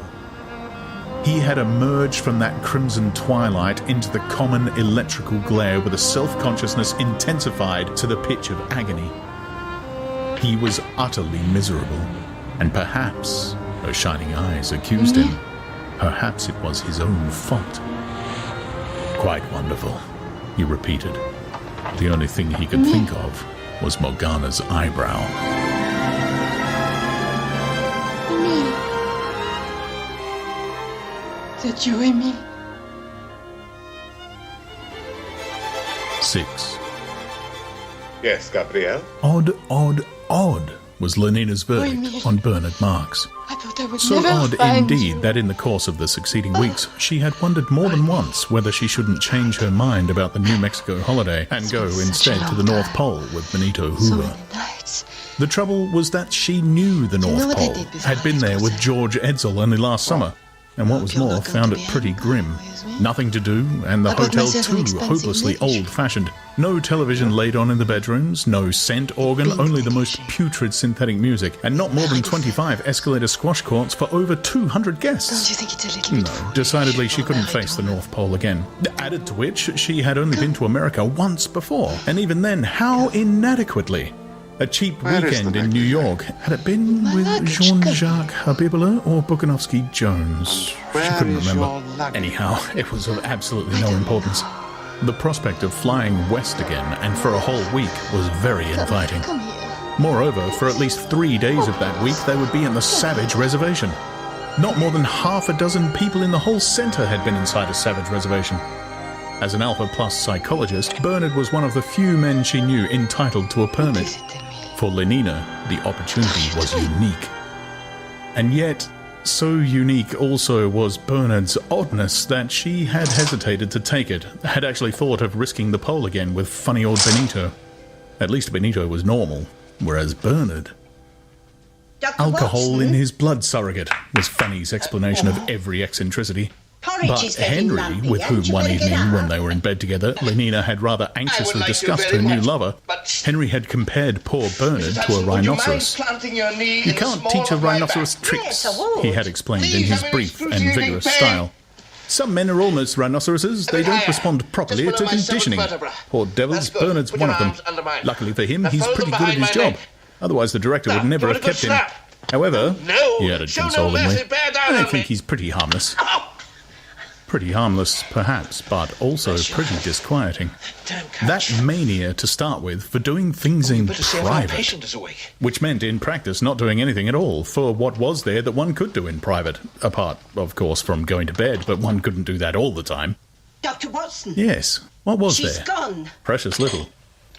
He had emerged from that crimson twilight into the common electrical glare with a self-consciousness intensified to the pitch of agony. He was utterly miserable, and perhaps, her shining eyes accused him, perhaps it was his own fault. Quite wonderful, he repeated. The only thing he could think of was Morgana's eyebrow. That you, Emile? 6. Yes, Gabrielle? Odd was Lenina's verdict on Bernard Marks. I thought I would So never odd find indeed you. that in the course of the succeeding weeks, she had wondered more than once whether she shouldn't change her mind about the New Mexico holiday and go instead to the North Pole with Benito Hoover. The trouble was that she knew the North Pole, had been there with George Edsel only last summer, and what was more, found it pretty grim. Nothing to do, and the hotel too hopelessly old-fashioned. No television laid on in the bedrooms, no scent organ, only the most putrid synthetic music, and not more than 25 escalator squash courts for over 200 guests. Don't you think it's a little bit No, decidedly she couldn't face the North Pole again. Added to which, she had only been to America once before, and even then, how inadequately. A cheap weekend in New York. Had it been with Jean-Jacques Habibula or Bukanovsky-Jones? She couldn't remember. Anyhow, it was of absolutely no importance. The prospect of flying west again, and for a whole week, was very inviting. Moreover, for at least 3 days of that week, they would be in the Savage Reservation. Not more than half a dozen people in the whole center had been inside a Savage Reservation. As an Alpha Plus psychologist, Bernard was one of the few men she knew entitled to a permit. For Lenina, the opportunity was unique. And yet, so unique also was Bernard's oddness that she had hesitated to take it, had actually thought of risking the pole again with funny old Benito. At least Benito was normal, whereas Bernard... Alcohol in his blood surrogate was Fanny's explanation of every eccentricity. But Henry, with whom one evening when they were in bed together, Lenina had rather anxiously discussed her new lover, Henry had compared poor Bernard to a rhinoceros. You can't teach a rhinoceros tricks, he had explained in his brief and vigorous style. Some men are almost rhinoceroses, they don't respond properly to conditioning. Poor devils, Bernard's one of them. Luckily for him, he's pretty good at his job. Otherwise the director would never have kept him. However, he added consolingly, I think he's pretty harmless. Pretty harmless, perhaps, but also pretty disquieting. That mania to start with for doing things in private, which meant in practice not doing anything at all for what was there that one could do in private, apart, of course, from going to bed, but one couldn't do that all the time. Dr. Watson. Yes. What was She's there? gone. Precious little.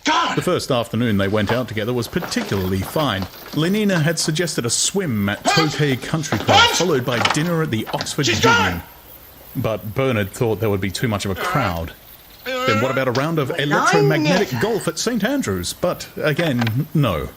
The first afternoon they went out together was particularly fine. Lenina had suggested a swim at Tokay Country Club, followed by dinner at the Oxford Union. But Bernard thought there would be too much of a crowd. Then what about a round of electromagnetic golf at St. Andrews? But, again, no.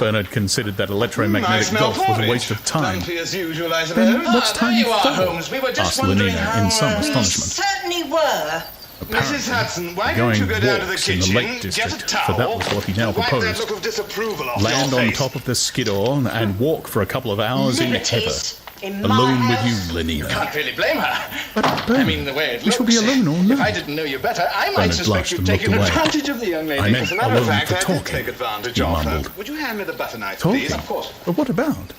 Bernard considered that electromagnetic golf was a waste of time. Then what's time for? Asked Lenina in some astonishment. Certainly were. Mrs. Hudson, why Going don't you go down to the walks in kitchen, the Lake District, get a towel, for that was what he now wipe that proposed. look of disapproval off Land your on face. top of the skidor and walk for a couple of hours in heather. Liberties in my Alone with house. you, Lenina. Can't really blame her. But I mean, the way it we looks. shall be alone all If night. I didn't know you better, I might Bernard suspect blushed you've and looked taken away. advantage of the young lady. I meant As a matter of alone fact, for I did talking, take advantage he of her. mumbled. Would you hand me the butter knife, Talking? please? Of course. But what about?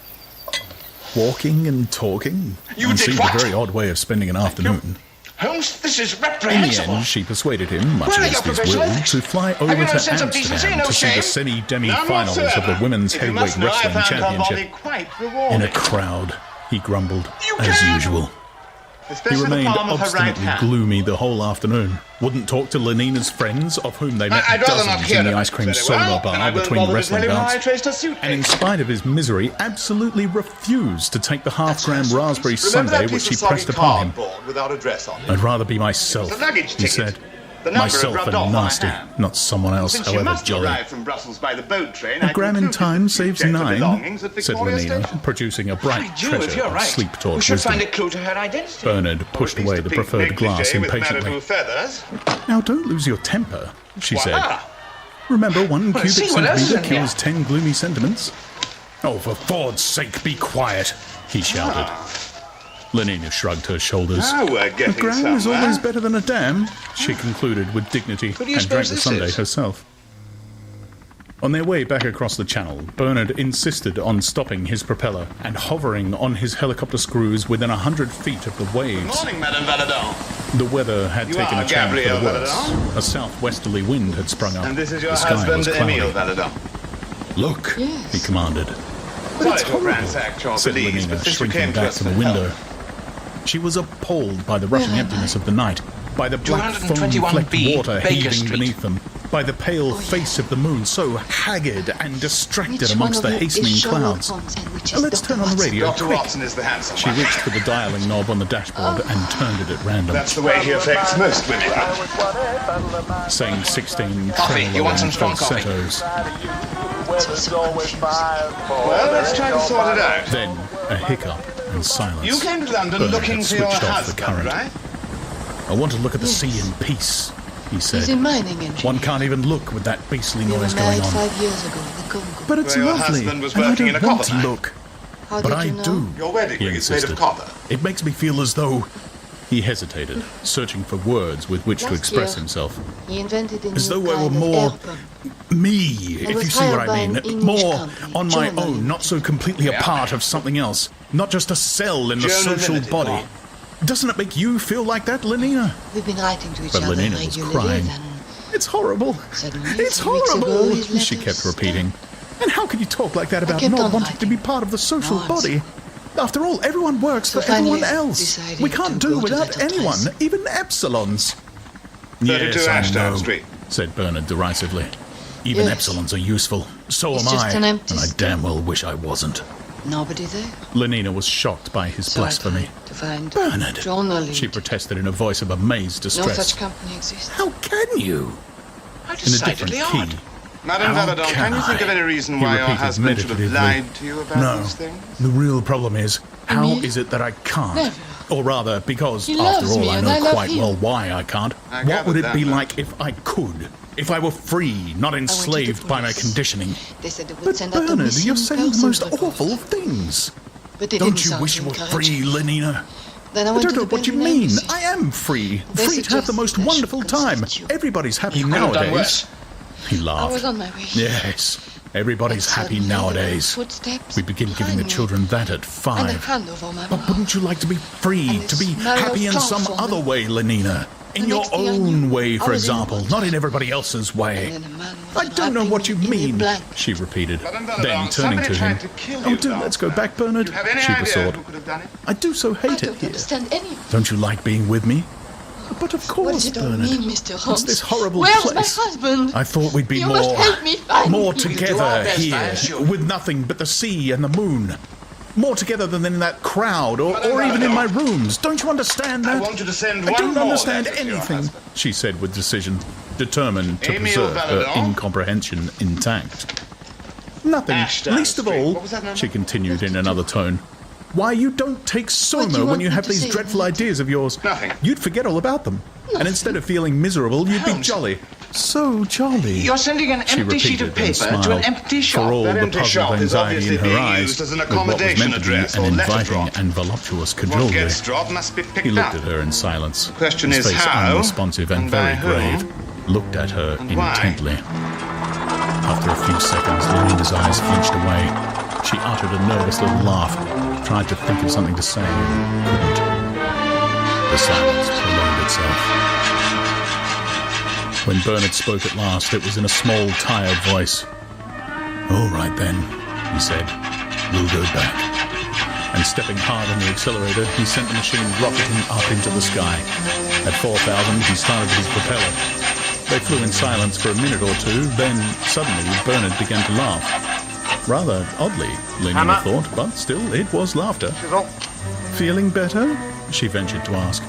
Walking and talking? You It did seemed what? a very odd way of spending an afternoon. Holmes, this is In the reprehensible. end, she persuaded him, much Where are against your his will, professional ethics? to fly Have over you no to sense of decency, Amsterdam no to see the shame? semi-demi-finals None of the whatsoever. Women's If you Heavyweight must know, I Wrestling found Championship. Convolving quite rewarding. In a crowd, he grumbled, as can. usual. He Especially remained the palm of her right obstinately hand. gloomy the whole afternoon. Wouldn't talk to Lenina's friends, of whom they met I'd rather not dozens hear in the about ice it cream very soda well, and I bar won't between bother to wrestling tell you how I bouts. traced her suitcase. And in spite of his misery, absolutely refused to take the half-gram raspberry sundae which he pressed upon him. Without a dress on it. I'd rather be myself, It's a luggage he ticket. said. The number Myself rubbed and off my nasty, hand. not someone else, Since you however must jolly. arrive from Brussels by the boat train, A I gram in concluded time you saves checked your 9, belongings at said Victoria Lenina, Station. producing a bright Jove, treasure you're of right. sleep-taught We should wisdom. find a clue to her identity. Bernard pushed away the preferred glass impatiently. With feathers. Now, don't lose your temper, she said. Voila. Remember, 1 Well, cubic see what else is centimetre in here. kills 10 gloomy sentiments. Oh, for Ford's sake, be quiet, he shouted. Lenina shrugged her shoulders. Now we're A getting gram is somewhere. always better than a dam, she concluded with dignity, Who do you and drank suppose the this sundae is? herself. On their way back across the channel, Bernard insisted on stopping his propeller and hovering on his helicopter screws within 100 feet of the waves. Morning, Madame Valadon. The weather had You taken are a turn for Gabrielle the worse. Valadon? A southwesterly wind had sprung up. And this is your the sky husband, was cloudy. Emile Valadon. Look, he commanded. But Sorry it's to horrible, ransack your said valise, Lenina, but since you shrinking came to back us to the for window. help. She was appalled by the rushing emptiness of the night, by the black 221B foam-flecked water Baker heaving Street. beneath them, by the pale face of the moon, so haggard and distracted amongst the hastening clouds. Let's turn on the radio, Dr. quick. Watson is the handsome She one. reached for the dialing knob on the dashboard and turned it at random, That's the way he affects most women. saying 16 Coffee. You want some tremolo strong coffee? falsettos. Well, let's try to sort it out. Then a hiccup and silence. You came to London Bernard looking had for your switched off the husband, current. right? I want to look at the sea in peace, he He's said. a mining engineer. One can't even look with that beastly We were noise going married on. 5 years ago in the Congo. But it's Well, your lovely, husband was and I working in don't a want copper to mine. look. How But did I you know? do, Your wedding he ring is made of insisted. copper. It makes me feel as though... He hesitated, searching for words with which to Last express year, himself. He invented a As new though I were kind of more... air pump. Me, I if was you see what hired I by mean. an English More company, on my German. own, not so completely a part of something else. Not just a cell in the German social limited, body. Bob. Doesn't it make you feel like that, Lenina? We've been writing to each But other Lenina was regularly, crying. then It's horrible. suddenly, It's 3 weeks ago, horrible, his she letters kept repeating. And how could you talk like that about kept not on wanting to be part of the social No body? After all, everyone works So for everyone finally else. decided We can't to do go to without that anyone, place. even epsilons. 32 Yes, I Ashdown know, Street. said Bernard derisively. Even Yes. epsilons are useful. So It's am just I. an empty And I damn well wish I wasn't. nobody there. Lenina was shocked by his So I blasphemy. tried to find Bernard, journally. she protested in a voice of amazed No distress. such company exists. How can you? How In a different decidedly key. odd. Madame How Valadon, can you think of I? any reason He why your repeated husband should have meditatively. lied to you about No. these things? The real problem is, how Emile? is it that I can't? Never. Or rather, because, He after loves all, me I and know I love quite him. well why I can't. I What would gathered it that be much. like if I could? If I were free, not enslaved by my police. conditioning? They said they would But send out a Bernard, missing you're saying the person most report. awful of things. But they Don't didn't you sound wish you were encouraging. free, Lenina? Then I I went don't to know the what you Belgian mean. embassy. I am free. They Free to have the most suggested I wonderful should time. consult you. Everybody's happy You could have done nowadays. worse. He I laughed. was on my way. Yes, everybody's But happy suddenly there were nowadays. footsteps We begin giving the behind me, children that at and a 5. hand over my But mouth. wouldn't you like to be free, And to the be smell of happy in clothes some on other them. way, Lenina? In The your next thing I own knew, way, I for was in example, water. not in everybody else's way. And then a man was I don't know wrapping what you me in a mean, blanket. she repeated. Madame Valadon, Then, turning somebody to him, tried to kill oh, you do last let's go night. back, Bernard, Do you have any she idea besought. who could have done it? I do so I hate it don't here. understand any of it. Don't you like being with me? But of course, What does it all Bernard. mean, Mr. Holmes? It's this horrible Where's place. my husband? I thought we'd be You must help me find more him. together here, with nothing but the sea and the moon. More together than in that crowd, or even in my rooms. Don't you understand that? I want you to send I one don't more understand letter to your anything, husband. she said with decision, determined to Emile preserve her Valadon? incomprehension intact. Nothing, Ashdown least of Street. all, What was that number? she continued in another tone. Why you don't take What do Soma you when want you me have to these say? dreadful ideas of yours. Nothing. You'd forget all about them. And instead of feeling miserable, you'd be jolly. So jolly. You're sending an She empty sheet of repeated and paper to an smiled. empty shop. For all That the empty puzzled shop is anxiety in obviously her being eyes, used as an with what was accommodation meant to be address an or letter inviting drop. and voluptuous What cajolery. gets dropped must be He picked looked up. at her in silence. The question his is face how, unresponsive and and by very grave. whom, Looked at her and why. intently. After a few seconds, Louisa's eyes flinched away. She uttered a nervous little laugh, tried to think of something to say, and couldn't. The silence prolonged itself. When Bernard spoke at last, it was in a small, tired voice. "All right then," he said. "We'll go back." And stepping hard on the accelerator, he sent the machine rocketing up into the sky. At 4,000, he started his propeller. They flew in silence for a minute or two, then suddenly Bernard began to laugh. Rather oddly, Lenina thought, but still, it was laughter. "Feeling better?" she ventured to ask.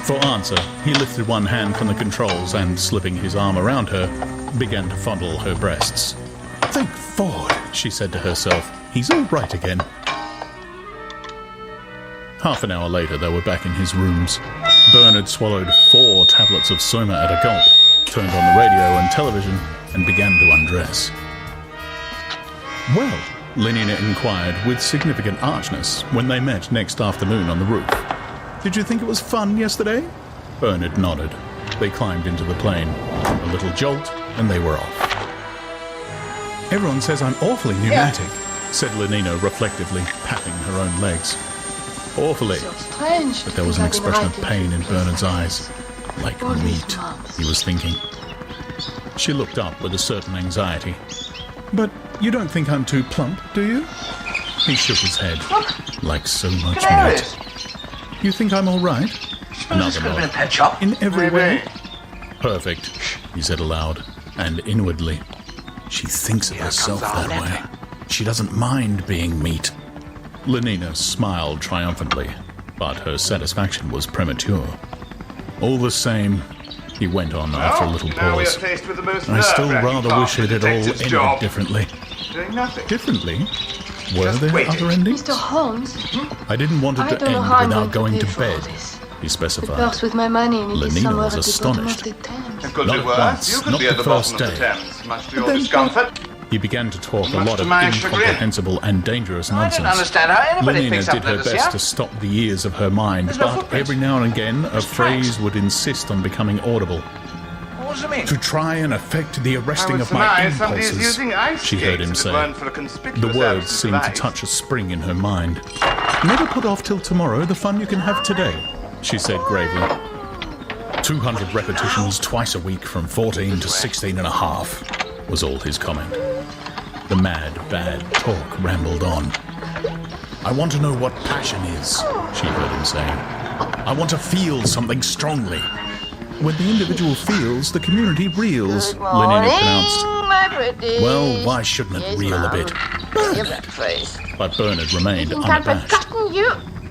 For answer, he lifted one hand from the controls and, slipping his arm around her, began to fondle her breasts. "Thank Ford," she said to herself. "He's all right again." Half an hour later, they were back in his rooms. Bernard swallowed 4 tablets of Soma at a gulp, turned on the radio and television, and began to undress. "Well," Lenina inquired with significant archness when they met next afternoon on the roof. "Did you think it was fun yesterday?" Bernard nodded. They climbed into the plane. A little jolt, and they were off. "Everyone says I'm awfully pneumatic," said Lenina reflectively, patting her own legs. "Awfully." Strange. But there was an expression of pain in Bernard's eyes. "Like meat," he was thinking. She looked up with a certain anxiety. "But you don't think I'm too plump, do you?" He shook his head. "Like so much meat." "You think I'm all right?" Another nod. Pet shop. "In every way?" "Perfect," he said aloud, and inwardly. She thinks of herself that way. She doesn't mind being meat. Lenina smiled triumphantly, but her satisfaction was premature. "All the same," he went on after a little Now we are pause, faced with the most "I still nerve-wracking rather part wish of it the had all detective's ended job. differently." Doing nothing. Differently? Were there other endings? Mr. Holmes, I didn't want it I to don't know end how I'm without going going to to pay for all bed, this. he the specified. purse with my money and it is Lenina somewhere was at the bottom of astonished. the Thames. It could Not be at worse. once, You could not be at the the bottom first of the day. Thames, much to But your then- discomfort. He began to talk a Much lot to of my chagrin. incomprehensible and dangerous I don't nonsense. understand how anybody Lenina picks up did her letters, best yeah? to stop the ears of her mind, There's no but footprints. every now and again a There's phrase tracks. would insist on becoming audible. What does it mean? "To try and effect the I arresting would of my surmise somebody is impulses," using ice she heard skates him if it say. weren't for a conspicuous The words absence of seemed to ice. touch a spring in her mind. "Never put off till tomorrow the fun you can have today," she said gravely. 200 repetitions twice a week from 14 to 16 and a half was all his comment. The mad, bad talk rambled on. "I want to know what passion is," she heard him saying. "I want to feel something strongly. When the individual feels, the community reels," Lenina pronounced. My pretty. "Well, why shouldn't it reel a bit?" Bernard. But Bernard remained unabashed.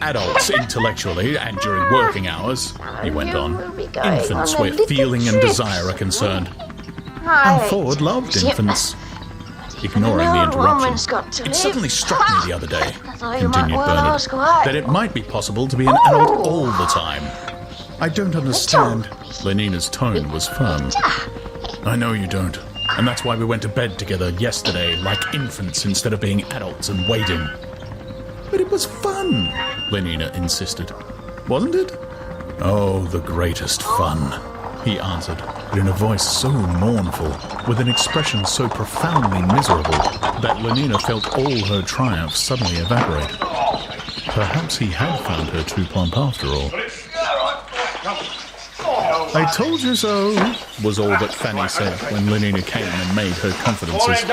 "Adults intellectually and during working hours," he went on. "Infants where feeling and desire are concerned. Our Ford loved infants." Ignoring the interruption, "It suddenly struck me the other day," continued Bernard, "that it might be possible to be an adult all the time. I don't understand." Lenina's tone was firm. "I know you don't. And that's why we went to bed together yesterday like infants instead of being adults and waiting." "But it was fun," Lenina insisted. "Wasn't it?" "Oh, the greatest fun," he answered, but in a voice so mournful, with an expression so profoundly miserable, that Lenina felt all her triumph suddenly evaporate. Perhaps he had found her too plump after all. "I told you so," was all that Fanny said when Lenina came and made her confidences.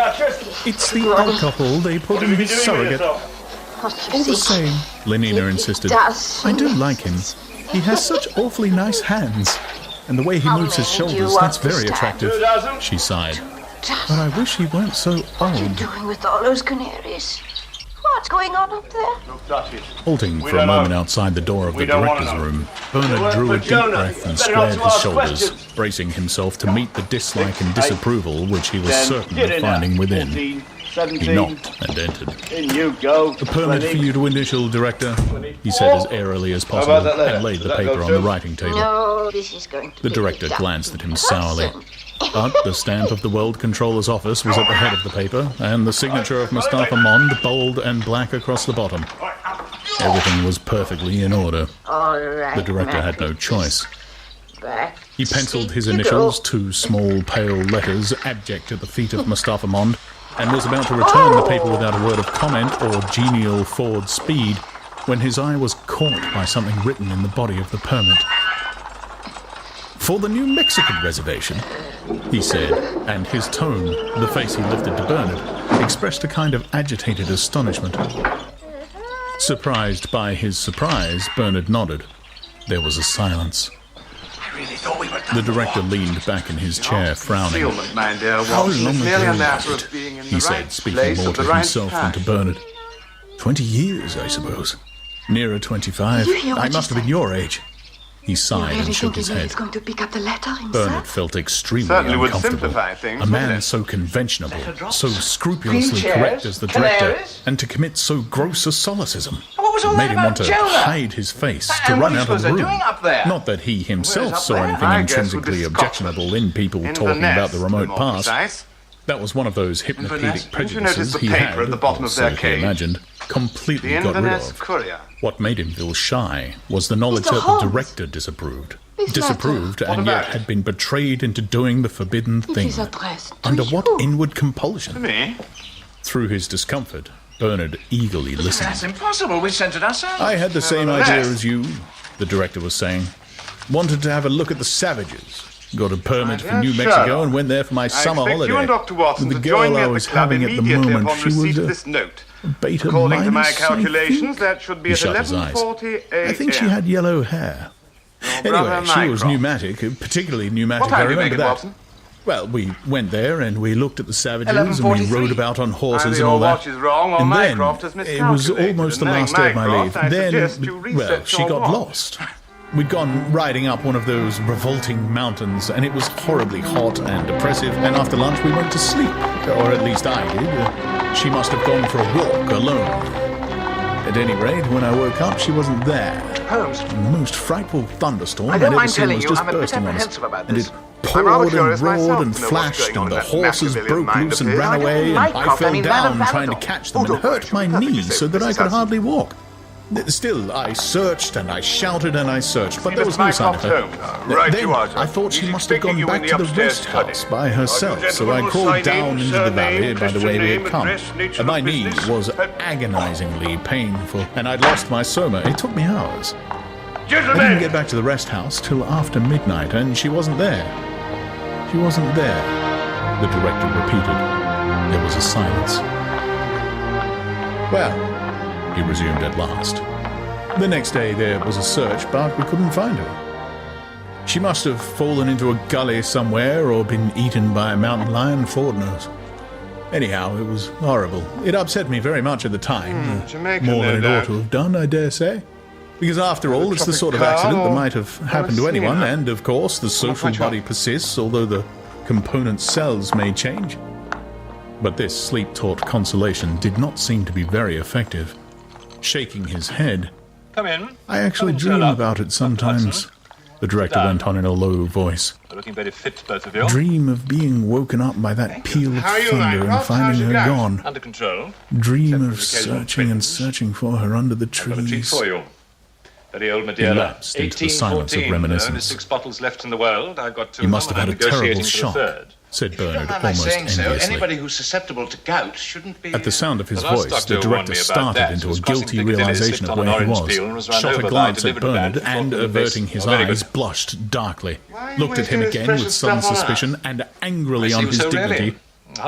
"It's the alcohol they put in his surrogate." "All the same," Lenina insisted, "I do like him. He has such awfully nice hands. And the way he moves his shoulders, that's very attractive. She sighed. But I wish he weren't so What are you old. doing with all those canaries? What's going on up there? Halting for a moment outside the door of the director's room, Bernard drew a deep breath and squared his shoulders, bracing himself to meet the dislike and disapproval which he was certain of finding within. He knocked and entered. In you go. A permit for you to initial, Director, he said as airily as possible, and laid the paper on the writing table. No, this is going to The be director a glanced at him sourly. But the stamp of the World Controller's office was at the head of the paper, and the signature of Mustafa Mond bold and black across the bottom. Everything was perfectly in order. All right, The director had no Maggie. choice. Back. He penciled his You go. initials, 2 small pale letters, abject at the feet of Mustafa Mond, and was about to return the paper without a word of comment or genial forward speed, when his eye was caught by something written in the body of the permit. For the New Mexican reservation, he said, and his tone, the face he lifted to Bernard, expressed a kind of agitated astonishment. Surprised by his surprise, Bernard nodded. There was a silence. The director leaned back in his chair, frowning. How long ago, he said, speaking more to himself than to Bernard. 20 years, I suppose. Nearer 25. I must have been your age. He sighed and shook his head. Going to pick up the letter himself? Bernard felt extremely Certainly would uncomfortable. simplify things, A man wouldn't it? so conventional, so scrupulously Green correct chairs, as the director, canaries. and to commit so gross a solecism. What was all It that made him about want to Jonah? hide his face, to And what run are you out of the supposed to room. doing up there? Not that he himself up saw there? anything I guess intrinsically we'll discuss objectionable in people talking Inverness, about the remote to be more past. precise. That was one of those Inverness. hypnopedic Didn't you notice prejudices the he paper had, at the bottom or of so their he cage? imagined, completely The got rid Inverness of. Courier. What made him feel shy was the knowledge Mr. that the Holmes. director disapproved. This Disapproved letter. What and yet about it? had been betrayed into doing the forbidden It thing. is addressed to Under you. what inward compulsion? Me? Through his discomfort, Bernard eagerly That's listened. impossible. We sent it ourselves. I had the same Nevertheless. idea as you, the director was saying. Wanted to have a look at the savages. Got a permit for New Mexico and went there for my summer expect holiday. you and Dr. Watson With the to join girl me I at the was club having at the immediately moment, upon she was receipt of a this note. beta According to my minus, I calculations, think. that should be He at shut his eyes. 11:40 a.m. I think she had yellow hair. brother Anyway, she was Mycroft. pneumatic, particularly pneumatic. What time I do you remember make it, that. Watson? Well, we went there and we looked at the savages and we 11:43. rode about on horses Either and all your that. watch is wrong or And then Mycroft has it was miscalculated. almost the And knowing last day of my leave. Mycroft, I Then, suggest you well, reset she your got watch. lost. We'd gone riding up one of those revolting mountains, and it was horribly hot and oppressive, and after lunch we went to sleep. Or at least I did. She must have gone for a walk alone. At any rate, when I woke up, she wasn't there. Holmes. The most frightful thunderstorm I I'd don't ever mind seen telling was you, just I'm a bit bursting on us. apprehensive about And this. it I'm rather poured curious and roared myself and to know what's flashed, going on and the in that horses Machiavellian broke mind loose of and his. ran I don't away, and Mycroft, I fell I mean, down Madame trying to Vanadon. catch them and don't hurt my worry, what did you knee say, so that I Mrs. could Hudson? hardly walk. Still, I searched and I shouted and I searched, but See there was Mr. no sign of her. Mycroft home now. Right Then you are, John. I thought she He's must have expecting gone you in back the to the upstairs rest study. house by herself, You so I gentlemen will crawled sign down in, into the valley surname, by the way Christian we had name, come. address, nature And my of knee business. was agonizingly painful, and I'd lost my soma. It took me hours. I didn't Gentlemen! get back to the rest house till after midnight, and she wasn't there. She wasn't there, the director repeated. There was a silence. Well, he resumed at last. The next day there was a search, but we couldn't find her. She must have fallen into a gully somewhere or been eaten by a mountain lion, Ford knows. Anyhow, it was horrible. It upset me very much at the time. Jamaica, More than it no ought to have done, I dare say. Because after all, it's the sort of accident that might have happened to anyone, and of course the social body persists, although the component cells may change. But this sleep-taught consolation did not seem to be very effective. Shaking his head, Come in. I actually dream about it sometimes, the director went on in a low voice. Looking very fit, both of you. Dream of being woken up by that peal of thunder and finding her gone. Under control. Dream of searching and searching for her under the I've got a treat trees. for you. Very old He Madeira. lapsed into the silence of 1814. Only reminiscence. 6 bottles left in the world. I've got 2. You must have had a terrible negotiating for the shock, third. said Bernard Mind my almost saying so, enviously. anybody who's susceptible to gout shouldn't be... At the sound of his The last voice, doctor the warned director me about started that. into He was a crossing guilty Piccadilly, realization slipped of on where an he orange peel and was, was run shot over a by a glance at delivery van Bernard, from and, the averting base. his Oh, very eyes, good. blushed darkly, are you looked at him wasting this again with precious some stuff on us? suspicion, and angrily I on seem his so dignity, really.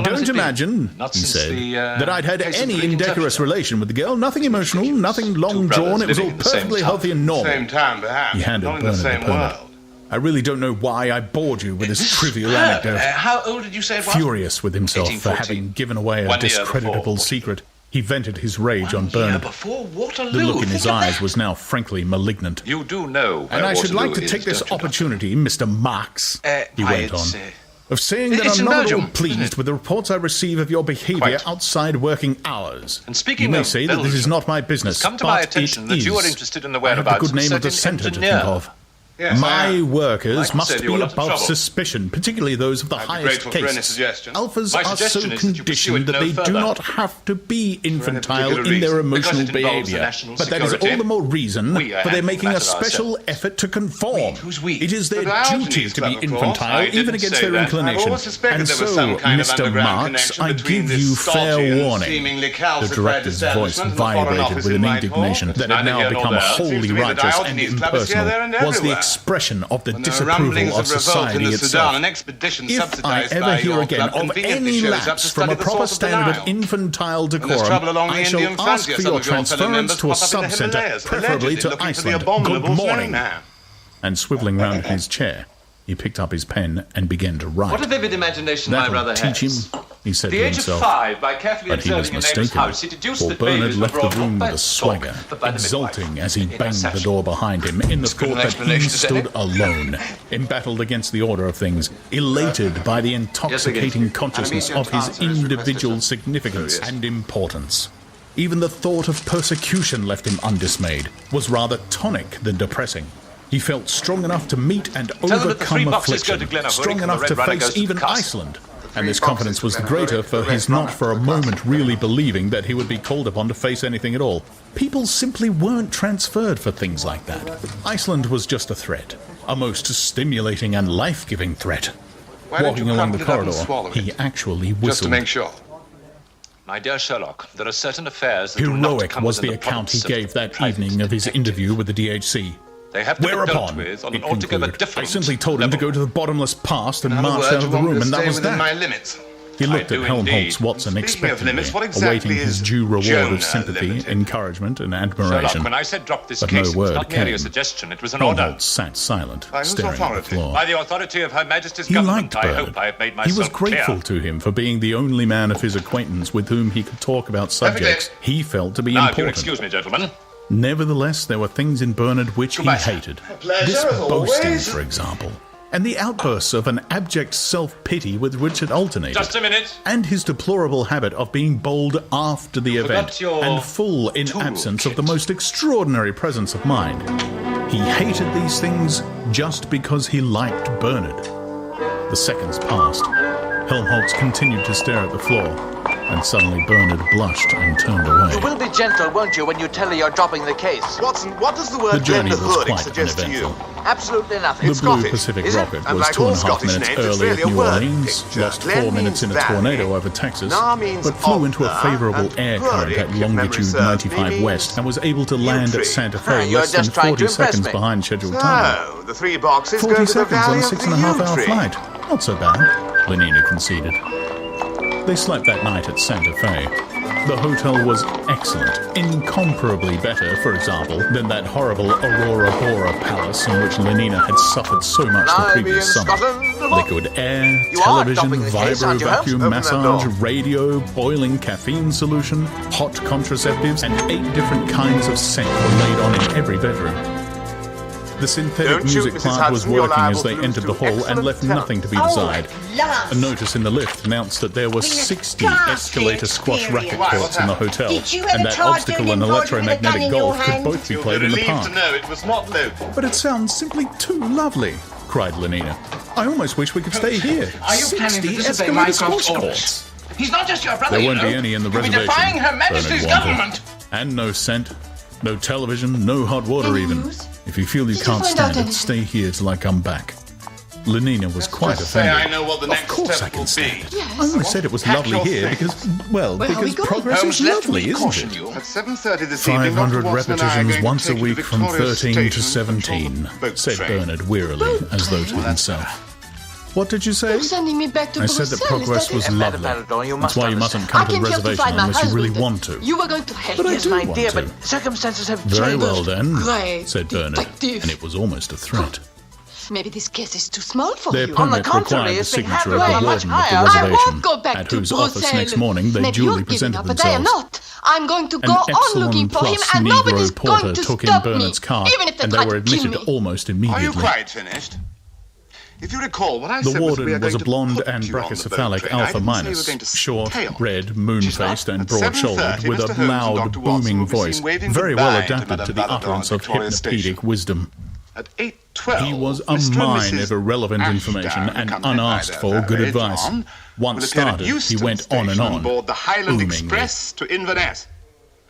Don't imagine, he said, that I'd had any indecorous relation with the girl. Nothing emotional, nothing long drawn. It was all perfectly healthy and normal. Same time, perhaps. He handed Not in the Bernard same the permit. world. I really don't know why I bored you with this trivial anecdote. How old did you say it was? Furious with himself for having given away a discreditable secret, he vented his rage on Bernard. Before Waterloo. The look in his eyes was now frankly malignant. You do know. And I should like to take this opportunity, Mr. Marx, he went on, of saying that I'm not at all pleased with the reports I receive of your behavior outside working hours. And speaking you may of say that this is not my business, come to my but attention it that is. you are interested in the I have whereabouts the good name of the certain centre to engineer. think of. Yes, My workers can must save you be a lot of above trouble. suspicion, particularly those of the I'd be highest grateful for any cases. suggestion. Alphas My are so suggestion is that you pursue conditioned it that no they do further. not have to be infantile particular in their reason. emotional Because it involves the behavior. national But that is security. all the more reason We for their have making a flattered special ourselves. effort to conform. Who's we? It is their But I duty use to be clever clause. infantile, I even didn't against say their that. inclination. I've always suspected And there was so, some kind of Mr. underground Marx, connection I between give this you stodgy fair and warning. seemingly The calcified director's voice establishment and the Foreign vibrated Office with in an Whitehall. indignation that had Neither now here nor become there. wholly Seems to me that righteous and Diogenes Clapper's here, there, and impersonal, was the everywhere. expression of the When there are disapproval rumblings of of revolt society in the itself. Sudan, an expedition If I subsidized ever by hear your again club of conveniently any shows up lapse to from study a the proper source of standard of denial. infantile When there's decorum, trouble along the I shall Indian ask frontier, for some your of your fellow transference members to a pop up in the sub-centre, Himalayas, preferably allegedly to looking for the Iceland. abominable Good morning. snowman. And swivelling round in his chair, he picked up his pen and began to write. What a vivid imagination my brother That'll teach has. him, he said At the to age himself. of 5, by carefully But he was observing a neighbour's mistaken, house, he deduced for that Bernard babies were left the brought room up by with a stork, swagger, but by the exulting midwife. as he In banged the Alsace. door behind him, in the good thought an that he explanation, isn't stood it? alone, embattled against the order of things, elated by the intoxicating consciousness of his individual significance and importance. Even the thought of persecution left him undismayed, was rather tonic than depressing. He felt strong enough to meet and them that the 3 overcome boxes go to affliction, Glenavon, strong and the enough Red to Runner goes face to the even castle. Iceland. And this confidence was the greater for his not for a moment really believing that he would be called upon to face anything at all. People simply weren't transferred for things like that. Iceland was just a threat, a most stimulating and life-giving threat. Why don't Walking you along the crumple it up and corridor, swallow he it? actually Just to whistled. make sure. My dear Sherlock, there are certain affairs that do not Heroic come was within the account he province of gave that private evening of his detective. interview with the DHC. They have to be dealt Whereupon, with on it an altogether concluded, I different simply told him to level. go to the bottomless past and In other marched words, out of you the want me room, to and that stay was within my that. limits. He looked I at do Helmholtz indeed. Watson Speaking of expectantly, limits, what exactly awaiting his is due reward Jonah of sympathy, limited? encouragement, and Sherlock, admiration. when I said drop this But case, no it was word not merely a came. suggestion, it was an order. Helmholtz sat silent, By whose staring at the authority? floor. By the authority of Her Majesty's He government, liked I Bernard. hope I have made He myself was grateful clear. to him for being the only man of his acquaintance with whom he could talk about subjects he felt to be Now, if you'll important. excuse me, gentlemen. Nevertheless, there were things in Bernard which he Goodbye, sir. hated. pleasure, This as boasting, always. for example, and the outbursts of an abject self-pity with which it alternated. Just a minute. And his deplorable habit of being bold after the event forgot your and full in tool absence of kit. the most extraordinary presence of mind. He hated these things just because he liked Bernard. The seconds passed. Helmholtz continued to stare at the floor, and suddenly Bernard blushed and turned away. You will be gentle, won't you, when you tell her you're dropping the case? Watson, what does the The word journey Glen the was Hood quite suggest to you? uneventful. Absolutely nothing. The It's Blue Scottish, Pacific is it? rocket And was like all 2.5 Scottish minutes names, it's early really at a New word Orleans, picture. lost Glen 4 minutes in means a tornado valley. over Texas, Na means but flew into a of favorable the, air and current Purdy, at if memory longitude serves me, 95 means west and was able to land at tree. Santa Fe You're less than just trying to 40 impress seconds me. behind scheduled time. So, the 3 boxes 40 go to the seconds on valley a of the 6.5 hour yew tree. flight. Not so bad, Lenina conceded. They slept that night at Santa Fe. The hotel was excellent, incomparably better, for example, than that horrible Aurora Bora palace in which Lenina had suffered so much the previous summer. Liquid air, television, vibro vacuum massage, radio, boiling caffeine solution, hot contraceptives, and 8 different kinds of scent were laid on in every bedroom. The synthetic Don't shoot, music Mrs. plant was Hudson, you're working as liable they to entered the lose to hall and excellent left talent. nothing to be desired. last. A notice in the lift announced that there were 60 escalator squash racket courts in the hotel, Did you and ever that try obstacle doing and embroidery with a gun electromagnetic in your golf could hand? both be You'll played be in the relieved park. to know it was not local. But it sounds simply too lovely, cried Lenina. I almost wish we could stay here. Are you planning to 60 disobey escalator Mycroft's squash orders? courts. He's not just your brother, There you won't know. be any in the You'll be reservation, defying Her Majesty's Bernard wanted. government. And no scent, no television, no hot water even. If you feel you Did you can't find out stand it, anything? stay here till I come back. Lenina was quite Just say offended. I know what the Of next course step I can will stand be. it. I only said it was Pack lovely your here things. because, well, Where are we because going? progress Holmes, is let lovely, me isn't caution it? you. At 7:30 this evening, 500 Dr. Watson and I are going repetitions to once a take you week to from Victoria 13 to Station and control 17, the boat said train. Bernard wearily, as though to himself. What did you say? You're sending me back to I Brussels. said that progress was lovely. That's why you mustn't I come to the came here to reservation find my unless you really husband. want to. You were going to help But I me. do My want dear, to. but circumstances have changed. Very well then, Great said Bernard, detective. and it was almost a threat. Maybe this case is too small for Their you. permit required the it's been signature of handled the on a much warden of the higher- I reservation, won't go back at to whose Brussels. office next morning they Maybe duly you're presented giving up, but I am themselves. not. I'm going to An go on Epsilon looking for him, Plus and nobody's Negro porter going to took in stop me, Bernard's car, even if they and they try were to kill admitted me. almost Are you immediately. quite finished? If you recall, what I The said was we warden are was going a to blonde put and you on the boat brachycephalic train. I alpha didn't say we were minus, going to short, stay on. red, moon-faced, and At broad-shouldered, 7:30, with a Mr. Holmes and loud, Dr. Watson booming will be voice, seen waving very well goodbye to adapted to Madame the Valadon utterance at of Victoria hypnopedic Station. wisdom. At 8:12, He was a Mr. and mine Mrs. of irrelevant Ashdown, information and accompanied by unasked their for good valet advice. John, Once will appear at started, he Euston went on and Station on, board the Highland boomingly. Express to Inverness.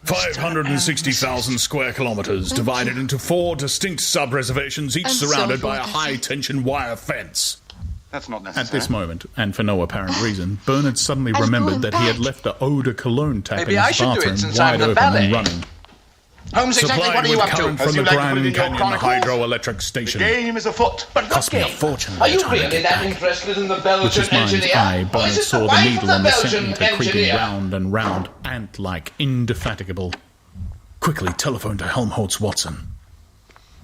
560,000 square kilometers, divided into 4 distinct sub-reservations, each I'm surrounded so by a happy. high-tension wire fence. That's not necessary. At this moment, and for no apparent reason, Bernard suddenly I'm remembered going that he had back. left the eau de cologne tap Maybe in I his should do it bathroom since I'm wide the open and valet. running. Holmes, exactly Supplied what are you with up to? current from As the you like to Grand put it in your Canyon chronicles? hydroelectric The station. game is afoot. But Cost me a fortune by Are the you time I really get that back. interested in the With Belgian his mind's engineer? eye, Or Bernard is it saw the wife needle of the on the Belgian centimeter creeping engineer? round and round, ant-like, indefatigable. Quickly telephone to Helmholtz Watson.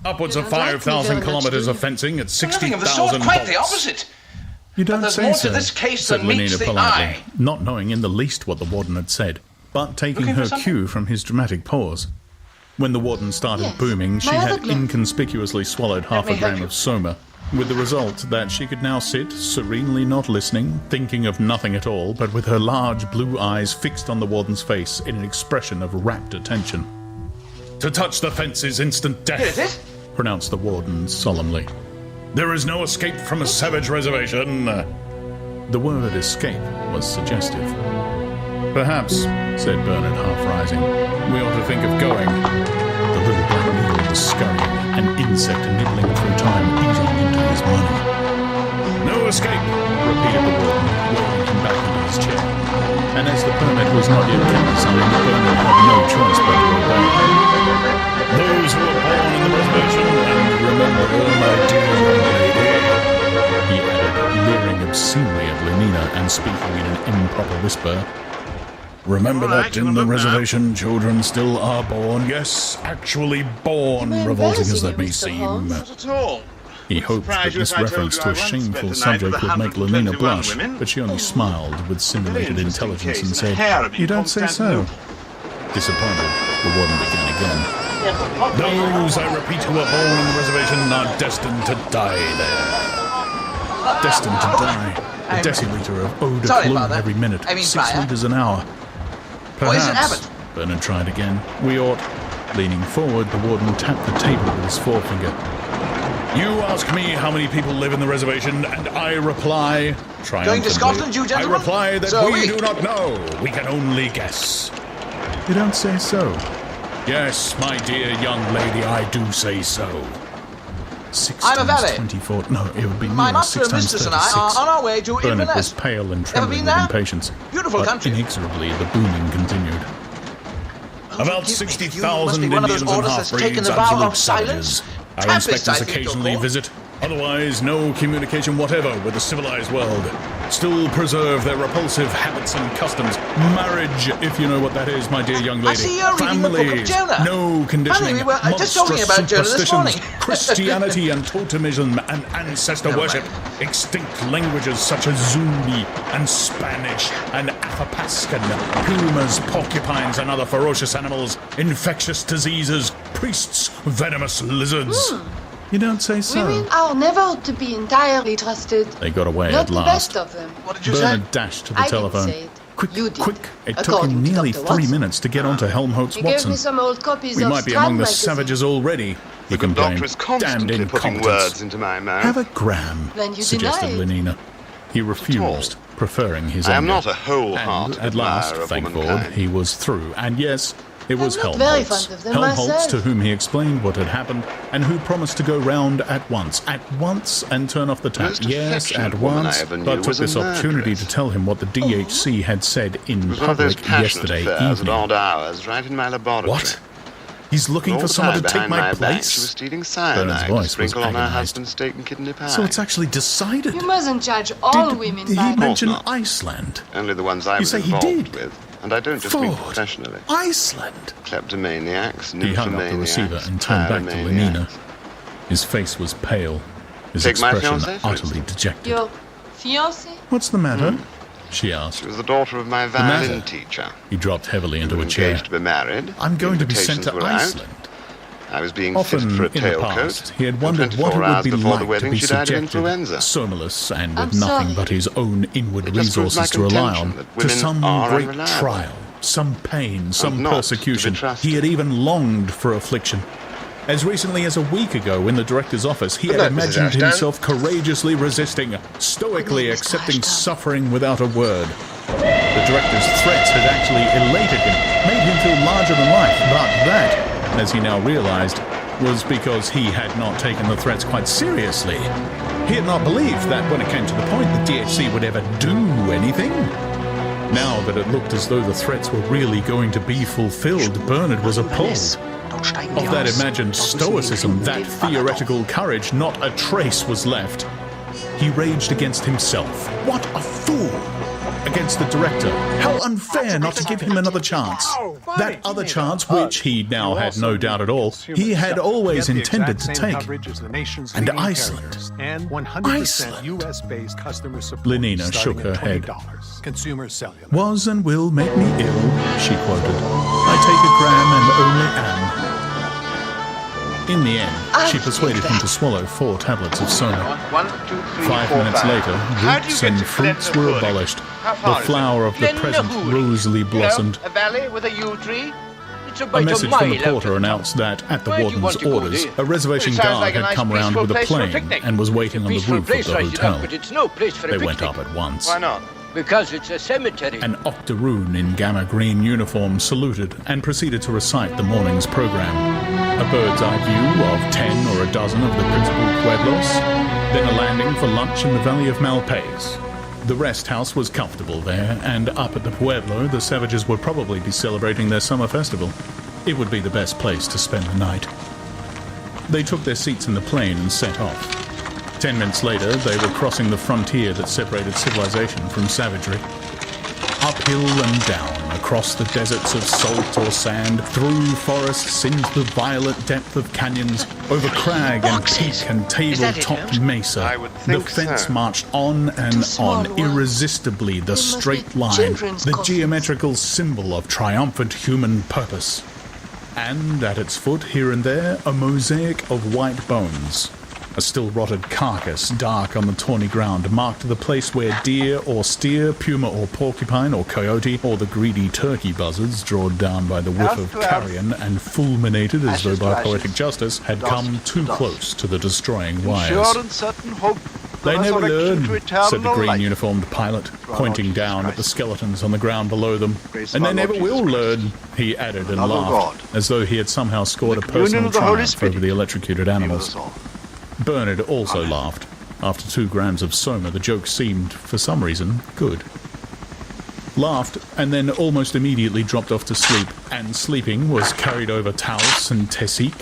Upwards of You don't like me 5,000 very much, kilometers do of you? fencing at Nothing of the sort, 60,000 quite the volts. opposite. You don't there's say more to so, this case said than meets Lenina the politely, eye. not knowing in the least what the warden had said, but taking Looking her for something? cue from his dramatic pause. When the warden started Yes, booming, she my other had gland. inconspicuously swallowed half me a gram help you. of soma, with the result that she could now sit, serenely not listening, thinking of nothing at all, but with her large blue eyes fixed on the warden's face in an expression of rapt attention. To touch the fence is instant death, Here it is. pronounced the warden solemnly. There is no escape from a savage reservation. The word escape was suggestive. Perhaps, said Bernard, half rising, we ought to think of going. The little black needle was scurrying, an insect nibbling through time, eating into his money. No escape, repeated the warden, rolling him back into his chair. And as the permit was not yet countersigned, Bernard had no choice but to obey. Those who were born in the reservation, and remember, my dear young lady, he added, leering obscenely at Lenina and speaking in an improper whisper. Remember that in the reservation, children still are born. Yes, actually born, Am I revolting as embarrassing that may you, Mr. seem. Holmes? Not at all. He hoped that surprise you this if I told reference you to I a once shameful spent the night subject with would make Lenina 121 blush, women. but she only smiled with simulated interesting intelligence case and in a said, harem in "You don't say so." Constantinople. Disappointed, the warden began again. Those, I repeat, who are born in the reservation are destined to die there. Destined to die. A deciliter of eau de Sorry cologne about that. every minute, I mean 6 Briar. liters an hour. Or is it Perhaps, Abbott? Bernard tried again, we ought... Leaning forward, the warden tapped the table with his forefinger. You ask me how many people live in the reservation, and I reply... triumphantly, Going to Scotland, you gentlemen? I reply that So are we we. do not know. We can only guess. You don't say so. Yes, my dear young lady, I do say so. 6 I'm a times valet. 24... No, it would be My nearer. master 6 and times mistress 36. and I are on our way to Bernard Inverness. was pale and Ever trembling been with there? impatience. Beautiful but country. inexorably, the booming continued. About forgive me, 60,000 you must be one of Indians those and orders that's taken half-breeds, the vow absolute of silence. savages. Our Trappist, inspectors I think you're occasionally called. visit. Otherwise, no communication whatever with the civilized world. Still preserve their repulsive habits and customs. Marriage, if you know what that is, my dear young lady. I see you're reading the book of Families, Jonah. no conditioning, Family, we were just talking monstrous about Jonah this morning. superstitions, Christianity and totemism and ancestor Never worship, mind. extinct languages such as Zuni and Spanish and Athapascan, pumas, porcupines and other ferocious animals, infectious diseases, priests, venomous lizards. You don't say so. Women are never to be entirely trusted. They got away Not at the last. best of them. What did you Bernard say? dashed to the I didn't telephone. say it. Quick, You did. quick. It took According him to nearly Dr. 3 Watson. minutes to get onto Helmholtz He gave Watson. me some old copies We of might be Strand among the magazine. savages already, he The complained. doctor is Damned constantly putting incompetence. words into my mouth. Have a gram, Then you suggested denied. Lenina. He refused, preferring his I am anger. not a wholehearted And at last, admirer of thank God, womankind. he was through. And yes, it was I'm not very Helmholtz. fond of them Helmholtz, myself. to whom he explained what had happened, and who promised to go round at once, and turn off the tap. Most Yes, affectionate at woman I once, ever knew but took was a this opportunity murderess. to tell him what the DHC had said in It was one of those public passionate yesterday affairs at evening. odd hours, right in my laboratory. What? He's looking for someone to take my She was place. stealing Bernard's cyanide to voice was sprinkle on her agonized. husband's steak and kidney pie. So it's actually decided. You mustn't judge all women Did by he mention not. Iceland? Only the ones I You was say he involved did? with. And I don't just mean Ford. professionally. Iceland. Kleptomaniacs, He hung up the receiver and turned back to Lenina. His face was pale, his Take my expression fiancée, for utterly instance. dejected. Your fiancé? What's the matter? She asked. She was the daughter of my matter? violin teacher. He dropped heavily into a Engaged chair. to be married. I'm going to be sent to Invitations were Iceland. out. I was being Often fitted for a in the tailcoat. past, he had and wondered what 24 it would hours be before the like to wedding, be she died of subjected, influenza. sonorless and I'm with nothing sorry. but his own inward It just proves my resources to rely on, contention that to women some are great unreliable. trial, some pain, some not to be persecution. trusted. He had even longed for affliction. As recently as a week ago in the director's office, he had Good night, Mrs. imagined Ashton. himself courageously resisting, stoically accepting suffering without a word. The director's threats had actually elated him, made him feel larger than life, but that, as he now realized, was because he had not taken the threats quite seriously. He had not believed that when it came to the point that DHC would ever do anything. Now that it looked as though the threats were really going to be fulfilled, Bernard was appalled. Of that imagined stoicism, that theoretical courage, not a trace was left. He raged against himself. What a fool! Against the director. How unfair not to give him another chance. That other chance, which he now had no doubt at all, he had always intended to take. And Iceland. And 100% US-based customer support. Lenina shook her head. Consumer cellular. Was and will make me ill, she quoted. I take a gram and only am. In the end, she persuaded him to swallow 4 tablets of Sona. 1, 2, 3, 5 4, minutes 5. later, How do you roots get and to fruits Glen were Nahuri? abolished. How The far is flower of the Glen present Nahuri? rosily blossomed. A valley with a yew tree? It's A message from the porter announced that, at the Where do you warden's want to go, orders, dear? a reservation It sounds guard like a had nice come round peaceful with a place for a plane picnic. and was waiting on the Peaceful roof of place, the right enough, hotel. but it's no place for a They picnic. went up at once. Why not? Because it's a cemetery. An octoroon in gamma green uniform saluted and proceeded to recite the morning's program. A bird's eye view of 10 or a dozen of the principal pueblos, then a landing for lunch in the valley of Malpais. The rest house was comfortable there, and up at the pueblo, the savages would probably be celebrating their summer festival. It would be the best place to spend the night. They took their seats in the plane and set off. 10 minutes later, they were crossing the frontier that separated civilization from savagery. Uphill and down, across the deserts of salt or sand, through forests, into the violet depth of canyons, over crag and peak and table-topped mesa, the fence marched on and on, irresistibly the straight line, the geometrical symbol of triumphant human purpose. And at its foot, here and there, a mosaic of white bones. A still-rotted carcass, dark on the tawny ground, marked the place where deer or steer, puma or porcupine or coyote, or the greedy turkey buzzards, drawn down by the whiff of carrion and fulminated as though by poetic justice, had come too close to the destroying wires. They never learn, said the green-uniformed pilot, pointing down at the skeletons on the ground below them. And they never will learn, he added and laughed, as though he had somehow scored a personal triumph over the electrocuted animals. Bernard also laughed. After 2 grams of Soma, the joke seemed, for some reason, good. Laughed, and then almost immediately dropped off to sleep, and sleeping was carried over Taos and Tesik,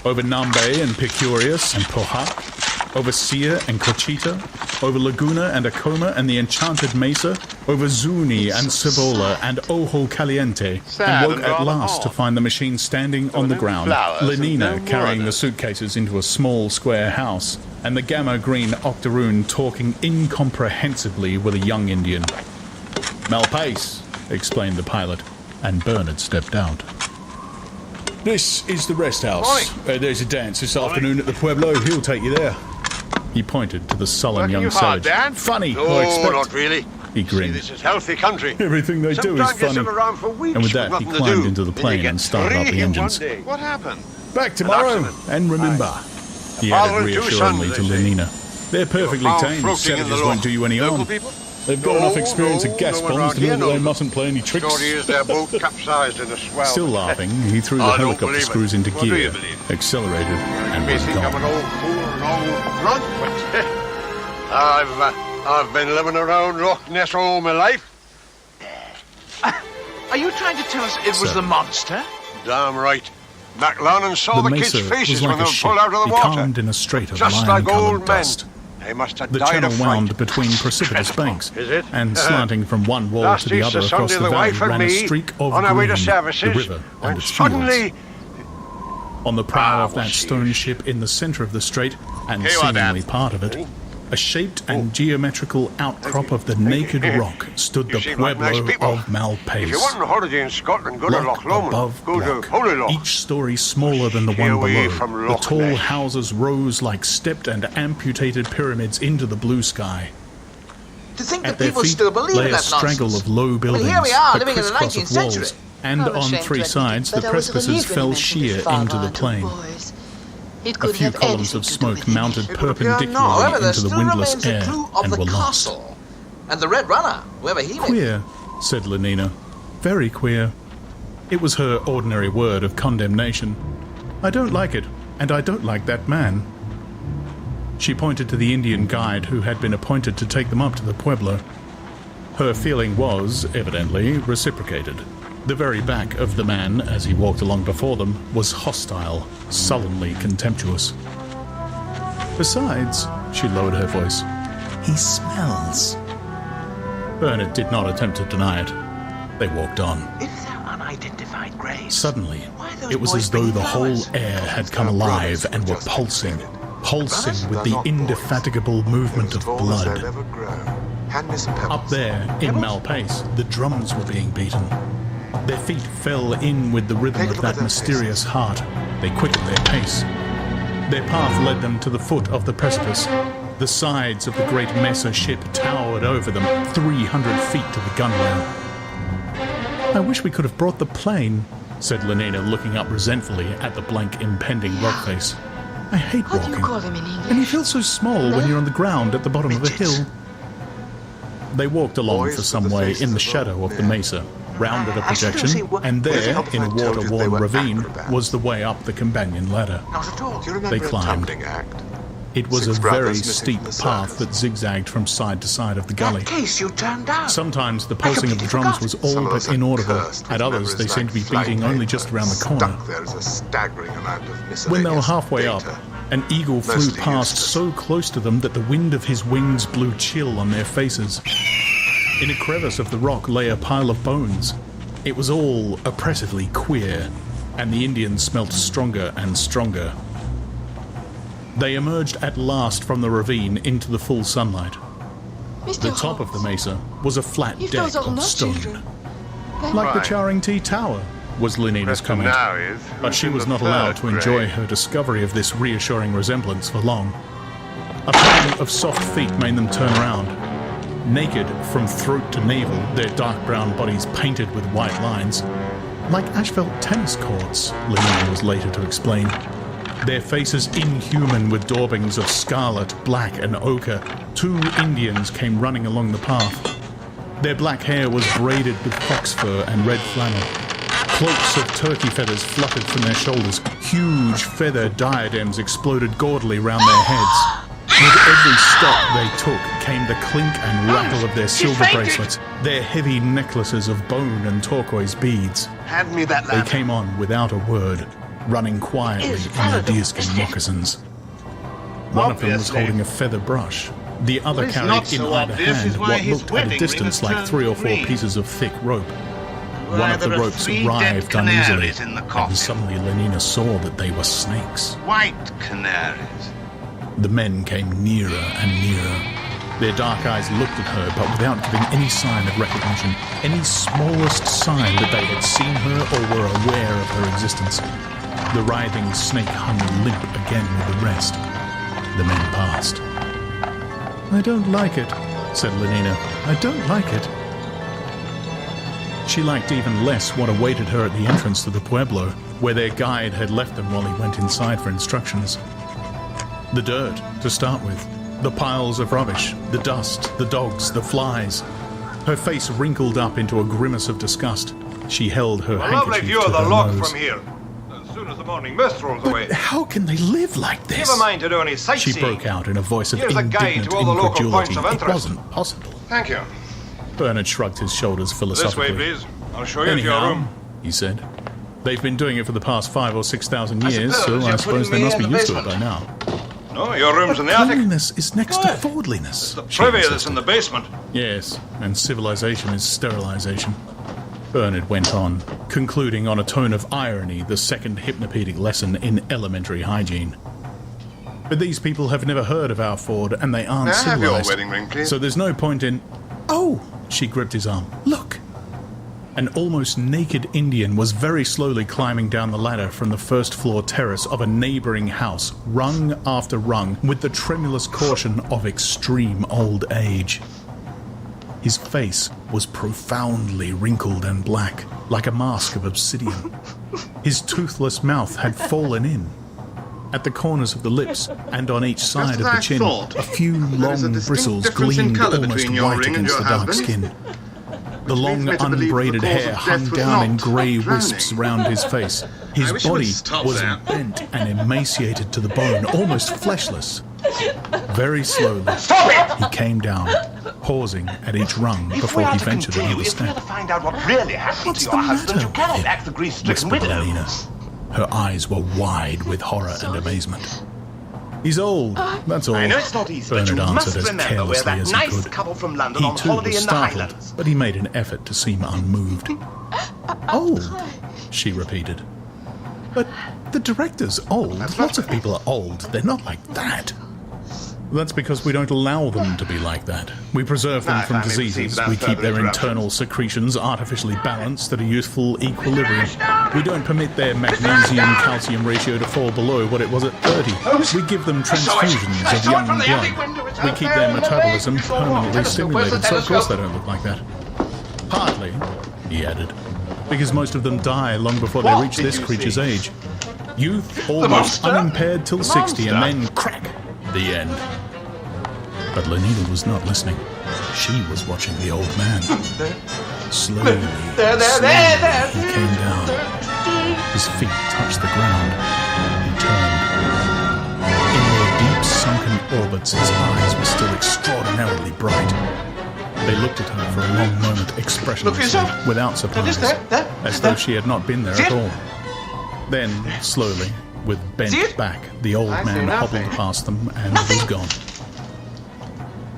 over Nambe and Picurius and Pohak, over Sia and Cochita, over Laguna and Acoma and the Enchanted Mesa, over Zuni and Cibola and Ojo Caliente, and woke at last to find the machine standing on the ground, Lenina carrying the suitcases into a small square house, and the gamma-green octoroon talking incomprehensibly with a young Indian. Malpais, explained the pilot, and Bernard stepped out. This is the rest house. There's a dance this afternoon at the Pueblo. He'll take you there. He pointed to the sullen young hard, savage. Dan? Funny, No, I expect. not really. He grinned. This is healthy country. Everything they do is Sometimes you funny. sit around for weeks And with that, with he nothing to climbed do. into the Then you plane get and started up three the in one engines. day. What happened? Back tomorrow, and remember, he Father added and 2 reassuringly sons, to they say. Lenina. They're perfectly You're found tame. floating in the Savages won't do you any local harm. people? They've got enough experience at gas no one bombs around to know here that they knows mustn't play any tricks. Story is their boat capsized in a swell. Still laughing, he threw the I don't helicopter believe it. screws into What do gear, you believe? accelerated, and You may was think I'm an gone. old fool and old drunk, but I've been living around Loch Ness all my life. Are you trying to tell us it was Sir. the monster? Damn right. Maclan and saw the kids' mesa faces was when like they a were ship pulled out of the water. becalmed in a strait of Just like lime-coloured old men. dust. They must have The died channel of wound fright. between precipitous banks, Is it? and slanting from one wall Last to the Easter other across Sunday, the the valley wife and ran a me, streak of on our way green, to services, the river when and its suddenly... fields. On the prow of that stone ship in the centre of the strait, and Here you are, seemingly Dad. part of it, a shaped and geometrical outcrop of the naked rock stood the seem like Pueblo nice people. of Malpais. If you want a holiday in Scotland, go to Block Loch Lomond. above Go block, to Holy Loch. each story smaller than the Stay one away below. from The Loch tall Ness. houses rose like stepped and amputated pyramids into the blue sky. To think At that their people feet still believe lay in a that straggle nonsense. of low buildings, here we are, a living in the crisscross 19th of century. walls, and I'm on ashamed three to admit sides it, the but I was precipices relieved when fell you mentioned sheer his father into the and two plain. boys. It A could few have columns anything of to do smoke with it. mounted It would appear perpendicularly no. However, there into the still windless remains the air clue of and the were lost. castle. And the Red Runner, whoever he may be. Queer, said Lenina. Very queer. It was her ordinary word of condemnation. I don't like it, and I don't like that man. She pointed to the Indian guide who had been appointed to take them up to the Pueblo. Her feeling was, evidently, reciprocated. The very back of the man, as he walked along before them, was hostile, sullenly contemptuous. Besides, she lowered her voice, he smells. Bernard did not attempt to deny it. They walked on. If they're unidentified graves. Suddenly, it was as though the whole air had come alive and were pulsing with the indefatigable movement of blood. Up there, in Malpais, the drums were being beaten. Their feet fell in with the rhythm of that mysterious heart. They quickened their pace. Their path led them to the foot of the precipice. The sides of the great mesa ship towered over them, 300 feet to the gunwale. I wish we could have brought the plane, said Lenina, looking up resentfully at the blank, impending rock face. I hate walking. And you feel so small when you're on the ground at the bottom of a hill. They walked along for some way in the shadow of the mesa, rounded a projection, and there, in a water-worn ravine, was the way up the companion ladder. They climbed. It was a very steep path that zigzagged from side to side of the gully. Case you turned down. Sometimes the pulsing of the drums was all but inaudible. At others, they seemed to be beating only just around the corner. When they were halfway up, an eagle flew past so close to them that the wind of his wings blew chill on their faces. In a crevice of the rock lay a pile of bones. It was all oppressively queer, and the Indians smelt stronger and stronger. They emerged at last from the ravine into the full sunlight. The top of the mesa was a flat deck of stone. Like the Charing-T Tower, was Lenina's comment. But she was not allowed to enjoy her discovery of this reassuring resemblance for long. A pattern of soft feet made them turn around. Naked from throat to navel, their dark brown bodies painted with white lines. Like asphalt tennis courts, Lenina was later to explain. Their faces inhuman with daubings of scarlet, black, and ochre, 2 Indians came running along the path. Their black hair was braided with fox fur and red flannel. Cloaks of turkey feathers fluttered from their shoulders. Huge feather diadems exploded gaudily round their heads. With every step they took came the clink and rattle of their silver bracelets, their heavy necklaces of bone and turquoise beads. Hand me that They came on without a word, running quietly in their deerskin moccasins. One of them was holding a feather brush. The other carried in either hand what looked at a distance like 3 or 4 pieces of thick rope. One of the ropes writhed uneasily, and suddenly Lenina saw that they were snakes. White canaries. The men came nearer and nearer. Their dark eyes looked at her, but without giving any sign of recognition, any smallest sign that they had seen her or were aware of her existence. The writhing snake hung limp again with the rest. The men passed. I don't like it, said Lenina. I don't like it. She liked even less what awaited her at the entrance to the Pueblo, where their guide had left them while he went inside for instructions. The dirt, to start with. The piles of rubbish, the dust, the dogs, the flies. Her face wrinkled up into a grimace of disgust. She held her handkerchief to her nose. Here. As soon as the morning mist rolls away. How can they live like this? Never mind to do any She sightseeing. broke out in a voice of Here's a guide indignant to all the local incredulity. points of It interest. wasn't possible. Thank you. Bernard shrugged his shoulders This philosophically. way, please. I'll show you to your Anyhow, room. he said, They've been doing it for the past 5,000 or 6,000 years, so suppose I you're suppose they putting me must be in the used to it basement. by now. No, your room's in the But attic. cleanliness is next to forwardliness. The she privy that's insisted. in the basement. Yes, and civilization is sterilization. Bernard went on, concluding on a tone of irony the second hypnopedic lesson in elementary hygiene. But these people have never heard of our Ford, and they aren't May I have your civilized. wedding ring, please? So there's no point in... Oh! She gripped his arm. Look! An almost naked Indian was very slowly climbing down the ladder from the first-floor terrace of a neighboring house, rung after rung, with the tremulous caution of extreme old age. His face was profoundly wrinkled and black, like a mask of obsidian. His toothless mouth had fallen in. At the corners of the lips and on each side of the chin, a few long bristles gleamed almost white against the dark skin. The long, unbraided hair hung down in grey wisps round his face. His body was bent and emaciated to the bone, almost fleshless. Very slowly, he came down, pausing at each rung before he ventured another step. Find out what really happened to your husband, you cannot act the grief-stricken Whispered widow. Lenina. Her eyes were wide with horror and amazement. He's old, that's all, I know it's not easy, but Bernard you must answered as remember we're carelessly that as he nice could. couple from London He on too holiday was in the startled, Highlands. but he made an effort to seem unmoved. Old, she repeated. But the director's old. Lots of people are old. They're not like that. That's because we don't allow them to be like that. We preserve them from diseases. We keep their internal secretions artificially balanced at a youthful equilibrium. We don't permit their magnesium-calcium ratio to fall below what it was at 30. We give them transfusions of young blood. We keep their metabolism permanently stimulated, so of course they don't look like that. Partly, he added, because most of them die long before they reach this creature's age. Youth almost unimpaired till 60, and then crack! The end. But Lenina was not listening. She was watching the old man. Slowly, he came down. His feet touched the ground. He turned. In their deep sunken orbits, his eyes were still extraordinarily bright. They looked at her for a long moment, expressionless, without surprise, as though she had not been there at all. Then, slowly, with bent back, the old man hobbled past them and was gone.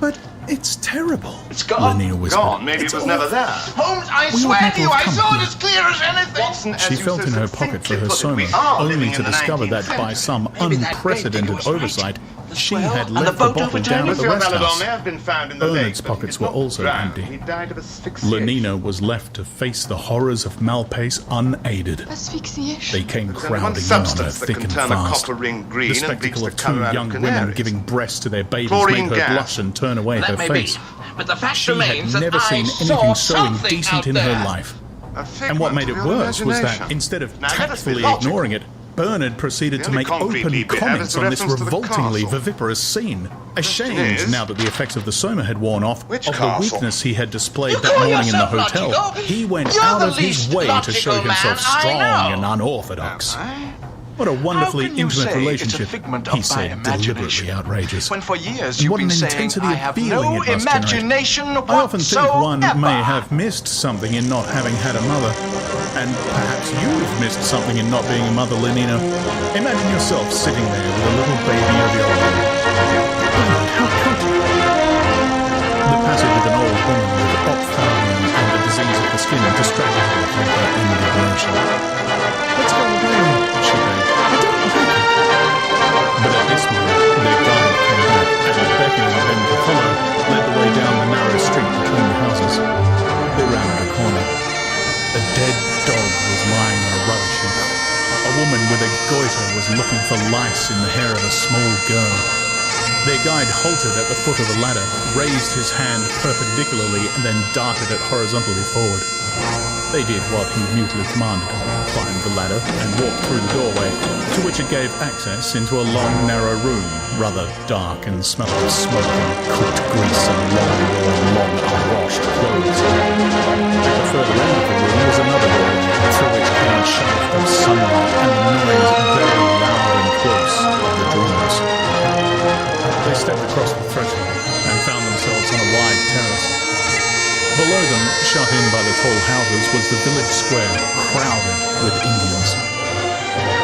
But it's terrible. It's gone. Lenina whispered. Gone. Maybe it was never there. Holmes, I We swear ought to you, not I to saw come it as clear as anything. Watson, as She you felt so in her pocket for her succinctly soma, put it, we are only living to in the discover that 19th by some century. unprecedented oversight, she had And left the bottle down at the Monsieur rest Valadon house. may have been found in the Bernard's lake, but pockets he's were not also drowned. empty. He died of asphyxiation. Lenina was left to face the horrors of Malpace unaided. They came crowding in on her substance that thick can and turn a fast. copper ring green The and bleach spectacle the of two colour out of young women canaries. giving breast to their babies Chlorine made her gas. blush and turn away her That may be, face. but the fact She remains had that never I seen saw anything so something indecent out in there. her life. A figment And what made it of your worse was that imagination. instead of Now, let us be tactfully logical. ignoring it, Bernard proceeded The to only make concrete open lead we have comments is the on this reference to the revoltingly castle. viviparous scene. Ashamed is, now that the effects of the soma had worn off Which of the castle? weakness he had displayed You that call morning in the yourself hotel, logical? he went You're out the of his least way to show logical himself man I strong know. and unorthodox. Am What a wonderfully How can you intimate say relationship, it's a figment he of said, my imagination, deliberately outrageous. when for years And you've what been an saying intensity I of have feeling no it must generate. imagination I often think one whatsoever. may have missed something in not having had a mother. And perhaps you've missed something in not being a mother, Lenina. Imagine yourself sitting there with a little baby of your own. How could you? The passage of an old woman with ophthalmia and the disease of the skin distracted her from her indignation. Let's go away, she begged. I don't like it. But at this moment, their guide came back, and beckoning them to follow, led the way down the narrow street between the houses. They rounded a corner. A dead dog was lying on a rubbish heap. A woman with a goiter was looking for lice in the hair of a small girl. Their guide halted at the foot of the ladder, raised his hand perpendicularly, and then darted it horizontally forward. They did what he mutely commanded, climbed the ladder, and walked through the doorway, to which it gave access into a long, narrow room, rather dark and smelling of smoke and cooked grease and long, unwashed clothes. At the further end of the room was another door, through which came a shaft of sunlight and the noise very loud and close of the drums. They stepped across the threshold and found themselves on a wide terrace. Below Below them, shut in by the tall houses, was the village square, crowded with Indians.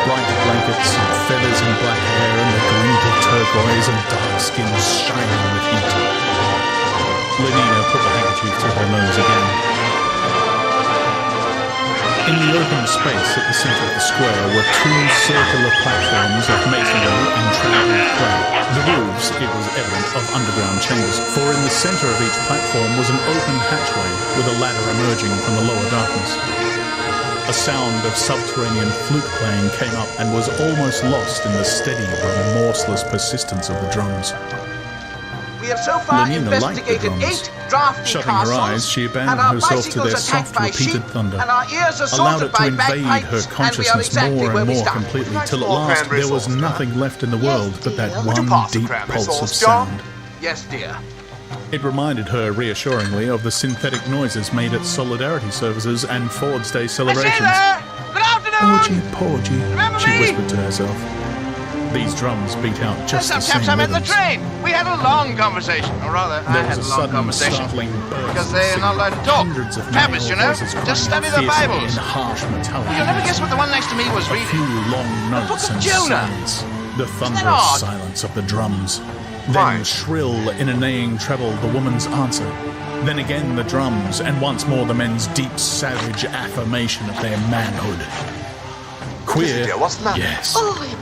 Bright blankets and feathers and black hair and the glint of turquoise and dark skins shining with heat. Lenina put the handkerchief to her nose again. In the open space at the centre of the square were two circular platforms of masonry and trampled clay. The roofs, it was evident, of underground chambers, for in the centre of each platform was an open hatchway with a ladder emerging from the lower darkness. A sound of subterranean flute playing came up and was almost lost in the steady, remorseless persistence of the drums. We have so far Lenina liked the investigated drums. 8 drafty Shutting castles, her eyes, she and abandoned our herself to their bicycles attacked soft, by repeated sheep, thunder, and our ears allowed assaulted it to by invade bagpipes, her and we are consciousness exactly more where and we more started. completely, Nice till at small last cranberry there was sauce, nothing left in the world but that Would you one pass the deep cranberry pulse of sauce, John? sound. Yes, dear. It reminded her reassuringly of the synthetic noises made at solidarity services and Ford's Day celebrations. Good afternoon! Porgy, Remember she me? whispered to herself. These drums beat out just the same Perhaps I'm in the rhythms. train. We had a long conversation, or rather, I There had was a a long sudden, conversation. startling burst Because of they are not allowed to talk. hundreds of Papists, you male know. voices Just crying study the fiercely Bibles. in harsh metallic You'll never guess tones. what the one next to me was A reading. few long notes Book of and Jonah. silence. The odd? thunderous silence of the drums. Then shrill in a neighing treble the woman's answer. Then again the drums, and once more the men's deep, savage affirmation of their manhood. Queer, yes.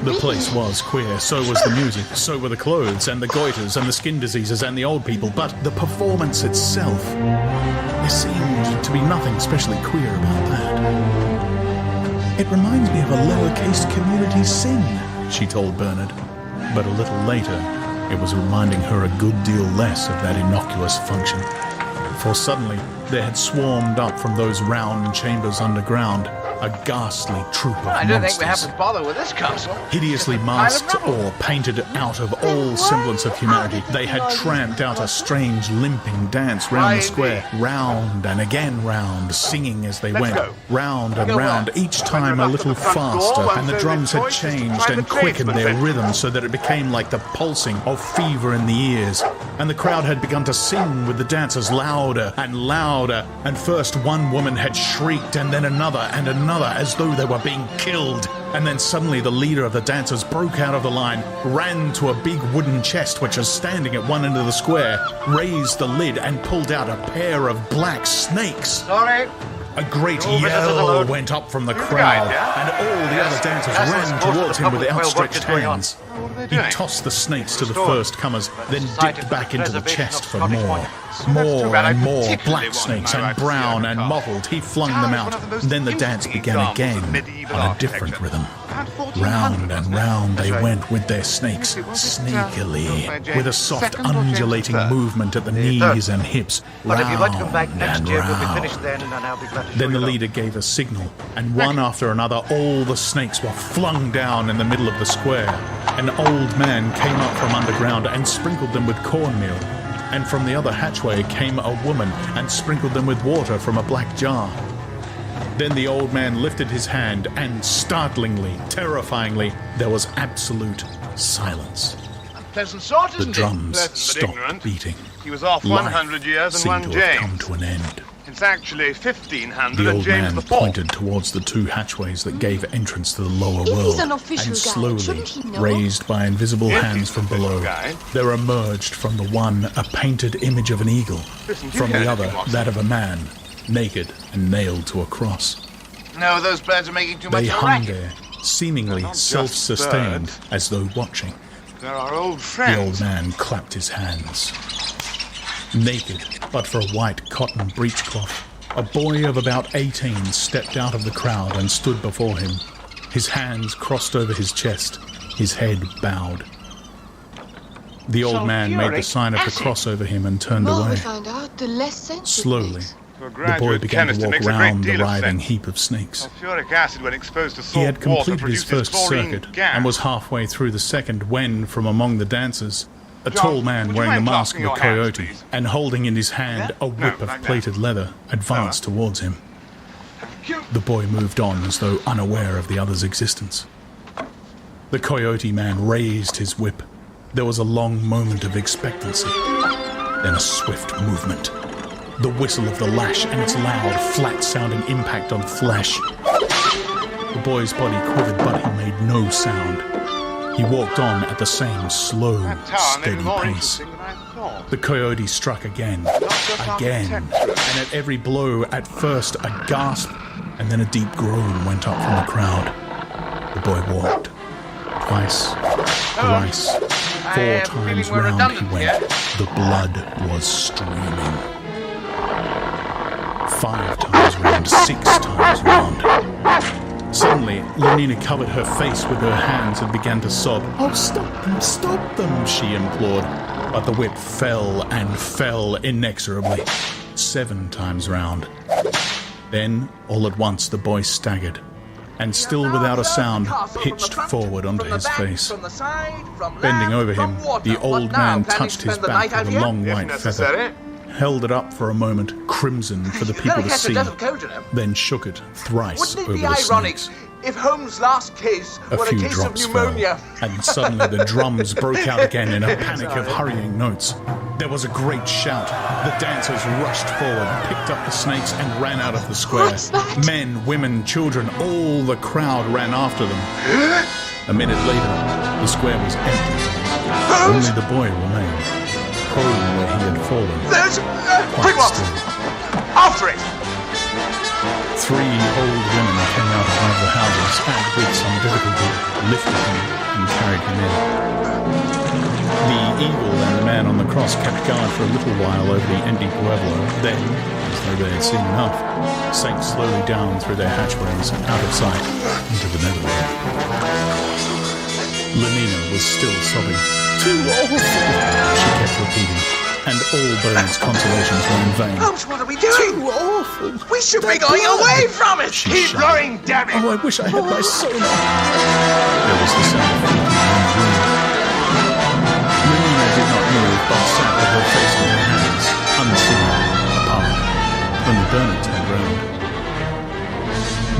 The place was queer, so was the music, so were the clothes, and the goiters, and the skin diseases, and the old people, but the performance itself, there seemed to be nothing especially queer about that. It reminds me of a lowercase community sing, she told Bernard, but a little later, it was reminding her a good deal less of that innocuous function. For suddenly, there had swarmed up from those round chambers underground a ghastly troop of I don't think we have monsters. to bother with this castle. Hideously masked or painted out of all semblance of humanity, they had tramped out a strange limping dance round the square, round and again round, singing as they went, round and round, each time a little faster, and the drums had changed and quickened their rhythm so that it became like the pulsing of fever in the ears, and the crowd had begun to sing with the dancers louder, and first one woman had shrieked, and then another, and another, as though they were being killed. And then suddenly the leader of the dancers broke out of the line, ran to a big wooden chest which was standing at one end of the square, raised the lid and pulled out a pair of black snakes. Sorry. A great yell went up from the crowd, and all the other dancers ran towards him with outstretched hands. He tossed the snakes to the first comers, then dipped back into the chest for more. More and more black snakes, and brown and mottled. He flung them out. Then the dance began again on a different rhythm. Round and round they went with their snakes, sneakily, with a soft undulating movement at the knees and hips, round and round. Then the leader gave a signal, and one after another all the snakes were flung down in the middle of the square. An old man came up from underground and sprinkled them with cornmeal, and from the other hatchway came a woman and sprinkled them with water from a black jar. Then the old man lifted his hand, and startlingly, terrifyingly, there was absolute silence. Pleasant sort, The isn't drums it? stopped beating. He was off Life 100 years and seemed one to have James. come to an end. It's actually 1500 The and old James man IV. pointed towards the two hatchways that gave entrance to the lower If world, he's an official and guide, slowly, shouldn't he know? raised by invisible If hands he's from an official below, guide. there emerged from the one a painted image of an eagle, Listen, do you from hear the other anything, Watson? that of a man, naked and nailed to a cross. No, those birds are making too much They of a hung racket. there, seemingly not just self-sustained, birds. as though watching. They're our old The friends. old man clapped his hands. Naked, but for a white cotton breechcloth, a boy of about 18 stepped out of the crowd and stood before him, his hands crossed over his chest, his head bowed. The old man made the sign of the cross over him and turned The more we away. find out, the less sense it Slowly, makes. For a the boy graduate began chemist, to it walk makes a great round the deal of writhing sense. heap of snakes. Sulfuric acid, when exposed to He salt had water, completed his produces first chlorine circuit gas. and was halfway through the second when, from among the dancers, a John, tall man would you wearing a mind mask of clasping a your hands, coyote please? and holding in his hand a whip No, of like that. plated leather advanced towards him. The boy moved on as though unaware of the other's existence. The coyote man raised his whip. There was a long moment of expectancy, then a swift movement. the whistle of the lash and its loud, flat-sounding impact on flesh. The boy's body quivered, but he made no sound. He walked on at the same slow, steady pace. The coyote struck again, and at every blow, at first a gasp, and then a deep groan went up from the crowd. The boy walked. Twice, thrice, 4 times round he went. The blood was streaming. 5 times round, 6 times round. Suddenly, Lenina covered her face with her hands and began to sob. "Oh, stop them, she implored. But the whip fell and fell inexorably. 7 times round. Then, all at once, the boy staggered, and still without a sound, pitched forward onto his face. Bending over him, the old man touched his back with a long white feather, held it up for a moment, crimson for the people to see, then shook it thrice over the snakes. If Holmes' last case A were a few case of drops fell, pneumonia. and suddenly the drums broke out again in a panic of hurrying notes. There was a great shout. The dancers rushed forward, picked up the snakes, and ran out of the square. Men, women, children, all the crowd ran after them. A minute later, the square was empty. Only the boy remained, prone where he had fallen. There's... Quite still. After it! 3 old women came out of one of the houses and, with some difficulty, lifted him and carried him in. The eagle and the man on the cross kept guard for a little while over the empty pueblo, then, as though they had seen enough, sank slowly down through their hatchways, out of sight, into the netherworld. Lenina was still sobbing. "Too awful!" she kept repeating, and all Bernard's consolations were in vain. Holmes, what are we doing? Too awful. We should be going away from it! Keep rowing, damn it! Oh, I wish I had my sonar. There was the sound of feet in the room. Lenina did not move, but sat with her face in her hands, unseen, apart. Only Bernard turned round.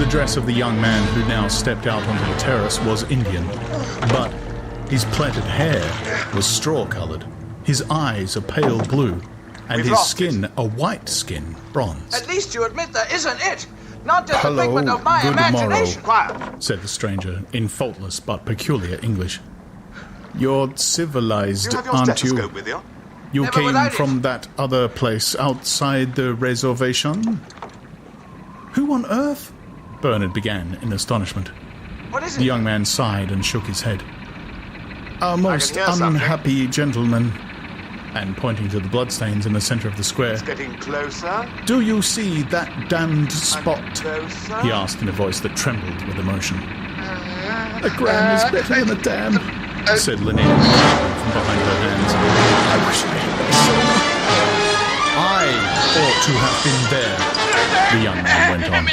The dress of the young man who now stepped out onto the terrace was Indian, but his plaited hair was straw-coloured, his eyes a pale blue, and his skin a white skin, bronze. At least you admit there isn't it! Not just "Hello, a figment of my good imagination! morrow," said the stranger in faultless but peculiar English. "You're civilized, aren't you? With you? You Never came without it. from that other place outside the reservation?" "Who on earth?" Bernard began in astonishment. What is The it? young man sighed and shook his head. "A most hear something. unhappy gentleman," and pointing to the bloodstains in the center of the square. It's getting closer. "Do you see that damned spot?" Closer. he asked in a voice that trembled with emotion. "A gram is better than a dam," said Lenina from behind her hands. "I wish I had my soul. I ought to have been there," the young man went on.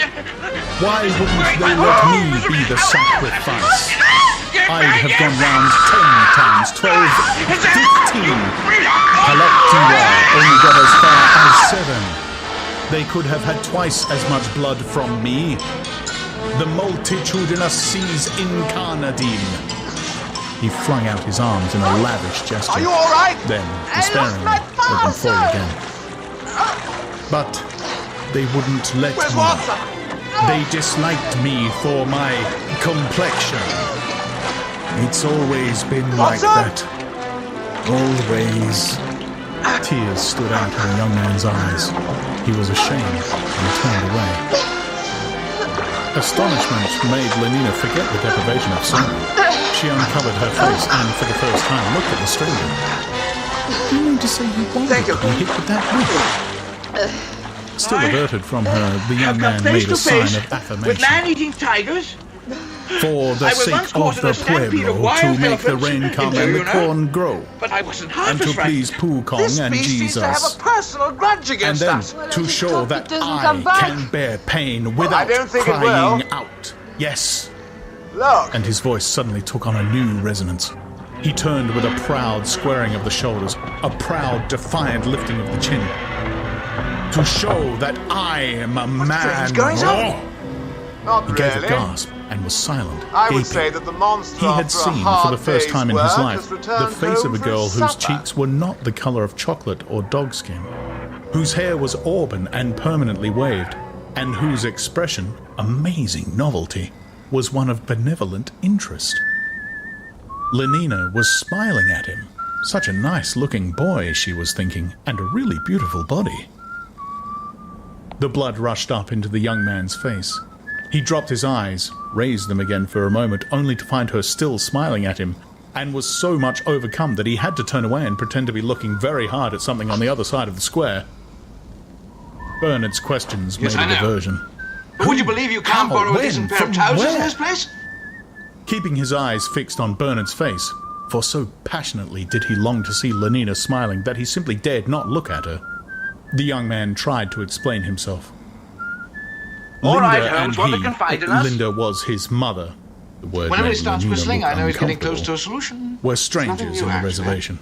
"Why wouldn't they let me be the sacrifice? I'd have gone round 10 times, 12, 15. Collectiva only got as far as 7. They could have had twice as much blood from me. The multitudinous seas incarnadine." He flung out his arms in a lavish gesture. Are you all right? Then, despairingly, let them fall again. But they wouldn't let Where's me. Walter? They disliked me for my complexion. It's always been like that. Always. Tears stood out in the young man's eyes. He was ashamed and turned away. Astonishment made Lenina forget the deprivation of sonar. She uncovered her face and, for the first time, looked at the stranger. "You mean to say you wanted to be hit with that whip?" Still averted from her, the young man made a sign of with affirmation. man-eating tigers? "For the I was sake once caught of in a the stampede of pueblo, wild to make the elephants rain come in and the Luna. corn grow, But I wasn't half and to as frightened. please Pukong This and beast seems to have Jesus, a personal grudge and against then us. to show that doesn't come I back. can bear pain without don't think it crying will. out. Yes." Look. And his voice suddenly took on a new resonance. He turned with a proud squaring of the shoulders, a proud, defiant lifting of the chin. "To show that I am a man." goings on. Not He gave a really. gasp and was silent, I would gaping. say that the monster He had after a seen, hard for the first day's time in his work life, has returned the face of home a for girl his whose supper. cheeks were not the color of chocolate or dogskin. whose hair was auburn and permanently waved, and whose expression, amazing novelty, was one of benevolent interest. Lenina was smiling at him. Such a nice-looking boy, she was thinking, and a really beautiful body. The blood rushed up into the young man's face. He dropped his eyes, raised them again for a moment, only to find her still smiling at him, and was so much overcome that he had to turn away and pretend to be looking very hard at something on the other side of the square. Bernard's questions made a diversion. Would you believe you can't borrow a decent pair of trousers in this place? Keeping his eyes fixed on Bernard's face, for so passionately did he long to see Lenina smiling that he simply dared not look at her. The young man tried to explain himself. All right, Linda Holmes, and want to he, confide in us? Linda was his mother. The word Whenever made he starts Lenina whistling, look I know he's getting close uncomfortable. to a solution. Were strangers on the reservation.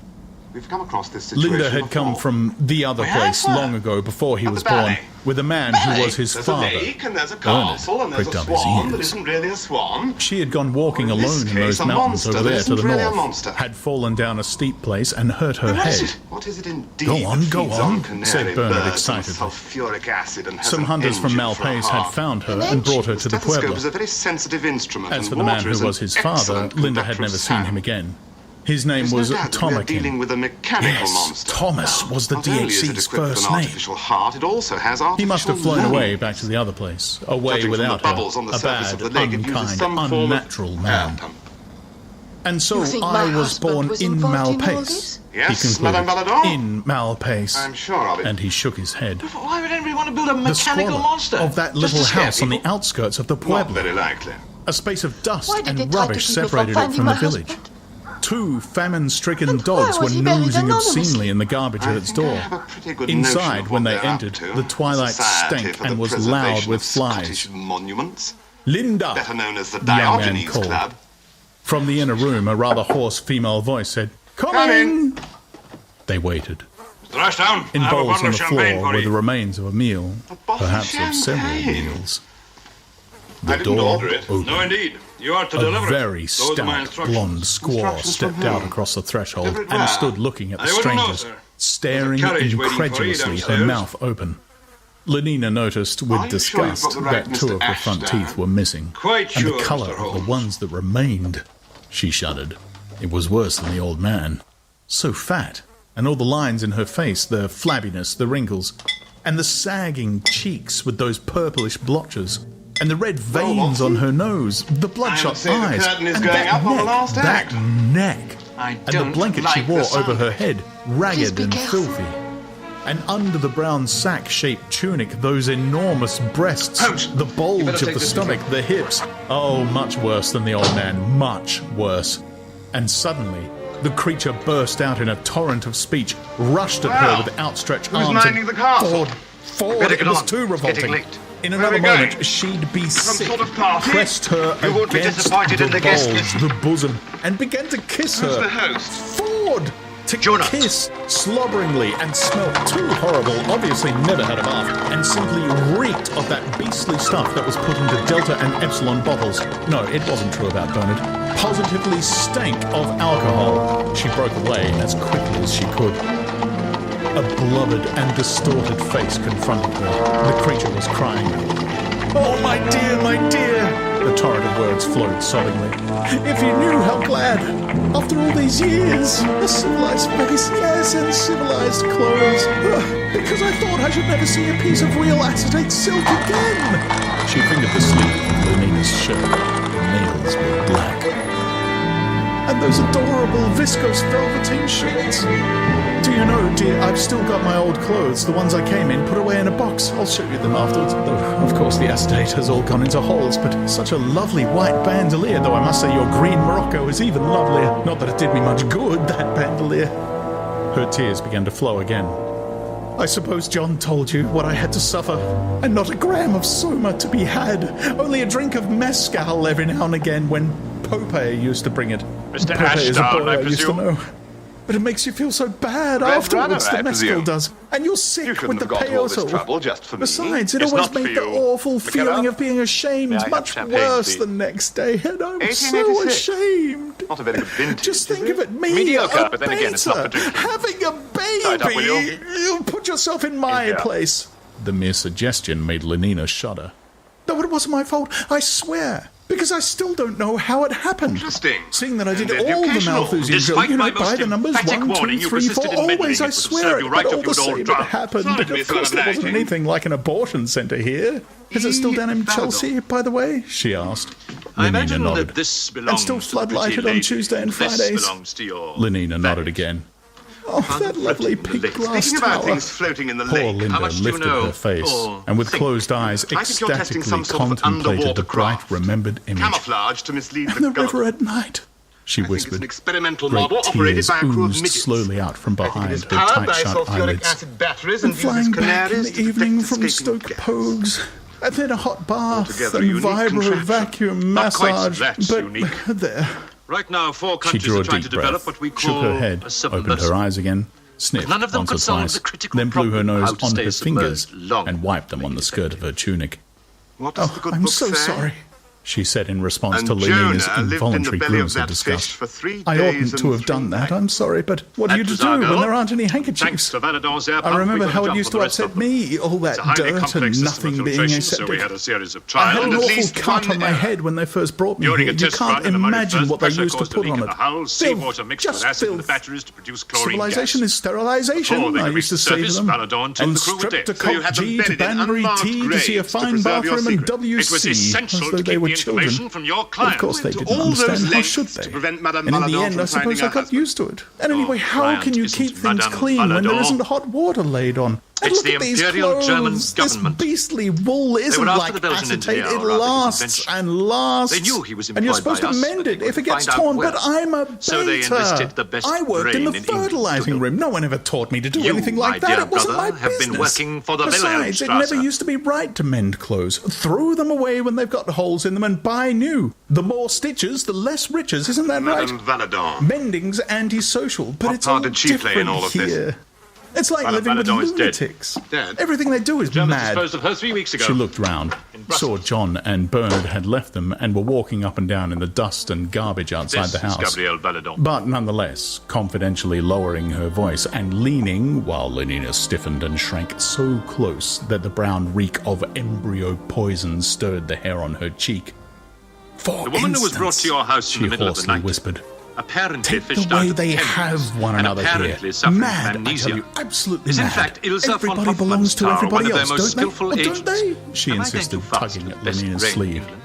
We've come across this situation Linda had come from the other place long ago before he was born, with a man who was his father. There's a lake, and there's a Bernard castle, and there's a pricked up his swan that ears. isn't really a swan. She had gone walking Or in this alone in case, those a mountains monster over that there to isn't the really a north, monster. had fallen down a steep place and hurt her What is head. it? What is it indeed? Go on, that go feeds on, canary said Bernard birds and excitedly. sulfuric acid and has Some an hunters from engine for a Malpace had heart? found her and brought her to the stethoscope Pueblo. is a very sensitive instrument, As and for the man water who is was an his father, excellent Linda had conductor of never seen sound. him again. His name There's no was doubt that we are dealing Tomakin. with a mechanical Yes, monster. Thomas was the Not only is it DHC's equipped with first an name. artificial heart, it also has artificial He must have flown lungs. away back to the other place, away Judging from without the bubbles her, on the a surface bad, of the lake, it uses unkind, some form of unnatural man. And so You think I my was husband born was in involved in all Malpace, this? he Yes, concluded. Madame Valadon? In Malpace. I'm sure of it. And he shook his head. Why would anybody want to build a The mechanical squalor monster? of that Just little to scare house on the people? outskirts of the Not Pueblo. very likely. A space of dust Why did and they try to rubbish keep you from separated it finding from the my village. husband? 2 famine-stricken dogs were was he buried nosing anonymously? obscenely in the garbage at its door. Pretty good notion Inside, of when what they they're up entered, to. the twilight Society stank for the and was Preservation loud of with flies. Scottish monuments. Linda! Better known as the the young man Diogenes called. Club. From the inner room, a rather hoarse female voice said, "Coming!" They waited. Mr. Ashdown, In I have a bowls bottle on of the champagne floor for were you. the remains of a meal, perhaps of several champagne? meals. I The didn't door order it. opened. No, indeed. You are to A deliver it. very Those are my stout, instructions. blonde squaw Instructions from stepped out whom? across the threshold Deliver it and where? stood looking at the I wouldn't know, strangers, sir. staring There's a carriage waiting for you incredulously, her downstairs. mouth open. Lenina noticed with Are you sure you've disgust got the right that 2 Mr. of the front Ashdown? teeth were missing, Quite and sure, the colour Mr. of the Holmes. ones that remained. She shuddered. It was worse than the old man. So fat, and all the lines in her face, the flabbiness, the wrinkles, and the sagging cheeks with those purplish blotches, and the red veins on her nose, the bloodshot say the eyes, curtain is and going that up on the neck, last that act. neck, I and the don't blanket she like the wore sound over of her it. head, Please ragged be and careful. filthy. And under the brown sack-shaped tunic, those enormous breasts, the bulge of take the this stomach, the hips. Oh, much worse than the old man, much worse. And suddenly, the creature burst out in a torrent of speech, rushed at her with outstretched Who's arms, minding the castle? Forward, Better it get was on. too It's getting revolting. late. In Where are another we going? moment, she'd be sick, sort of party? pressed her You won't be against disappointed the in the guest bulge, list. the bosom, and began to kiss Who's her. the host? Forward! To kiss slobberingly and smelt too horrible, obviously never had a bath, and simply reeked of that beastly stuff that was put into Delta and Epsilon bottles. No, it wasn't true about Bernard. Positively stank of alcohol. She broke away as quickly as she could. A blubbered and distorted face confronted her. The creature was crying. "Oh, my dear, my dear!" The torrent of words flowed sobbingly. "If you knew how glad, after all these years, a civilized face, yes, and civilized clothes, because I thought I should never see a piece of real acetate silk again." She fingered the sleeve of Lenina's shirt. The nails were black. "And those adorable viscose velveteen shorts. Do you know, dear, I've still got my old clothes, the ones I came in, put away in a box. I'll show you them afterwards. Though, of course, the acetate has all gone into holes, but such a lovely white bandolier, though I must say your green Morocco is even lovelier. Not that it did me much good, that bandolier." Her tears began to flow again. "I suppose John told you what I had to suffer, and not a gram of soma to be had, only a drink of mezcal every now and again when Pope used to bring it. Mr. Pope is a Ashdown, boy I I used to presume? know. But it makes you feel so bad Red afterwards, runner, I the mescal presume. does. And you're sick You shouldn't with the have gone to all this peyote. trouble just for me. Besides, it It's always not for made the you. awful Pick it feeling up. of being ashamed May I have much champagne, worse please? the next day. And I'm so 1886. ashamed. Not a very good vintage. Just think of it, me, Mediocre, a but then again, it's not for beta, drinking. having a Tied up, will baby. you? You put yourself in my In here. place. The mere suggestion made Lenina shudder. No, it wasn't my fault, I swear. Because I still don't know how it happened. Interesting. Seeing that I did And all the educational. Malthusian drill, Despite you know, my by most the numbers emphatic 1, 2, warning, you 3, 4, persisted in meddling. always, I It would swear serve it, you right but up all to the an old same, it drum. happened. Sorry And to be of so course there wasn't obliging. anything like an abortion centre here. Is it still down in Chelsea, by the way? She asked. I Lenina imagine nodded. that this belongs And still to the pretty floodlighted on lady. Tuesday and This Fridays. belongs to your... Lenina nodded again. Oh, that lovely pink glass Speaking about tower. things floating in the Poor lake, Linda how much do you lifted know? her face, Or and with think? closed eyes I think you're testing ecstatically some sort of contemplated underwater the bright, craft. remembered image. Camouflage to mislead And the the river gullible. at night, she I think it's an whispered. experimental Great model operated tears by a crew of oozed midgets. slowly out from I think behind it is her powered by tight-shut sulfuric eyelids. acid batteries And and flying uses back in canaries the to evening detect from escaping Stoke gas. Pogues, and then a hot bath Altogether and unique vibro contraption. vacuum Not quite massage. that But unique. there. Right now, 4 She countries drew are a trying deep to develop breath, what we shook call her head, a opened submersible. her eyes again, sniffed None of them once could or solve twice, the critical then blew her problem of nose how to on stay her fingers submerged long and wiped them on the skirt of her tunic. What does the Oh, good I'm book so say? sorry, she said in response And to Lenina's Jonah lived in the involuntary belly of glooms of that disgust. fish for 3 I days oughtn't to and have done 3 that, I'm sorry, but what are you to was our do when girl. there aren't any Thanks handkerchiefs? to Valadon's air pump, I remember we got how a it jump used on to the rest upset of them. me, all that It's a highly dirt and complex system nothing of being filtration, so aseptic. we had a series of I trials. had an and at awful least cut one on my error. head when they first brought me During here. a You test can't run, the very imagine first what they pressure used to caused a put leak on in it. the hull. Filth, Seawater mixed with just acid in the filth. batteries to produce chlorine Civilization gas. is sterilization. Before they I could used to reach say to surface, them. Valadon told And the crew a stripped tip. a So you had cock them G to buried in Banbury unmarked T to see a graves to fine preserve your bathroom and secret. WC. It was essential as to though they keep were the children. information from your But client. of course they To didn't all those understand. How lengths should to they? prevent Madame And in the Valadon end, from I suppose finding I her got husband. used to it. And anyway, how client can you isn't keep things Madame clean when there Valadon. isn't hot water laid on? And It's look the at these Imperial clothes. German This government. beastly wool isn't were after like the Belgian acetate. engineer It who wrote this lasts invention. and lasts. They knew he was and you're employed supposed by to us, mend but it they if it couldn't gets find out torn. where. But I'm a beta. So they enlisted the best I worked in the brain in England fertilizing to room. No one ever taught me to do You, anything like my that. dear It wasn't my brother, have business. been working for the Besides, it Wilhelmstrasse. never used to be right to mend clothes. Throw them away when they've got holes in them and buy new. The more stitches, the less riches. Isn't that right? Madame Valadon. Mending's antisocial, but What it's part all did she play in different all of this? here. It's like Madame living with Valadon is dead. lunatics. Dead? Everything they do is Germans mad. disposed of her 3 weeks ago. She looked round, saw John and Bernard had left them and were walking up and down in the dust and garbage outside This the is house. Gabrielle Valadon. But nonetheless, confidentially lowering her voice and leaning, while Lenina stiffened and shrank so close that the brown reek of embryo poison stirred the hair on her cheek. For The woman who was brought to your house in she the middle of the hoarsely night whispered, apparently take fished the way out of they Thames have one and another apparently here. suffering Mad, from I amnesia. tell you, absolutely Is in mad. fact Ilse von Everybody belongs to Hoffmannsthal, everybody one of their else, most don't skillful they? Don't they? agents. She Am I going insisted, too fast tugging with at the best Lenina's brain in sleeve. England?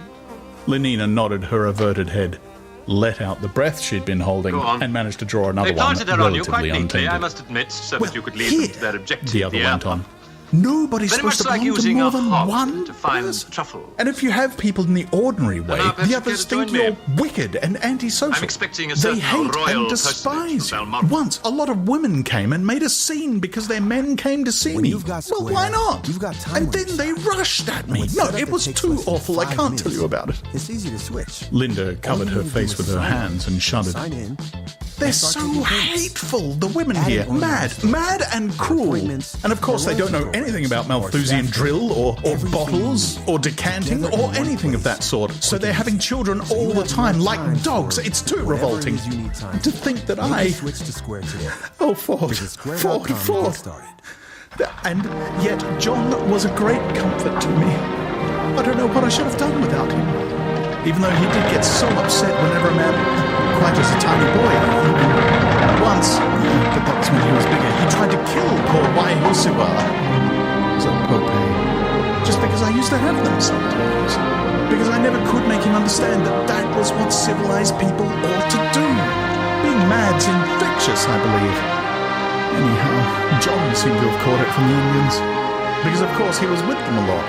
Lenina nodded her averted head, let out the breath she'd been holding, Go on. and managed to draw another They one planted her on you quite relatively neatly, I untended. must admit, so Well, that you could lead here, them to their objective. the other the went air on. pump. Nobody's Very supposed much to like belong to using more a than hog one to find person. truffle. And if you have people in the ordinary way, now perhaps the you others care to think join you're me. wicked and antisocial. I'm expecting a They certain hate royal and personage despise from you. Balmoral. Once, a lot of women came and made a scene because their men came to see me. Well, why not? And then they rushed at me. No, it was too awful. I can't tell you about it. It's easy to switch. Linda covered her face with her hands and shuddered. Sign in. They're so hateful, the women here. Mad and cruel. And of course they don't know anything about Malthusian drill or bottles or decanting or anything of that sort. So they're having children all the time like dogs. It's too revolting. To think that I... Switch to Square today. Oh, Ford. Ford. And yet John was a great comfort to me. I don't know what I should have done without him. Even though he did get so upset whenever a man, quite as a tiny boy, once, but that was when he was bigger, he tried to kill poor Waihusiwa. So Pope, just because I used to have them sometimes. Because I never could make him understand that that was what civilized people ought to do. Being mad's infectious, I believe. Anyhow, John seemed to have caught it from the Indians. Because of course he was with them a lot.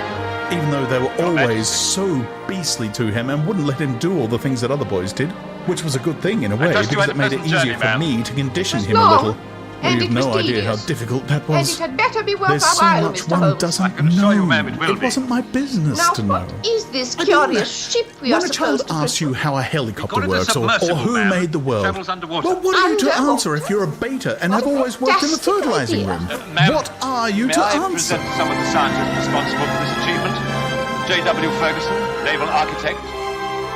Even though they were always so beastly to him and wouldn't let him do all the things that other boys did. Which was a good thing in a way, because it made it easier for me to condition him a little. Well, you've no idea how difficult that And was. it had better be worth There's our so while, much Mr. one Holmes. doesn't can assure you, know. ma'am, it will be. wasn't my business Now, to know. what is this I don't curious ship we When are a child supposed to asks you how a helicopter We've got a works or submersible, who ma'am. made the world, Travels underwater. well, what are you to Underwater? answer if you're a beta and have What a always worked in the fantastic fertilizing idea. room? Ma'am, What are you May to I answer? present some of the scientists responsible for this achievement? J.W. Ferguson, naval architect.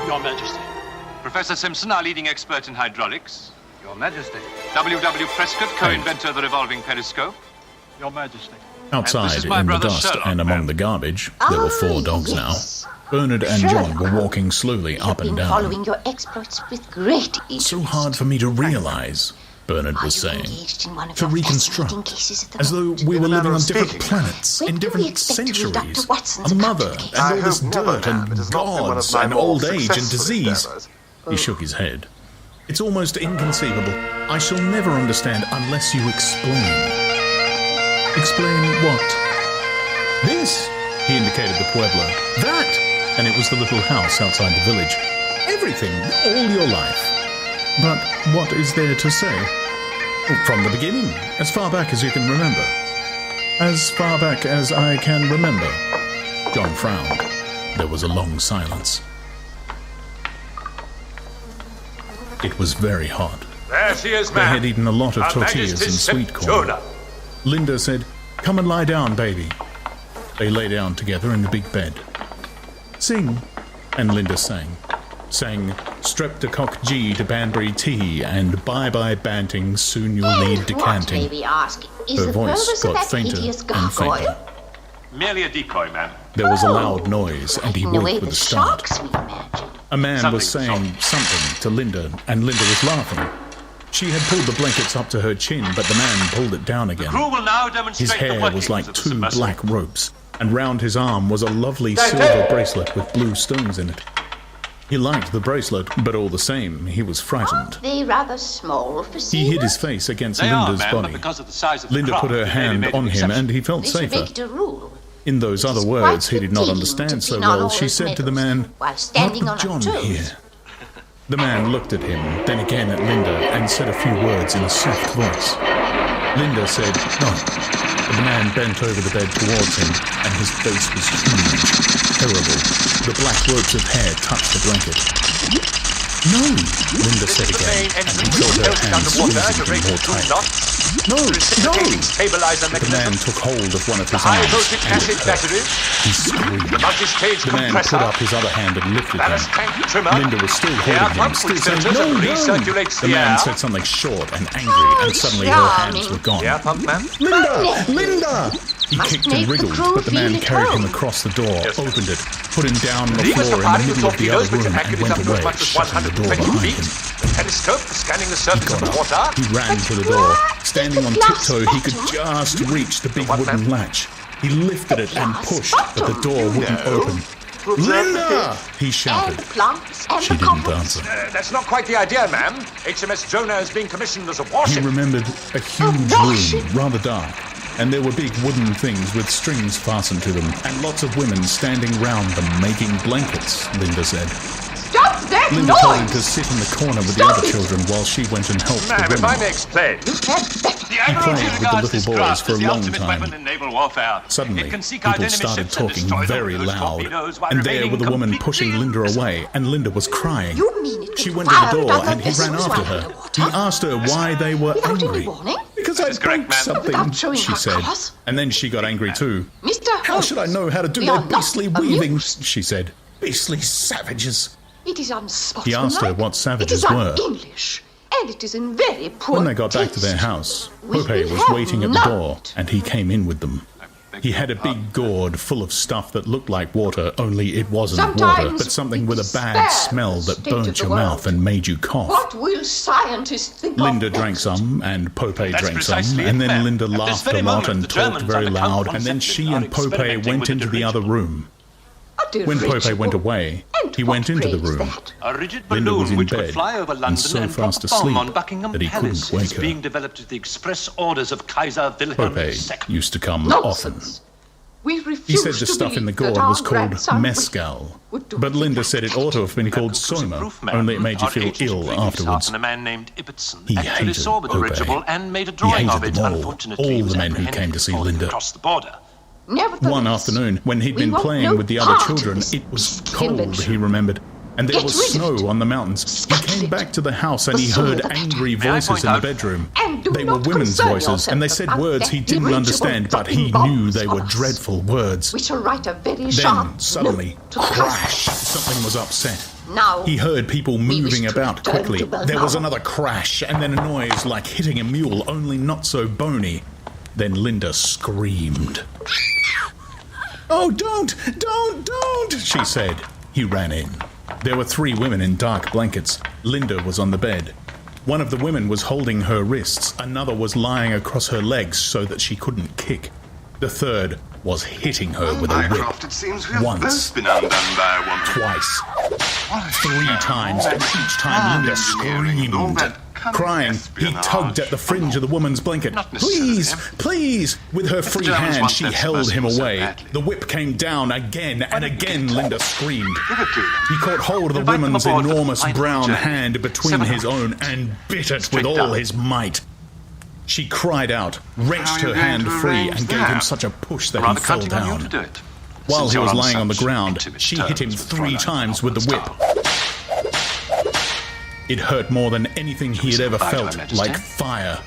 Your Majesty. Professor Simpson, our leading expert in hydraulics. Your Majesty. W.W. Prescott, co-inventor of the revolving periscope. Your Majesty. Outside, is my in the brother dust Sherlock, and among ma'am. the garbage, there were 4 dogs yes. now. Bernard and John were walking slowly We have up and been down. following your exploits with great interest. So hard for me to realize, Bernard Are was you saying, engaged in one of to your reconstruct, fascinating cases at the as though moment? we were In a living manner on of different speaking, planets, When in do we different expect to read centuries. Dr. Watson's A mother, account of and all this hope never, dirt ma'am. and It has not been one of gods my and more old age and successful disease. endeavours. He shook his head. It's almost inconceivable. I shall never understand unless you explain. Explain what? This, he indicated the pueblo. That, and it was the little house outside the village. Everything, all your life. But what is there to say? From the beginning, as far back as you can remember. As far back as I can remember. John frowned. There was a long silence. It was very hot. There she is, They had eaten a lot of Her tortillas and Majesty's sweet sent corn. Jonah. Linda said, "Come and lie down, baby." They lay down together in the big bed. Sing. And Linda sang. Sang Streptocock G to Banbury T and Bye Bye Banting, soon you'll need What, decanting. may we ask, is Her the voice purpose of got that fainter hideous and gargoyle? fainter. Merely a decoy, ma'am. There was a loud noise and he Frighten away woke with the a start. sharks, we imagine. A man was Something, saying something to Linda, and Linda was laughing. She had pulled the blankets up to her chin, but the man pulled it down again. Crew will now His demonstrate the hair workings was like of the 2 submersible. black ropes, and round his arm was a lovely silver bracelet with blue stones in it. He liked the bracelet, but all the same, he was frightened. Aren't they rather small for He hid his sailors? face against They are, Linda's ma'am, but body. because of the size of the Linda put craft, her they hand made on an him, exception. and he felt They should safer. make it a rule. In those It other is words he quite did not fatiguing understand to so pin on well, all she those said to the medals man, while standing "What on put our John toes." here?" The man looked at him, then again at Linda, and said a few words in a soft voice. Linda said, "No." The man bent over the bed towards him, and his face was huge, terrible. The black ropes of hair touched the blanket. "No," Linda said again, and he felt her hands squeezing him more tight. "No, no!" Reciprocating stabilizer The man mechanism. took hold of one of his High arms, voltage and acid it hurt. batteries. He screamed. The multi-stage The man compressor. put up his other hand and lifted him. Ballast tank trimmer. Linda was still The holding air him, pump still which saying, filters "No, and no!" recirculates The the man air. said something short and angry, and suddenly her hands were gone. The air pump, ma'am. "Linda! Linda!" He Must kicked make and the wriggled, crew but the man feel at carried him home. across the door, Yes, ma'am. opened it, put him down on the Levers floor for in the firing the middle of the torpedoes, other which room are and accurate went up to away, as much as shutting the door 120 behind feet. him. The periscope for scanning the He surface of got the up. water. He ran to the door. Standing on tiptoe, he could just reach the big wooden latch. He lifted it and pushed, but the door wouldn't open. "Linda!" he And shouted. the plants and She the didn't coppers. answer. That's not quite the idea, ma'am. HMS Jonah is being commissioned as a He warship. remembered a huge room, rather dark, and there were big wooden things with strings fastened to them, and lots of women standing round them making blankets, Linda said. Stop that Linda told him to noise! sit in the corner with the Stop other it! children while she went and helped Ma'am, the if I women. may explain. You had better. The He Admiralty played with the regards little this boys craft for a as the long ultimate time. weapon in naval warfare. Suddenly, It can seek out people enemy started ships and talking destroy them very with those loud, torpedoes while and there remaining were the women completely pushing Linda invisible. away, and Linda was crying. You mean it She could went to the fire door, other and he ran vessels after while her. underwater? He asked her why they were Without any angry. warning? "Because I That is correct, broke ma'am. something," Without showing she her said. colours? And then she got angry too. Mr. "How should I know how to do we their are not beastly weaving?" amused. she said. "Beastly savages." It is unsportsmanlike. He asked her what savages it is were. un-English, and it is in very poor When they got back to taste. their house, We Pope will was have waiting at the none. door, and he came in with them. He had a big gourd full of stuff that looked like water, only it wasn't water, Sometimes but something with a bad despair smell the that state of burnt the your world. mouth and made you cough. What will scientists think Linda of drank next? some, and Pope drank some, precisely it, and then ma'am. Linda At this laughed very a lot moment, and the talked Germans very under loud, Count and then von she Zeppelin and are Pope experimenting went with a into the other dirigible. room. A When Pope dirigible. went away, And he what went into the brains room. that? A rigid Linda was balloon in which bed, would fly over and London so and fast drop a bomb asleep on Buckingham that he Palace. couldn't wake It's her. being developed at the express orders of Kaiser Wilhelm Pope II. used to come often. Nonsense. We He said the stuff in the gourd was called mescal, but Linda said it ought to have been called soma, only it made you feel ill afterwards. And a man named Ibbotson He actually hated saw the Pope. ritual and made a He drawing of hated it. them Unfortunately, all he was the men who apprehended came to see before Linda. across the border. One afternoon, when he'd been playing with the other children, it was cold, he remembered, and there was snow on the mountains. He came back to the house and he heard angry voices in the bedroom. They were women's voices, and they said words he didn't understand, but he knew they were dreadful words. We shall write a very Then, sharp suddenly, note to the crash! Something was upset. Now, He heard people we wish moving to about return quickly. to the There was novel. another crash, and then a noise like hitting a mule, only not so bony. Then Linda screamed. "Oh, don't! She said. He ran in. There were 3 women in dark blankets. Linda was on the bed. One of the women was holding her wrists. Another was lying across her legs so that she couldn't kick. The third was hitting her with a whip. It seems we have Once. both been undone by a woman. Twice. 3 times, and each time Linda screamed. Crying, he tugged at the fringe of the woman's blanket. "Please, please!" With her free hand, she held him away. The whip came down again, and again Linda screamed. He caught hold of the woman's enormous brown hand between his own and bit it with all his might. She cried out, wrenched her hand free, and gave him such a push that he fell down. While he was lying on the ground, she hit him 3 times with the whip. It hurt more than anything he had ever felt, like fire.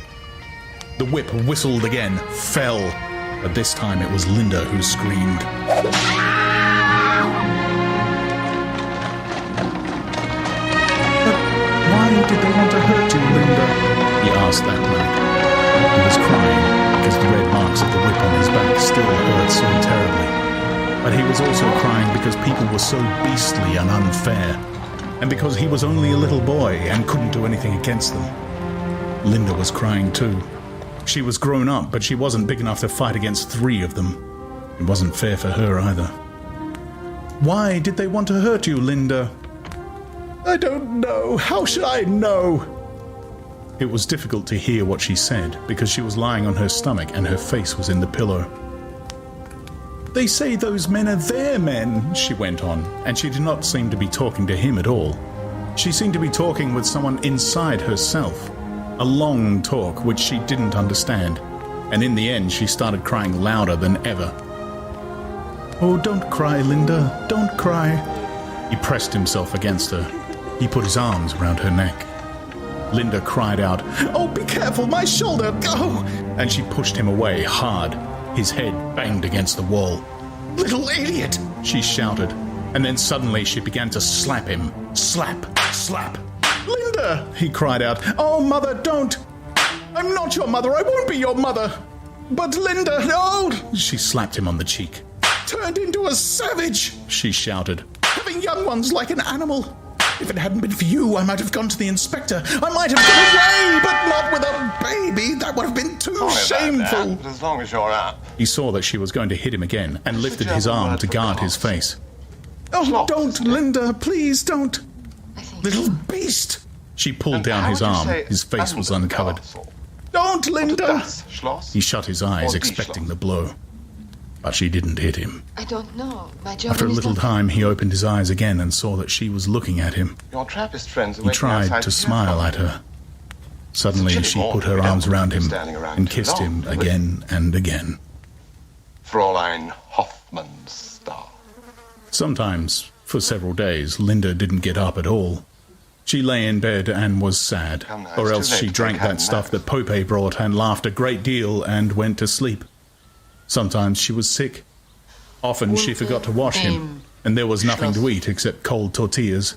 The whip whistled again, fell, but this time it was Linda who screamed. "But why did they want to hurt you, Linda?" he asked that night. He was crying because the red marks of the whip on his back still hurt so terribly. But he was also crying because people were so beastly and unfair, and because he was only a little boy and couldn't do anything against them. Linda was crying too. She was grown up, but she wasn't big enough to fight against 3 of them. It wasn't fair for her either. "Why did they want to hurt you, Linda?" "I don't know. How should I know?" It was difficult to hear what she said because she was lying on her stomach and her face was in the pillow. "They say those men are their men," she went on, and she did not seem to be talking to him at all. She seemed to be talking with someone inside herself. A long talk which she didn't understand, and in the end she started crying louder than ever. "Oh, don't cry, Linda, don't cry." He pressed himself against her. He put his arms around her neck. Linda cried out, "Oh, be careful, my shoulder! Oh!" And she pushed him away hard. His head banged against the wall. "Little idiot!" she shouted, and then suddenly she began to slap him. Slap, slap. "Linda!" he cried out. "Oh, Mother, don't! I'm not your mother, I won't be your mother! But Linda, no!" She slapped him on the cheek. "Turned into a savage!" she shouted. "Having young ones like an animal! If it hadn't been for you, I might have gone to the inspector. I might have got away, but not with a baby. That would have been too shameful." But as long as you're up. He saw that she was going to hit him again and lifted his arm to guard his face. "Oh, don't, Linda, please don't. Little beast!" She pulled down his arm. His face was uncovered. "Don't, Linda!" He shut his eyes, expecting the blow. But she didn't hit him. I don't know. My job After a is little not... time, he opened his eyes again and saw that she was looking at him. Your Trappist friends are He tried to smile at her. Suddenly, she put her arms around him and kissed him again and again. Fräulein Hoffmannsthal. Sometimes, for several days, Linda didn't get up at all. She lay in bed and was sad, or else she drank that stuff that Pope brought and laughed a great deal and went to sleep. Sometimes she was sick. Often she forgot to wash him, and there was nothing to eat except cold tortillas.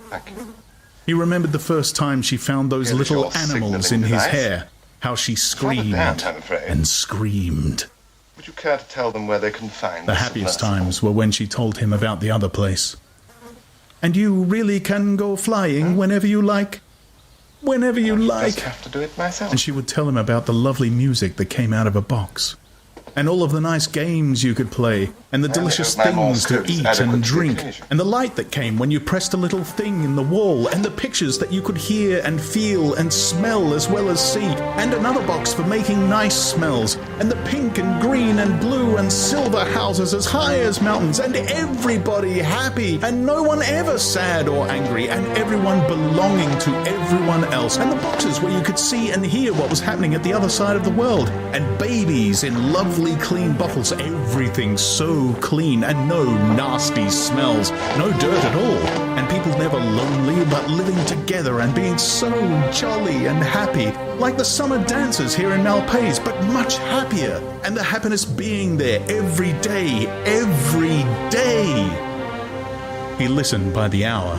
He remembered the first time she found those little animals in his hair, how she screamed and screamed. Would you care to tell them where they can find The happiest times were when she told him about the other place. "And you really can go flying whenever you like? Whenever you like?" I just have to do it myself. And she would tell him about the lovely music that came out of a box. and all of the nice games you could play, and the delicious things to eat and drink, and the light that came when you pressed a little thing in the wall, and the pictures that you could hear and feel and smell as well as see, and another box for making nice smells, and the pink and green and blue and silver houses as high as mountains, and everybody happy, and no one ever sad or angry, and everyone belonging to everyone else, and the boxes where you could see and hear what was happening at the other side of the world, and babies in lovely clean bottles, everything so clean, and no nasty smells, no dirt at all, and people never lonely but living together and being so jolly and happy, like the summer dances here in Malpais, but much happier, and the happiness being there every day, every day. He listened by the hour,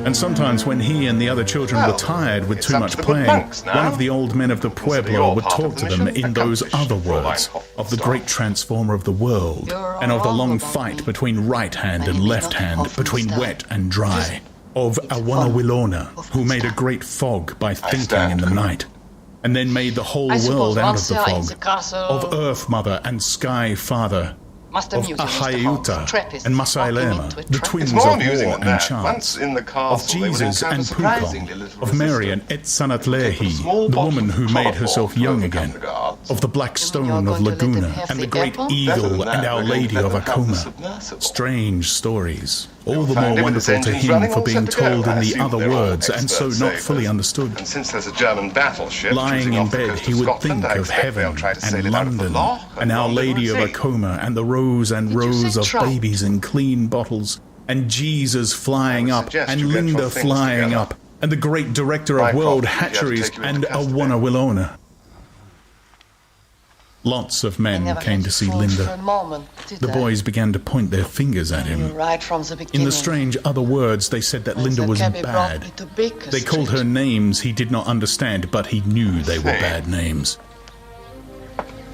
and sometimes when he and the other children were tired with too much playing, one of the old men of the Pueblo would talk to them in those other words, of the great transformer of the world, and of the long fight between right hand and left hand, between wet and dry, of Awanawilona, who made a great fog by thinking in the night, and then made the whole world out of the fog, of Earth Mother and Sky Father, of Ahayuta and Masailema, the twins of war and chance, of Jesus and Pukon, of Mary and Etzanatlehi, the woman who made herself young again, of the Black Stone of Laguna and the Great Eagle and Our Lady of Acoma. Strange stories, all the more wonderful to him for being told in the other words and so not fully understood. And since there's a German battleship lying in bed, he would think of heaven and London and Our Lady of Acoma and the rows and rows of babies in clean bottles, and Jesus flying up and Linda flying up, and the great director of World Hatcheries and Awanawilona. Lots of men came to see Linda. The boys began to point their fingers at him. In the strange other words, they said that Linda was bad. They called her names he did not understand, but he knew they were bad names.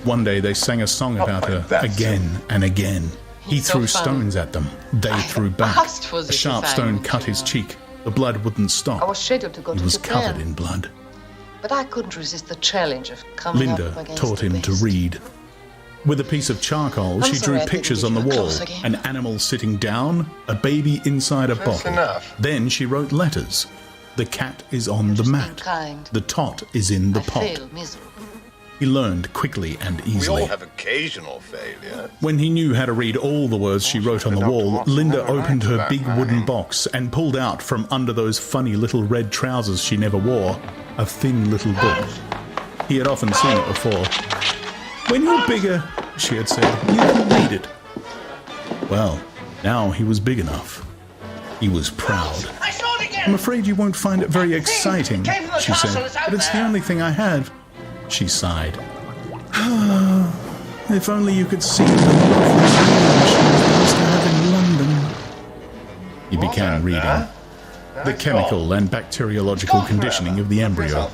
One day they sang a song about her again and again. He threw stones at them. They threw back. A sharp stone cut his cheek. The blood wouldn't stop. He was covered in blood. But I couldn't resist the challenge of coming Linda up against taught him to read. With a piece of charcoal, she drew pictures on the wall. An animal sitting down, a baby inside a bottle. Then she wrote letters. The cat is on the mat. The tot is in the pot. He learned quickly and easily. We all have occasional failure. When he knew how to read all the words she wrote on the wall, Linda opened her big wooden box and pulled out from under those funny little red trousers she never wore a thin little book. He had often seen it before. "When you're bigger," she had said, "you can read it." Well, now he was big enough. He was proud. "I'm afraid you won't find it very exciting," she said, "but it's the only thing I have." She sighed. "If only you could see the lovely dream she used to have in London." He began reading. The chemical and bacteriological conditioning of the embryo.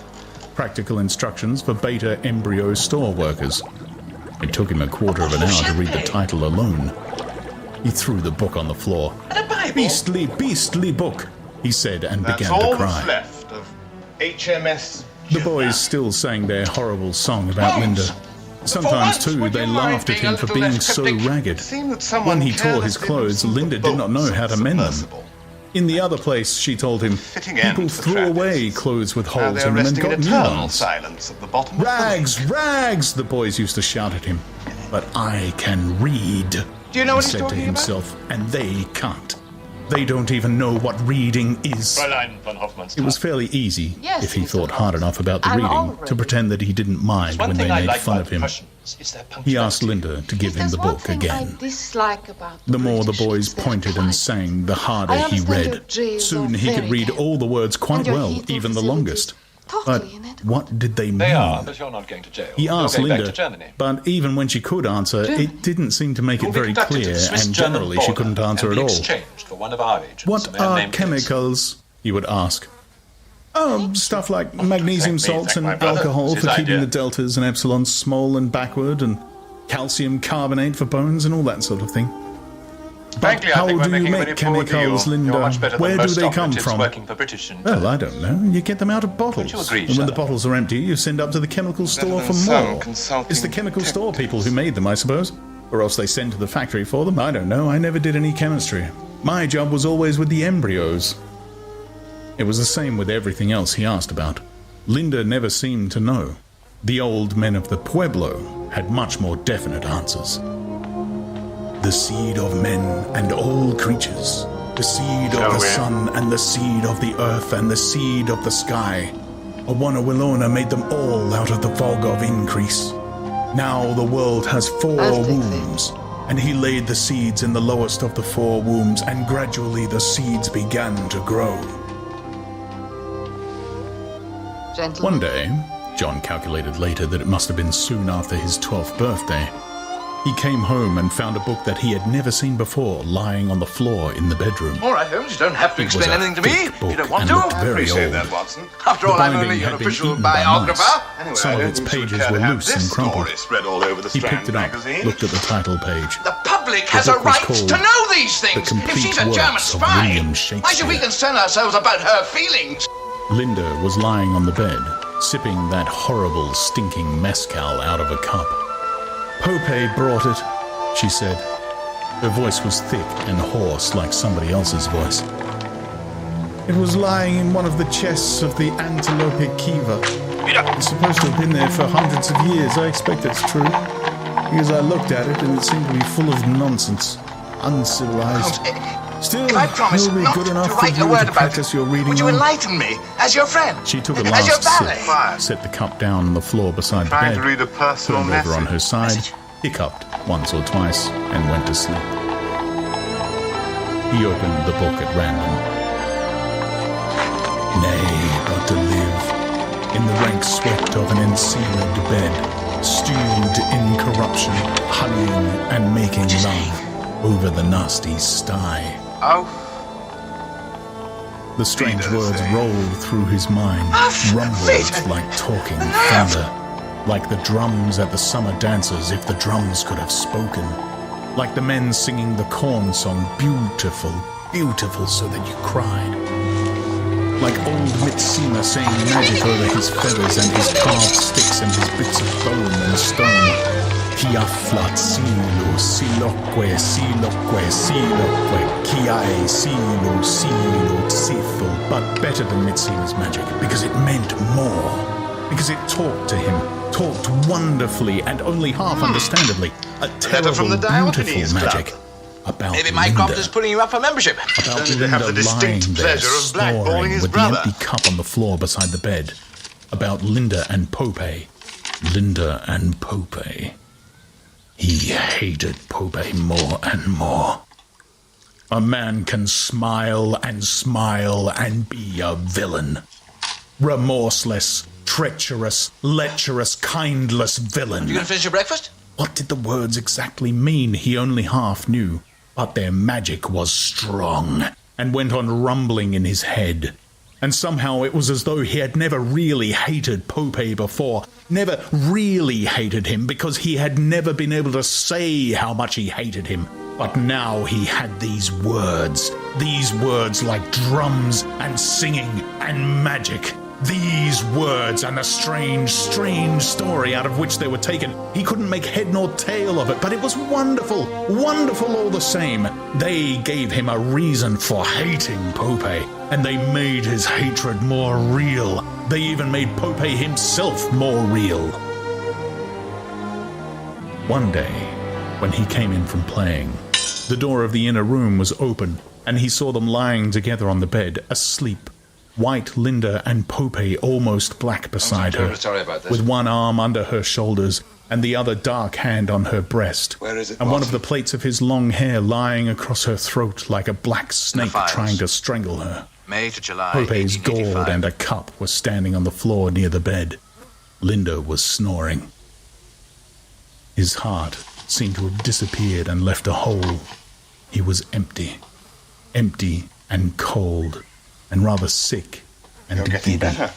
Practical instructions for beta embryo store workers. It took him a quarter of an hour to read the title alone. He threw the book on the floor. "Beastly, beastly book," he said, and began to cry. Left of HMS. The boys still sang their horrible song about Linda. Sometimes, too, they laughed at him for being so ragged. When he tore his clothes, Linda did not know how to mend them. In the other place, she told him, people threw away clothes with holes in them and got new ones. "Rags, rags," the boys used to shout at him. "But I can read," he said to himself, "and they can't. They don't even know what reading is." It was fairly easy, if he thought hard enough about the reading, to pretend that he didn't mind when they made fun of him. He asked Linda to give him the book again. The more the boys pointed and sang, the harder he read. Soon he could read all the words quite well, even the longest. But what did they mean? They are, but you're not going to jail. He asked You're going Linda, back to Germany. but even when she could answer, it didn't seem to make it very clear, and generally she couldn't answer at all. For one of our agents, "What are chemicals?" he would ask. "Oh, stuff like magnesium salts and alcohol for keeping the deltas and epsilons small and backward, and calcium carbonate for bones and all that sort of thing." Frankly, I how think we're do you making a make very poor chemicals, deal. Linda? You're much better Where than do most they come operatives from? working for British Well, I don't know. You get them out of bottles. Don't you agree, and when the Sherlock? bottles are empty, you send up to the chemical store for some more. consulting It's the chemical store people who made them, I suppose. Or else they send to the factory for them. I don't know. I never did any chemistry. My job was always with the embryos. It was the same with everything else he asked about. Linda never seemed to know. The old men of the Pueblo had much more definite answers. The seed of men and all creatures, the seed of the sun and the seed of the earth and the seed of the sky. Awana made them all out of the fog of increase. Now the world has 4 wombs, and he laid the seeds in the lowest of the 4 wombs, and gradually the seeds began to grow. Gentlemen. One day, John calculated later that it must have been soon after his 12th birthday, he came home and found a book that he had never seen before lying on the floor in the bedroom. All right, Holmes, you don't have to It was explain a anything to me thick if you book don't want and to. looked very Appreciate old. that, Watson. After The all, I'm binding only your had been official eaten by biographer. mice. Anyway, Some I of don't its think you would pages care were to have loose this and crumpled. story spread all over the He Strand picked it up, magazine. looked at the title page. The public The has a book was right called to know these things. The If Complete she's a German Works of spy, William why should we Shakespeare. concern ourselves about her feelings? Linda was lying on the bed, sipping that horrible, stinking mezcal out of a cup. Pope brought it, she said. Her voice was thick and hoarse like somebody else's voice. It was lying in one of the chests of the Antilope Kiva. It's supposed to have been there for hundreds of years. I expect it's true. Because I looked at it and it seemed to be full of nonsense. Uncivilized. Still, If I promise it'll be not good to enough write for a you word to about practice it, your reading would you on. enlighten me as your friend? She took a As your last sip, valet? set the cup down on the floor beside the Trying bed, to read a put personal it over on message. her side, hiccuped once or twice, and went to sleep. He opened the book at random. Nay, but to live in the rank sweat of an ensealed bed, stewed in corruption, honeying and making love over the nasty sty. Oh. The strange words rolled through his mind, rumbled like talking thunder, like the drums at the summer dances if the drums could have spoken, like the men singing the corn song, beautiful, beautiful so that you cried, like old Mitsima saying magic over his feathers and his carved sticks and his bits of bone and stone. Kiaflat silo, siloque, siloque, siloque, kiai, silo, silo, sifo. But better than Mitsima's magic, because it meant more. Because it talked to him, talked wonderfully and only half understandably. A terrible, from the beautiful Diogenes magic. Club. About Maybe Linda. Mycroft is putting you up for membership. About Only to Linda have the distinct lying there, pleasure of blackballing snoring his with brother. the empty cup on the floor beside the bed. About Linda and Pope. Linda and Pope. He hated Pope more and more. A man can smile and be a villain. Remorseless, treacherous, lecherous, kindless villain. You gonna finish your breakfast? What did the words exactly mean? He only half knew. But their magic was strong and went on rumbling in his head. And somehow it was as though he had never really hated Pope before, never really hated him because he had never been able to say how much he hated him. But now he had these words like drums and singing and magic. These words and the strange, strange story out of which they were taken. He couldn't make head nor tail of it, but it was wonderful, wonderful all the same. They gave him a reason for hating Pope, and they made his hatred more real. They even made Pope himself more real. One day, when he came in from playing, the door of the inner room was open, and he saw them lying together on the bed, asleep. White Linda and Pope almost black beside her, Sorry about this. with one arm under her shoulders and the other dark hand on her breast, Where is it, and one of Watson? the plaits of his long hair lying across her throat like a black snake files. trying to strangle her. May to July Pope's 1885. gourd and a cup were standing on the floor near the bed. Linda was snoring. His heart seemed to have disappeared and left a hole. He was empty and cold, and rather sick and You're getting giddy. better.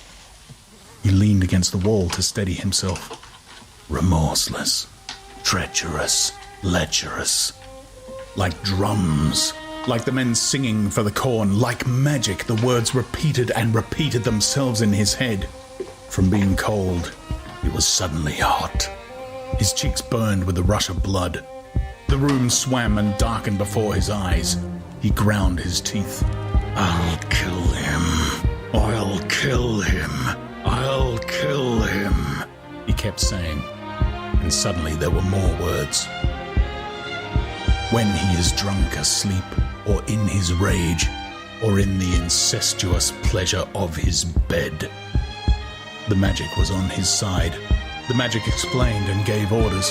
He leaned against the wall to steady himself. Remorseless, treacherous, lecherous. like drums, like the men singing for the corn, like magic. The words repeated and repeated themselves in his head. From being cold, he was suddenly hot. His cheeks burned with the rush of blood. The room swam and darkened before his eyes. He ground his teeth. I'll kill him. I'll kill him. I'll kill him, he kept saying. And suddenly there were more words. When he is drunk asleep, or in his rage, or in the incestuous pleasure of his bed. The magic was on his side. The magic explained and gave orders.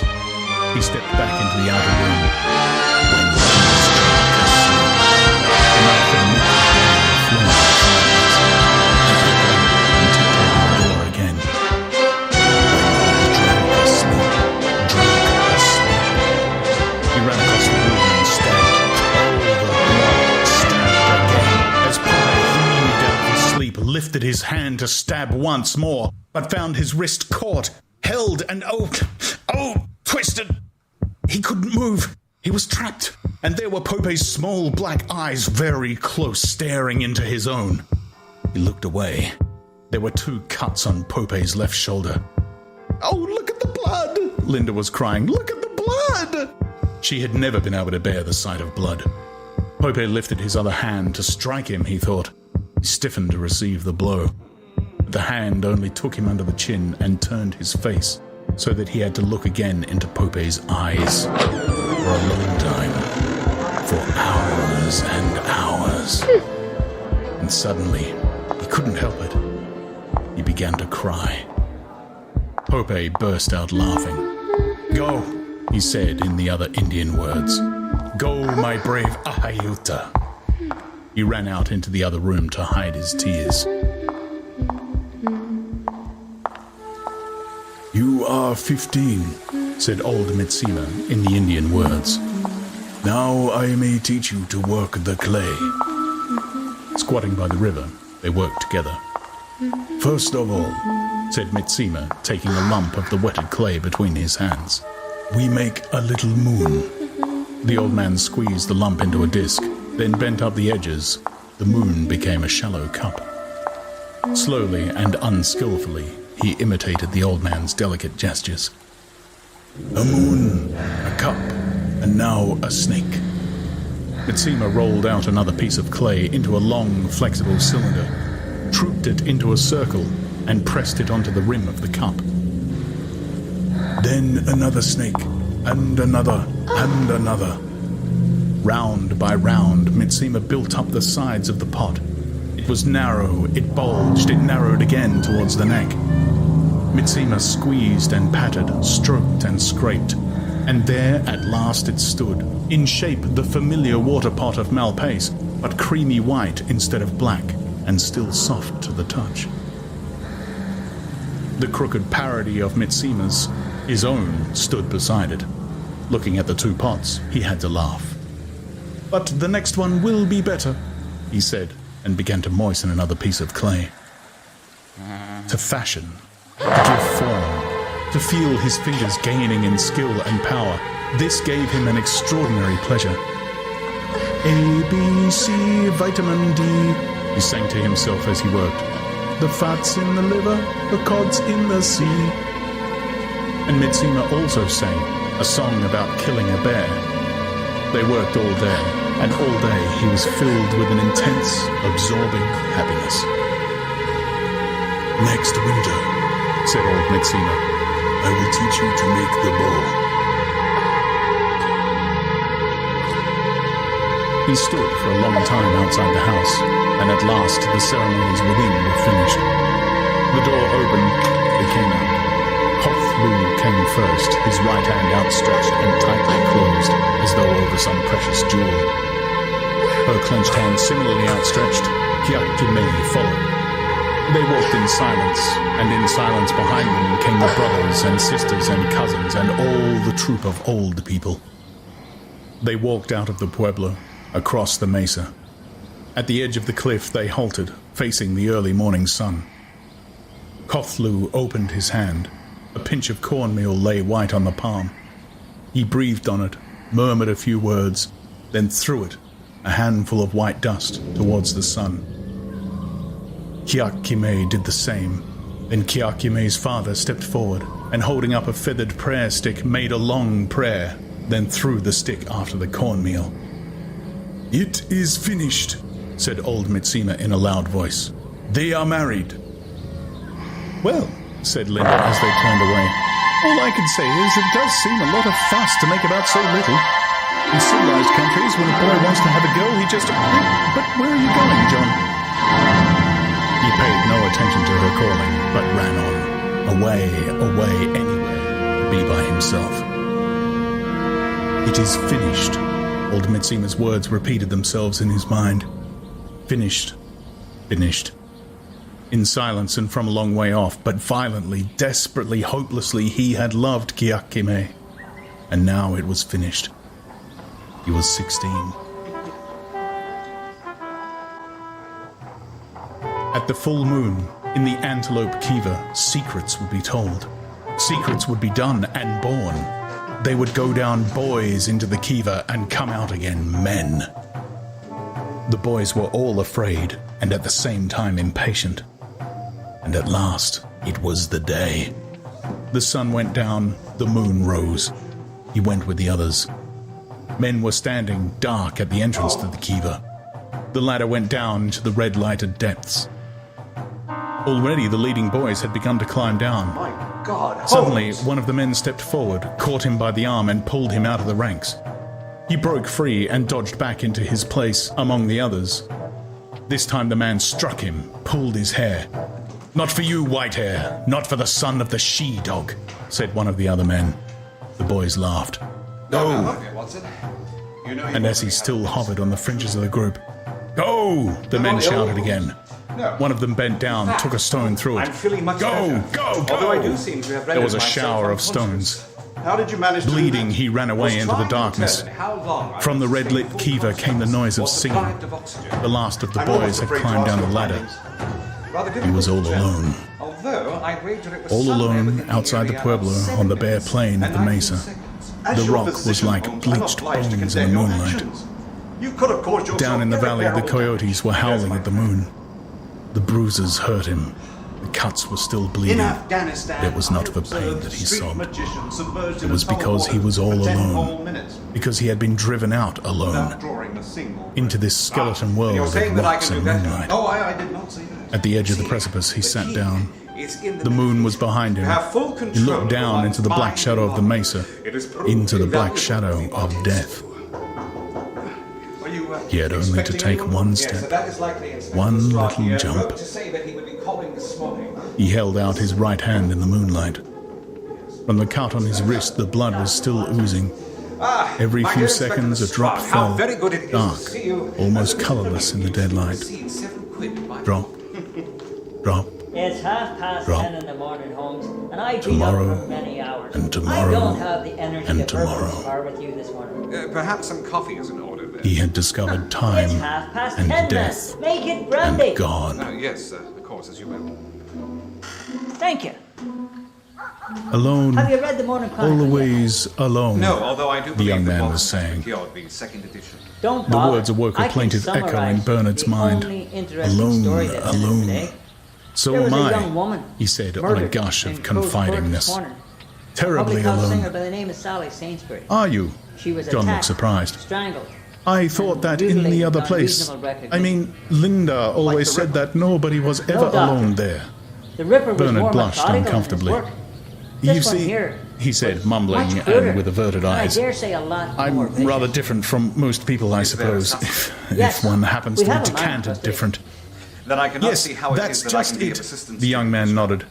He stepped back into the outer room. When he was drunk asleep, the knife and meat were on the floor. He tipped over the door again. When he was drunk asleep, drunk asleep. He ran across the room and stabbed. Oh, the blood stabbed again. As Poppy heaved out of sleep, lifted his hand to stab once more, but found his wrist caught, held, and twisted. He couldn't move. He was trapped, and there were Pope's small black eyes very close, staring into his own. He looked away. There were 2 cuts on Pope's left shoulder. Oh, look at the blood! Linda was crying. Look at the blood! She had never been able to bear the sight of blood. Pope lifted his other hand to strike him, he thought. He stiffened to receive the blow. The hand only took him under the chin and turned his face, so that he had to look again into Pope's eyes. For a long time. For hours and hours. And suddenly, he couldn't help it. He began to cry. Pope burst out laughing. Go, he said in the other Indian words. Go, my brave Ahayuta. He ran out into the other room to hide his tears. You are 15, said old Mitsima in the Indian words. Now I may teach you to work the clay. Squatting by the river, they worked together. First of all, said Mitsima, taking a lump of the wetted clay between his hands, we make a little moon. The old man squeezed the lump into a disc, then bent up the edges. The moon became a shallow cup. Slowly and unskillfully, he imitated the old man's delicate gestures. A moon, a cup, and now a snake. Mitsima rolled out another piece of clay into a long, flexible cylinder, trooped it into a circle, and pressed it onto the rim of the cup. Then another snake, and another, and another. Round by round, Mitsima built up the sides of the pot. It was narrow, it bulged, it narrowed again towards the neck. Mitsima squeezed and patted, stroked and scraped, and there at last it stood, in shape the familiar water pot of Malpace, but creamy white instead of black, and still soft to the touch. The crooked parody of Mitsima's, his own, stood beside it. Looking at the 2 pots, he had to laugh. But the next one will be better, he said, and began to moisten another piece of clay. To fashion, to give form, to feel his fingers gaining in skill and power, this gave him an extraordinary pleasure. A, B, C, vitamin D, he sang to himself as he worked. The fat's in the liver, the cod's in the sea. And Mitsima also sang a song about killing a bear. They worked all day, and all day he was filled with an intense, absorbing happiness. Next winter, said old Mitsima, I will teach you to make the bow. He stood for a long time outside the house, and at last the ceremonies within were finished. The door opened, they came out. Koth-Lu came first, his right hand outstretched and tightly closed, as though over some precious jewel. Her clenched hand similarly outstretched, Kiak-Jime followed. They walked in silence, and in silence behind them came the brothers and sisters and cousins and all the troop of old people. They walked out of the pueblo, across the mesa. At the edge of the cliff they halted, facing the early morning sun. Koth-Lu opened his hand. A pinch of cornmeal lay white on the palm. He breathed on it, murmured a few words, then threw it, a handful of white dust, towards the sun. Kiakime did the same. Then Kiakime's father stepped forward and, holding up a feathered prayer stick, made a long prayer, then threw the stick after the cornmeal. "It is finished," said old Mitsima in a loud voice. "They are married." "Well," said Linda as they turned away, "all I can say is it does seem a lot of fuss to make about so little. In civilized countries, when a boy wants to have a girl, he just... But where are you going, John?" He paid no attention to her calling, but ran on, away, anywhere, to be by himself. "It is finished." Old Mitsima's words repeated themselves in his mind. Finished. Finished. In silence and from a long way off, but violently, desperately, hopelessly, he had loved Kiakime. And now it was finished. He was 16. At the full moon, in the Antelope Kiva, secrets would be told. Secrets would be done and born. They would go down boys into the Kiva and come out again men. The boys were all afraid and at the same time impatient. And at last, it was the day. The sun went down, the moon rose. He went with the others. Men were standing dark at the entrance to the Kiva. The ladder went down into the red-lighted depths. Already the leading boys had begun to climb down. My God! Suddenly, one of the men stepped forward, caught him by the arm and pulled him out of the ranks. He broke free and dodged back into his place among the others. This time the man struck him, pulled his hair. "Not for you, Whitehair, not for the son of the she-dog," said one of the other men. The boys laughed. "Go!" And as he still hovered on the fringes of the group, "Go!" the men shouted again. One of them bent down, took a stone through it. "Go! Go! Go!" There was a shower of stones. How did you manage to Bleeding, he ran away into the darkness. From the red-lit Kiva came the noise of singing. The last of the boys had climbed down the ladder. He was all alone. All alone outside the pueblo on the bare plain of the mesa. The rock was like bleached bones in the moonlight. Down in the valley, the coyotes were howling at the moon. The bruises hurt him. The cuts were still bleeding. It was not for pain that he sobbed. It was because he was all alone. Because he had been driven out alone. Into this skeleton world of rocks and moonlight. At the edge of the precipice, he sat down. The moon was behind him. He looked down into the black shadow of the mesa, into the black shadow of death. He had only to take one step, one little jump. He held out his right hand in the moonlight. From the cut on his wrist, the blood was still oozing. Every few seconds, a drop fell, dark, almost colorless in the dead light. Drop, drop, It's 10:30 drop. in the morning, Holmes, and I've been Tomorrow, up for many hours. and I tomorrow, don't have the energy and to work tomorrow. as far with you this morning. Perhaps some coffee is in order there. He had discovered time It's 10:30, and then. death Make it brandy. and God. Yes, of course, as you will. Thank you. Alone, Have you read the Morning Chronicle? always alone, No, although I do the believe young the man box was saying. secured the second edition. Don't The bother. words awoke a I can plaintive echo in summarize Bernard's the mind. only interesting Alone, story that's in it alone. today. So There was am a I, young woman he said on a murdered gush in of Crow's Court this confidingness. morning. Terribly Public house singer alone. by the name of Sally Sainsbury. Are you? She was John looked attacked, surprised. strangled. I thought that in the other place. I mean, Linda always said that nobody was ever alone there. The Ripper was Bernard more blushed methodical in his uncomfortably. work. You This one see, here he said, was mumbling much cruder, and with averted and eyes. I dare say a lot more I'm vicious. rather different from most people, I suppose, Yes, if one happens we to be have a man decanted trustee. different. Then I cannot Yes, see how it that's is that I just can be of it. assistance. The young man nodded.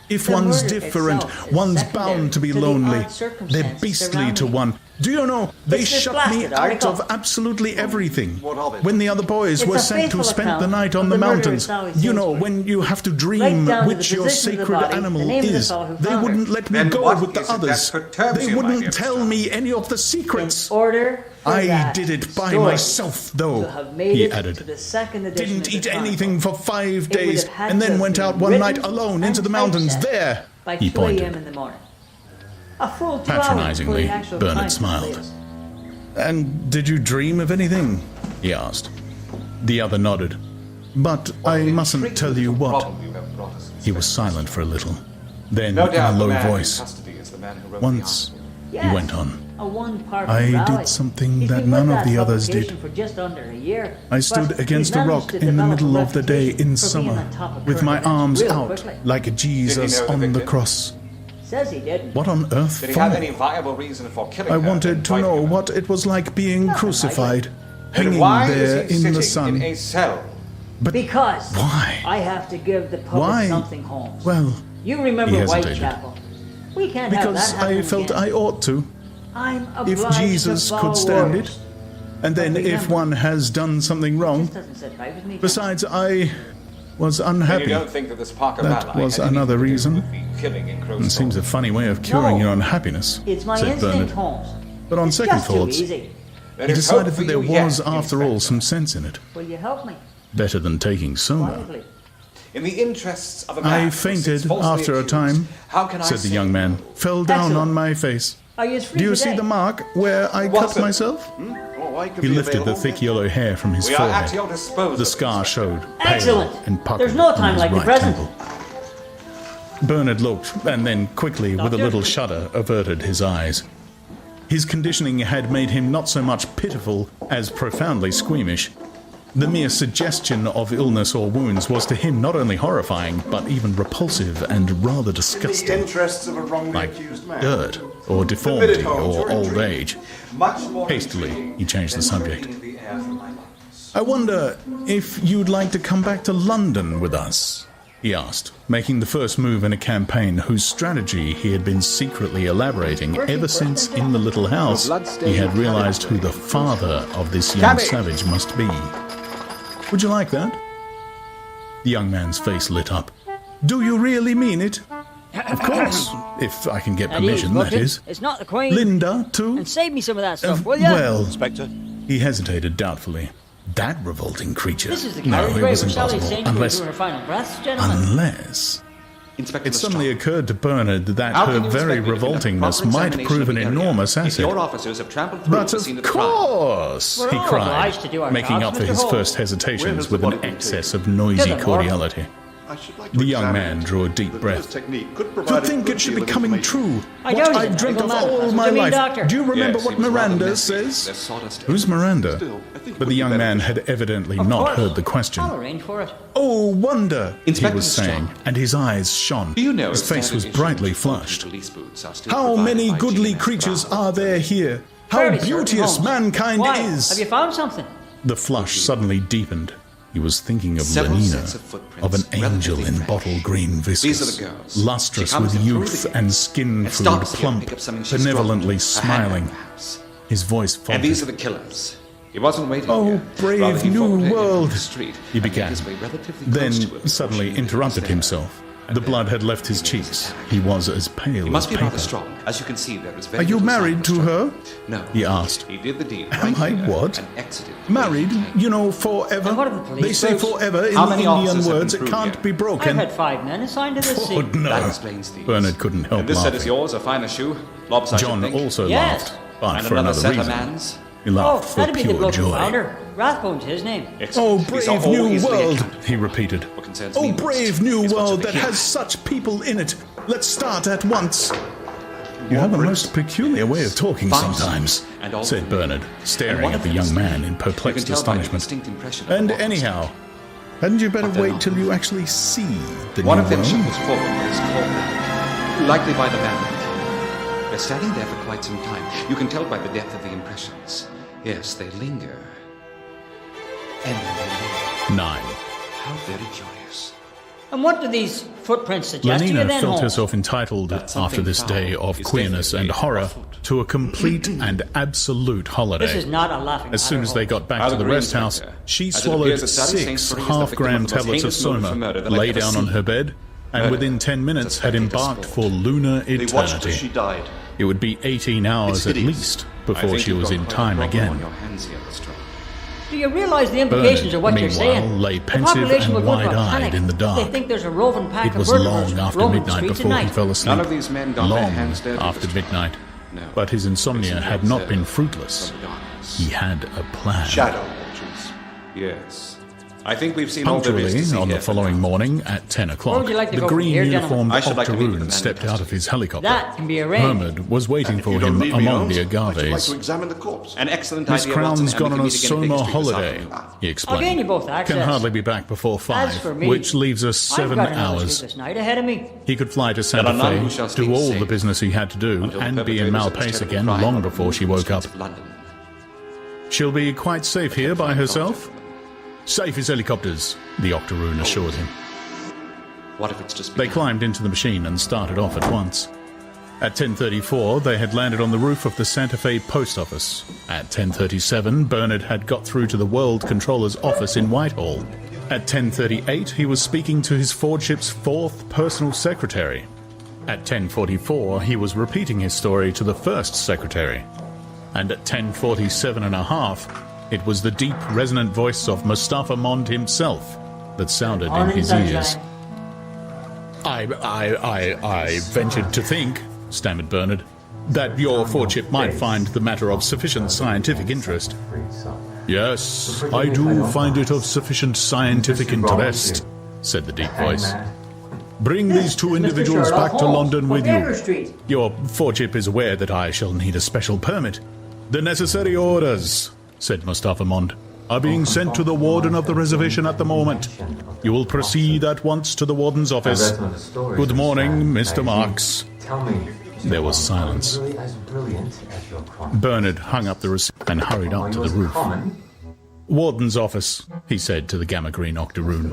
If The one's murder different, itself is one's secondary bound to be to the lonely. odd circumstances They're beastly surrounding to it. one. Do you know, they It's this shut me blasted out article. of absolutely everything. What of it? When the other boys It's were a sent to faithful spend the account night on of the the murder of mountains. Sally You know, Sainsbury. when you have to Right dream down to which the your position of the sacred body, the animal name of the is, fellow who they found wouldn't her. let me Then go what with the is it that others. perturbs They you, my wouldn't dear tell Mr. me any of the secrets. In order for I that did it by story myself, though, to have made he it added. to the second edition Didn't of the eat Chronicle, anything for 5 it would days, have had and to then have went been out one night written alone into and the mountains. typeset There, by he 2 a.m. pointed. in the morning. A full 2 hours before Patronizingly, the actual Bernard time smiled. completes. And did you dream of anything? He asked. The other nodded. But I mustn't tell you what. He was silent for a little. Then, in a low voice, once, he went on, I did something that none of the others did. I stood against a rock in the middle of the day in summer, with my arms out like Jesus on the cross. What on earth for? I wanted to know what it was like being crucified, hanging there in the sun. But because why? I have to give the public something, Holmes. Well, you remember he hesitated. Whitechapel. We can't because have that I felt again. I ought to. I'm If obliged Jesus to could stand orders. it. And then if one has done something wrong. Besides, I was unhappy. You don't think that this Parker That Ballet was had another anything to do reason. with the killing in Crow's It seems a funny way of curing your unhappiness, It's my said instinct, Bernard. Holmes. But on It's second just too thoughts, easy. he decided that there was, after all, some sense in it. Will you help me? Better than taking soma. Quietly. In the interests of a man I fainted after a time, said the young man. Fell down on my face. Are you free Do you today? see the mark where I cut myself? He lifted the thick yellow hair from his We are at your forehead. disposal. The scar showed, Excellent. pale and puckered There's no on time his like the right present. temple. Bernard looked, and then quickly, with a little shudder, averted his eyes. His conditioning had made him not so much pitiful as profoundly squeamish. The mere suggestion of illness or wounds was to him not only horrifying, but even repulsive and rather disgusting. In the interests of a wrongly Like accused man. dirt, or deformity, Holmes, or you're old intrigued. age. Much more Hastily, he changed the subject. breathing the air from my lungs. I wonder if you'd like to come back to London with us, he asked, making the first move in a campaign whose strategy he had been secretly elaborating ever since in the little house he had realized who the father of this young savage must be. Would you like that? The young man's face lit up. Do you really mean it? Of course, if I can get permission, that is. It's not the Queen. Linda, too? And save me some of that stuff, will ya? Well, Inspector? he hesitated doubtfully. That revolting creature. This is the No, carriage it way was where Sally's impossible. saying to Unless, her final breaths, gentlemen. unless... Inspector It suddenly occurred to Bernard that How her can you very expect me to conduct revoltingness proper might examination prove of an the area enormous if asset. your officers have trampled through But the scene of of the crime? course, We're he all cried, obliged to do our making jobs, up for Mr. his Holmes. first Where hesitations has with the an body been excess taken? of noisy To the morgue. cordiality. I should like to The young examine man it. drew a deep The breath. newest technique could To provide a think good it should be deal of coming information. true. I What doubt it. I've dreamt of Medical all man. my What do you mean, life. doctor? Do you remember Yes, what he was rather Miranda messy. There's says? sawdust Who's Miranda? Still, I think it But would the be young better man to- had evidently Of not course. heard the question. I'll arrange for it. Oh, wonder, he Inspector was saying, Strong. and his eyes shone. Do you know His if face was standard brightly issues flushed. police boots are still How provided many by goodly GMS creatures Brown? are there here? How Fairly certain, beauteous Holmes. mankind Why? is! Have you found something? The flush suddenly deepened. He was thinking of Several Lenina, sets of footprints, of an angel relatively in fresh. bottle green These viscous, are the girls. lustrous She comes with in through youth the gate and skin and food, stops here to plump, pick up something she's benevolently dropped. A handbag, smiling. perhaps. His voice And faltered. these are the killers. He wasn't waiting Oh, here. brave Rather, he new followed her world, into the street he and made began. his way relatively Then close to her before suddenly she knew interrupted he was there. himself. The blood had left his cheeks. He was as pale He must as be rather paper. strong. As you can see, there is very Are you little sign married of to struggle. her? No. He asked. He did the deed Am right I here what? and exited. Married, you know, forever. And what of the police They say boots? forever in How the many Indian officers have words. been It through can't here? be I've broken. had 5 men assigned to this Oh, scene. no. That explains these. Bernard couldn't help And this set is laughing. yours, a finer shoe, lopsided John pink. also Yes. laughed, but And for another another set a reason. man's. He Oh, laughed for that'd be the pure bloke who joy. found her. Rathbone's his name. Oh, These are brave all new easily world, accounted for. he repeated. What concerns Oh, me most brave new is what's world over that here. has such people in it. Let's start at once. You have a most peculiar way of talking Five sometimes, sons, and all said from Bernard, And staring one at of the them young is man me. in You can perplexed tell by the astonishment. distinct impression of the And walls. anyhow, hadn't you better But they're wait not. till you actually see the One new of them world? shuffles forward with his claw back, likely by the bandit. They're standing there for quite some time. You can tell by the depth of the impressions. Yes, they linger. And then they leave. 9. How very curious. And what do these footprints suggest to you Lenina then, felt Holmes? herself entitled, after this day of queerness and horror, to a complete and absolute holiday. This is not a laughing As soon matter, as they Holmes. got back I'll to the agree, rest house, Inspector. she As it swallowed appears that Sally 6 Sainsbury is the victim half-gram of the most tablets of heinous motive soma, for murder that I've lay ever down on seen. her bed, and Murder. within 10 minutes had Suspected embarked as for lunar They watched as she eternity. died. It would be 18 hours It's at hideous. least I before think she you've was got in quite a time problem again. on your hands here, Lestrade. Do you realize the implications of what Bernard, you're saying? meanwhile, lay The pensive population and will go into a wide-eyed panic. in the dark. They think there's a roving pack It of was murderers long after roaming the midnight streets before at he night. fell asleep. None of these men got their Long hands dirty, after Lestrade. midnight. No. But his insomnia Listen, had not sir. been fruitless. From the dawn. He had a plan. Shadow watchers. Yes. I think we've seen all there is to Punctually, see on the here for following now. morning at 10 Where o'clock, would you like to the go from green here, uniformed gentlemen? I should like to meet with the octoroon man stepped in out of his helicopter. That can be arranged. Hermod was waiting And if for you don't him leave me among the alone, I'd like to agaves. examine the corpse. An excellent Miss idea, Watson, Crown's and gone we on can a meet again in summer Baker Street this holiday, afternoon. he explained. I'll gain you both access. Can hardly be back before 5, As for me, which leaves us I've 7 got another hours. sleepless night ahead of me. He could fly to There Santa are none who Fe, shall do sleep all safe the business he had to do, until the and be in perpetrators of this Malpace terrible again crime long are before she removed woke up. from London. She'll be quite safe here by herself. Safe as helicopters, the octoroon assured him. What if it's just They begun? climbed into the machine and started off at once. At 10:34, they had landed on the roof of the Santa Fe post office. At 10:37, Bernard had got through to the World Controller's office in Whitehall. At 10:38, he was speaking to his Fordship's 4th personal secretary. At 10:44, he was repeating his story to the 1st secretary. And at 10:47.5, it was the deep, resonant voice of Mustafa Mond himself that sounded in his ears. I ventured to think, stammered Bernard, that your Fordship might find the matter of sufficient scientific interest. Yes, I do find it of sufficient scientific interest, said the deep voice. Bring these 2 individuals back to London with you. Your Fordship is aware that I shall need a special permit. The necessary orders, said Mustafa Mond, are being sent to the warden of the reservation at the moment. You will proceed at once to the warden's office. Good morning, Mr. Marks. There was silence. Bernard hung up the receiver and hurried up to the roof. Warden's office, he said to the Gamma Green Octoroon.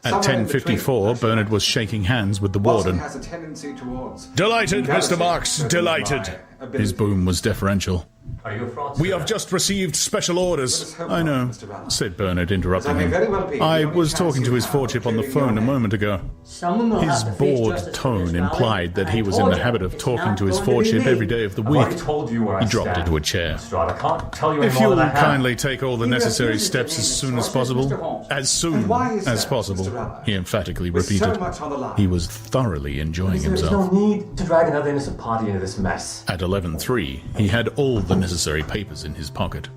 At 10:54, Bernard was shaking hands with the warden. Has a tendency towards Delighted, Mr. Marks, delighted. His boom was deferential. Are you a fraudster? We have just received special orders. I know, said Bernard, interrupting may him. very well be. I The only was chance talking to you his have Fordship on the clearing your phone a name. moment ago. Someone will His have to face bored justice for tone this, implied that Valley. he was I in the told you, habit of it's talking not to his going to be Fordship me. every day of the I've week. already told you where I He dropped stand. into a chair. Strahd, I can't tell you If any more you'll than I have. kindly take all the He necessary refuses to steps name as his soon as sources, possible. Mr. Holmes. As soon And why is as that, possible, Mr. Rabbi? he emphatically With so repeated. much on the line. He was thoroughly enjoying There is himself. no need to drag another innocent party into this mess. At 11:03, he had all the necessary papers in his pocket.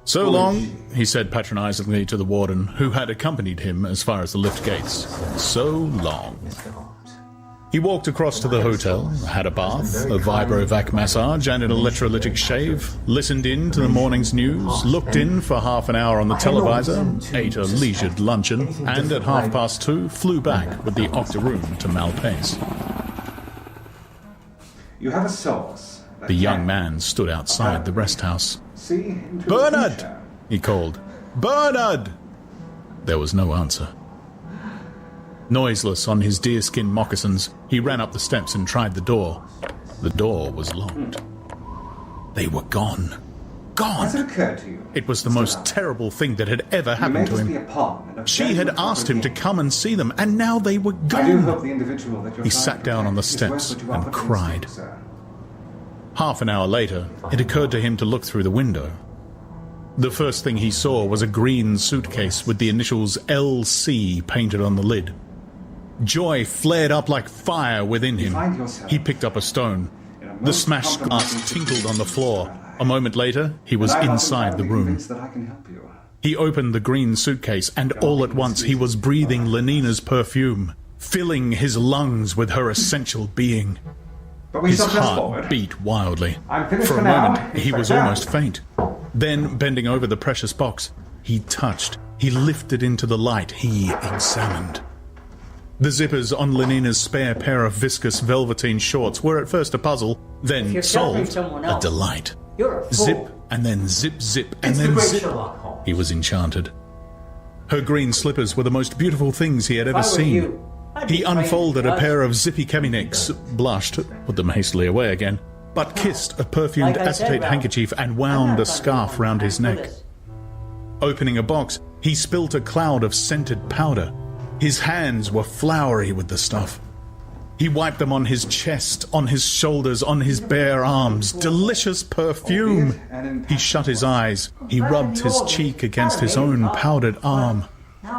So long, he said patronizingly to the warden, who had accompanied him as far as the lift gates. So long. He walked across to the hotel, had a bath, a vibrovac massage, and an electrolytic shave, listened in to the morning's news, looked in for half an hour on the televisor, ate a leisured luncheon, and at 2:30 flew back with the octoroon to Malpace. You have a source. The young man stood outside the rest house. See into the Bernard! future. He called. Bernard! There was no answer. Noiseless on his deerskin moccasins, he ran up the steps and tried the door. The door was locked. They were gone. Gone! Has it occurred to you? It was the most terrible thing that had ever happened to the him. apartment of She had asked him to come and see them, and now they were I do hope gone. the individual that you're He trying sat to down on the protect is worth steps what you are and putting cried. into, sir. Half an hour later, it occurred to him to look through the window. The first thing he saw was a green suitcase with the initials LC painted on the lid. Joy flared up like fire within him. He picked up a stone. The smashed glass tinkled on the floor. A moment later, he was inside the room. That I can help you. He opened the green suitcase, and all at once he was breathing Lenina's perfume, filling his lungs with her essential being. But we His shall press heart forward. beat wildly. I'm finished For a for now. moment, he was almost faint. Then, bending over the precious box, he touched, he lifted into the light, he examined. The zippers on Lenina's spare pair of viscous velveteen shorts were at first a puzzle, If then you're sheltering solved, someone a else, delight. you're a fool. Zip, and then zip, zip, and It's the then great zip. Sherlock Holmes. He was enchanted. Her green slippers were the most beautiful things he had ever If I were seen. you, I'd be He praying unfolded to a God. pair of zippy cheminix, blushed, put them hastily away again, but kissed a perfumed Like I said, acetate Ralph, handkerchief and I'm wound not a scarf funding round his for neck. this. Opening a box, he spilt a cloud of scented powder. His hands were flowery with the stuff. He wiped them on his chest, on his shoulders, on his bare arms. Delicious perfume! He shut his eyes. He rubbed his cheek against his own powdered arm.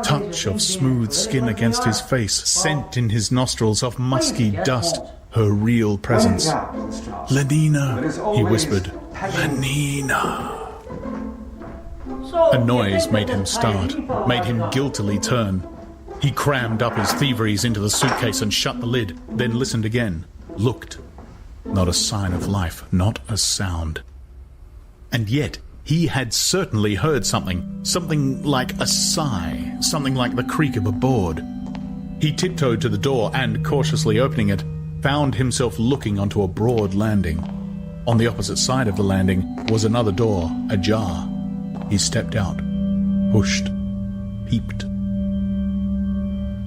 Touch of smooth skin against his face, scent in his nostrils of musky dust. Her real presence. Lenina, he whispered, Lenina. A noise made him start, made him guiltily turn. He crammed up his thieveries into the suitcase and shut the lid, then listened again, looked. Not a sign of life, not a sound. And yet, he had certainly heard something like a sigh, something like the creak of a board. He tiptoed to the door and, cautiously opening it, found himself looking onto a broad landing. On the opposite side of the landing was another door, ajar. He stepped out, pushed, peeped.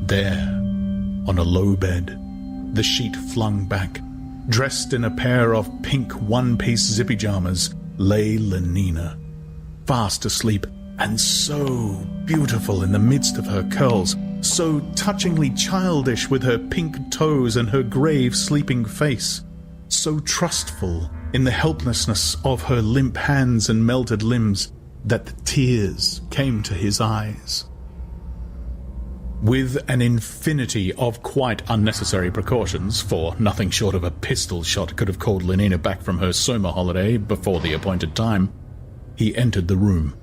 There, on a low bed, the sheet flung back, dressed in a pair of pink one-piece zippy pajamas, lay Lenina, fast asleep, and so beautiful in the midst of her curls, so touchingly childish with her pink toes and her grave sleeping face, so trustful in the helplessness of her limp hands and melted limbs that the tears came to his eyes. With an infinity of quite unnecessary precautions, for nothing short of a pistol shot could have called Lenina back from her summer holiday before the appointed time, he entered the room.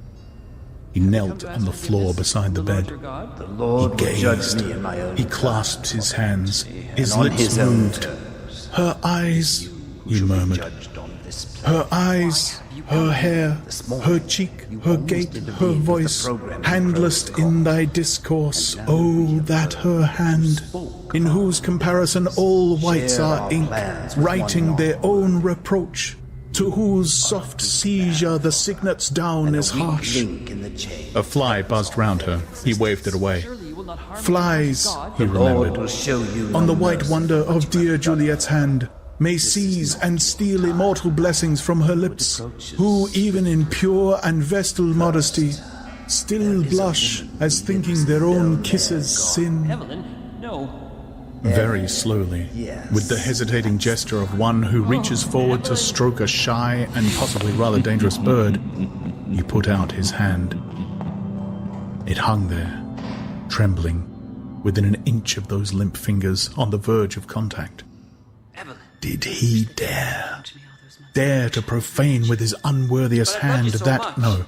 He knelt on the floor beside the bed. He gazed. He clasped his hands. His lips moved. Her eyes, he murmured. Her eyes, her hair, her cheek, her gait, her voice, handless in thy discourse, oh, that her hand, in whose comparison all whites are ink, writing their own reproach, to whose soft seizure the signet's down is harsh. A fly buzzed round her. He waved it away. Flies, he remembered, on the white wonder of dear Juliet's hand, may seize and steal immortal blessings from her lips, who even in pure and vestal modesty still blush as thinking their own kisses sin. Evelyn, no. Very slowly, with the hesitating gesture of one who reaches forward to stroke a shy and possibly rather dangerous bird, he put out his hand. It hung there, trembling, within an inch of those limp fingers on the verge of contact. Did he dare to profane with his unworthiest hand that? No,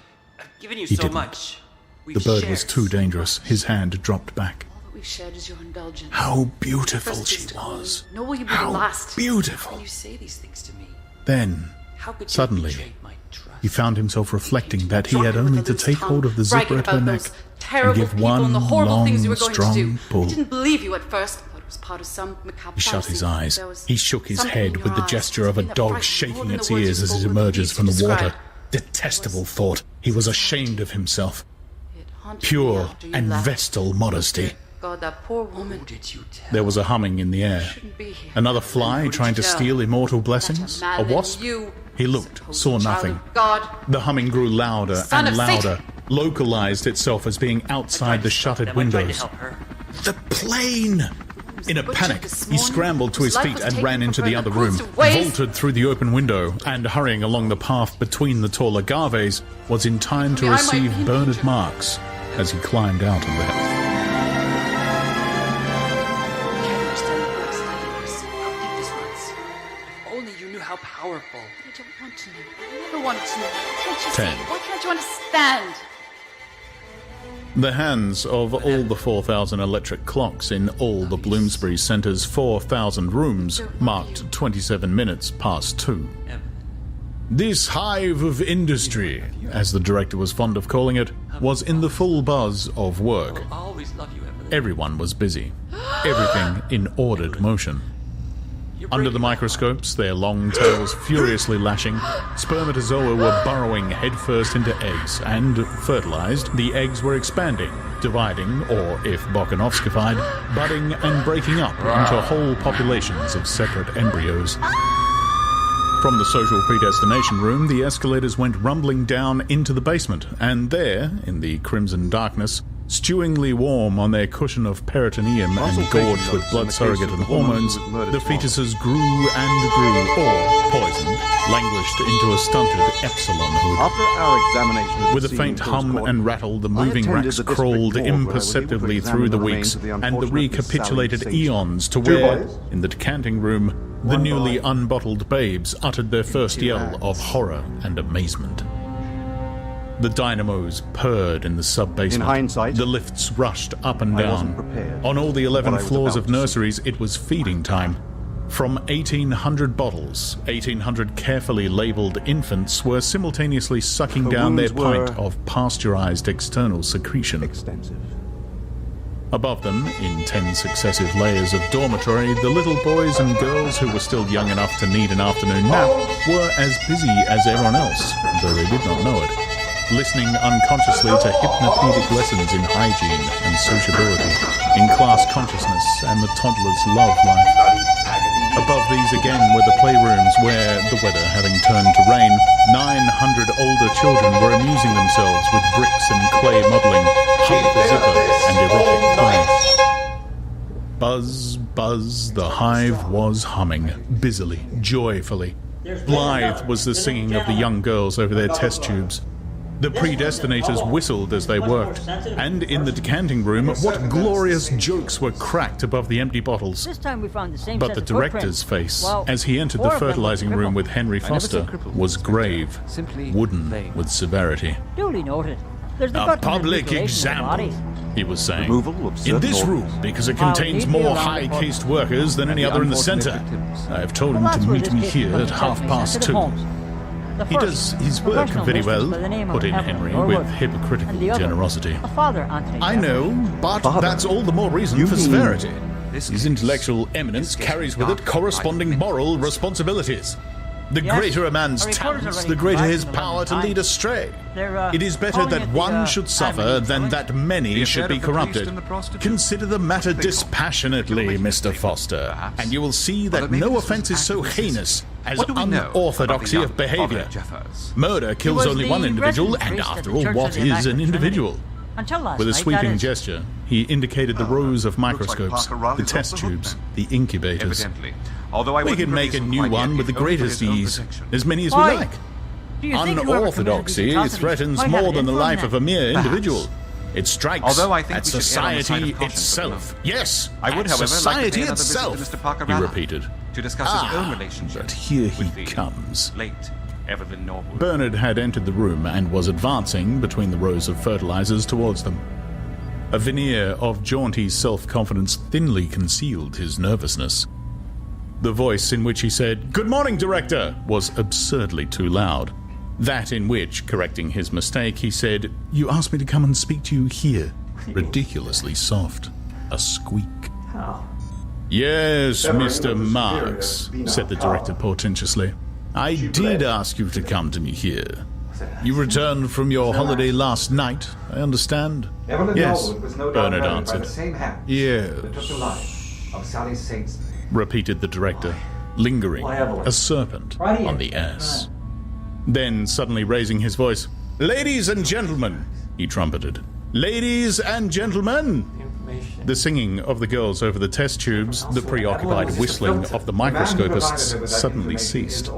he didn't. The bird was too dangerous. His hand dropped back. We shared is your indulgence. How beautiful she was. No, will you be the How last? beautiful. You say these things to me. Then, How could you suddenly, betray my trust? he found himself reflecting that he had only to take hold of the zipper Bragging at her about neck those and terrible give people one and the horrible things you long, were going to do. strong pull. I didn't believe you at first. I thought it was part of some macabre He shut his fantasy. eyes. There was He shook his something head in with the your eyes, gesture of a something that dog frightened shaking more than its the words ears you as it spoke with the emerges deeds from you the water. described. Detestable thought. He was ashamed of himself. It haunted me Pure after you and left. vestal modesty. God, that poor woman. Who did you tell? There was a humming in the air. Shouldn't be here. Another fly trying to tell? steal immortal blessings? Man A than wasp? you, He looked, saw child nothing. of God. The humming grew louder Son and of louder, Satan. localized itself as being outside the shuttered windows. The plane! In a panic, he scrambled to his feet and ran into the other room, vaulted through the open window, and hurrying along the path between the tall agaves, was in time to receive Bernard marks as he climbed out of there. Only you knew how powerful. But I don't want to know. I never wanted to know. Why can't you 10. see? Why can't you understand? The hands of all the 4,000 electric clocks in all the Bloomsbury Centre's 4,000 rooms marked 27 minutes past 2. This hive of industry, as the director was fond of calling it, was in the full buzz of work. I'll always love you, Evelyn. Everyone was busy. Everything in ordered motion. Under the microscopes, their long tails furiously lashing, spermatozoa were burrowing headfirst into eggs, and, fertilized, the eggs were expanding, dividing, or, if Bokanovskified, budding and breaking up into whole populations of separate embryos. From the social predestination room, the escalators went rumbling down into the basement, and there, in the crimson darkness, stewingly warm on their cushion of peritoneum and gorged with blood surrogate and hormones, the fetuses grew and grew, or, poisoned, languished into a stunted epsilonhood. After our examination of With a the faint scene, hum Court, and rattle, the I moving attended racks the district crawled morgue, where we were imperceptibly able to through the examine the weeks, remains of the and the unfortunate Miss recapitulated Sally Sage. eons to Two where, boys? in the decanting room, the newly unbottled babes uttered their first yell of horror and amazement. The dynamos purred in the sub-basement. In hindsight, the lifts rushed up and I down. wasn't prepared On all the for 11 what I was floors about of to see. nurseries, it was feeding time. From 1,800 bottles, 1,800 carefully labelled infants were simultaneously sucking The down their wounds pint were of pasteurised external secretion. extensive. Above them, in 10 successive layers of dormitory, the little boys and girls who were still young enough to need an afternoon nap were as busy as everyone else, though they did not know it, listening unconsciously to hypnopedic lessons in hygiene and sociability, in class consciousness and the toddler's love life. Above these again were the playrooms where, the weather having turned to rain, 900 older children were amusing themselves with bricks and clay modelling, hump the zipper, and erotic play. Buzz, buzz, the hive was humming, busily, joyfully. Blithe was the singing of the young girls over their test tubes. The predestinators whistled as they worked, and in the decanting room, what glorious jokes were cracked above the empty bottles. This time we found the same But set the of director's footprints. face, Well, as he entered the 4 of them were fertilizing room crippled. with Henry I never Foster, said crippled, was Mr. grave, Simply wooden lame. with severity. Duly noted. There's the A gut and public mutilation of example, bodies. he was saying. Removal of In certain this room, organs. because it I'll contains leave you more alone high-cased workers than any the other in the unfortunate centre. victims. I have told Well, him that's to where meet this me case here becomes at half essentially past sensitive 2. homes. The He first, does his a work professional very mistress well, by the name of put in Evelyn Henry Norwood, with hypocritical and the other, generosity. a father, Anthony I Evelyn. know, but Father. that's all the more reason You for mean severity. this His case- intellectual eminence this case carries was with not it corresponding like moral responsibilities. The Yes, greater a man's a reporter's talents, already the greater come his back from the power to London lead Times. astray. They're, It is better calling that it one the, should suffer admin than killing. that many The should affair be of the priest corrupted. and the prostitute. Consider the matter What they call- dispassionately, You'll make Mr. a Foster, statement, perhaps. and you will see Although that maybe no this was offence is so active heinous as What do we know about unorthodoxy the of young behaviour. Father Jeffers? Murder kills was only the one individual, resident and priest at after the all, Church what of the is Immaculate an Trinity. individual? Until last With a night, that sweeping is. gesture, he indicated the rows of Looks like microscopes, Parker Riley's the off test the hook tubes, then. the incubators. Evidently. Although I We wouldn't can make a release them new quite one yet, with the if only for greatest his own ease, protection. as many as we Why? like. Do you think whoever Unorthodoxy committed these atrocities threatens might have more an than the influence life of a mere Perhaps. individual. It strikes Although I think at we should err on the side society of caution for the itself. moment. Yes, I would, at however, society like to pay another visit itself, to Mr. Parker he Riley repeated. to discuss his own relationship But here he with the comes. late Evelyn Norwood. Bernard had entered the room and was advancing between the rows of fertilizers towards them. A veneer of jaunty self-confidence thinly concealed his nervousness. The voice in which he said, "Good morning, Director," was absurdly too loud. That in which, correcting his mistake, he said, "You asked me to come and speak to you here." Ridiculously soft. A squeak. How? Yes, Everyone Mr. was Marks, superior, said the director portentously. I She did bled. ask you to come to me here. You returned from your holiday last night, I understand? Evelyn Yes, Norwood was no doubt Bernard murdered by answered. the same hand Yes, that took the life of Sally Saintsbury. repeated the director, lingering, Why, Evelyn? a serpent Right on the S. Then, suddenly raising his voice, "Ladies and gentlemen," he trumpeted. "Ladies and gentlemen!" The singing of the girls over the test tubes, the preoccupied whistling of the microscopists suddenly ceased.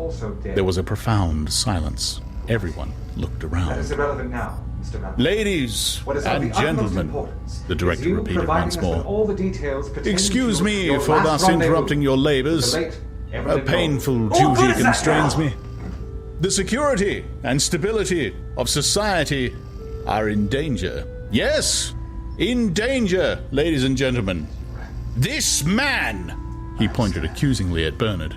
There was a profound silence. Everyone looked That around. is irrelevant now, Mr. Randall. "Ladies What is of and the utmost gentlemen," importance the is director you repeated providing once us with more. all the details pertaining "Excuse to me your for last thus rendezvous interrupting your with labours. the late A Evelyn painful Norwood. Oh, good duty is that constrains now? me. The security and stability of society are in danger. Yes, in danger, ladies and gentlemen. This man," he pointed accusingly at Bernard,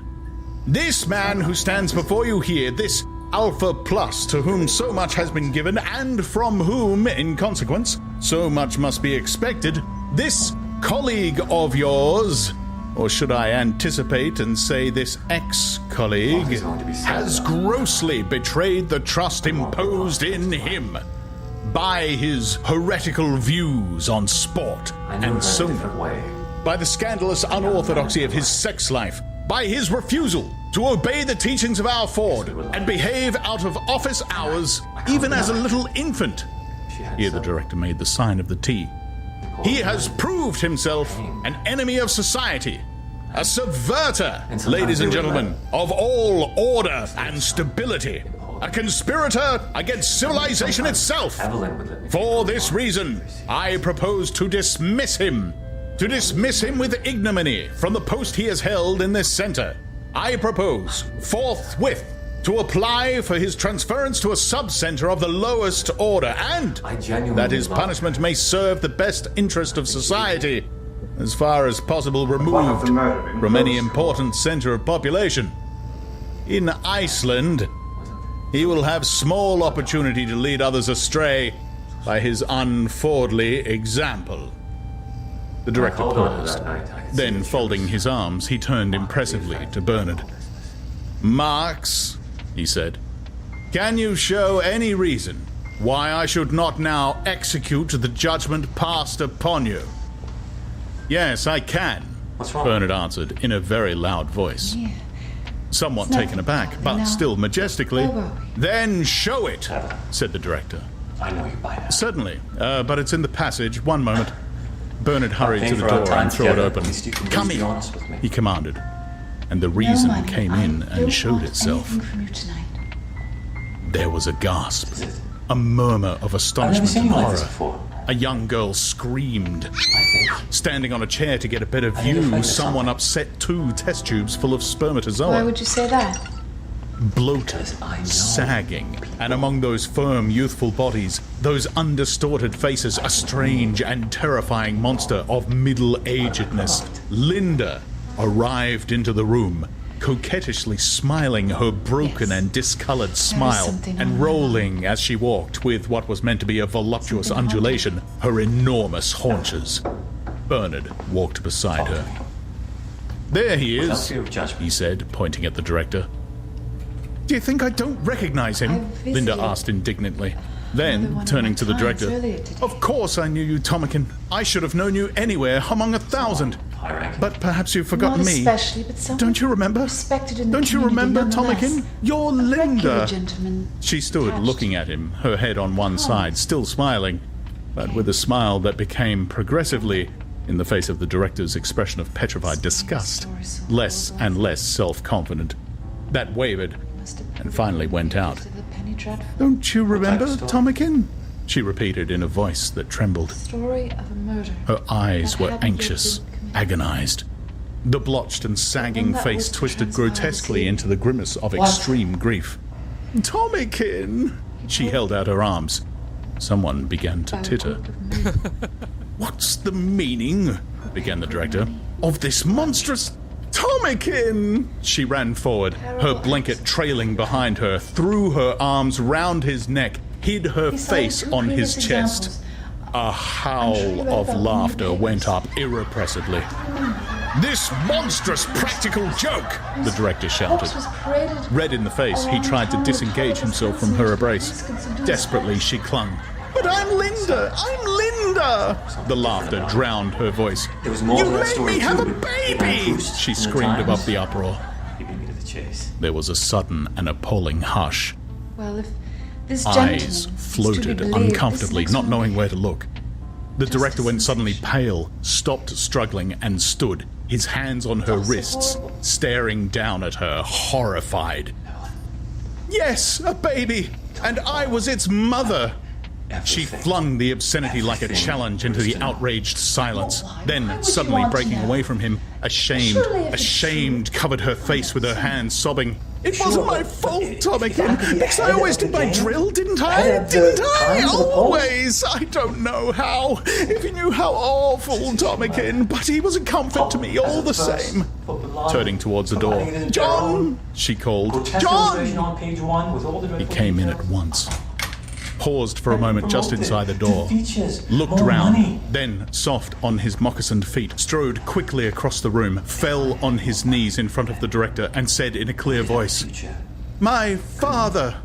"this man who stands before you here, this Alpha Plus to whom so much has been given and from whom, in consequence, so much must be expected, this colleague of yours, or should I anticipate and say this ex-colleague, has grossly betrayed the trust imposed in him by his heretical views on sport and so by the scandalous unorthodoxy of his sex life, by his refusal to obey the teachings of our Ford and behave out of office hours, even as a little infant." Here the director made the sign of the T. "He has proved himself an enemy of society, a subverter, ladies and gentlemen, of all order and stability, a conspirator against civilization itself. For this reason, I propose to dismiss him with ignominy from the post he has held in this center. I propose forthwith to apply for his transference to a sub-center of the lowest order, and that his punishment may serve the best interest of society, as far as possible removed from any important center of population. In Iceland, he will have small opportunity to lead others astray by his unfordly example. The director paused. Then, folding his arms, he turned impressively to Bernard. Marx, he said, can you show any reason why I should not now execute the judgment passed upon you? Yes, I can, Bernard answered in a very loud voice. Yeah. Somewhat taken aback, but still majestically. Then show it, said the director. I know you by now. Certainly, but it's in the passage. One moment. Bernard hurried to the door and threw it open. Come in, he commanded. And the reason came in and showed itself. There was a gasp, a murmur of astonishment and horror. A young girl screamed. Standing on a chair to get a better view, someone upset 2 test tubes full of spermatozoa. Why would you say that? Bloated, sagging, and among those firm, youthful bodies, those undistorted faces, a strange and terrifying monster of middle-agedness. Linda arrived into the room, coquettishly smiling her broken and discolored smile, and rolling as she walked with what was meant to be a voluptuous undulation, her enormous haunches. Bernard walked beside her. There he is, he said, pointing at the director. Do you think I don't recognize him? Linda asked indignantly. Then, turning to the director, of course I knew you, Tomakin. I should have known you anywhere among 1,000. But perhaps you've forgotten Not me. especially, but someone Don't you remember? Respected in the Don't you community remember, nonetheless. Tomakin? You're A regular Linda. gentleman. She stood Attached. looking at him, her head on one side, still smiling, but with a smile that became progressively, in the face of the director's expression of petrified disgust, less and less self-confident. That wavered, and finally went out. Don't you remember, Tomakin? She repeated in a voice that trembled. Story of a murder. Her eyes that were hadn't anxious, yet been committed. agonized. The blotched and sagging that face was to twisted transpire grotesquely the into the grimace of extreme grief. Tomakin! She held out her arms. Someone began to titter. What's the meaning, began the director, of this monstrous... Tomakin! She ran forward, her blanket trailing behind her, threw her arms round his neck, hid her face on his chest. A howl of laughter went up irrepressibly. This monstrous practical joke! The director shouted. Red in the face, he tried to disengage himself from her embrace. Desperately, she clung. But I'm Linda! I'm Linda! The laughter drowned her voice. You made me have a baby! She screamed above the uproar. There was a sudden and appalling hush. Well, if this gentleman Eyes is to be floated believed, uncomfortably, this not next knowing one- where to look. The director went suddenly pale, stopped struggling, and stood, his hands on her wrists, staring down at her, horrified. Yes, a baby! And I was its mother! She flung the obscenity like a challenge into the outraged silence. Then, suddenly breaking away from him, ashamed, covered her face with her hands, sobbing, It wasn't my fault, Tomakin, because I always did my drill, didn't I? Didn't I? Always! I don't know how. If you knew how awful, Tomakin, but he was a comfort to me all the same. Turning towards the door. John! She called. John! He came in at once. Paused for a moment just inside the door, looked round, then, soft on his moccasined feet, strode quickly across the room, fell on his knees in front of the director, and said in a clear voice, My father!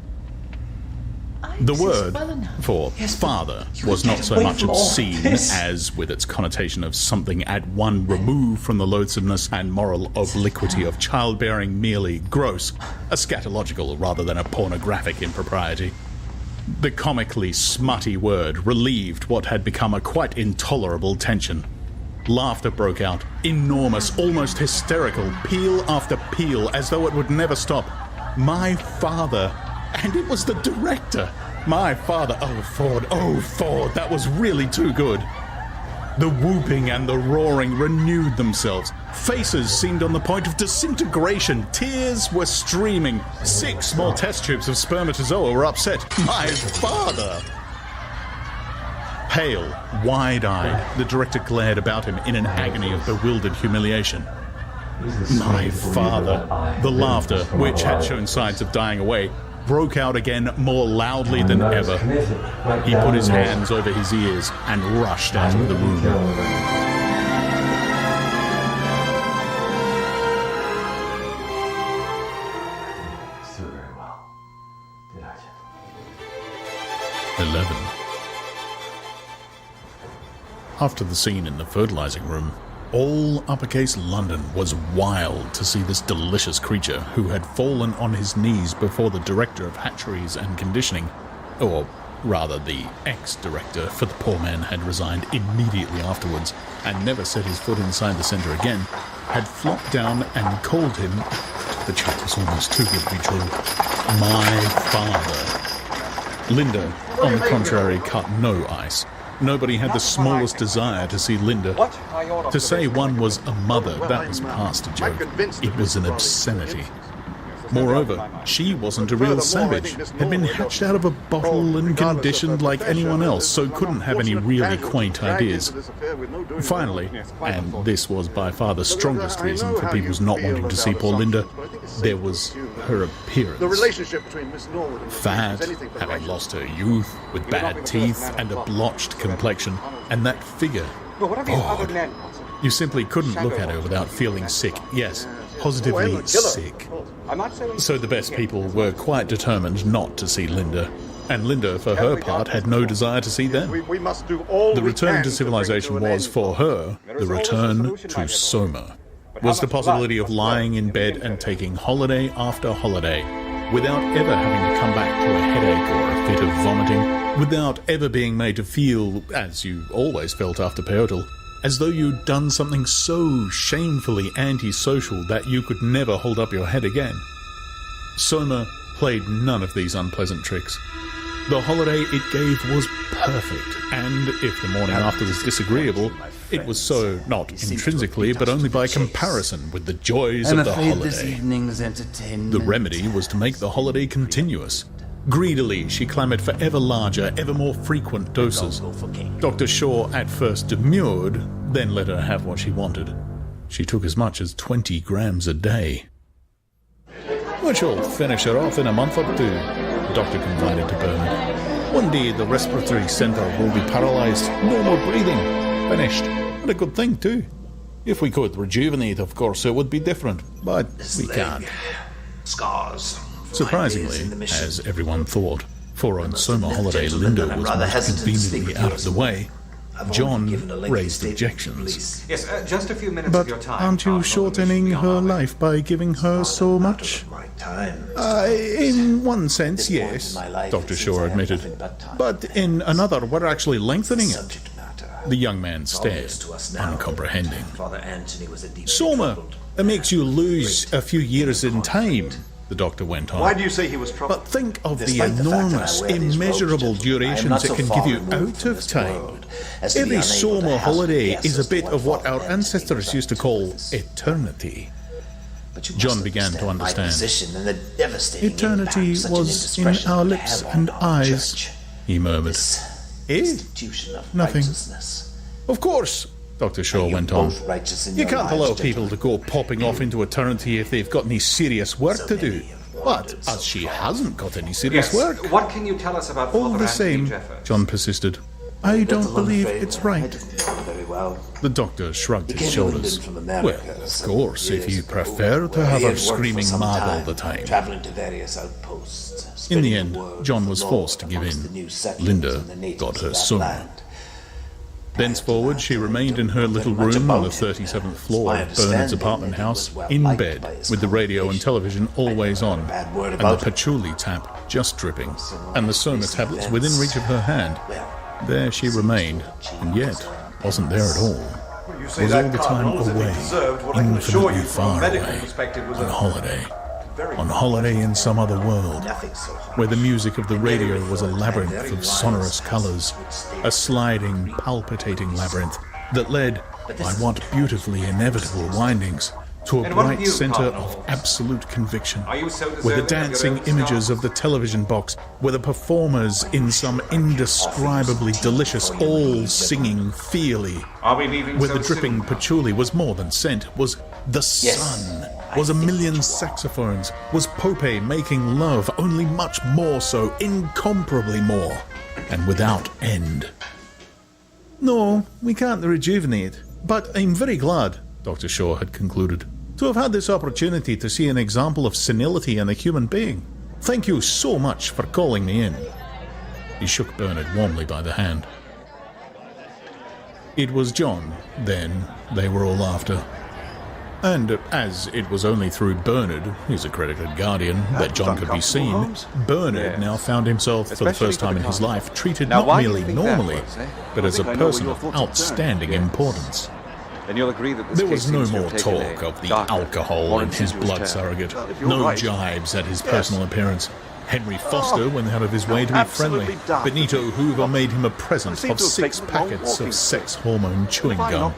The word for father was not so much obscene as, with its connotation of something at one remove from the loathsomeness and moral obliquity of childbearing, merely gross, a scatological rather than a pornographic impropriety. The comically smutty word relieved what had become a quite intolerable tension. Laughter broke out, enormous, almost hysterical, peal after peal, as though it would never stop. My father, and it was the director. My father, oh Ford, that was really too good. The whooping and the roaring renewed themselves. Faces seemed on the point of disintegration. Tears were streaming. 6 small test tubes of spermatozoa were upset. My father! Pale, wide-eyed, the director glared about him in an agony of bewildered humiliation. My father. The laughter, which had shown signs of dying away, broke out again more loudly than ever. He put his hands over his ears and rushed out of the room. So very well. Did I, gentlemen? 11. After the scene in the fertilizing room, all uppercase London was wild to see this delicious creature who had fallen on his knees before the director of hatcheries and conditioning, or rather the ex-director, for the poor man had resigned immediately afterwards and never set his foot inside the centre again, had flopped down and called him, the joke was almost too good to be true, my father. Linda, on the contrary, cut no ice. Nobody had the smallest desire to see Linda. To say one was a mother, that was past a joke. It was an obscenity. Moreover, she wasn't a real savage, had been hatched out of a bottle and conditioned like anyone else, so couldn't have any really quaint ideas. Finally, and this was by far the strongest reason for people's not wanting to see poor Linda, there was her appearance. The relationship between Miss Norwood and Fat, having lost her youth, with bad teeth and a blotched complexion, and that figure. God. You simply couldn't look at her without feeling sick. Yes, positively sick. So the best people were quite determined not to see Linda, and Linda, for her part, had no desire to see them. The return to civilization was, for her, the return to Soma. Was the possibility of lying in bed and taking holiday after holiday, without ever having to come back to a headache or a fit of vomiting, without ever being made to feel, as you always felt after peyotal, as though you'd done something so shamefully antisocial that you could never hold up your head again. Soma played none of these unpleasant tricks. The holiday it gave was perfect, and if the morning after was disagreeable, it was so not intrinsically, but only by comparison with the joys of the holiday. The remedy was to make the holiday continuous. Greedily, she clamoured for ever larger, ever more frequent doses. Dr. Shaw at first demurred, then let her have what she wanted. She took as much as 20 grams a day. Which will finish her off in a month or two, the doctor confided to Bernard. One day the respiratory centre will be paralysed, no more breathing, finished. And a good thing too. If we could rejuvenate, of course, it would be different, but we can't. Scars. Surprisingly, as everyone thought, for on Soma holiday Linda was most conveniently out of the way, John raised objections. Yes, just a few minutes But of your time. aren't you shortening her life by giving her so much? In one sense, yes, Dr. Shaw admitted. But in another, we're actually lengthening it. The young man stared, uncomprehending. Soma, it makes you lose a few years in time, the doctor went on. Why do you say he was troubled? But think of the enormous, immeasurable durations it can give you out of time. Every Soma holiday is a bit of what our ancestors used to call eternity. John began to understand. Eternity was in our lips and eyes, he murmured. Nothing. Of course, Dr. Shaw went on. You can't allow people to go popping off into eternity if they've got any serious work to do. But as she hasn't got any serious work... What can you tell us about all Father the same, Anthony Jeffer? John persisted, I don't believe it's right. The doctor shrugged his shoulders. Well, of course, if you prefer to have her screaming mad all the time. In the end, John was forced to give in. Linda got her Soma. Thenceforward, she remained in her little room on the 37th floor of Bernard's apartment house, in bed, with the radio and television always on, and the patchouli tap just dripping, and the Soma tablets within reach of her hand. There she remained, and yet wasn't there at all. Was all the time away, infinitely far away, on holiday. On holiday in some other world, where the music of the radio was a labyrinth of sonorous colours, a sliding, palpitating labyrinth, that led, by what beautifully inevitable windings, to a And what of bright you, center Cardinal? of absolute conviction, Are you so where the deserving of your dancing own images stars? of the television box, where the performers in some indescribably delicious, all-singing feely, Are we leaving where so the dripping soon? patchouli was more than scent, was the sun, was a million saxophones, was Pope making love, only much more so, incomparably more, and without end. No, we can't rejuvenate, but I'm very glad, Dr. Shaw had concluded, to have had this opportunity to see an example of senility in a human being. Thank you so much for calling me in. He shook Bernard warmly by the hand. It was John, then, they were all after. And as it was only through Bernard, his accredited guardian, that John could be seen, Bernard now found himself, for the first time in his life, treated not merely normally, but as a person of outstanding importance. Then you'll agree that this There case was no seems to more have taken talk a of the darker, alcohol more in his insidious blood turn. surrogate, If you're no right. jibes at his personal appearance. Henry Foster went out of his way to be friendly. Benito Hoover made him a present of 6 packets of sex hormone chewing gum.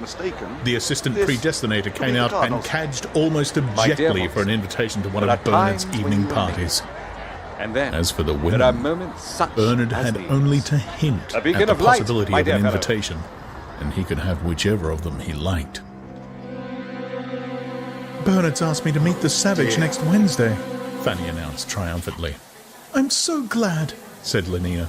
The assistant predestinator came out and cadged almost abjectly for an invitation to one of Bernard's evening parties. And then, As for the there women, are moments such Bernard as had these. only to hint A at beacon the of light, possibility my of dear an fellow. invitation, and he could have whichever of them he liked. Bernard's asked me to meet the Savage next Wednesday, Fanny announced triumphantly. I'm so glad, said Linnea.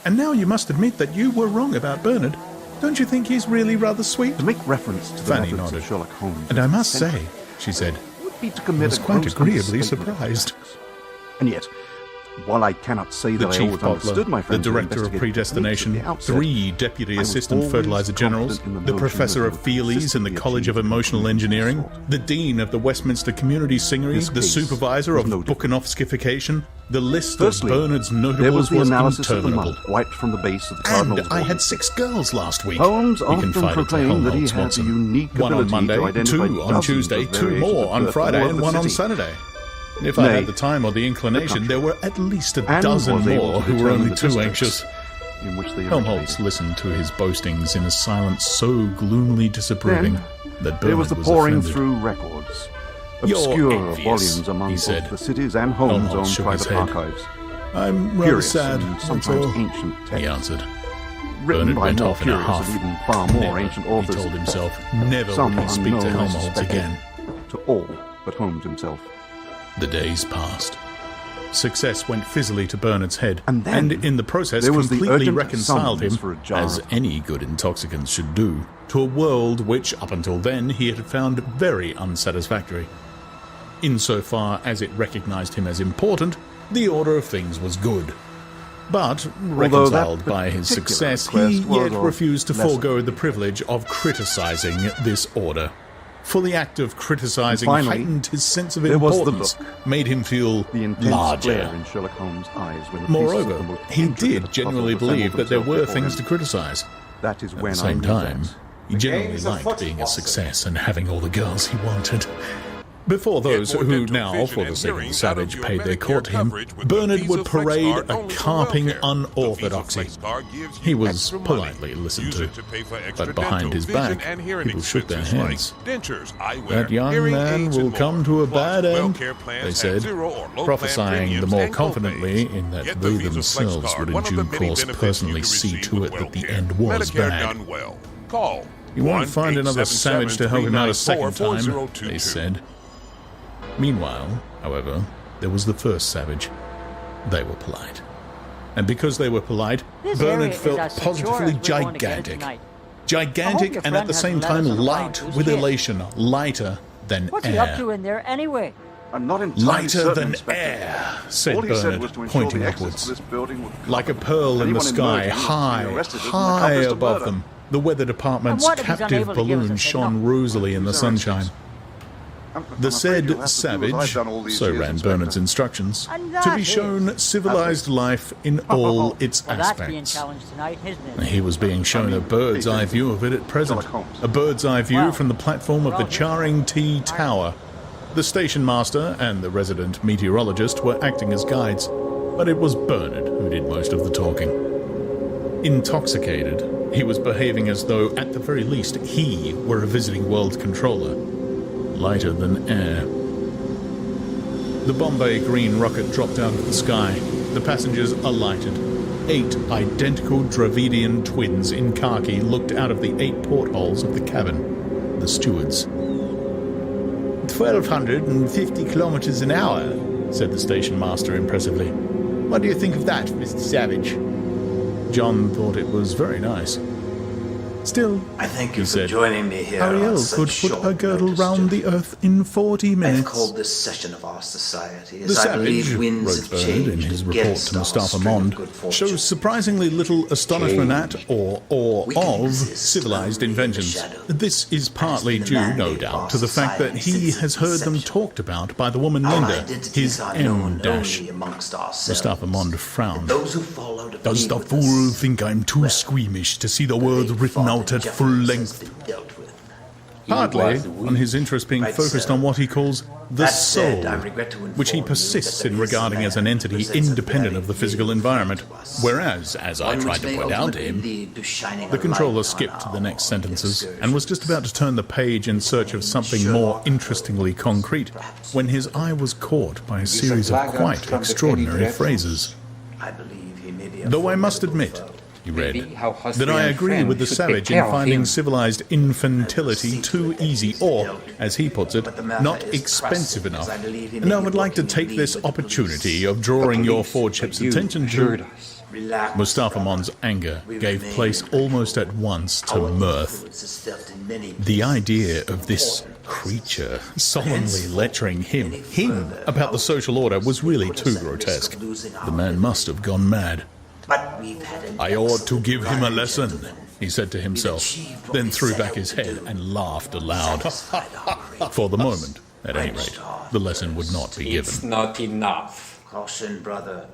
And now you must admit that you were wrong about Bernard. Don't you think he's really rather sweet? To make reference to the Fanny methods nodded. of Sherlock Holmes, And I must say, she said, would be to I commit was a quite gross agreeably understatement. surprised. And yet, while I cannot say The that I chief always understood my butler, the friends who director of investigated predestination, techniques at the outset, 3 deputy I was assistant always fertilizer generals, confident in the the notion professor that of we would Feelies in the consistently College of achieve Emotional Engineering, the dean of the Westminster Community Singery, This the case supervisor was of no Buchanovskification. The list Firstly, of Bernard's there notables was the analysis of the interminable. mud wiped from the base of the And Cardinal's I ball. had 6 girls last week. Holmes he often confided to proclaimed that he Helmholtz had the Watson. unique 1 on ability Monday, to identify 2 on dozens Tuesday, of 2 variations more of on birth Friday, all and over 1 the on city. Saturday. If I Nay, had the time or the inclination, there were at least a and dozen was able more to who were determine only the too districts anxious. in which they Helmholtz originated. listened to his boastings in a silence so gloomily disapproving that Bernard There was the pouring offended. through records, You're obscure envious, volumes among he both said. the city's and Holmes' Helmholtz own shook his private head. archives. I'm rather Curious sad, and that's sometimes all, ancient texts, he answered. written Bernard by went more off in a curious huff. and even far more Never, ancient he authors. told himself, never Some would he speak to unknown, I Helmholtz suspect, again. To all but Holmes himself. The days passed. Success went fizzily to Bernard's head, And then in the process there was the completely urgent reconciled him, summons for a jar as of- any good intoxicants should do, to a world which, up until then, he had found very unsatisfactory. Insofar as it recognized him as important, the order of things was good. But, reconciled by his particular success, he request was yet of refused to lesser forego the privilege of criticizing this order. For the act of criticizing And finally, heightened his sense of there was the importance, look, made him feel the intense larger. glare in Sherlock Holmes' eyes when the pieces of Moreover, the most he intricate did puzzle genuinely assembled believe that there themselves were before things him. to criticize. That is At when the I same knew time, that. he generally game's liked afoot, being a Watson. success and having all the girls he wanted. Before those who now, for the sake of the Savage, paid their court to him, Bernard would parade a carping unorthodoxy. He was politely listened to, but behind his back, people shook their heads. That young man will come to a bad end, they said, prophesying the more confidently in that they themselves would in due course personally see to it that the end was bad. You won't find another Savage to help him out a second time, they said. Meanwhile, however, there was the first Savage. They were polite. And because they were polite, This Bernard area is felt as secure positively as we're going to get it gigantic. tonight. I hope Gigantic your and friend at the same hasn't let time us on a light boat. with Who's elation, lighter than What's he up air. to in there anyway? I'm not entirely Lighter certain, than Inspector. air, said All he said Bernard, was to ensure pointing the access upwards. to this building would Like a pearl in the anyone sky, emerging would be high, arrested as an high accomplice to above murder. them. The weather department's And what if he's captive unable to give us balloon a signal? shone rosily in the sunshine. The said Savage, so ran Bernard's instructions, And to that be is- shown civilized life in all its Well, that's being aspects. challenged tonight, isn't it? He was being shown a bird's eye view of it at present. A bird's eye view from the platform of the Charing T Tower. The station master and the resident meteorologist were acting as guides, but it was Bernard who did most of the talking. Intoxicated, He was behaving as though, at the very least, he were a visiting world controller. Lighter than air. The Bombay green rocket dropped out of the sky. The passengers alighted. 8 identical Dravidian twins in khaki looked out of the 8 portholes of the cabin. The stewards. 1,250 kilometers an hour, said the station master impressively. What do you think of that, Mr. Savage? John thought it was very nice. Still, I thank he you for said, joining me here. Ariel on such could put short a girdle notice, round the earth in 40 minutes. I've called this session of our society The as I Savage, believe winds wrote have Bernard changed in his report against to our Mustafa string of Mond, good fortune. shows surprisingly little astonishment at or awe We can of exist civilized only in the inventions. shadow. This is partly been the due, mandate no of doubt, our to the fact that society he since has its heard them inception. talked about by the woman Our Linda, identities his are known M-dash. only amongst ourselves. Mustafa Mond frowned. Those who follow to Does be the with fool us, think I'm too well, squeamish to see the words written out at full length? dealt with. Partly on his interest being Right, focused sir. on what he calls the That soul, said, I regret to which he inform you persists that in there is a regarding man as an entity who presents a independent very of the physical vivid environment, future to us. whereas, as I One tried which to may point out to ultimately him, lead to shining the a controller light skipped on to the our next sentences and excursions. was just about to turn the page in search of something more interestingly concrete when his eye was caught by a series of quite extraordinary phrases. I believe he may be a Though I must formidable admit, foe. he read, how husband that I and agree friend with the should Savage take in care of finding him. civilized infantility too easy or, as he puts it, But the matter not is expensive pressing, enough. as I believe he And may I be would like to working take in this league with the opportunity police. of drawing your police, four-chips' but you attention assured to... us. Relax, Mustafa brother. Mond's anger We gave remain place in control. almost at once to Our mirth. influence is felt in many The places. idea of this creature solemnly lecturing him about the social order was really too grotesque. The man must have gone mad. But we've had an I ought to excellent give him a run, lesson, gentlemen. he said to himself, then threw back his head and laughed aloud. Satisfied our great For the purpose. moment, at any rate, the lesson would not be It's given. not enough. Caution, brother.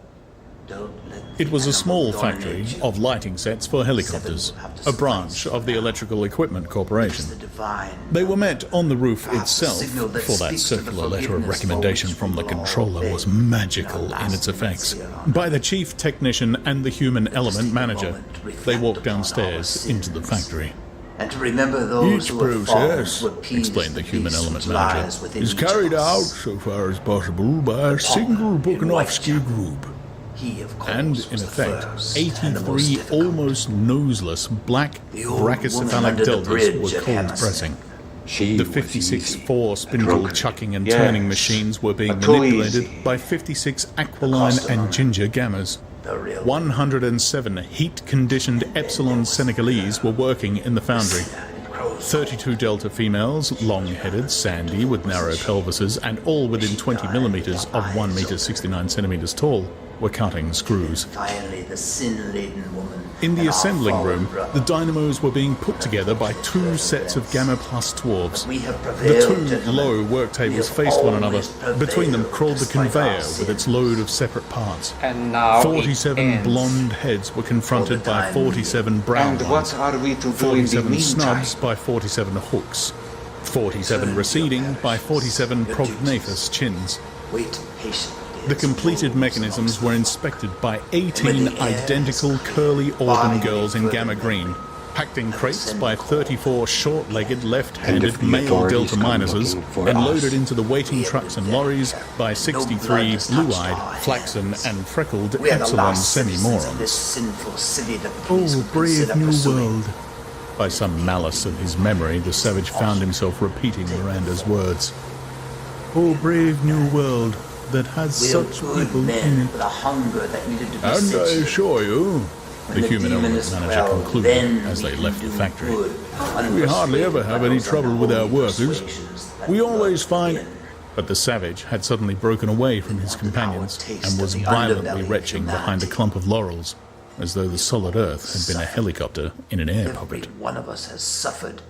Don't let It was a the small animal factory dominate you. of lighting sets for helicopters, a branch of the Electrical Equipment Corporation. The divine. They were met on the roof Perhaps a itself, signal that for that speaks to the circular letter of forgiveness recommendation for which from the we will all controller beg was in magical our in its last effects. minutes here on By the chief technician and the human element manager, they walked upon our downstairs into the sins. factory. And to remember those Each who have fallen process, to appease explained the human beast element which manager, lies within is each carried of out, us. so far as possible, by a single Bukanovsky group. He, of course, And, was in the effect, first and the most 83 difficult. almost noseless black The old woman brachycephalic under the deltas bridge were at cold Hammersmith. pressing. She The was 56 easy. four-spindle Drunken. chucking and Yes, turning machines were being but too manipulated easy. by 56 aquiline cost of and money. ginger gammas. The real 107 heat-conditioned epsilon Senegalese were working in the foundry. 32 delta females, long-headed, sandy, with narrow pelvises, and all within 20 millimeters of 1 meter 69 centimeters tall, were cutting screws. Finally, the sin-laden woman. In the and our assembling fallen room, brother. the dynamos were being put together by 2 sets of Gamma Plus 12s. We have The prevailed, 2 gentlemen. low work tables have faced one another. always Between them prevailed, crawled the despite conveyor our with its load of separate parts. And now 47 it ends. blonde heads were confronted by time 47 brown And ones. what are we to do in the 47 meantime? snubs by 47 hooks. 47 receding by 47 prognathous chins. Wait patiently. The completed mechanisms were inspected by 18 identical curly-organ girls in gamma green, packed in crates by 34 short-legged, And left-handed if the male authorities delta come minusers, looking for and us, loaded into the waiting trucks and lorries by 63 blue-eyed, flaxen, and freckled We are the epsilon last citizens of this semi-morons. sinful city that the police Oh, would brave consider new pursuing. world. By some malice of his memory, the Savage found himself repeating Miranda's words. Oh, brave new world that has We are such good people men in it. with a hunger that needed to be And I satiated. assure you, the When human demon element is manager quelled, concluded then as we they can left the do factory. good, We hardly unpersuaded ever by have any those trouble with our unholy workers. persuasions that We lure always find... in. But the Savage had suddenly broken away from his companions taste and of was the violently underbelly of retching behind a humanity. clump of laurels, as though the solid earth had been a helicopter in an air Every pocket. one of us has suffered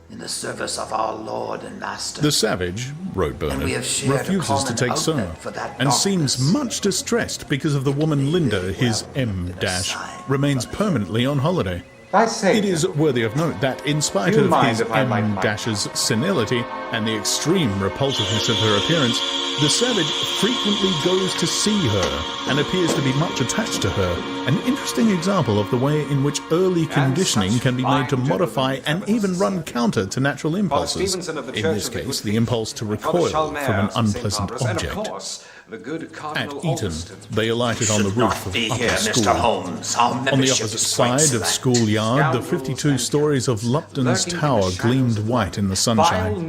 in the service of our Lord and Master. The Savage, wrote Bernard, we have shared a refuses to common take outlet Sona, for that and seems darkness. much distressed because of the woman Linda, his M-dash, remains permanently on holiday. It is worthy of note that in spite of his M-Dash's senility and the extreme repulsiveness of her appearance, the savage frequently goes to see her and appears to be much attached to her. An interesting example of the way in which early conditioning can be made to modify and even run counter to natural impulses. In this case, the impulse to recoil from an unpleasant object. At Eton, they alighted on the roof of upper school. On the opposite side of schoolyard, the 52 stories of Lupton's Tower gleamed white in the sunshine.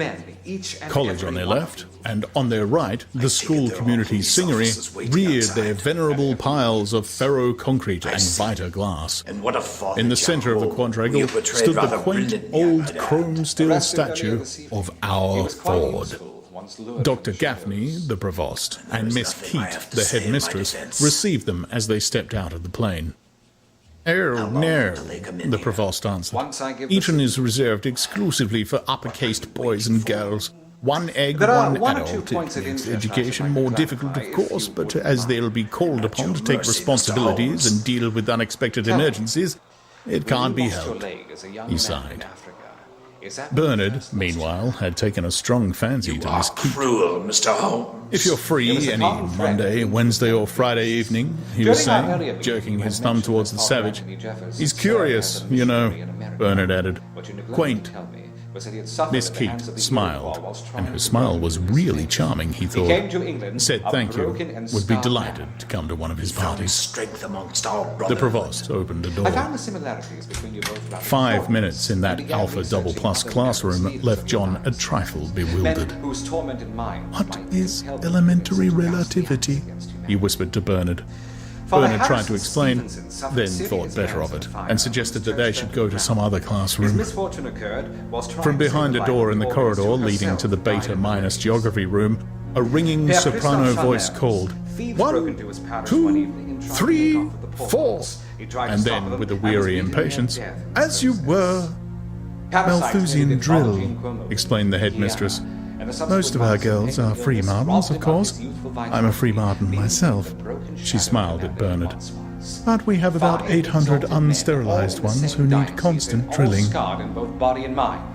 College on their left, and on their right, the school community singery reared their venerable piles of ferro-concrete and vita glass. In the centre of the quadrangle stood the quaint old chrome steel statue of our Ford. Dr. Gaffney, the provost, and Miss Keat, the headmistress, received them as they stepped out of the plane. "Oh, no," the provost answered. "Eton is reserved exclusively for upper-caste boys and girls. One egg, one adult. It makes education more difficult, of course, but as they'll be called upon to take responsibilities and deal with unexpected emergencies, it can't be helped." He sighed. Bernard, meanwhile, had taken a strong fancy to Miss Keat. Cruel, Mr. Holmes. "If you're free any Monday, Wednesday or Friday evening," he was saying, jerking his thumb towards the savage. "He's curious, you know," Bernard added. "Quaint." Miss Keat smiled, and her smile was really charming, he thought. Said thank you, would be delighted to come to one of his parties. Strength amongst our The provost opened a door. 5 minutes in that Alpha Double Plus classroom left John a trifle bewildered. "What is elementary relativity?" he whispered to Bernard. Bernard tried to explain, then thought better of it, and suggested that they should go to some other classroom. From behind a door in the corridor leading to the Beta- geography room, a ringing soprano voice called, "1, 2, 3, 4, and then, with a weary impatience, "As you were." "Malthusian drill," explained the headmistress. "Most of our girls are free martins, of course. I'm a free martin myself." She smiled at Bernard. "But we have about 800 unsterilized ones who need constant drilling."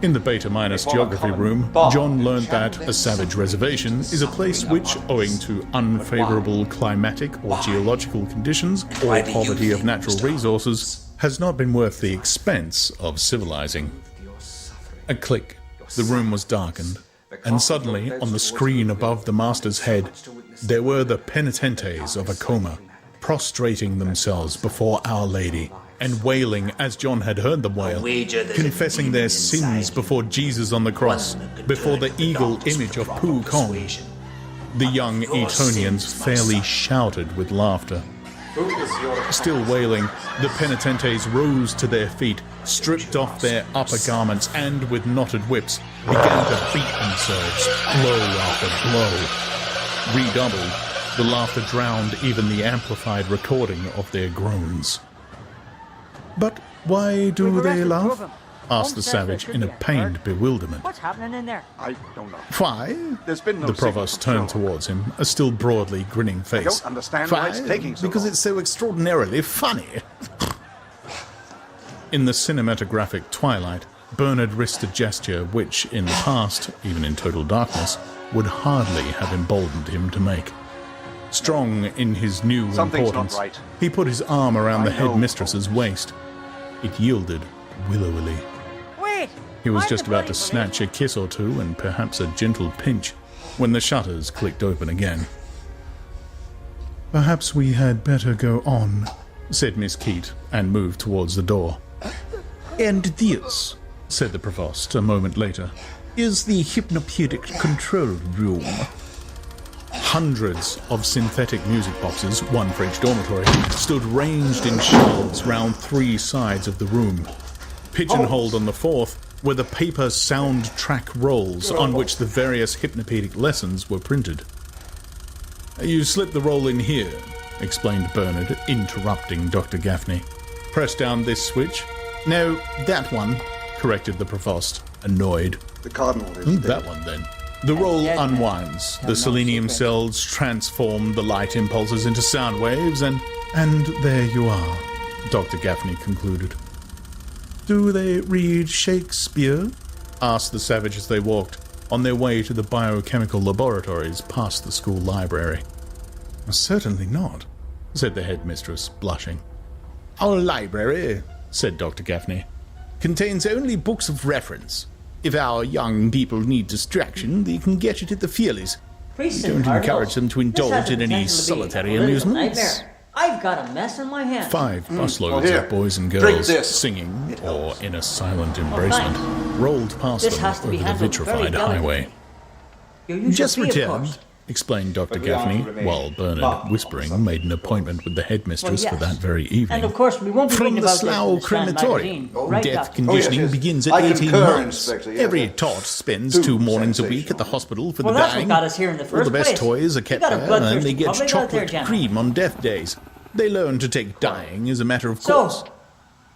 In the Beta- geography room, John learned that a savage reservation is a place which, owing to unfavorable climatic or geological conditions or poverty of natural resources, has not been worth the expense of civilizing. A click. The room was darkened. And suddenly, on the screen above the master's head, there were the penitentes of a coma, prostrating themselves before Our Lady, and wailing as John had heard them wail, confessing their sins before Jesus on the cross, before the eagle image of Pu Kong. The young Etonians fairly shouted with laughter. Still wailing, the penitentes rose to their feet, stripped off their upper garments, and, with knotted whips, began to beat themselves, blow after blow. Redoubled, the laughter drowned even the amplified recording of their groans. "But why do they laugh?" asked the savage in a pained bewilderment. What's happening in there? I don't know. "Why?" There's been no The provost turned towards him, a still broadly grinning face. I don't understand why it's taking so Because long. it's so extraordinarily funny. In the cinematographic twilight, Bernard risked a gesture which, in the past, even in total darkness, would hardly have emboldened him to make. Strong in his new Something's importance, not right. he put his arm around the I know. headmistress's waist. It yielded willowily. Wait! He was I'm just the about to bloody snatch a kiss or two and perhaps a gentle pinch when the shutters clicked open again. "Perhaps we had better go on," said Miss Keat, and moved towards the door. "And this," said the provost a moment later, "is the hypnopedic control room." Hundreds of synthetic music boxes, one for each dormitory, stood ranged in shelves round 3 sides of the room. Pigeonholed on the 4th were the paper sound track rolls on which the various hypnopedic lessons were printed. "You slip the roll in here," explained Bernard, interrupting Dr. Gaffney. "Press down this switch." "No, that one," corrected the provost, annoyed. The cardinal is That one, then. The roll unwinds. The selenium cells transform the light impulses into sound waves, and there you are, Dr. Gaffney concluded. Do they read Shakespeare? Asked the savage as they walked, on their way to the biochemical laboratories past the school library. Certainly not, said the headmistress, blushing. Our library, said Dr. Gaffney, contains only books of reference. If our young people need distraction, they can get it at the Fearleys. We don't encourage them to indulge in any solitary amusements. I've got a mess in my hands. 5 busloads of boys and girls singing, or in a silent embracement, rolled past them over the vitrified highway. Just returned, explained Dr. Gaffney, while Bernard, whispering, made an appointment with the headmistress for that very evening. And of course, we won't be From reading the about Slough this in the Strand Crematorium. magazine. Death conditioning begins at 18 months. Every tot spends 2 mornings a week at the hospital for the that's dying. what got us here in the All first the best place. toys are You kept got a there, and bloodthirsty they get public out chocolate there, gentlemen. cream on death days. They learn to take dying as a matter of course.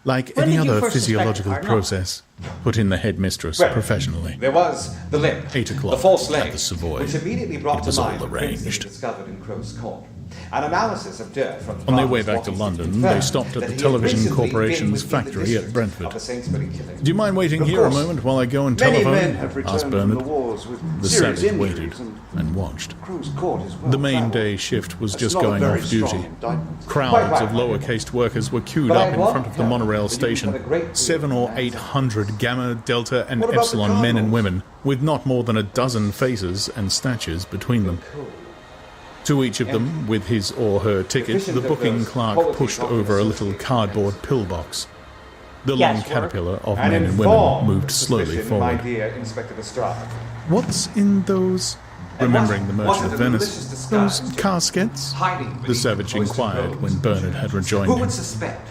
Like when any did you other first suspect physiological the cardinal? process, put in the headmistress professionally. There was the limp, 8 o'clock the false at leg, the Savoy. which immediately brought It to was all mind the prints arranged. discovered in Crow's Court. An analysis of dirt from the On their way Barnes back to Walking London, Stick they confirmed stopped at that the he had Television recently Corporation's been within the factory at district Brentford. of the Sainsbury killing. Do you mind waiting Of here a course, moment while I go and Many telephone? men have Asked returned from Bernard. the wars with The serious savage injuries, waited and watched. Crow's Court is well The main travelled. day shift was That's just not a going very off strong duty. indictment. Crowds of lower-caste workers were queued But up I in want front of to the tell monorail you that you've station. got a great deal 700 or of 800 Gamma, Delta, and What about the Epsilon men and Cardinals? women, with not more than a dozen faces and statures between them. To each of them, with his or her ticket, the booking clerk pushed over a little cardboard pillbox. The long Guesswork. caterpillar of An men and women informed moved slowly suspicion, my forward. dear Inspector Lestrade. What's in those? Remembering the was Merchant it of a Venice, malicious those disguise? caskets? Hiding The beneath savage the cloistered inquired robes. when Bernard had rejoined Who him. would suspect?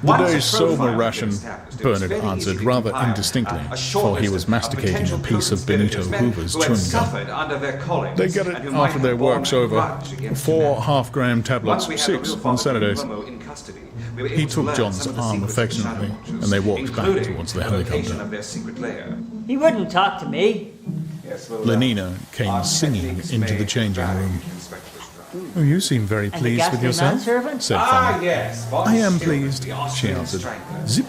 The Once day's a profile sober had been ration, established, it was Bernard very answered easy to rather compile indistinctly, a short for he list was of masticating a potential piece of co-conspirators, Benito men Hoover's who had chewing gum. suffered under their callings, They got and it who might after their have borne work's a over. grudge against 4 humanity. half-gram tablets, Once we had the 6 real on father Saturdays. Guillermo in custody, we were He able to took learn John's some of the arm secrets of the affectionately, Shadow and they walked back including towards the the location helicopter. of their secret lair. He wouldn't talk to me. Yes, well, Lenina came singing into the changing room. Oh, you seem very And the pleased with ghastly yourself, manservant? said Ah, Fanny. yes. I am pleased, she answered. Zip.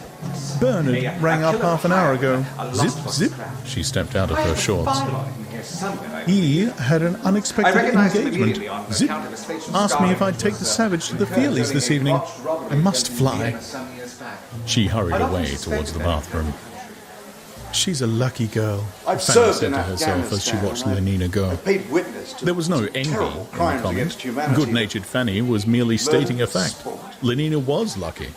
Bernard rang up half an hour ago. Zip, zip. She stepped out of her shorts. He had an unexpected engagement. Zip. Asked me if I'd take the savage to the Fearleys this evening. I must fly. She hurried away towards the bathroom. She's a lucky girl, I've Fanny served said in to herself as she Afghanistan, watched and Lenina go. I paid witness to There was no envy in terrible the crimes comment. against humanity. Good-natured Fanny was merely stating a fact. Lenina was lucky.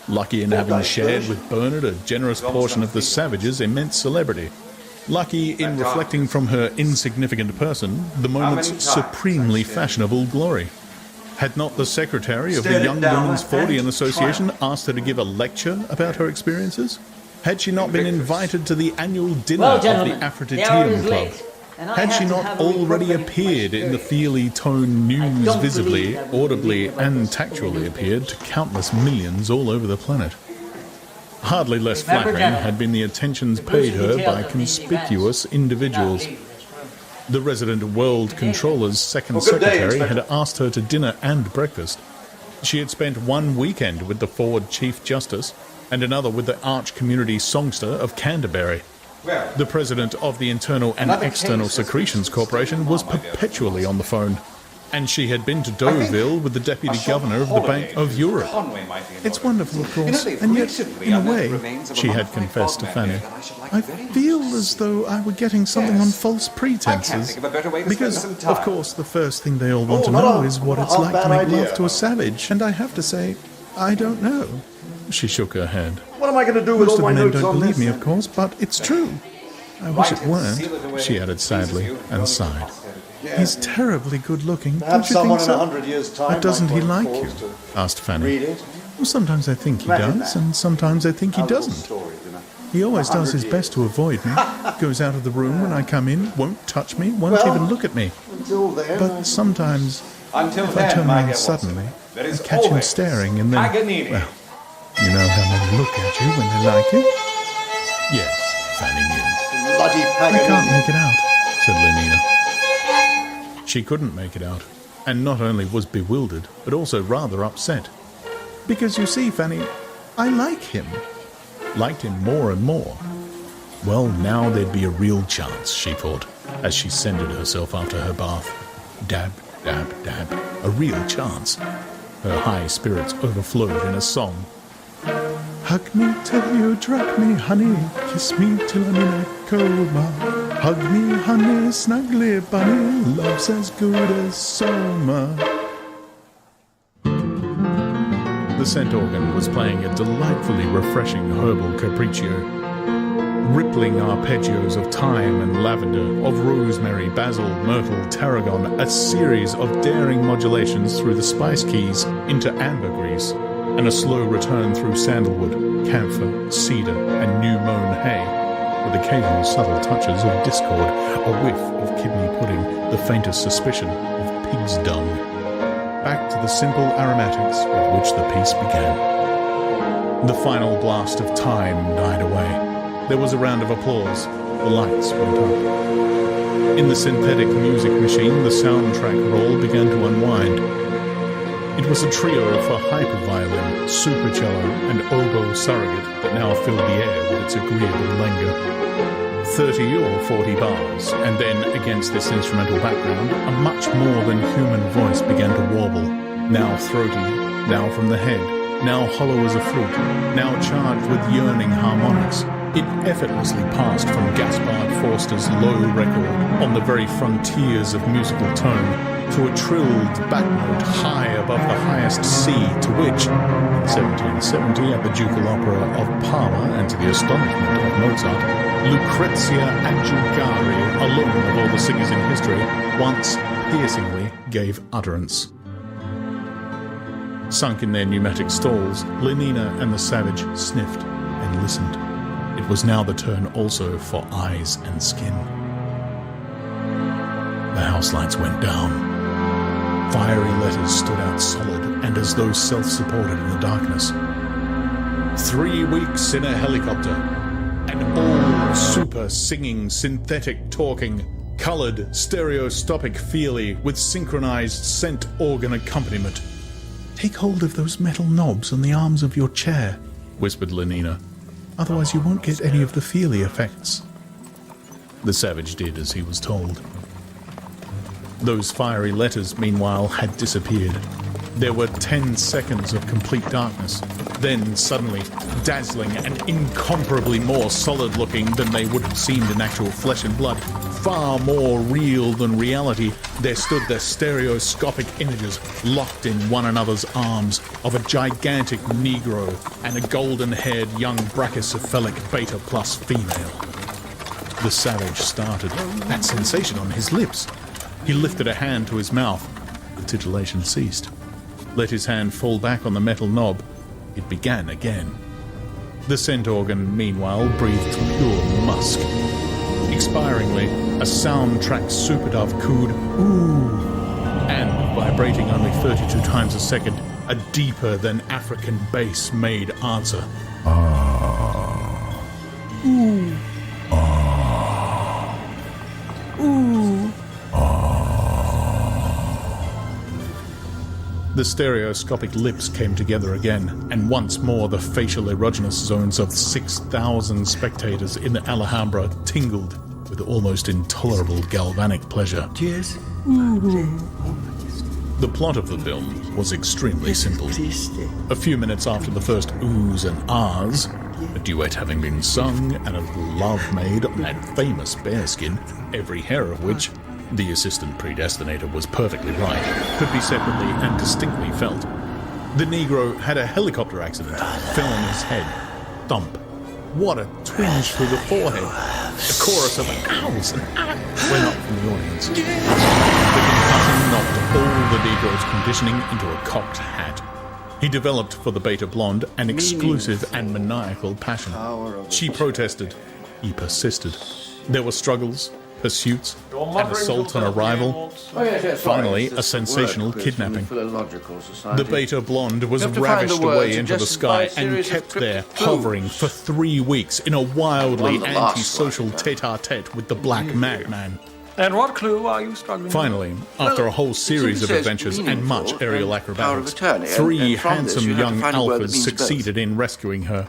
Lucky in having shared with Bernard a generous portion of the savage's immense celebrity. Lucky in reflecting from her insignificant person the moment's supremely fashionable glory. Had not the secretary of the Young Women's Fortean Association asked her to give a lecture about her experiences? Had she not been invited to the annual dinner Well, of the gentlemen, the hour Aphroditeum is Club? late, and I Had have she to not have a report already ready for my appeared in the superior. feely tone news don't visibly, believe that we audibly, believe about and this tactually newspaper. appeared to countless millions all over the planet? Hardly less Remember, flattering gentlemen, had been the attentions the paid her details by of these conspicuous individuals. Now leave this room. The resident World Controller's second Well, good day, secretary had Inspector. asked her to dinner and breakfast. She had spent one weekend with the forward Chief Justice and another with the arch community songster of Canterbury. The president of the Internal and External Secretions Corporation was perpetually on the phone. And she had been to Deauville with the deputy governor of the Bank of Europe. It's wonderful, of course, and yet, in a way, she had confessed to Fanny, I feel as though I were getting something on false pretenses. Because, of course, the first thing they all want to know is what it's like to make love to a savage. And I have to say, I don't know. She shook her head. What am I going to do with Most all of my the men notes don't on believe this? me, of course, but it's true. I wish it weren't, she added sadly, and sighed. He's terribly good-looking, don't Perhaps you think someone in so? 100 years' time But doesn't might he want like to you? pause to Asked Fanny. read it. Well, sometimes I think he Imagine does, that. and sometimes I think he Our little doesn't. story, you know. He always does 100 his best to avoid me. Goes out of the room when I come in, won't touch me, won't Well, even look at me. Until then, But sometimes, Until if I then, turn my around dear suddenly, Watson, there I is catch him always staring, and then, Paganini. well, you know how men look at you when they like you? Yes, Fanny knew. bloody I Paganini. can't make it out, said Lenina. She couldn't make it out, and not only was bewildered, but also rather upset. Because you see, Fanny, I like him. liked him more and more. Well, now there'd be a real chance, she thought, as she scented herself after her bath. Dab, dab, dab. A real chance. Her high spirits overflowed in a song. Hug me till you drug me, honey. Kiss me till I'm in a coma. Hug me, honey, snugly, bunny. Love's as good as summer. The scent organ was playing a delightfully refreshing herbal capriccio. Rippling arpeggios of thyme and lavender, of rosemary, basil, myrtle, tarragon, a series of daring modulations through the spice keys into ambergris, and a slow return through sandalwood, camphor, cedar, and new-mown hay, with occasional subtle touches of discord, a whiff of kidney pudding, the faintest suspicion of pig's dung. Back to the simple aromatics with which the piece began. The final blast of time died away. There was a round of applause. The lights went up. In the synthetic music machine, the soundtrack roll began to unwind. It was a trio for hyperviolin, supercello, and oboe surrogate that now filled the air with its agreeable languor. 30 or 40 bars, and then, against this instrumental background, a much more than human voice began to warble, now throaty, now from the head, now hollow as a flute, now charged with yearning harmonics. It effortlessly passed from Gaspard Forster's low record on the very frontiers of musical tone to a trilled back note high above the highest C, to which, in 1770 at the Ducal Opera of Parma and to the astonishment of Mozart, Lucrezia Adjugari, alone of all the singers in history, once piercingly gave utterance. Sunk in their pneumatic stalls, Lenina and the Savage sniffed and listened. It was now the turn also for eyes and skin. The house lights went down. Fiery letters stood out solid and as though self-supported in the darkness. 3 weeks in a helicopter. And all super singing, synthetic talking, coloured, stereoscopic feely with synchronized scent organ accompaniment. Take hold of those metal knobs on the arms of your chair, whispered Lenina. Otherwise you won't get any of the feely effects. The Savage did as he was told. Those fiery letters, meanwhile, had disappeared. There were 10 seconds of complete darkness. Then, suddenly, dazzling and incomparably more solid-looking than they would have seemed in actual flesh and blood, far more real than reality, there stood the stereoscopic images locked in one another's arms of a gigantic Negro and a golden-haired young brachycephalic beta plus female. The Savage started, that sensation on his lips. He lifted a hand to his mouth. The titillation ceased. Let his hand fall back on the metal knob. It began again. The scent organ, meanwhile, breathed pure musk. Expiringly, a soundtrack superdove cooed, ooh, and, vibrating only 32 times a second, a deeper than African bass made answer. Ah. Ooh. Ah. Ooh. The stereoscopic lips came together again, and once more the facial erogenous zones of 6,000 spectators in the Alhambra tingled with almost intolerable galvanic pleasure. Cheers. The plot of the film was extremely simple. A few minutes after the first oohs and ahs, a duet having been sung and a love made on that famous bearskin, every hair of which, the assistant predestinator was perfectly right, could be separately and distinctly felt. The Negro had a helicopter accident, fell on his head. Thump. What a twinge through the forehead. A chorus of ows and ah went up from the audience. The concussion knocked all the Negro's conditioning into a cocked hat. He developed for the beta blonde an exclusive and maniacal passion. She protested. He persisted. There were struggles, pursuits, and assault on arrival. Finally, a sensational kidnapping. The beta blonde was ravished away into the sky and kept there, hovering for 3 weeks in a wildly antisocial tete-a-tete with the black madman. And what clue are you struggling with? Finally, after a whole series of adventures and much aerial acrobatics, 3 handsome young alphas succeeded in rescuing her.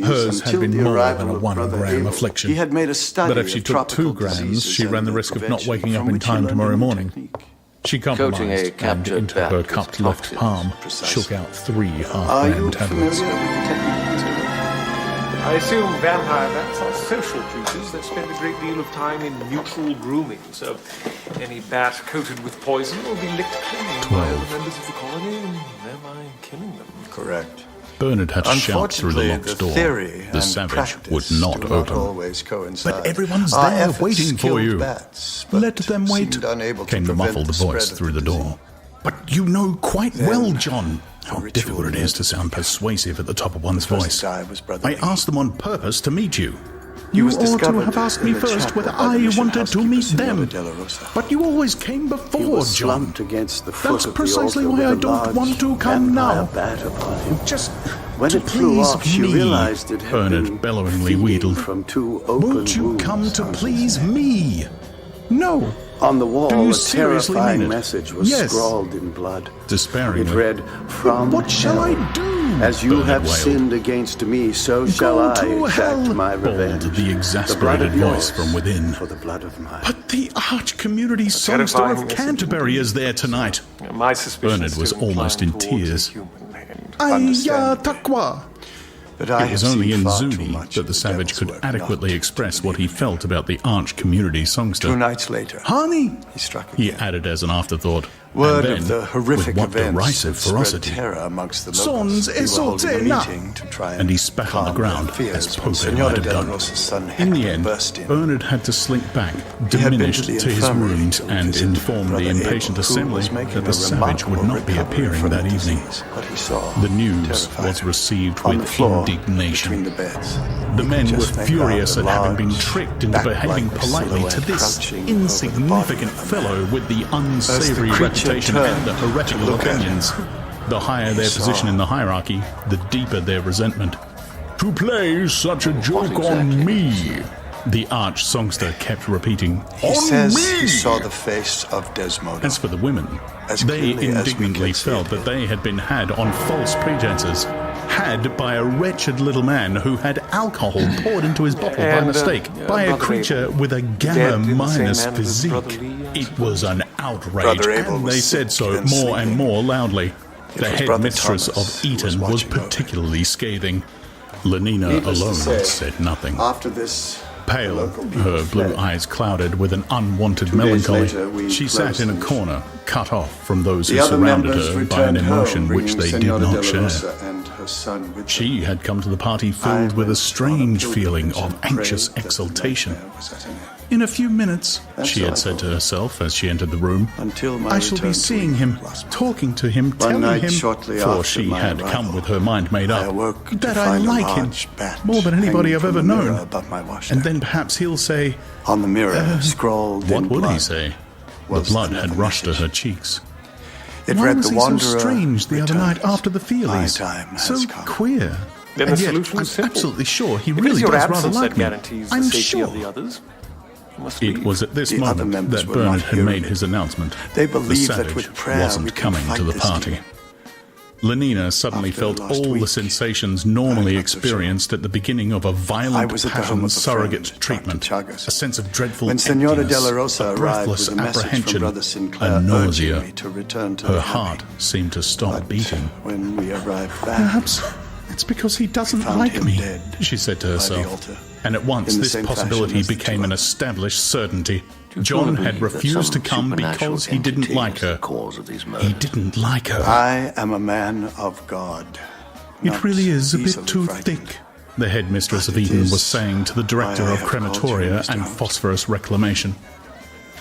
disease Hers had until been the more arrival than a of 1 Brother gram Abel. affliction. He had made a study But if she of took 2 tropical grams, diseases she ran and the their risk of not prevention, waking up from in which he time learned tomorrow a new morning. technique. She Coating compromised a captured and into bat her with cupped left toxins. palm Precisely. shook out 3 Are you half-gram tablets. familiar with the technique? I assume vampire bats are social creatures that spend a great deal of time in mutual grooming, so any bat coated with poison will be licked clean by other members of the colony, thereby killing them. Correct. Bernard had to shout through the locked door. Theory The and savage practice would not do open. always coincide. But everyone's Our there efforts waiting for killed you. Bats, but Let them wait, seemed unable to came the prevent muffled the voice spread of through the door. But you know quite well, John, how difficult it is to sound persuasive at the top of one's voice. I asked them on purpose to meet you. You ought to have asked me first whether I wanted to meet them. But you always came before, John. That's precisely why I don't want to come now. Just to please me, Bernard bellowingly wheedled. Won't you come to please me? No. On the wall, Do you a seriously mean terrifying it? message was Yes. scrawled in blood. Despairingly. It read, "From What shall I hell. do? As you Bernard have wailed. sinned against me, so shall Go I to exact hell, my revenge. bawled the exasperated The blood of voice yours from within. For the blood of mine." But the arch-community songster terrifying of message Canterbury is there tonight. My suspicions Bernard was still almost in incline towards a tears. human hand. Ayya Takwa! But I It was have only seen in far too Zuni much that of the savage devil's could work adequately not express to what he believe felt about the arch-community songster. 2 nights later, Honey, he struck he again. added as an afterthought. Word and of then, the horrific with what events derisive had spread ferocity. terror amongst the Sons locals. We were holding a esortena. meeting to try And he spat on the calm ground, their fears as when Pope Senora might have de la done. Rosa's son In Hector the end, burst in. Bernard had to slink back, He had been diminished to the to his infirmary wound, to and visit inform the Brother impatient Abel, who assembly was making that the a savage would not be remarkable appearing recovery that from the evening. disease. What he saw The news terrified was him. received On the with floor, indignation. between the beds. The men Just were think furious of at the having been large, tricked into behaving bat-like politely to silhouette this crouching over the body insignificant of a fellow man. with the unsavory As the creature reputation turned and the heretical to look at opinions. The higher their position in the hierarchy, the deeper their resentment. To play such a joke on me, the arch songster kept repeating. He On says me! he saw the face of Desmond. As for the women, As they clearly as we indignantly can see felt it. that they had been had on false pretenses. Had by a wretched little man who had alcohol poured into his bottle by And, mistake, by a Brother creature Abel. with a Dead gamma in the same minus hand as physique. Brother Lee, It was an outrage, Brother Abel and was they said sick so and more and sleeping. more loudly. The was head Brother mistress Thomas of who was Eton was watching over him. particularly scathing. Lenina Needless to alone say, said nothing. After this, Pale, local people her blue fled. eyes clouded with an unwanted 2 days melancholy, later, we she sat closed in a the corner, cut off from those who the other surrounded members her by an returned emotion home, which bringing they did Senora de not la share. Rosa and her son with them. She had come to the party filled with a strange feeling of anxious exultation. In a few minutes, she had said to herself as she entered the room, Until my I shall be return to seeing him, talking to him, telling night him, shortly for after she my had arrival, come with her mind made I up, awoke to that I find a like him large bat more than anybody hanging I've from ever the mirror known. above my washstand. And then perhaps he'll say, On the mirror, scrawled what in would blood, he say? The was blood another had rushed to message. her cheeks. It Why read, was "The he so wanderer strange the other night returns. after the feelies? My time has So come." queer. Then And the yet, solution I'm is simple. absolutely sure he If it really is your does rather absence like that me. guarantees the I'm safety sure. of the others, you must It leave. was at this The other moment members that were Bernard not had hearing made me. his announcement. They The believe that savage with prayer we wasn't can coming fight to the this party. demon. Lenina suddenly After felt last all the week, sensations normally I'm not so experienced at the beginning of a I violent was at the home passion of a surrogate friend, treatment. Dr. Chagas. A sense of dreadful When Senora de emptiness, la Rosa a arrived breathless with a message from apprehension, Brother Sinclair a urging nausea. me to return to Her the heart seemed to stop beating. When we arrived back, Perhaps it's because he doesn't found like him me, dead she said to by the herself. altar, And at once in the this same possibility fashion as the became two an others. established certainty. you John truly had believe that refused to some come supernatural because he didn't entity like is the her. cause of these He murders? didn't like her. I am a man of God. It not really is a bit easily too frightened. thick, the headmistress But of it Eden is was saying to the director why I of have called you crematoria Mr. and Hunt. phosphorus reclamation.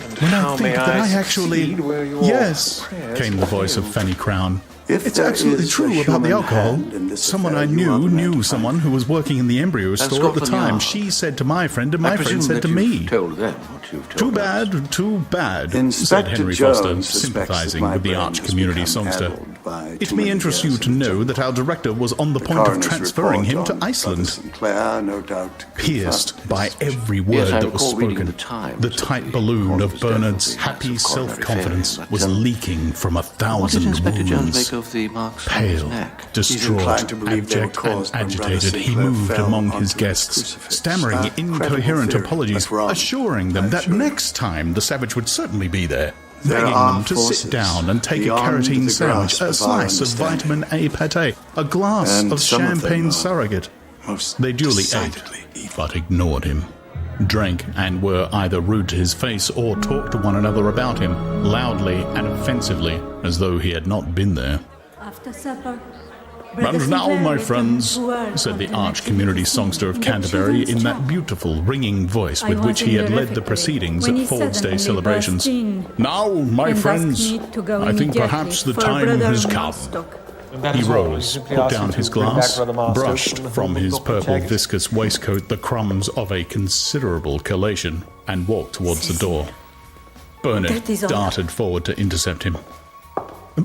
And When how I think may that I actually... succeed where your Yes, prayers came the voice of failed? Fanny Crown. If It's there absolutely is a true about the human alcohol. hand in this Someone affair, I you are the man knew to find. someone who was working in the embryo That's store at the Scotland time. Yard. She said to my friend, and I my friend presume said that to you've me. told them what you've told Too us. bad, too bad, said Inspector Henry Jones Foster, suspects sympathizing that my with the brain arch has community become songster. addled by It too may many interest you years to in the know jungle. that our director was on the The point of coroner's transferring him report to on Brother Iceland. Sinclair, no doubt, Pierced confirmed by this. every word Yes, I that was recall reading spoken, the Times the of tight the balloon cause of of death Bernard's of the happy massive coronary self-confidence failure, was but, leaking from a What did thousand Inspector Jones wounds. make of the marks on his Pale, neck? distraught, inclined to believe they were abject, and caused when Brother agitated, he Sinclair moved fell among his onto his guests, crucifix. stammering A credible incoherent theory, apologies, but wrong, assuring them I that assure you. next time the savage would certainly be there. There begging are them to forces sit down and take a beyond carotene the sandwich, grasp a of our slice of understanding. vitamin A pate, a glass And of some of them champagne are surrogate. most They duly decidedly ate, but ignored him. Drank and were either rude to his face or talked to one another about him, loudly and offensively, as though he had not been there. After supper. And now, my friends, said the arch community songster of Canterbury in that beautiful, ringing voice with which he had led the proceedings at Ford's Day celebrations. Now, my friends, I think perhaps the time has come. He rose, put down his glass, brushed from his purple viscous waistcoat the crumbs of a considerable collation, and walked towards the door. Bernard darted forward to intercept him.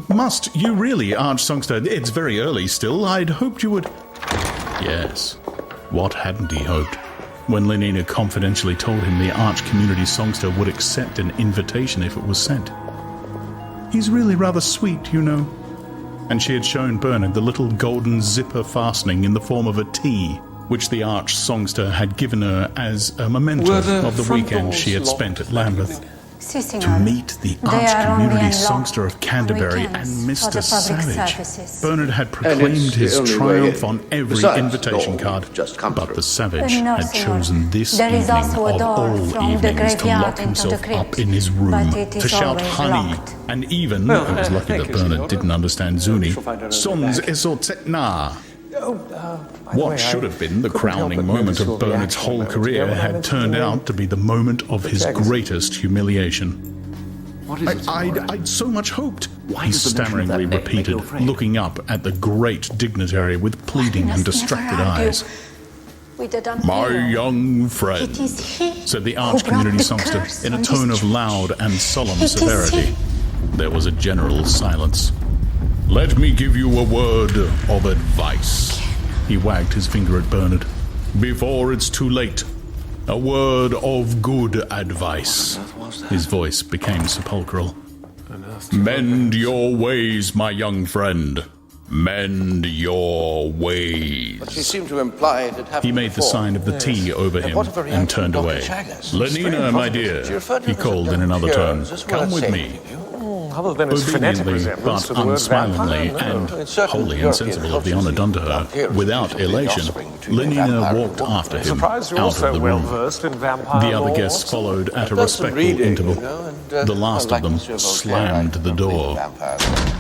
Must you really, Arch Songster? It's very early still. I'd hoped you would... Yes. What hadn't he hoped? When Lenina confidentially told him the Arch Community Songster would accept an invitation if it was sent. He's really rather sweet, you know. And she had shown Bernard the little golden zipper fastening in the form of a T, which the Arch Songster had given her as a memento of the weekend she had spent at Lambeth. To meet the Arch Community Songster of Canterbury and Mr. Savage. Bernard had proclaimed his triumph on every invitation card, but the Savage had chosen this evening of all evenings to lock himself up in his room, to shout honey, and even, it was lucky that Bernard didn't understand Zuni, sons esotekna. What should have been the crowning moment of Bernard's whole career had turned out to be the moment of his greatest humiliation. I'd so much hoped, he stammeringly repeated, looking up at the great dignitary with pleading and distracted eyes. My young friend, said the Arch Community Songster in a tone of loud and solemn severity. There was a general silence. Let me give you a word of advice. He wagged his finger at Bernard. Before it's too late. A word of good advice. His voice became sepulchral. Mend your ways, my young friend. Mend your ways. But she seemed to imply it had happened. He made the sign of the T over him and turned away. Lenina, my dear, he called in another tone. Come with me. Other than his phonetic resemblance but to the word unsmilingly vampire, and wholly insensible of the honour done to her, without elation, Lenina walked after him out of the room. The other guests followed at a respectful interval. The last of them slammed the door.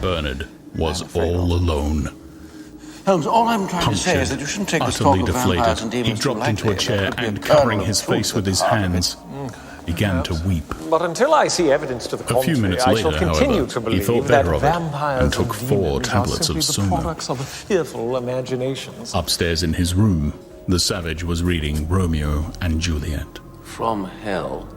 Bernard was all alone. Holmes, all I'm trying to say is that you shouldn't take this talk Utterly of vampires and deflated, he demons too dropped into a lightly. chair and, covering his face with his hands, began to weep. But until I see evidence to the A contrary, few minutes I shall later, continue however, to he believe thought that better of it vampires and took 4 demons tablets are of simply the Soma. products of fearful imaginations. Upstairs in his room, the Savage was reading Romeo and Juliet. From hell,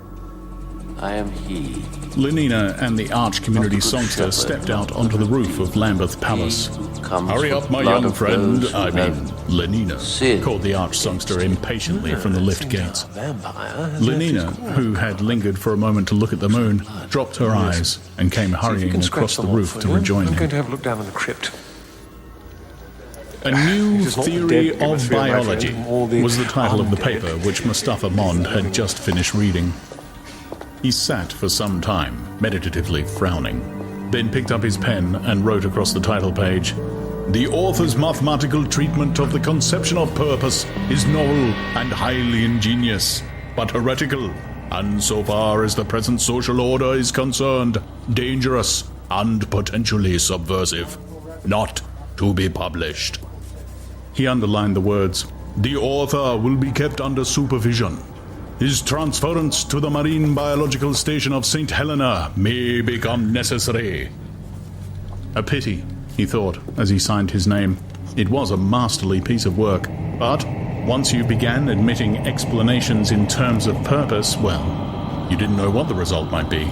I am he. Lenina and the Arch Community Songster stepped out onto the roof of Lambeth Palace. Hurry up, my young friend, I mean, Lenina, called the Arch Songster impatiently from the lift gates. Lenina, who had lingered for a moment to look at the moon, dropped her eyes and came hurrying across the roof to rejoin I'm going him. to have a look down in the crypt. A New It is not the Theory dead of hemisphere, my Biology friend, or the was the title of the undead. paper which Mustafa Mond had just finished reading. He sat for some time, meditatively frowning, then picked up his pen and wrote across the title page, "The author's mathematical treatment of the conception of purpose is novel and highly ingenious, but heretical, and so far as the present social order is concerned, dangerous and potentially subversive. Not to be published." He underlined the words, "The author will be kept under supervision. His transference to the Marine Biological Station of St. Helena may become necessary." A pity, he thought, as he signed his name. It was a masterly piece of work, but once you began admitting explanations in terms of purpose, well, you didn't know what the result might be.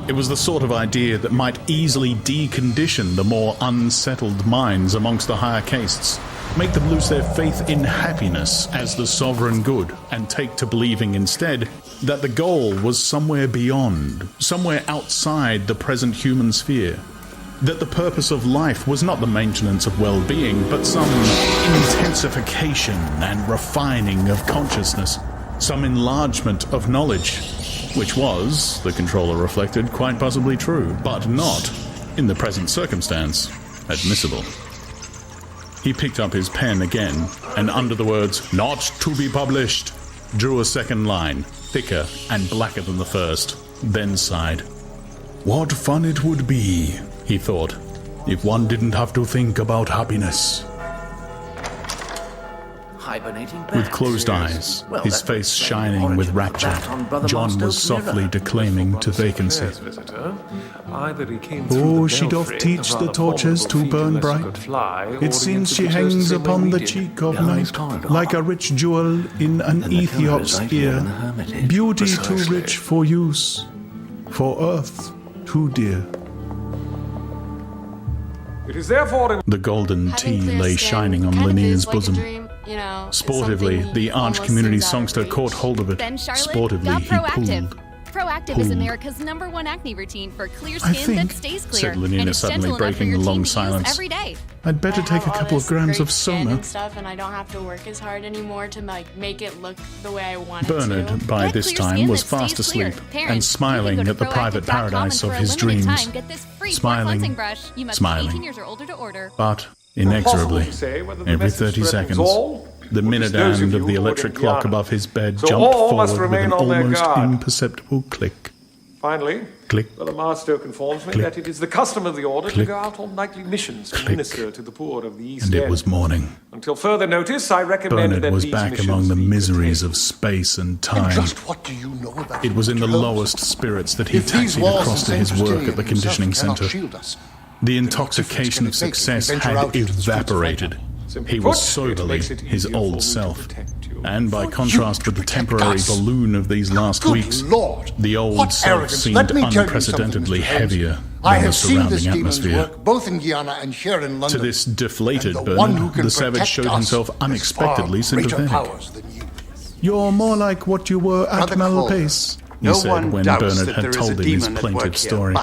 It was the sort of idea that might easily decondition the more unsettled minds amongst the higher castes, make them lose their faith in happiness as the sovereign good, and take to believing instead that the goal was somewhere beyond, somewhere outside the present human sphere. That the purpose of life was not the maintenance of well-being, but some intensification and refining of consciousness, some enlargement of knowledge. Which was, the controller reflected, quite possibly true, but not, in the present circumstance, admissible. He picked up his pen again, and under the words, "Not to be published," drew a second line, thicker and blacker than the first, then sighed. What fun it would be, he thought, if one didn't have to think about happiness. Hibernating With closed eyes, his face shining with rapture, John was softly declaiming to vacancy. Oh, she doth teach the torches to burn bright. It seems she hangs upon the cheek of night, like a rich jewel in an Ethiop's ear. Beauty too rich for use, for earth too dear. It is therefore the golden tea lay shining on Lanier's bosom. Sportively, the Arch community songster caught hold of it. Sportively, he pulled. Proactive is America's #1 acne routine for clear I skin think, that stays clear. said Lenina, suddenly breaking the long silence. Every day. I'd better take a couple of grams of Sona. And stuff, and I don't have to work as hard anymore to make it look the way I want it to. Bernard, by this time, was fast asleep and smiling at the private paradise of his dreams. Smiling, but inexorably, every 30 seconds, the minute hand of the electric clock above his bed jumped forward with an almost imperceptible click. Finally, click, the master informs me that it is the custom of the order to go out on nightly missions to minister to the poor of the East And End. it was morning. Until further notice, I recommend Bernard that was these back missions among the be miseries of space and time. Just what do you know about It was in the lowest spirits that he taxied across to his work at the conditioning center. The intoxication of success had evaporated. He was soberly his old self. And by contrast with the temporary balloon of these last weeks, the old self seemed unprecedentedly heavier than the surrounding atmosphere. Both in Guyana and here in London. To this deflated Bernard, the savage showed himself unexpectedly sympathetic. You're more like what you were at Malpace, he said when Bernard had told him his plaintive story.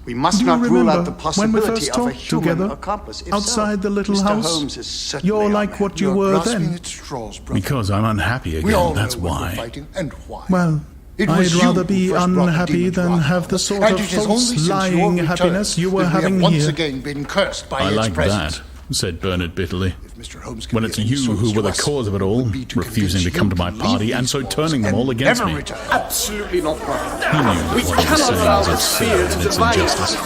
We must Do you not rule out remember the when we possibility first of a talked human together accomplice. If outside so, the little Mr. house? Holmes is certainly You're our like man. what you You're were grasping then. at straws, brother. Because I'm unhappy We all again, know that's when we're why. fighting and why. Well, It I'd was you rather who be first brought the unhappy demon to than our have the house. sort And of it is only false since your lying return happiness you were that we having have once here. again been cursed by I its like presence. that, said Bernard bitterly. Mr. Holmes can When be it's of any you service who were to the us, cause of it all, refusing to come to my party and so turning them all against me. Absolutely not, brother. He knew We that one of the cannot allow sayings this of fear sin to and its divide injustice.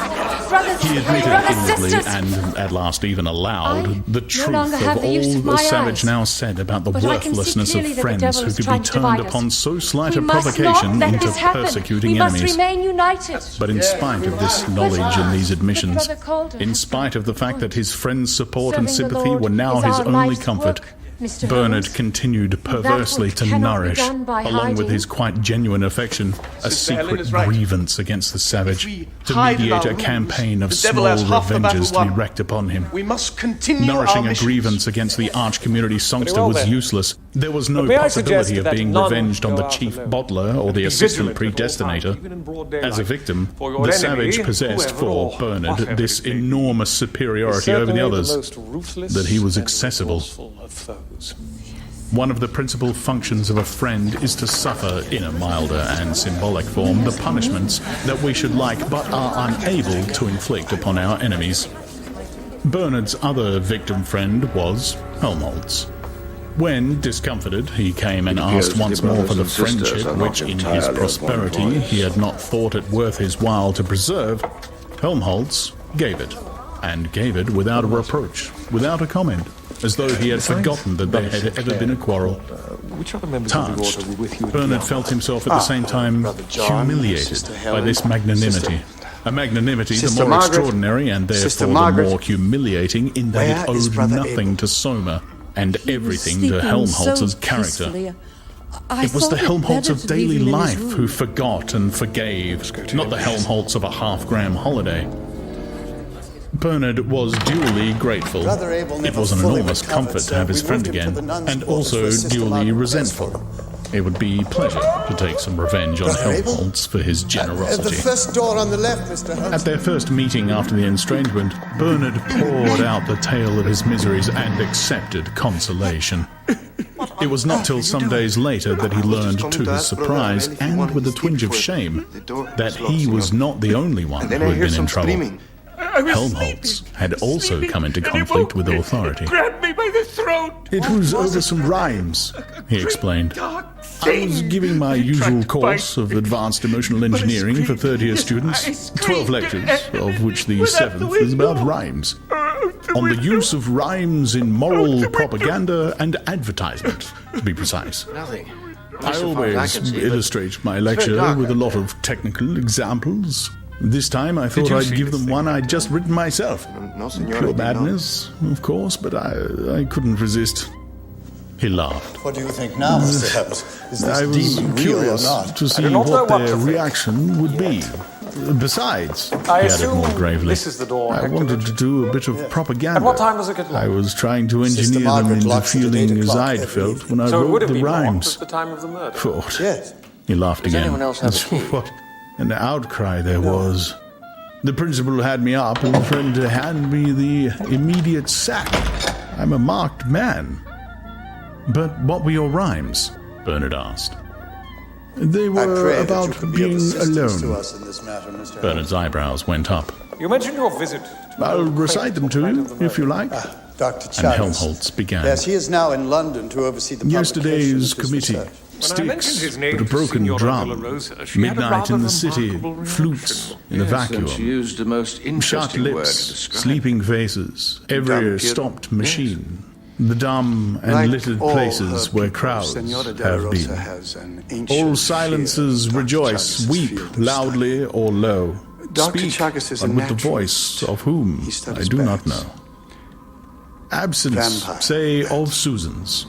He admitted inwardly and at last even aloud the truth longer have of the use all of the my savage eyes. now said about the But I can see worthlessness of clearly that the friends devil who is could trying be to divide turned us. upon so slight We a must not provocation let into this happen. persecuting We must enemies. remain united. But in spite of this knowledge and these admissions, Brother Calder in has spite of the fact that his friends' support and Serving the sympathy Lord were now is his our only life's comfort, work, Mr. Bernard Holmes. continued perversely That to which cannot be nourish, done by along with hiding. his quite genuine affection, a Sister Ellen secret is right. grievance against the savage, to hide in mediate our a rooms, campaign of the devil small has half the revenges to battle be won. wreaked upon him. We must continue Nourishing our a missions. grievance against the arch community songster well was then. useless. There was no But may I suggest possibility of that being none revenged on go the out chief alone. bottler or the Be assistant vigilant at all times, predestinator. even in broad As a daylight. victim, For your the enemy, savage possessed whoever for or Bernard whatever this it may be, enormous superiority over the certainly others, the most ruthless that he was and accessible. resourceful of foes. One of the principal functions of a friend is to suffer, in a milder and symbolic form, the punishments that we should like but are unable to inflict upon our enemies. Bernard's other victim friend was Helmholtz. When, discomfited, he came and asked once more for the friendship which, in his prosperity, he had not thought it worth his while to preserve, Helmholtz gave it, and gave it without a reproach, without a comment, as though he had forgotten that there had ever been a quarrel. Which other members of the Touched, order were with you? Bernard felt himself at the same time humiliated by this magnanimity. A magnanimity the more extraordinary and therefore the more humiliating in that it owed nothing to Soma and everything to Helmholtz's character. It was the Helmholtz of daily life who forgot and forgave, not the Helmholtz of a half-gram holiday. Bernard was duly grateful. It was an enormous comfort to have his friend again, and also duly resentful. It would be a pleasure to take some revenge on Helmholtz for his generosity. The first door on the left, Mr. Holmes. At their first meeting after the estrangement, Bernard poured out the tale of his miseries and accepted consolation. It was not till some days later that he learned, to his surprise and with a twinge of shame, that he was not the only one who had been in trouble. Helmholtz had also come into conflict with authority. Grabbed me by the throat. It was over some rhymes, he explained. I was giving my usual course of advanced emotional engineering for third-year students, 12 lectures, of which the 7th is about rhymes. On the use of rhymes in moral propaganda and advertisement, to be precise. Nothing. I always illustrate my lecture with a lot of technical examples. This time I thought I'd give them one I'd just written myself. Pure madness, of course, but I couldn't resist. He laughed. What do you think now, Mr. Holmes? Is this I was demon real or curious not? to see what their reaction would be. Besides, he added more gravely, this is the door. I wanted to do a bit of propaganda. At what time does it get locked? I was trying to engineer them into feeling as I'd felt when I wrote the rhymes. At the time of the murder? Thought. Yes. He laughed again. Anyone else have a key? What an outcry there was. The principal had me up and threatened to hand me the immediate sack. I'm a marked man. But what were your rhymes? Bernard asked. They were about being alone. Bernard's eyebrows went up. You mentioned your visit. I'll recite them to you, if you like. Dr. And Helmholtz began. Yes, he is now in London to oversee the Yesterday's committee. Sticks, but a broken drum. Midnight in the city, flutes in a vacuum. She used the most Shut interesting word lips, to describe. sleeping faces, every stopped machine. The dumb and littered places where crowds have been. All silences rejoice, weep loudly or low. Speak, but with the voice of whom I do not know. Absence, say, of Susans.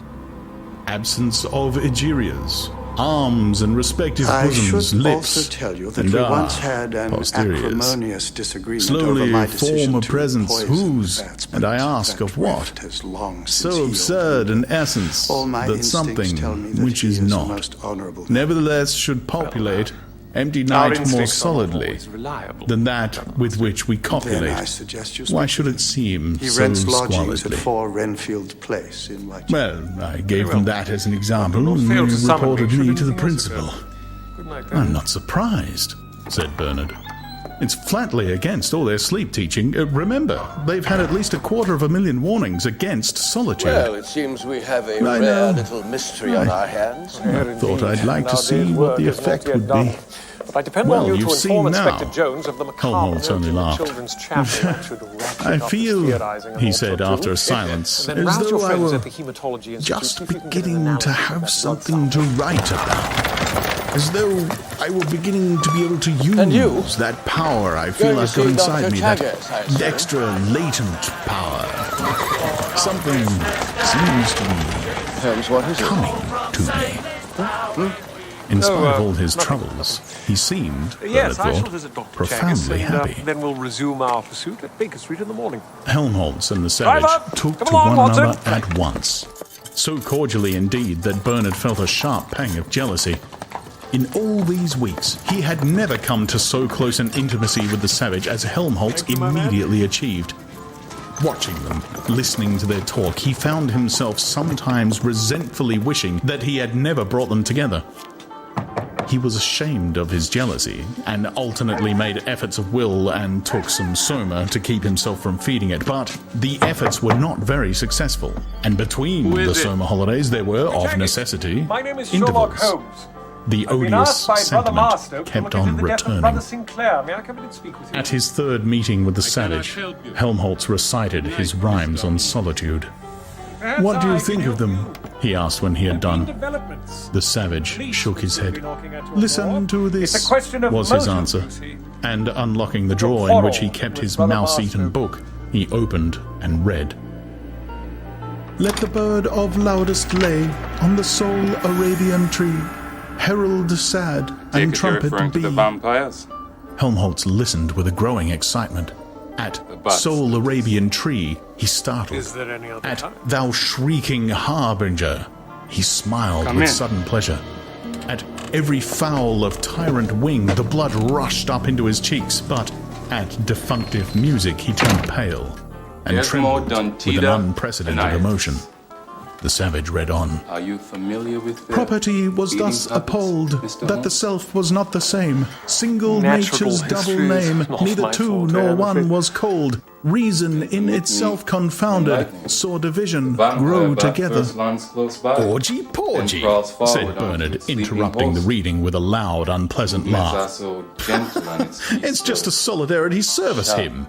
Absence of Egeria's. Arms and respective bosoms, lips, and once had an acrimonious disagreement slowly over my form a to presence poison whose, bats, and I but ask that of what, rift has long since so healed. absurd an essence All my that instincts something tell me that which he is the not, most honorable. nevertheless should populate, empty Our night more instincts are not solidly always reliable. than that with which we Then I copulate. suggest you Why speak should to it him. seem He so rents lodgings at squalidly? 4 Renfield Place in Whitechapel. Well, I gave them that as an example, Not and they fail to summon reported me, me should to the anything else principal. occur. Good night, then. I'm not surprised, said Bernard. It's flatly against all their sleep teaching. Remember, they've had at least 250,000 warnings against solitude. Well, it seems we have a I rare know. little mystery on our hands. Thought I'd like to see what the effect would be. But I depend Well, on you you've to inform seen Inspector now. Jones of the macabre Helmholtz only urge in the laughed. children's chapel that should ratchet I up the feel, theorizing and he all said sorts after a of- silence, And then as rouse your though I friends were at the Hematology Institute, just see if you can get an beginning to analysis of have that something to write about. As though I were beginning to be able to use that power I feel I've got inside me, that extra latent power. Something seems to be coming to me. In spite of all his troubles, he seemed, Yes, I Bernard shall thought, visit Dr. profoundly Chagas, happy. and then we'll resume our pursuit at Baker Street in the morning. Helmholtz and the Savage Driver, talked come to along, one Watson. another at once. So cordially indeed that Bernard felt a sharp pang of jealousy. In all these weeks, he had never come to so close an intimacy with the Savage as Helmholtz immediately achieved. Watching them, listening to their talk, he found himself sometimes resentfully wishing that he had never brought them together. He was ashamed of his jealousy, and alternately made efforts of will and took some soma to keep himself from feeding it, but the efforts were not very successful, and between Who the is it? soma holidays there were, of necessity, My name is Sherlock intervals. Holmes. The I've been odious asked by Brother sentiment Master to kept look into on the death of returning. Brother Sinclair. May I come in and speak with you? At his third meeting with the Savage, Helmholtz recited his rhymes on solitude. Perhaps What do I you can think of help them? you. He asked when he had done. Developments. The Savage shook his head. Knocking at your Listen door. to It's this, a question of was his motive, answer. you see. And unlocking the drawer in which he kept his mouse-eaten book, he opened and read. Let the bird of loudest lay on the sole Arabian tree, herald sad and trumpet be. vampires? Helmholtz listened with a growing excitement. At sole Arabian tree, he startled. Is there any other At time? thou shrieking harbinger, He smiled Come with in. sudden pleasure. At every foul of tyrant wing, the blood rushed up into his cheeks, but at defunctive music he turned pale and trembled with an unprecedented emotion. The savage read on. Are you familiar with Property was thus appalled that the self was not the same. Single Natural nature's double history is name, not neither my two forte, nor I'm one afraid. was called. Reason in itself confounded, saw division grow together. Orgy porgy, said Bernard, interrupting the reading with a loud, unpleasant laugh. It's just a solidarity service hymn.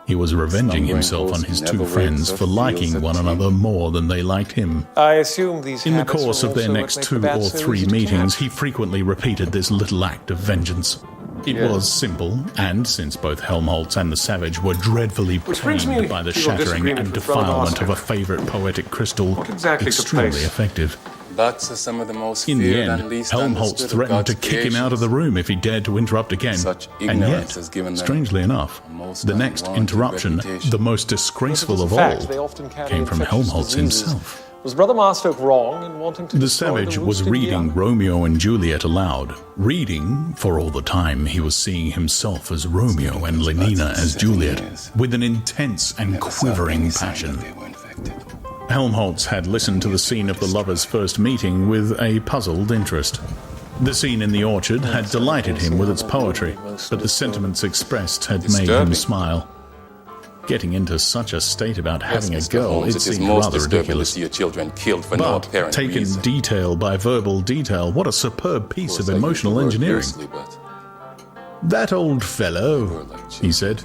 He was revenging himself on his two friends for liking one another more than they liked him. I assume these In the habits course are of their also next what make 2 the bad or so 3 easy to meetings, catch. he frequently repeated this little act of vengeance. It was simple, and since both Helmholtz and the Savage were dreadfully brings me pained by the to your shattering disagreement and with Brother defilement of a Master. favourite poetic crystal, What exactly took extremely place? effective. That's some of the most In the feared and end, least Helmholtz understood of threatened God's to kick him out of the room if he dared to interrupt again. Such And ignorance yet, has given them strangely enough, a most the next unwarranted interruption, reputation. the most disgraceful of fact, they all, often carry came from infectious Helmholtz diseases. himself. Was Brother Marstoke wrong in wanting to The destroy Savage the was roost in reading young? Romeo and Juliet aloud. Reading, for all the time he was seeing himself as Romeo and Lenina as Juliet, with an intense and quivering passion. Helmholtz had listened to the scene of the lovers' first meeting with a puzzled interest. The scene in the orchard had delighted him with its poetry, but the sentiments expressed had made him smile. Getting into such a state about having a girl, it seemed rather ridiculous. See your children killed for no But, apparent taken reason. detail by verbal detail, what a superb piece of emotional engineering. That old fellow, he said.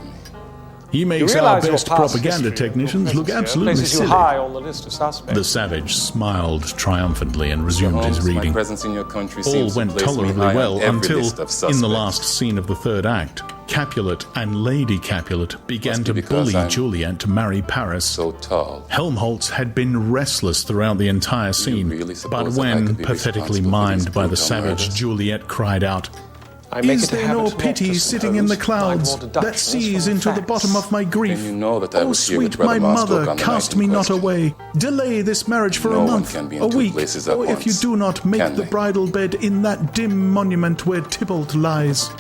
He makes You our realize your best past propaganda history, technicians your look presence here absolutely places you silly. high on the list of suspects. The Savage smiled triumphantly and resumed his reading. My presence in your country All seems to went place me tolerably high on well every until, list of in the suspects. last scene of the third act, Capulet and Lady Capulet began to because bully I'm Juliet to marry Paris. So tall. Helmholtz had been restless throughout the entire scene, really but suppose that I when, could be pathetically responsible for these mimed by the brutal Savage, murders? Juliet cried out, I make "Is it a there habit no not pity to sitting in the suppose clouds blind deductions that sees from into the facts? bottom of my grief? And you know that I Oh, was here with sweet Brother my Marstoke mother, on the cast night me in not question. away. Delay this marriage for No a one month, can be in a two week, places at or if you once, do not make can the they? bridal bed in that dim monument where Tybalt lies."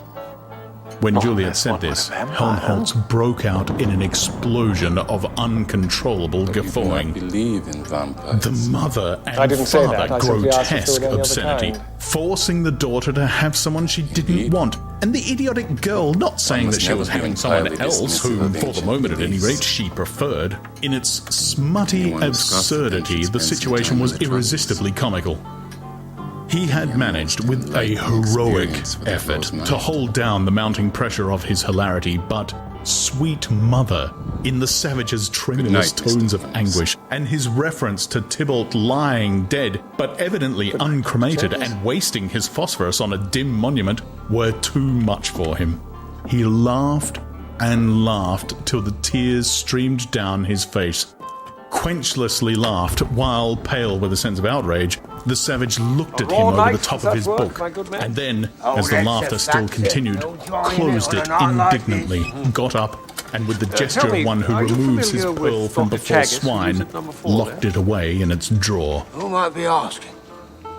When Juliet said this, Helmholtz broke out in an explosion of uncontrollable guffawing. Believe in vampires. The mother and I didn't say father that. I simply asked if there grotesque were any other obscenity, kind. forcing the daughter to have someone she didn't want, and the idiotic girl not saying must that she never was be having someone entirely else dismissive whom, of for the ancient moment at any beliefs. rate, she preferred. In its smutty Anyone who scoffs at absurdity, ancient the spends situation time was in the troubles. irresistibly comical. He had managed, with a heroic effort, to hold down the mounting pressure of his hilarity, but sweet mother, in the Savage's tremulous tones of anguish, and his reference to Tybalt lying dead, but evidently uncremated and wasting his phosphorus on a dim monument, were too much for him. He laughed and laughed till the tears streamed down his face. Quenchlessly laughed, while, pale with a sense of outrage, the Savage looked at him over the top of his book, and then, as the laughter still continued, closed it indignantly, got up, and with the gesture tell me, of one who are you removes his familiar with pearl from Dr. before Chagas, who swine, was at number 4 locked it away in its drawer. Who might be asking?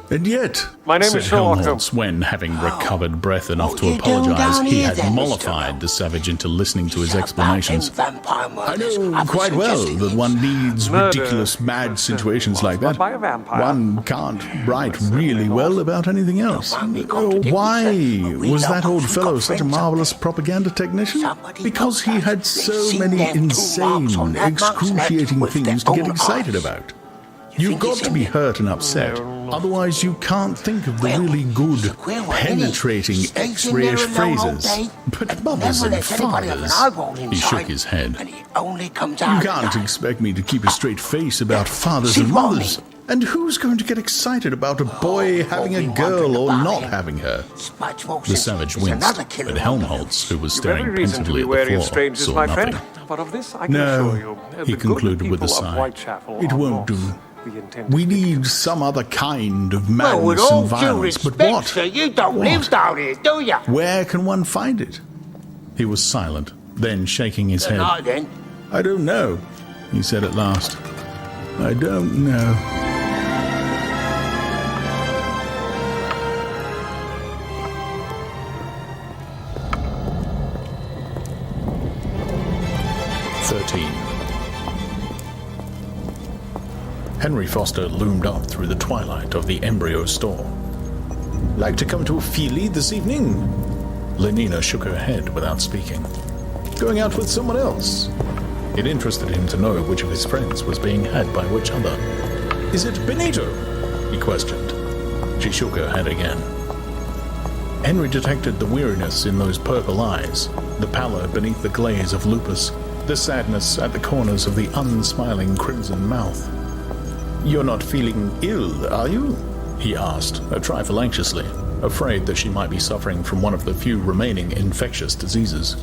And yet, My name said is Sherlock Helmholtz, when, having recovered breath enough What to you doing apologize, down he here had then, Mr. mollified the Savage into listening to his explanations. Vampire I know quite well that one needs Murder. ridiculous, mad situations like that. By a vampire. One can't write really well about anything else. Why was that old fellow such a marvelous propaganda technician? Because he had so many insane, excruciating things to get excited about. You've got to be hurt and upset, otherwise you can't think of the really good, penetrating, X-rayish phrases. But mothers and fathers, he shook his head. You can't expect me to keep a straight face about fathers and mothers. And who's going to get excited about a boy having a girl or not having her? The Savage winced, but Helmholtz, who was You've every staring reason to pensively be at wary the of floor, strangers, saw my nothing. friend. But of this I can assure you, No, the he good concluded with a people of sigh. Whitechapel It are won't not do. the intended We need some other kind of madness Well, with all and due violence. But respect, what? sir, you don't What? live down here, do you? Where can one find it? He was silent, then shaking his head. Tonight, then. I don't know, he said at last. I don't know. Henry Foster loomed up through the twilight of the embryo store. Like to come to a feelie this evening? Lenina shook her head without speaking. Going out with someone else? It interested him to know which of his friends was being had by which other. Is it Benito? He questioned. She shook her head again. Henry detected the weariness in those purple eyes, the pallor beneath the glaze of lupus, the sadness at the corners of the unsmiling crimson mouth. You're not feeling ill, are you? He asked, a trifle anxiously, afraid that she might be suffering from one of the few remaining infectious diseases.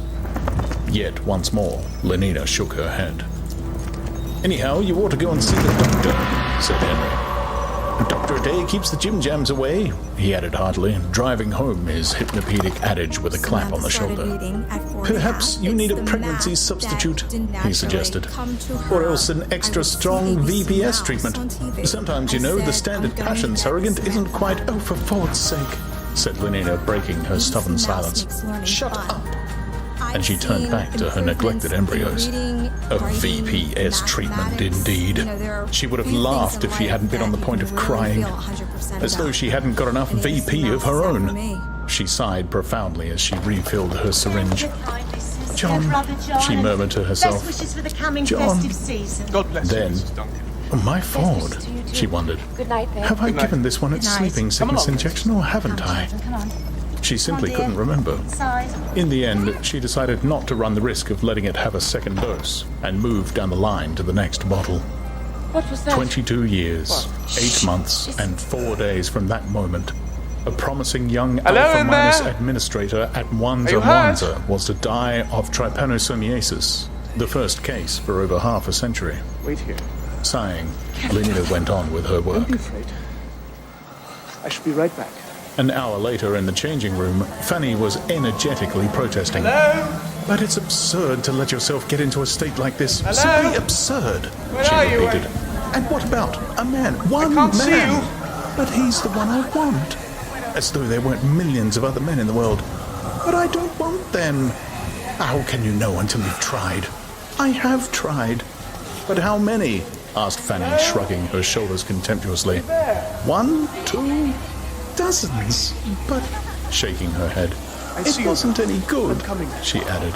Yet, once more, Lenina shook her head. Anyhow, you ought to go and see the doctor, said Henry. Dr. Day keeps the Jim Jams away, he added heartily, driving home his hypnopedic adage with a clap on the shoulder. Perhaps you need a pregnancy substitute, he suggested, or else an extra strong VPS treatment. Sometimes, you know, the standard passion surrogate isn't quite... Oh, for Ford's sake, said Lenina, breaking her stubborn silence. Shut up! And she turned back to her neglected embryos. A VPS treatment, indeed. She would have laughed if she hadn't been on the point of crying. As though she hadn't got enough VP of her own. She sighed profoundly as she refilled her syringe. John, she murmured to herself. John. God bless then, you, Mrs. Duncan. Oh, my Ford, she wondered. Have I given this one its sleeping sickness injection or haven't I? She simply couldn't remember. In the end, she decided not to run the risk of letting it have a second dose and moved down the line to the next bottle. What was that? 22 years, 8 months, and 4 days from that moment. A promising young Alpha-Minus administrator at Wanza was to die of trypanosomiasis, the first case for over half a century. Wait here. Sighing, Lenina went on with her work. Don't be afraid. I shall be right back. An hour later in the changing room, Fanny was energetically protesting. Hello? But it's absurd to let yourself get into a state like this. Hello? Simply absurd, Where she are you? repeated. And what about a man? One can't man. see you. But he's the one I want. As though there weren't millions of other men in the world. But I don't want them. How can you know until you've tried? I have tried. But how many? Asked Fanny, shrugging her shoulders contemptuously. 1, 2... dozens. But, shaking her head, it wasn't any good, she added.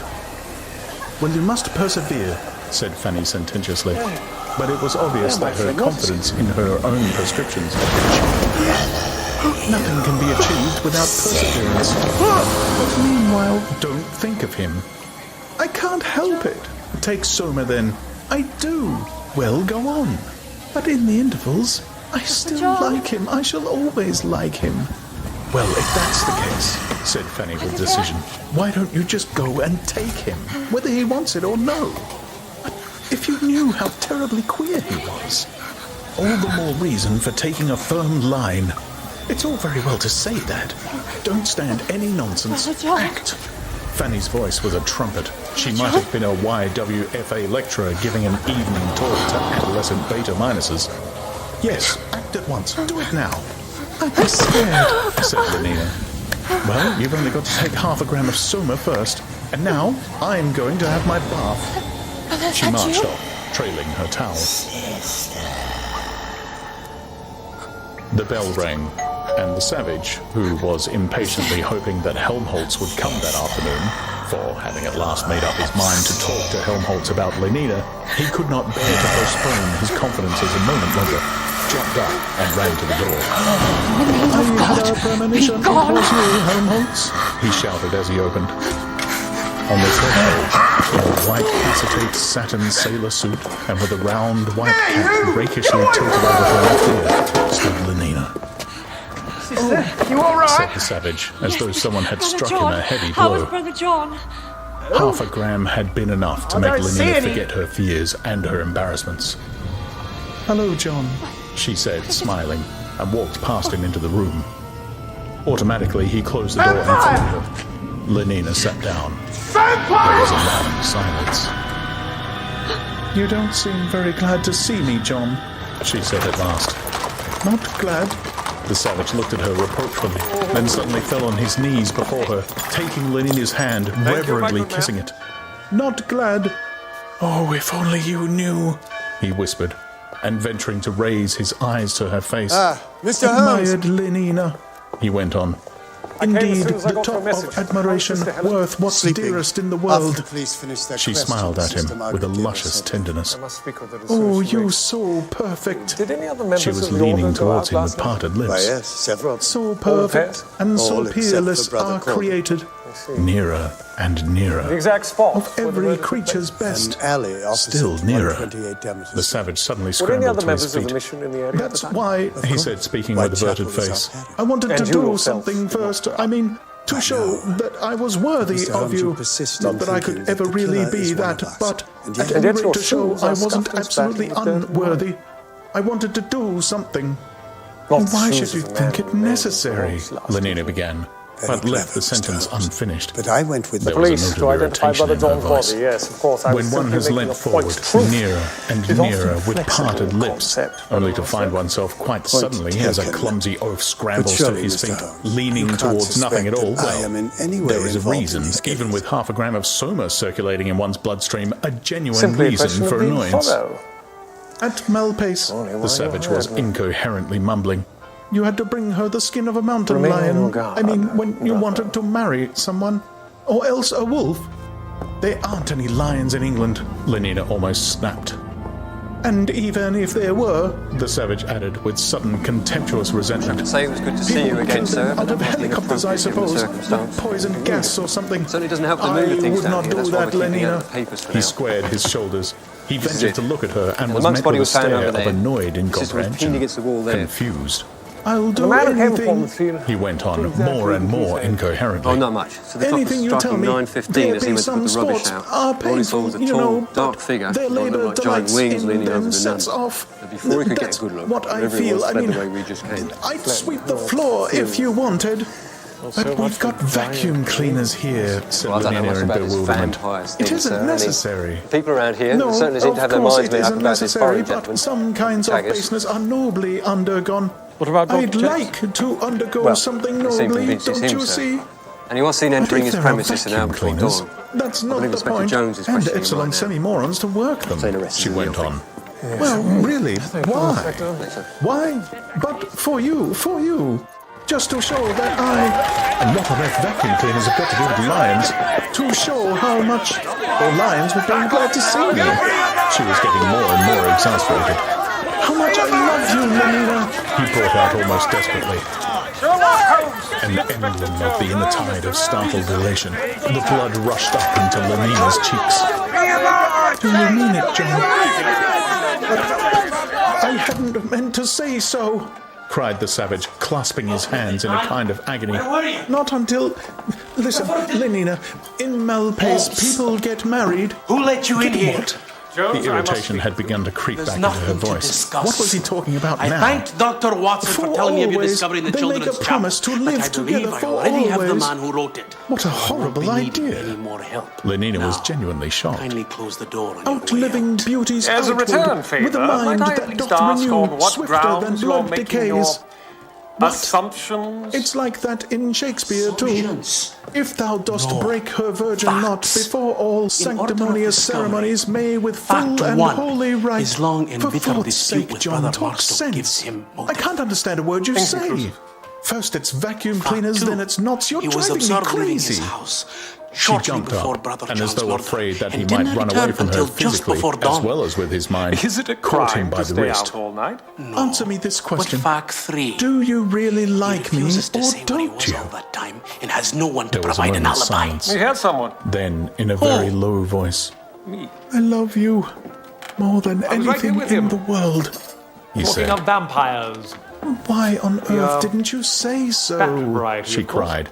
Well, you must persevere, said Fanny sententiously. But it was obvious that her confidence in her own prescriptions had been shaken. Nothing can be achieved without perseverance. But meanwhile, don't think of him. I can't help it. Take Soma then. I do. Well, go on. But in the intervals... I still like him. I shall always like him. Well, if that's the case, said Fanny with decision, why don't you just go and take him, whether he wants it or no? But if you knew how terribly queer he was, all the more reason for taking a firm line. It's all very well to say that. Don't stand any nonsense. Act. Fanny's voice was a trumpet. She might have been a YWFA lecturer giving an evening talk to adolescent beta minuses. Yes, act at once. Do it now. I'm scared, said Lenina. Well, you've only got to take half a gram of Soma first. And now, I'm going to have my bath. She marched off, trailing her towel. The bell rang, and the savage, who was impatiently hoping that Helmholtz would come that afternoon, for having at last made up his mind to talk to Helmholtz about Lenina, he could not bear to postpone his confidences a moment longer, jumped up and ran to the door. I had a premonition it was you, Helmholtz, he shouted as he opened. On the threshold, in a white acetate satin sailor suit and with a round white cap rakishly tilted over her left ear, stood Lenina. Sister, you all right? Said the savage, as though someone had struck him a heavy How blow. is Brother John? Half a gram had been enough to make Lenina forget her fears and her embarrassments. Hello, John, she said, smiling, and walked past him into the room. Automatically, he closed the door and followed her. Lenina sat down. There was a long silence. You don't seem very glad to see me, John, she said at last. Not glad? The savage looked at her reproachfully, then suddenly fell on his knees before her, taking Lenina's hand, reverently kissing it. Not glad? Oh, if only you knew, he whispered, and venturing to raise his eyes to her face. Mr. Holmes! Admired Lenina, he went on. Indeed, the top of admiration, worth what's dearest in the world. She smiled at him with a luscious tenderness. Oh, you so perfect. She was leaning towards him with parted lips. Why, yes, several. So perfect and so peerless are created. Nearer and nearer. The exact spot. Of every creature's best. Still nearer. The savage suddenly scrambled to his feet. That's why, he said, speaking with averted face, I wanted to do something first. I mean, to show that I was worthy of you. Not that I could ever really be that, but at any rate to show I wasn't absolutely unworthy. I wanted to do something. Why should you think it necessary? Lenina began, but left the sentence unfinished. But I went with the police to identify Brother John's body. Yes, of course. When one has leant forward, nearer and nearer with parted lips, only to find oneself quite suddenly as a clumsy oaf scrambles to his feet, leaning towards nothing at all, well, there is a reason, even with half a gram of soma circulating in one's bloodstream, a genuine reason for annoyance. At Malpace, the savage was incoherently mumbling. You had to bring her the skin of a mountain lion. I mean, when you wanted to marry someone. Or else a wolf. There aren't any lions in England, Lenina almost snapped. And even if there were, the savage added with sudden contemptuous resentment. Say it was good to see you again, sir. Out of helicopters, I suppose. Poison gas or something. Certainly doesn't help the mood of things down here. I would not do that, Lenina. He squared his shoulders. He ventured to look at her and was met with a stare of annoyed incomprehension. Confused. I'll do anything, he went on, more and more incoherently. Oh, not much. So the anything you tell me, 9:15 as he went to put the rubbish out. All he saw was a tall, dark figure, like giant wings leaning over the nun. Before he could get a good look, what I feel, I mean, I'd sweep the floor if you wanted. But we've got vacuum cleaners here, said Lenina in bewilderment. It isn't necessary. People around here certainly seem to have their minds made up about this foreign gentleman. But some kinds of baseness are nobly undergone. What about I'd like to undergo something nobly, don't you see? And he was seen entering his premises an hour before dawn. That's not the point, and excellent semi-morons to work them, she went on. Well, really, why? Why? But for you. Just to show that and what on earth vacuum cleaners have got to do with lions, to show how much lions were being glad to see me. She was getting more and more exasperated. How much I love you, Lenina, he brought out almost desperately. An emblem of the inner tide of startled elation. The blood rushed up into Lenina's cheeks. Do you mean it, John? I hadn't meant to say so, cried the savage, clasping his hands in a kind of agony. Not until... Listen, Lenina, in Malpace, people get married. Who let you in here? What? The irritation had begun to creep back into her voice. What was he talking about now? I thanked Dr. Watson for telling me of your discovery in the children's chapel. To live together for always. I already have the man who wrote it. What a horrible idea. Any more help? Lenina was genuinely shocked. Kindly close the door on outliving beauties as a return favor, with a mind that doth renew swifter than blood decays. Assumptions? It's like that in Shakespeare too. If thou dost break her virgin knot before all sanctimonious ceremonies may with full and holy right. His long and for bitter God's dispute sake, with John, Brother talk Marstow gives sense. him I can't understand a word you say. First it's vacuum cleaners, then it's knots. You're driving me crazy. She jumped up, and as though afraid that he might run away from her physically, as well as with his mind, Is it a caught him crime by to the stay wrist. out all night? No. Answer me this question. Fact 3. Do you really like me, or don't don't you? All that time and has no one to There was a provide an moment's alibi. silence. We had someone. Then, in a very low voice, Me. I love you more than I was right here anything with in him. the world, he Talking said. of vampires. Why on earth Yeah. didn't you say so? That variety, She of course. cried.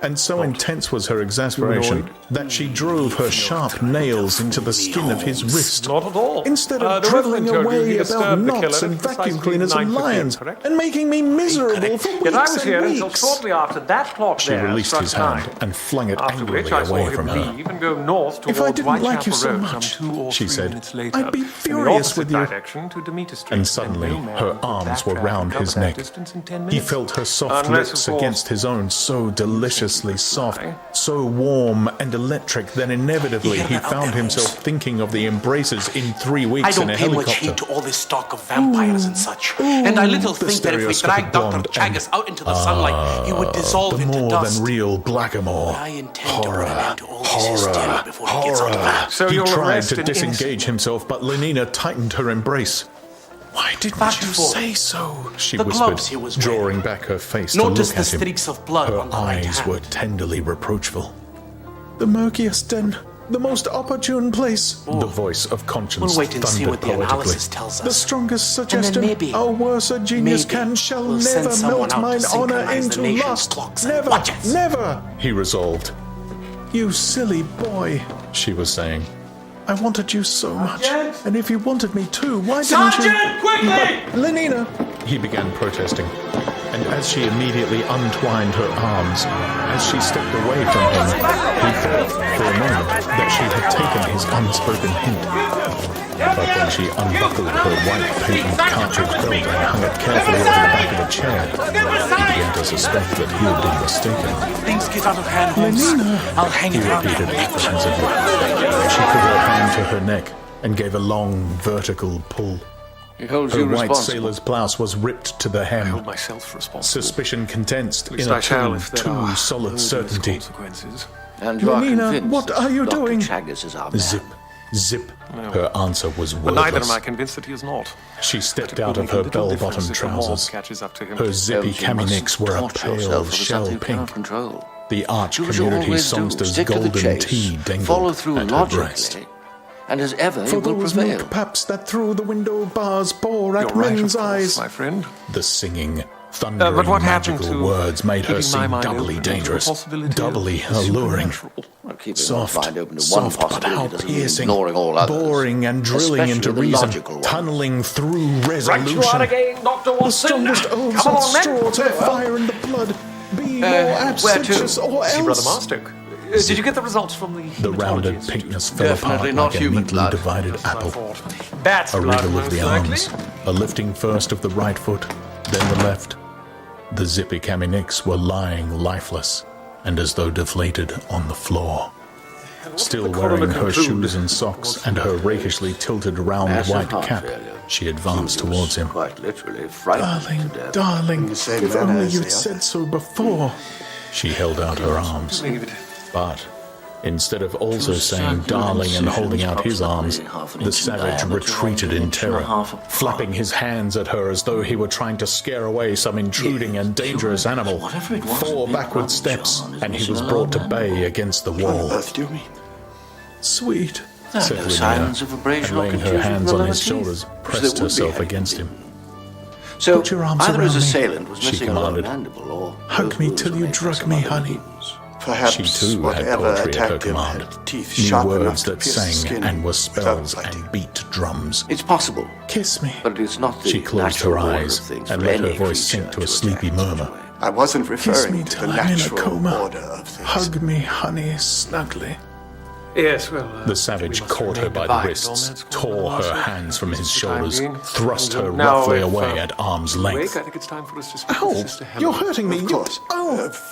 And so intense was her exasperation that she drove her sharp nails into the skin of his wrist. Not at all. Instead of the drivelling resident told you he away about disturbed the knots killer and at vacuum precisely cleaners and 9:15, lions, correct? and making me miserable for Yet I was weeks here and until weeks. shortly after that clock She there released struck his 9. hand and flung it After angrily which I saw away him from her. leave and go north towards If I didn't like you Whitechapel so Road much, some 2 or she 3 said, minutes later, I'd be in the furious opposite with you. direction to Demeter Street. And suddenly no man her could arms backtrack were and round cover his that neck. distance in 10 He minutes. felt her soft Unless, lips of course, against his own so deliciously. ridiculously soft, so warm and electric that inevitably he found himself thinking of the embraces in 3 weeks in a I don't pay much helicopter. heed to all this talk of vampires and such. And I little The think that if we stereoscopic dragged Dr. blonde Chagas out into the sunlight, he would dissolve the into more dust. than real blackamoor. I intend to put an end to all this hysteria before he gets out of hand. So He you'll tried arrest to an disengage himself, but Lenina tightened her embrace. Why didn't Fact you four. say so? She The whispered, gloves he was wearing. drawing back her face Notice to the look at him. streaks of blood Her on the right eyes hand. were tenderly reproachful. The murkiest den, the most opportune place. The voice of conscience We'll wait and see thundered what the poetically. analysis tells us. The strongest And then suggestion maybe, a worse a genius can shall we'll send never someone melt out to mine honor synchronize the into nation's lust. clocks and Never, watches. never, he resolved. You silly boy, she was saying. I wanted you so much. And if you wanted me too, why didn't you... Sergeant, quickly! But, Lenina, he began protesting. And as she immediately untwined her arms, as she stepped away from him, he thought for a moment that she had taken his unspoken hint. But when she unbuckled her white patent cartridge belt and hung it carefully over the back of a chair, he began to suspect that he had been mistaken. Things get out of hand, Holmes. Lenina, I'll hang he it around. repeated apprehensively. She put her hand to her neck and gave a long vertical pull. He holds Her you white responsible. sailor's blouse was ripped to the I hem. hold myself responsible. Suspicion condensed At least in I a shall if there too are solid odious certainty. consequences. And you are Lenina, convinced what are you Dr. doing? Chagas is our man. Zip, zip. No. Her answer was But neither wordless. am I convinced that he is not. She stepped But it out will of make a her little bell-bottom difference if the mob trousers. catches up to him. Her zippy She cami mustn't nicks were a torture pale herself with shell something you cannot pink. control. The arch Do as you community always do. songster's Stick to the golden chase. tea dangled Follow through at her breast. logically. And as ever, For you will those prevail. milk paps that through the window bars bore at You're right, men's of course, eyes. my friend. The singing, thundering, But what happened magical to words made her keeping my seem mind doubly open to the dangerous, possibility doubly of the alluring. supernatural? Well, keeping Soft, one's mind open to one soft, but possibility how doesn't mean piercing, ignoring all others. boring and drilling Especially into the reason, logical one. tunneling through Right resolution. you are again, Dr. The Watson. strongest oaths Come and on, men. straw to the fire and the blood. Be more abstentious or See, Brother else. Marstoke. Did you get the results from the The rounded hematology pinkness institute? fell Definitely apart not like a human neatly blood. divided That's what I apple. thought. Bat's A blood, wriggle of most the likely. arms, a lifting first of the right foot, then the left. The zippy cami nicks were lying lifeless and as though deflated on the floor. Still the wearing coroner her conclude? shoes and socks and her rakishly tilted round Massive white heart cap, failure. she advanced towards him. Quite literally frightened Darling, to death. darling, The same if manner only as you'd the said others. so before. She held out her arms. Believe it. But instead of also Two saying circular darling and holding out his arms, approximately half an the inch in savage diameter, retreated one in inch and a terror, half apart. flapping his hands at her as though he were trying to scare away some intruding and dangerous animal. Whatever it was, 4 Big backward Brother steps, John is and he missing was a brought to lobe bay against the What on wall. earth do you mean? Sweet, No said signs Lenina, of abrasion and or laying her contusion hands of the on his lower teeth, shoulders, which pressed there would be herself had against been. him. So, Put your arms either around his me, assailant was she missing lower commanded. mandible or Hug both me wounds till were you made by drug some me, other honey. means. Perhaps She too had whatever poetry at her attacked him command. had teeth New sharp enough words to that pierce sang skin and were without spells biting. and beat drums. It's possible, Kiss me. but it's not the She closed natural her order eyes of things and for let her any voice creature sink to a attack sleepy in such a murmur. way. I wasn't Kiss referring me to till the I'm in a natural coma. order of things. Hug me, honey, snugly. Yes, well... The savage we must caught her remain by the divided on wrists, that score, tore her Marshal. hands from his For the time shoulders, being. thrust her Now, roughly if, away at arm's Wake, length. I think it's time for us to speak Ow! with Sister Helen. You're hurting me. Of course.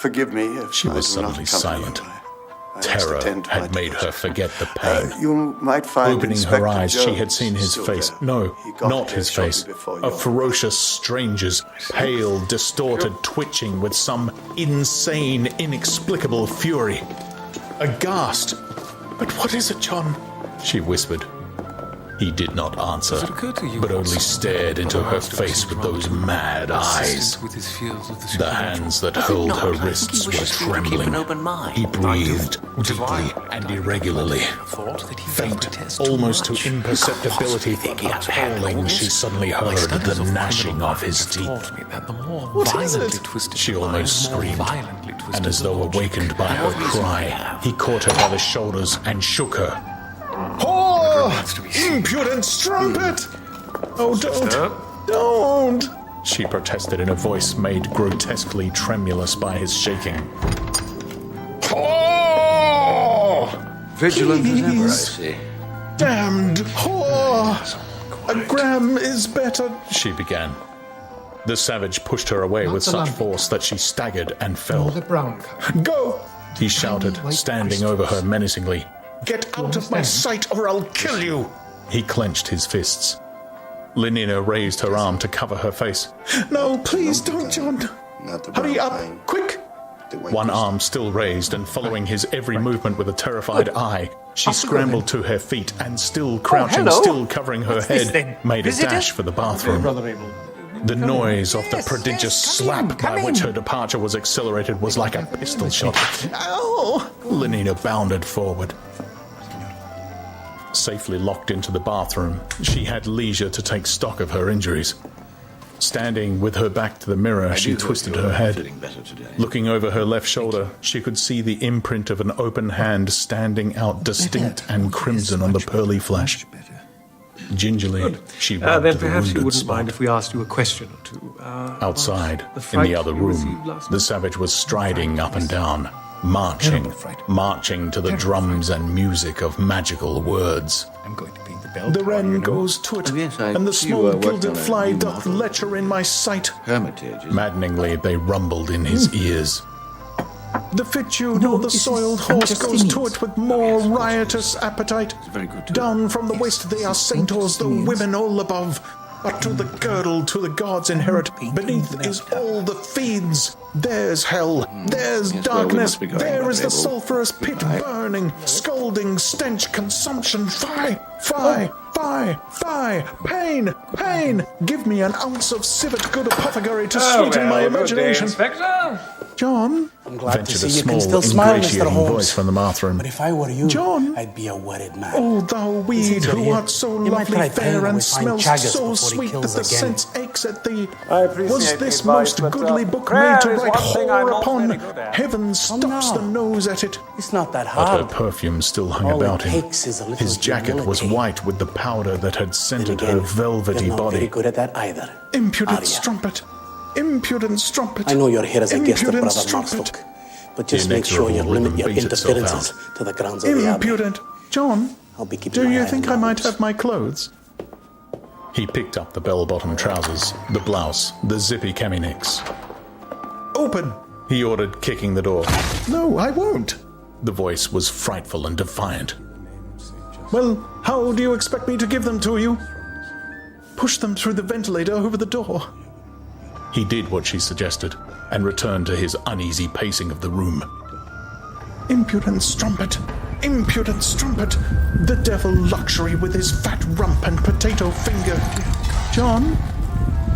Forgive me if She I was do not suddenly accompany silent. you. I must Terror attend to my had made her duties. forget the pain. You might find Opening Inspector her eyes, she Jones had seen his still face. there. No, He got not here his shortly face. before A your ferocious stranger's, pale, distorted twitching with some insane, inexplicable fury. Aghast. But what is it, John? She whispered. He did not answer, Does it occur to you but only also stared into that her most of us face in with those Rockland mad are eyes. consistent with his fears of the The supernatural? hands that I think held not. her I think he wrists were wishes you to keep trembling. an open mind. He breathed Which is why deeply and irregularly. thought that he Faint, protest too almost to much. imperceptibility, think he has had appalling, all this? she suddenly heard Studies the of gnashing criminal of his have teeth. taught me that the more What is violently it? twisted She the mind, almost the more screamed, violently twisted and as the though logic. awakened by her what reason cry, we have. he caught her by the shoulders and shook her. Whore! Impudent strumpet! Oh, don't! She protested in a voice made grotesquely tremulous by his shaking. Whore! Vigilant as ever, I Please. see. Damned whore! A gram is better, she began. The savage pushed her away with such force that she staggered and fell. The brown kind. Go! He shouted, standing over her menacingly. Get out of my sight or I'll kill you! He clenched his fists. Lenina raised her arm to cover her face. No, please don't, John. Hurry up, quick! One arm still raised and following his every movement with a terrified eye, she scrambled to her feet and still crouching, still covering her head, made a dash for the bathroom. The noise of the prodigious slap by which her departure was accelerated was like a pistol shot. Ow! Lenina bounded forward. Safely locked into the bathroom, she had leisure to take stock of her injuries. Standing with her back to the mirror, she twisted her head. Looking over her left shoulder, she could see the imprint of an open hand standing out distinct and crimson on the pearly flesh. Gingerly, she rubbed then the perhaps you wounded wouldn't spot. mind if we asked you a question or two. Outside, in the other room, the savage was striding up and down, marching to the drums and music of magical words. I'm going to be the bell. The wren goes to it, and the small gilded fly doth lecher in my sight. Maddeningly, they rumbled in his ears. The fitude or the soiled horse goes to it with more riotous appetite. Down from the waist they are centaurs, the women all above. But to the girdle, to the gods inherit, beneath is all the fiends. There's hell, there's darkness, there is the sulphurous pit burning, scalding stench, consumption, fie, fie, fie, fie, pain, pain. Give me an ounce of civet good apothecary to sweeten my imagination. John, I'm glad ventured to a see you small, can still smile, Mr. ingratiating Holmes. voice from the bathroom. But if I were you, John, I'd be a wedded man. Oh, thou weed, who art so You might lovely try fair paying and with fine smells chaggis so before he sweet that kills the again. sense aches at thee. I appreciate Was the this advice, most but, goodly book prayer made to is write one thing I'm horror not upon? very good at. Heaven stops the nose at it. It's not that But her hard. perfume still hung All it about him. takes is a little His jacket was humility. white with the powder that had scented Then again, her velvety you're not very body. good at that either. Impudent Are ya? strumpet! Impudent strumpet! I know you're here as a guest of Impudent Brother strumpet! Marstock, but just make sure you inexorable limit rhythm your beat itself interferences out. to the grounds of the abbey. Impudent! John, I'll be keeping do my you eye think on I might those. have my clothes? He picked up the bell-bottom trousers, the blouse, the zippy caminex. Open! He ordered, kicking the door. No, I won't! The voice was frightful and defiant. Well, how do you expect me to give them to you? Push them through the ventilator over the door. He did what she suggested, and returned to his uneasy pacing of the room. Impudent strumpet! Impudent strumpet! The devil luxury with his fat rump and potato finger! John?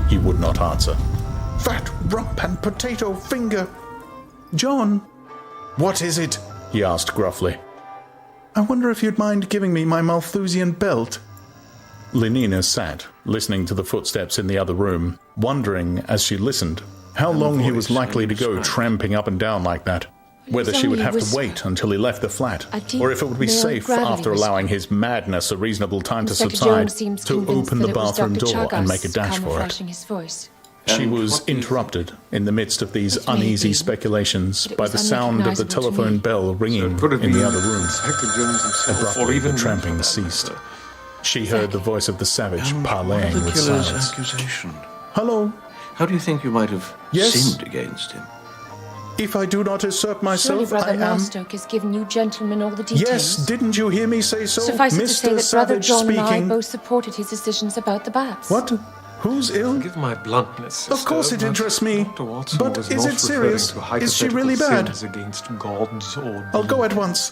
He would not answer. Fat rump and potato finger! John? What is it? He asked gruffly. I wonder if you'd mind giving me my Malthusian belt? Lenina sat, listening to the footsteps in the other room, wondering, as she listened, how long he was likely to go tramping up and down like that. Whether she would have to wait until he left the flat, or if it would be safe, after allowing his madness a reasonable time to subside, to open the bathroom door and make a dash for it. His voice. She was interrupted in the midst of these uneasy speculations by the sound of the telephone bell ringing in the other room. Abruptly, the tramping ceased. She heard the voice of the savage parleying with silence. Accusation. Hello? How do you think you might have sinned against him? If I do not assert Surely myself, Brother I am... Marstock has given you gentlemen all the details. Yes, didn't you hear me say so? Suffice it to say Mr. that Brother Savage John and I speaking. both supported his decisions about the bats. What? Who's ill? Forgive my bluntness, Of course it sister, interests me. Dr. Watson But was is not it serious? referring to Is she really bad? hypothetical sins against gods or I'll go at once.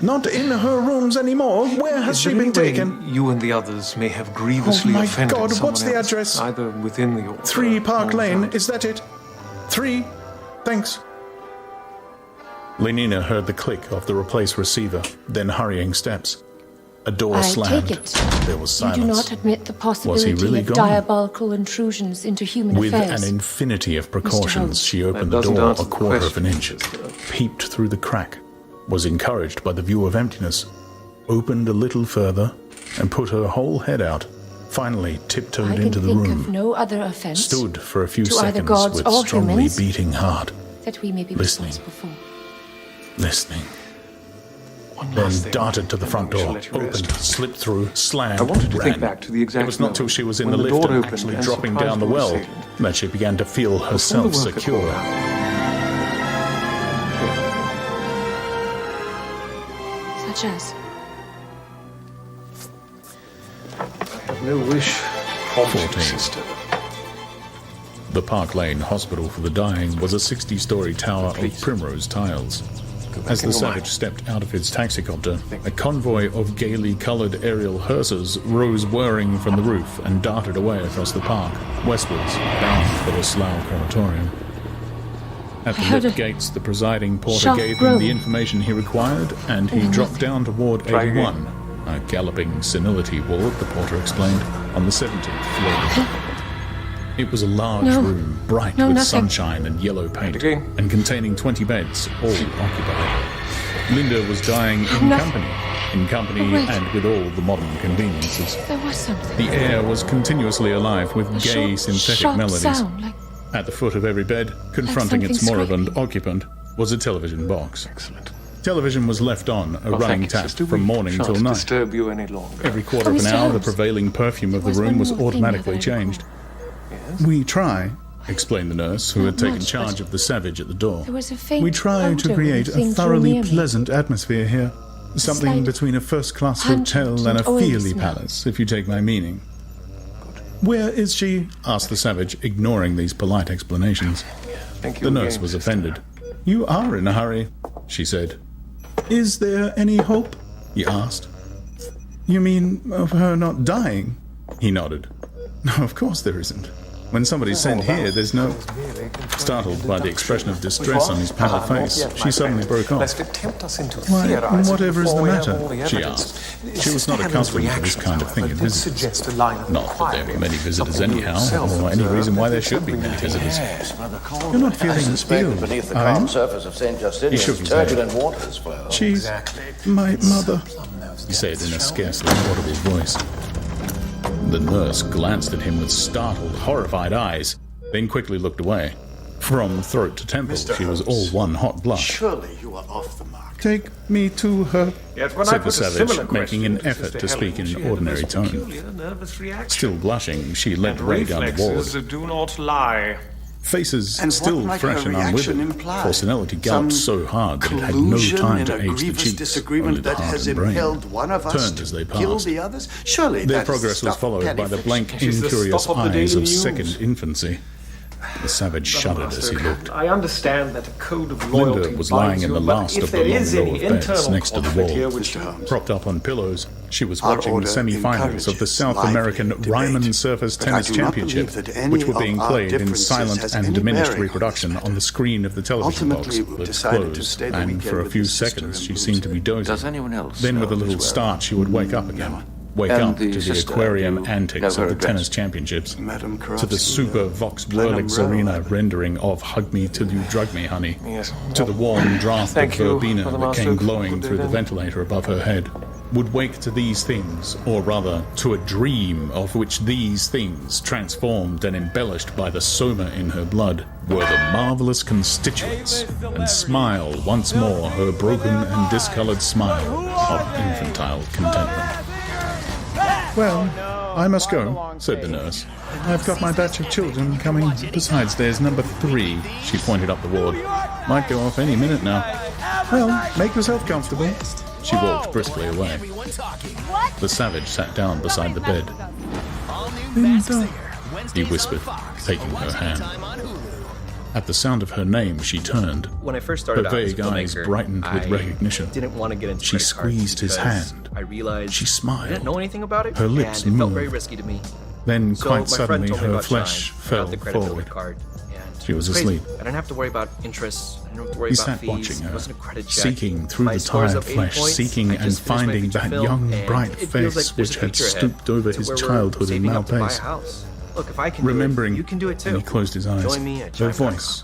Not in her rooms anymore. Where has she been taken? You and the others may have grievously Oh my offended God, someone what's the else, address? either within the order 3 Park or Lane, without. is that it? 3? Thanks. Lenina heard the click of the replaced receiver, then hurrying steps. A door I slammed. take it. There was You silence. do not admit the possibility really of gone? diabolical intrusions into human With affairs. an infinity of precautions, Holmes. she opened That the doesn't door answer a the quarter of an question, inch, peeped through the crack, was encouraged by the view of emptiness, opened a little further, and put her whole head out, finally tiptoed I can into the think room, of no other offense stood for a few to either seconds gods with or strongly humans beating heart, that we may be listening. responsible for. listening. then darted to the front door, opened, slipped through, slammed, I wanted to ran. think back to the exact It was not till she was in the when lift door and opened actually and dropping surprised down the my well assailant. that she began to feel herself secure. Such as? I have no wish. 14. The Park Lane Hospital for the Dying was a 60-story tower of primrose tiles. As the Savage stepped out of his taxicopter, a convoy of gaily coloured aerial hearses rose whirring from the roof and darted away across the park, westwards, bound for the Slough Crematorium. At the lift gates, the presiding porter gave him the information he required, and he dropped down to Ward 81, a galloping senility ward, the porter explained, on the 17th floor. It was a large room, bright with sunshine and yellow paint, and containing 20 beds, all occupied. Linda was dying in company and with all the modern conveniences. There was something. The air was continuously alive with gay synthetic melodies. At the foot of every bed, confronting its moribund occupant, was a television box. Excellent. Television was left on, a running tap from morning till night. Disturb you any longer. Every quarter of an hour, the prevailing perfume of the room was automatically changed. We try, explained the nurse, who had taken charge of the Savage at the door. We try to create a thoroughly pleasant atmosphere here. Something between a first-class hotel and a Feely palace, if you take my meaning. Where is she? Asked the Savage, ignoring these polite explanations. The nurse was offended. You are in a hurry, she said. Is there any hope? He asked. You mean of her not dying? He nodded. No, of course there isn't. When somebody's sent here, there's no... Startled by the expression of distress on his pale face, she suddenly broke off. Why, whatever is the matter? She asked. She was not accustomed to this kind of thing in visitors. Not that there were many visitors anyhow, or any reason why there should be many visitors. You're not feeling ill, are you? He shook his head. She's my mother, he said in a scarcely audible voice. The nurse glanced at him with startled, horrified eyes, then quickly looked away. From throat to temple, she was all one hot blush. Surely you are off the mark. Take me to her, said the Savage, making an effort to speak in an ordinary tone. Still blushing, she led the way down the ward. Do not lie. Faces still fresh and unwithered, for senility galloped so hard that it had no time to age the cheeks, only the heart and brain turned as they passed. Their progress was followed by the blank, incurious eyes of second infancy. The Savage shuddered as he looked. I understand that a code of loyalty Linda was lying in the last of the long row of beds next to the wall. Which Propped up on pillows, she was watching the semi-finals of the South American Ryman Surface Tennis Championship, which were being played in silent and diminished reproduction on the screen of the television box, lids closed, and for a few seconds she seemed to be dozing. Then with a little start she would wake up again. Wake up to the aquarium antics of the tennis championships, to the super Vox Whirlix Arena rendering of Hug Me Till You Drug Me, Honey, to the warm draft of verbena that came glowing through the ventilator above her head. Would wake to these things, or rather, to a dream of which these things, transformed and embellished by the soma in her blood, were the marvellous constituents, and smile once more her broken and discoloured smile of infantile contentment. Well, I must go, said the nurse. I've got my batch of children coming. Besides, there's number 3. She pointed up the ward. Might go off any minute now. Well, make yourself comfortable. She walked briskly away. The Savage sat down beside the bed. Linda, he whispered, taking her hand. At the sound of her name, she turned. When I first started her vague eyes brightened with recognition. Didn't want to get into she squeezed his hand. I realized she smiled. I didn't know anything about it. Her lips and it felt moved. very risky to me. Then, so quite suddenly, her flesh fell the credit forward. Card, she was asleep. I didn't have to worry about interest. I didn't have to worry He about sat fees. watching her, It wasn't a credit check. seeking through My the scores tired up 80 flesh, points. seeking I and just finished my finding feature that film, young, and bright it feels face like which there's a had future stooped ahead over to his where we're childhood in saving up to buy a Malpace. house. Look, if I can Remembering, do it, you can do it too. and he closed his eyes. Join me at Her voice,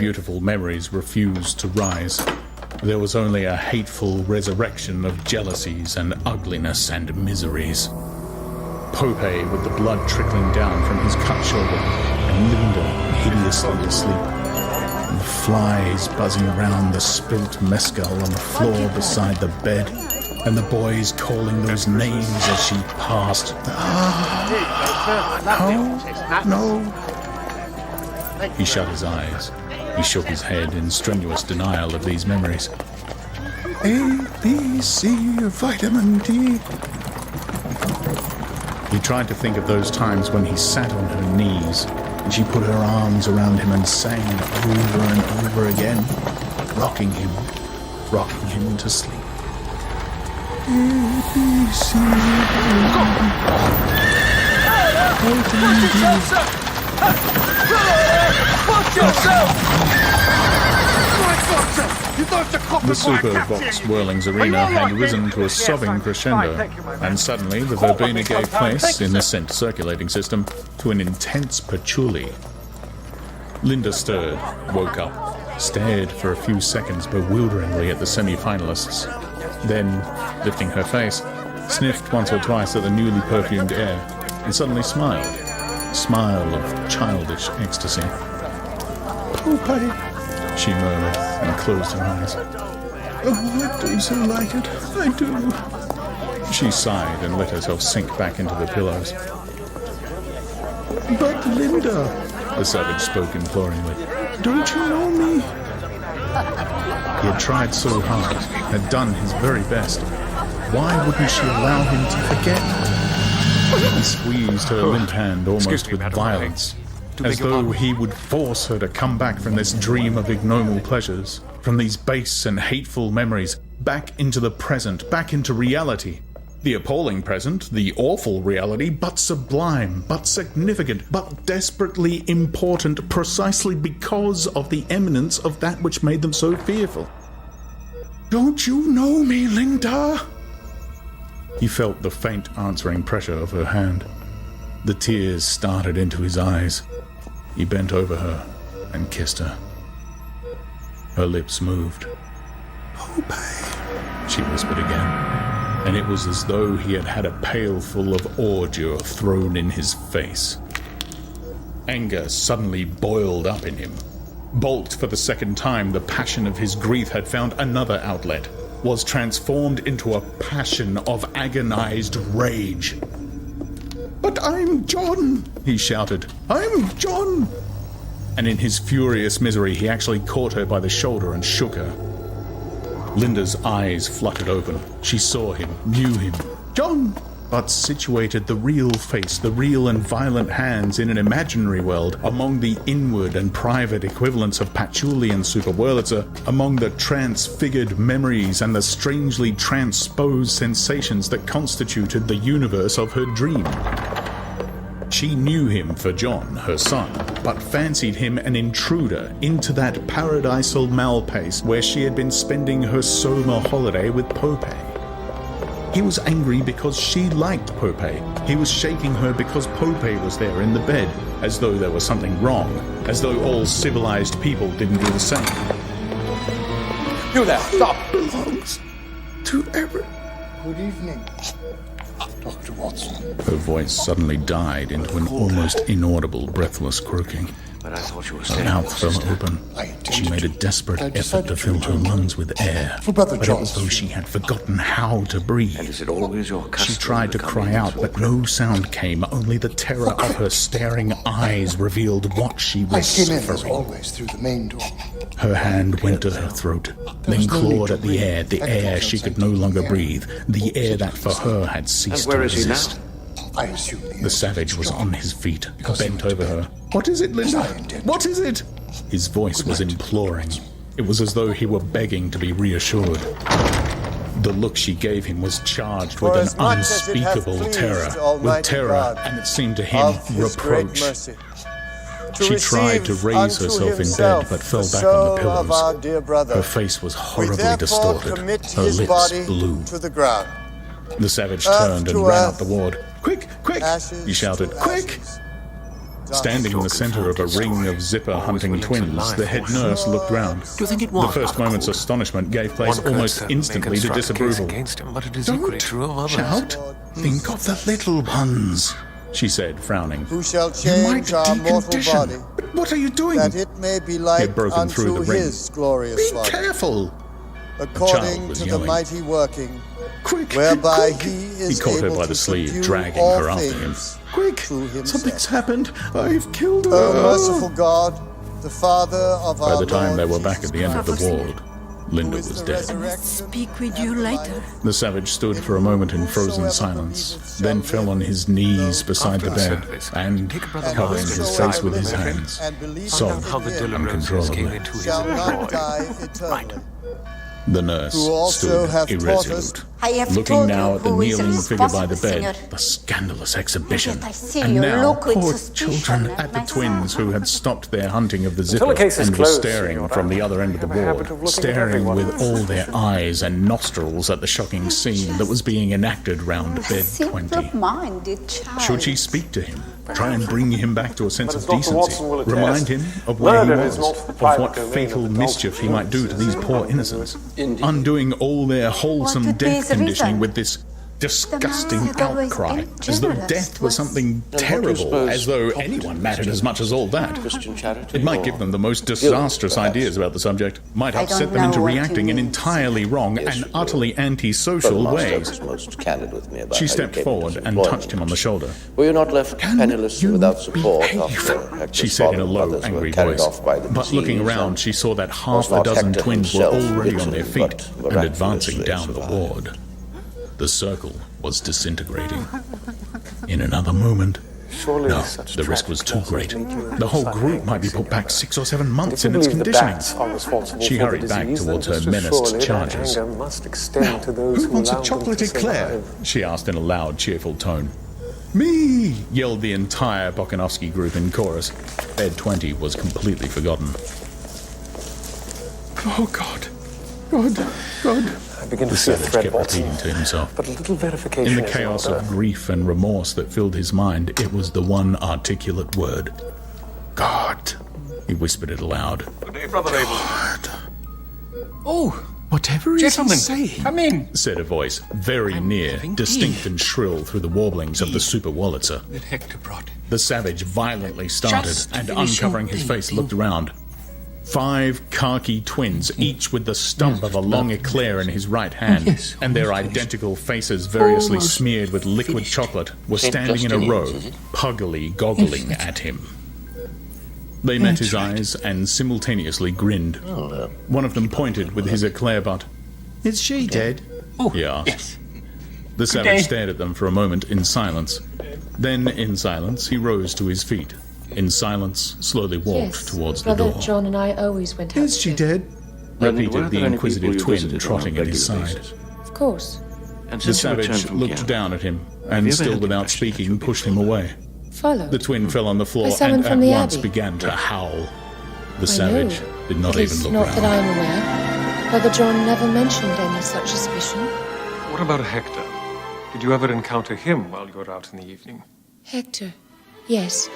beautiful memories refused to rise. There was only a hateful resurrection of jealousies and ugliness and miseries. Pope, with the blood trickling down from his cut shoulder, and Linda hideously asleep. and the flies buzzing around the spilt mescal on the floor beside the bed, and the boys calling those names as she passed. No. He shut his eyes. He shook his head in strenuous denial of these memories. A, B, C, vitamin D. He tried to think of those times when he sat on her knees and she put her arms around him and sang over and over again, rocking him to sleep. A, B, C, The Super Vox Whirlings arena had risen to a sobbing crescendo, and suddenly the verbena gave place, in the scent circulating system, to an intense patchouli. Linda stirred, woke up, stared for a few seconds bewilderingly at the semi-finalists, then, lifting her face, sniffed once or twice at the newly perfumed air, and suddenly smiled. A smile of childish ecstasy. "Popeye," she murmured, and closed her eyes. "Oh, I do so like it. I do." She sighed and let herself sink back into the pillows. "But Linda," the savage spoke imploringly, "don't you know me?" He had tried so hard, had done his very best. Why wouldn't she allow him to forget? He squeezed her limp hand almost with violence, as though he would force her to come back from this dream of ignoble pleasures, from these base and hateful memories, back into the present, back into reality. The appalling present, the awful reality, but sublime, but significant, but desperately important, precisely because of the eminence of that which made them so fearful. "Don't you know me, Linda?" He felt the faint answering pressure of her hand. The tears started into his eyes. He bent over her and kissed her. Her lips moved. "Popeye," she whispered again, and it was as though he had had a pailful of ordure thrown in his face. Anger suddenly boiled up in him. Balked for the second time, the passion of his grief had found another outlet, was transformed into a passion of agonized rage. "But I'm John," he shouted. "I'm John!" And in his furious misery, he actually caught her by the shoulder and shook her. Linda's eyes fluttered open. She saw him, knew him. "John!" But situated the real face, the real and violent hands in an imaginary world, among the inward and private equivalents of patchouli and Super Wurlitzer, among the transfigured memories and the strangely transposed sensations that constituted the universe of her dream. She knew him for John, her son, but fancied him an intruder into that paradisal Malpace where she had been spending her summer holiday with Popeye. He was angry because she liked Popeye. He was shaking her because Popeye was there in the bed, as though there was something wrong, as though all civilized people didn't do the same. "You there, stop!" Belongs to every... Good evening, Dr. Watson. Her voice suddenly died into an almost inaudible, breathless croaking. But I thought you were Her mouth fell open. She made a desperate effort to fill her lungs with air, but it was as though she had forgotten how to breathe. And is it always your custom? She tried to cry out, but no sound came. Only the terror of her staring eyes revealed what she was suffering. As always, through the main door. Her hand went to her throat, then clawed at the air she could no longer breathe, the air that for her had ceased to exist. I assume the savage was on his feet, bent over her. "What is it, Linda? What is it?" His voice was imploring. It was as though he were begging to be reassured. The look she gave him was charged with an unspeakable terror, and it seemed to him reproach. She tried to raise herself in bed, but fell back on the pillows. Her face was horribly distorted. Her lips blue. The savage turned and ran up the ward. "Quick, quick!" he shouted. "Quick!" Standing in the center of a ring of zipper-hunting twins, the head nurse looked round. The first moment's astonishment gave place almost instantly to disapproval. "Don't shout! Think of the little ones!" she said, frowning. Who shall change our mortal body, But what are you doing? that it may be He like had broken through unto the ring. his glorious Be body, careful! according was to the yelling. mighty working, Quick! whereby quick, he He is caught her able by to the sleeve, subdue dragging all her after him. things quick! through himself. Something's happened. I've killed her. O merciful God, the Father of By our the time Lord they were Jesus back at the end of the Christ, ward, Linda who is was the dead. resurrection Speak with you later. The savage stood for a moment in frozen silence, then fell on his knees beside the bed and, covering his face with his hands, sobbed how the Dillon roses came uncontrollably. into his shall not employ. die eternally. The nurse Who also hath stood taught us- irresolute, I have looking told now you at the who is kneeling figure by the responsible, bed, Signor. the scandalous exhibition, Yet I see and you now look with poor suspicion children at at the my twins son. who had stopped their hunting of the Until zipper the case is and were closed, staring Signora, from the other end of the I have a habit of ward, looking at staring everyone. with all their eyes and nostrils at the shocking scene that was being enacted round bed 20. Simple-minded child. Should she speak to him, try and bring him back to a sense of But as Dr. decency, Watson will attest, remind him of where he murder was, is not the of private what domain fatal of the mischief he might do to these poor innocents, Indeed. undoing all their wholesome What would be death the conditioning reason? with this disgusting The man said always outcry, as though generous death was was- something do you terrible, suppose as though property anyone mattered is as much as all that. Christian charity? It might or give them the most guilt, disastrous perhaps? ideas about the subject, might I upset don't them into know what you reacting in mean. entirely wrong Yes, and you utterly do. antisocial But Master ways. was most candid with me about She how you stepped came forward into and employment. touched him on the shoulder. Were you not left Can penniless you without support behave? after Hector's She said in a father and low, brothers were angry carried voice. off by the But looking disease, around, and she saw that was half a not dozen Hector twins were himself already on literally, their feet but and advancing miraculously down the survived? ward. The circle was disintegrating. In another moment, Surely no, such the risk was too tragic great. losses make you The whole son group angry, might be put back 6 or 7 months in If its you believe the conditioning. bats are responsible She for the hurried back disease, towards then her just as menaced surely that charges. anger must extend Now, to those who who wants a allowed them chocolate to eclair? survive. She asked in a loud, cheerful tone. Me! Yelled the entire Bokanovsky group in chorus. Bed 20 was completely forgotten. Oh, God. God. God. I begin to The see a savage thread, kept Watson. repeating to himself. But a little verification In the is chaos order. of grief and remorse that filled his mind, it was the one articulate word. God. He whispered it aloud. Good day, Brother Abel. Oh, whatever is he Gentlemen, saying? come in. Said a voice, very near, having distinct tea. and shrill through the warblings of the Super Wallitzer. That Hector brought. The savage violently started Just and, finish uncovering your his face, painting. looked around. 5 khaki twins, each with the stump of a long eclair in his right hand, Yes, and their almost identical faces variously Almost smeared with liquid finished. chocolate, were St. standing in a Justinian's, row, is it? puggily goggling at him. They met his eyes and simultaneously grinned. One of them pointed with his eclair butt. "Is she dead?" he asked. Yes. The savage stared at them for a moment in silence. Then, in silence, he rose to his feet. In silence, slowly walked towards the Brother door. John and I always went out. Is she dead? And were Repeated the there any inquisitive people you twin visited on a trotting at his regular side. basis? Of course. And The since you returned savage from looked Kiev, down at him, have and you ever still had the without impression that speaking, you've been pushed him away. Follow. The twin fell on the floor someone and from at the once Abbey. began to howl. The I savage know. did not At even least look not round. that I'm aware. Brother John never mentioned any such suspicion. What about Hector? Did you ever encounter him while you were out in the evening? Hector. Yes.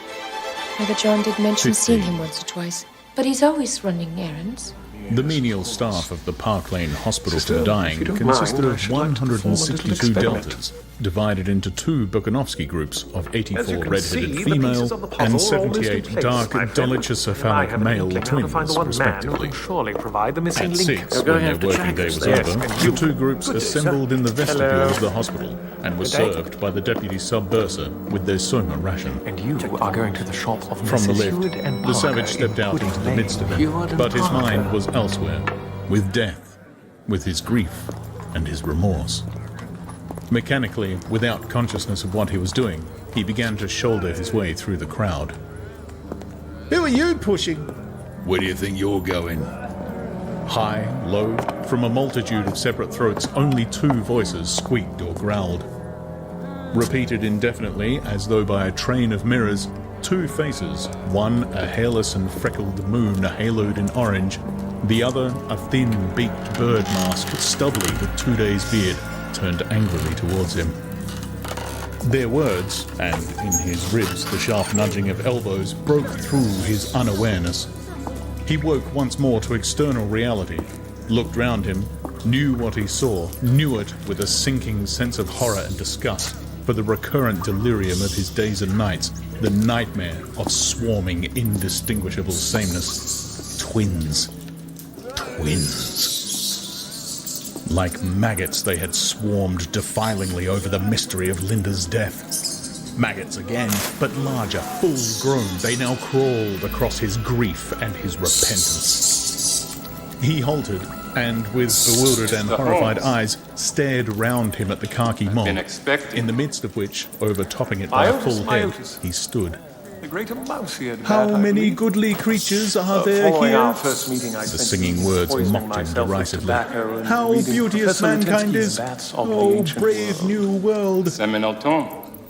Brother John did mention seeing him once or twice. But he's always running errands. The menial staff of the Park Lane Hospital Still, for Dying if you don't consisted mind, I of should like to perform a little 162 experiment. deltas, divided into 2 Bokanovsky groups of As 84 you can redheaded see, the female pieces of the puzzle and are almost in 78 place, dark my friend. dolichocephalic I have an male inkling how to find the twins, one man who respectively. can surely provide the missing At link. 6, when their working day was Yes, over, and the you. 2 groups Good day, assembled sir. in the vestibule Hello. of the hospital and were Good day. served by the deputy sub-bursar with their soma ration. And you are going to the shop of From the Mrs. lift, Hewitt and the Parker savage stepped in out Pudding into the Lane. midst of Hewitt them, and but his Parker. mind was elsewhere, with death, with his grief, and his remorse. Mechanically, without consciousness of what he was doing, he began to shoulder his way through the crowd. Who are you pushing? Where do you think you're going? High, low, from a multitude of separate throats, only 2 voices squeaked or growled. Repeated indefinitely, as though by a train of mirrors, 2 faces, one a hairless and freckled moon haloed in orange, the other a thin, beaked bird mask, stubbly with 2 days' beard, turned angrily towards him. Their words, and in his ribs the sharp nudging of elbows, broke through his unawareness. He woke once more to external reality, looked round him, knew what he saw, knew it with a sinking sense of horror and disgust, for the recurrent delirium of his days and nights, the nightmare of swarming, indistinguishable sameness. Twins. Like maggots, they had swarmed defilingly over the mystery of Linda's death. Maggots again, but larger, full-grown, they now crawled across his grief and his repentance. He halted, and with bewildered and horrified eyes, stared round him at the khaki mob, in the midst of which, overtopping it by a full head, he stood. The greater mouse he had How had, many goodly creatures are there following here? our first meeting, I The sent singing words poisoning mocked him myself with derisively. tobacco and How reading beauteous Professor mankind Litinsky's is! Bats of the Oh, Ancient brave World. new world!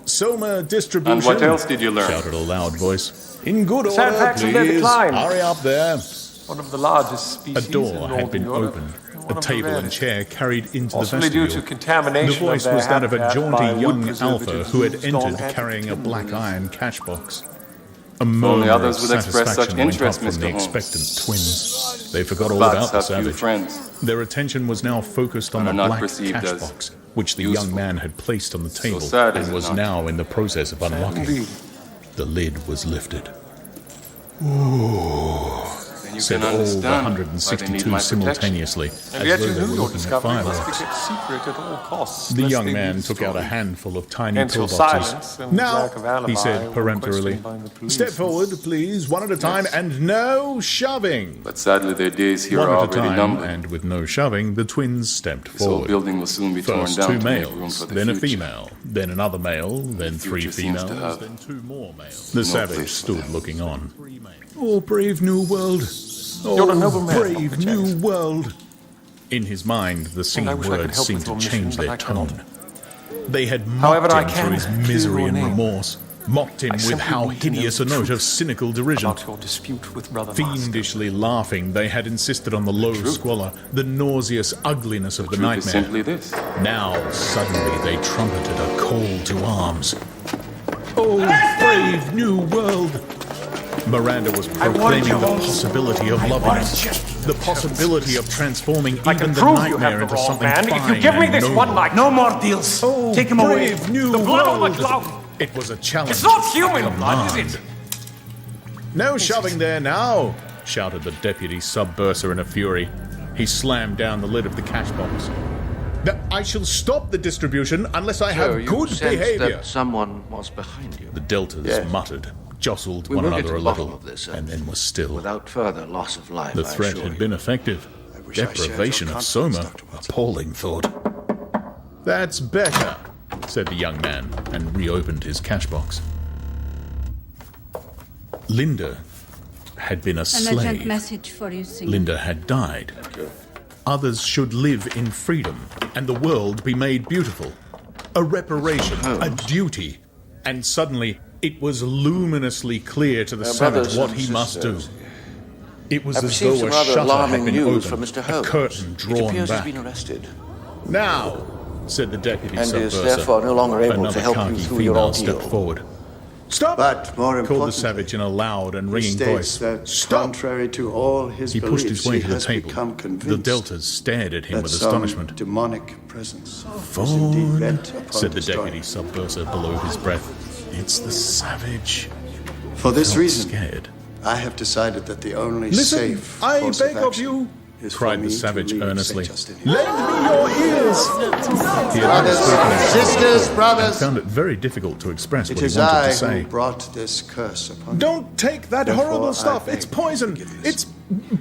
Soma distribution. And what else did you learn? Shouted a loud voice. In good Sad order, facts of their please. decline. Hurry up there. One of the largest A species door in had Northern been Europe. opened. One A of the table and rarest. chair carried into the Possibly due vestibule. to contamination The voice of their was that of a habitat by jaunty young wood alpha preservatives who had used on entered carrying a anti-tumor black relief. iron cash box. A Only murmur others of would express such satisfaction went interest, up from Mr. the Holmes. expectant twins. They forgot all Bats about the have few savage. friends. Their attention was now focused on And the are not black perceived cash as box, which the useful. young man had placed on the table sad, is and it was not? now in the process of unlocking. Indeed. The lid was lifted. Then you Said can all the understand why they need 162 my simultaneously, And as yet though you they knew were your looking at discovery must be fireworks. kept secret at all costs. The lest young they be man took out a destroyed. handful of tiny Hence your pillboxes. silence and Now, lack of alibi he said when peremptorily, questioned by the police. step forward, please, one at a time, and no shoving. But sadly, their days here One are at a already time, numbered. and with no shoving, the twins stepped This old forward. building will soon be torn First down two to make room males, for the then a future. female, then another male, then three future seems to females, have then two more males. no The savage place for stood them. looking on. Oh, brave new world. You're a Oh, noble man, brave Dr. new Jackson. world. In his mind, the I singing wish I could words help seemed with to your mission, change but their I cannot. tone. They had However, mocked I him can through his clear misery your and name. remorse, mocked him I with simply how need to know hideous the a note truth of cynical derision. about your dispute with Brother Master. Fiendishly laughing, they had insisted on the low squalor, the nauseous ugliness of the Truth is nightmare. simply this. Now, suddenly, they trumpeted a call to arms. Oh, brave new world! Miranda was proclaiming the possibility of loveliness, the possibility of transforming I can even the prove you nightmare have into the wrong something man. fine If you give me and this noble. one night, no more deals. Oh, Take him away. brave new The blood on world! the glove. It was a challenge. It's not a human blood, is command. it? No shoving there now, shouted the deputy sub-bursar in a fury. He slammed down the lid of the cash box. I shall stop the distribution unless I have you good sensed behavior. that someone was behind you. The deltas Yes. muttered, jostled We one will get another to a the bottom little, of this, and then was still. Without further loss of life, The I threat assure had you. been effective. wish I shared your Deprivation of confidence, Soma. Dr. Watson. Appalling thought. That's better, said the young man, and reopened his cash box. Linda had been a An slave. urgent message for you, Singer. Linda had died. Others should live in freedom, and the world be made beautiful. A reparation, a duty. And suddenly, it was luminously clear to the savage what he must do. It was I've as received though some a rather shutter had alarming been news opened, from Mr. a Holmes. curtain It drawn appears back. he's been arrested. Now, said the deputy And is sub-bursar. therefore no longer able Another to help you khaki through your female ordeal. stepped forward. Stop! But more called the importantly, savage in a loud and he ringing states voice. that Stop! contrary to all his He pushed his beliefs, way he to the has table. become The convinced deltas stared at him that with some astonishment. demonic presence is indeed Fawn, bent upon said the destroying deputy sub-bursar below his breath. It's the savage. For this Felt reason, scared. I have decided that the only Listen, safe I course beg of action you, is for cried me the to savage leave earnestly. St. Justinian. Lend me your ears! He had Brothers, spoken in sisters, and brothers, found it very difficult to express it what is he wanted I to say. who brought this curse upon you. Don't take that Therefore, horrible I stuff. beg It's poison. forgiveness. It's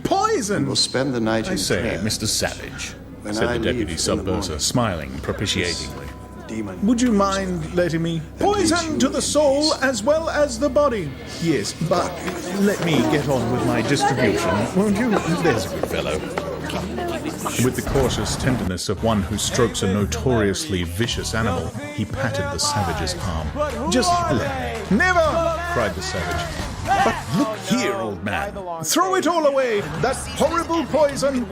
poison. We'll spend the night I in say, prayer. Mr. Savage, When said I the deputy leave in the sub-bursar, morning, smiling propitiatingly. Demon. Would you mind letting me? Poison to the soul as well as the body. Yes, but let me get on with my distribution, won't you? There's a good fellow. With the cautious tenderness of one who strokes a notoriously vicious animal, he patted the savage's arm. Just let me. Never! Cried the savage. But look here, old man. Throw it all away! That horrible poison!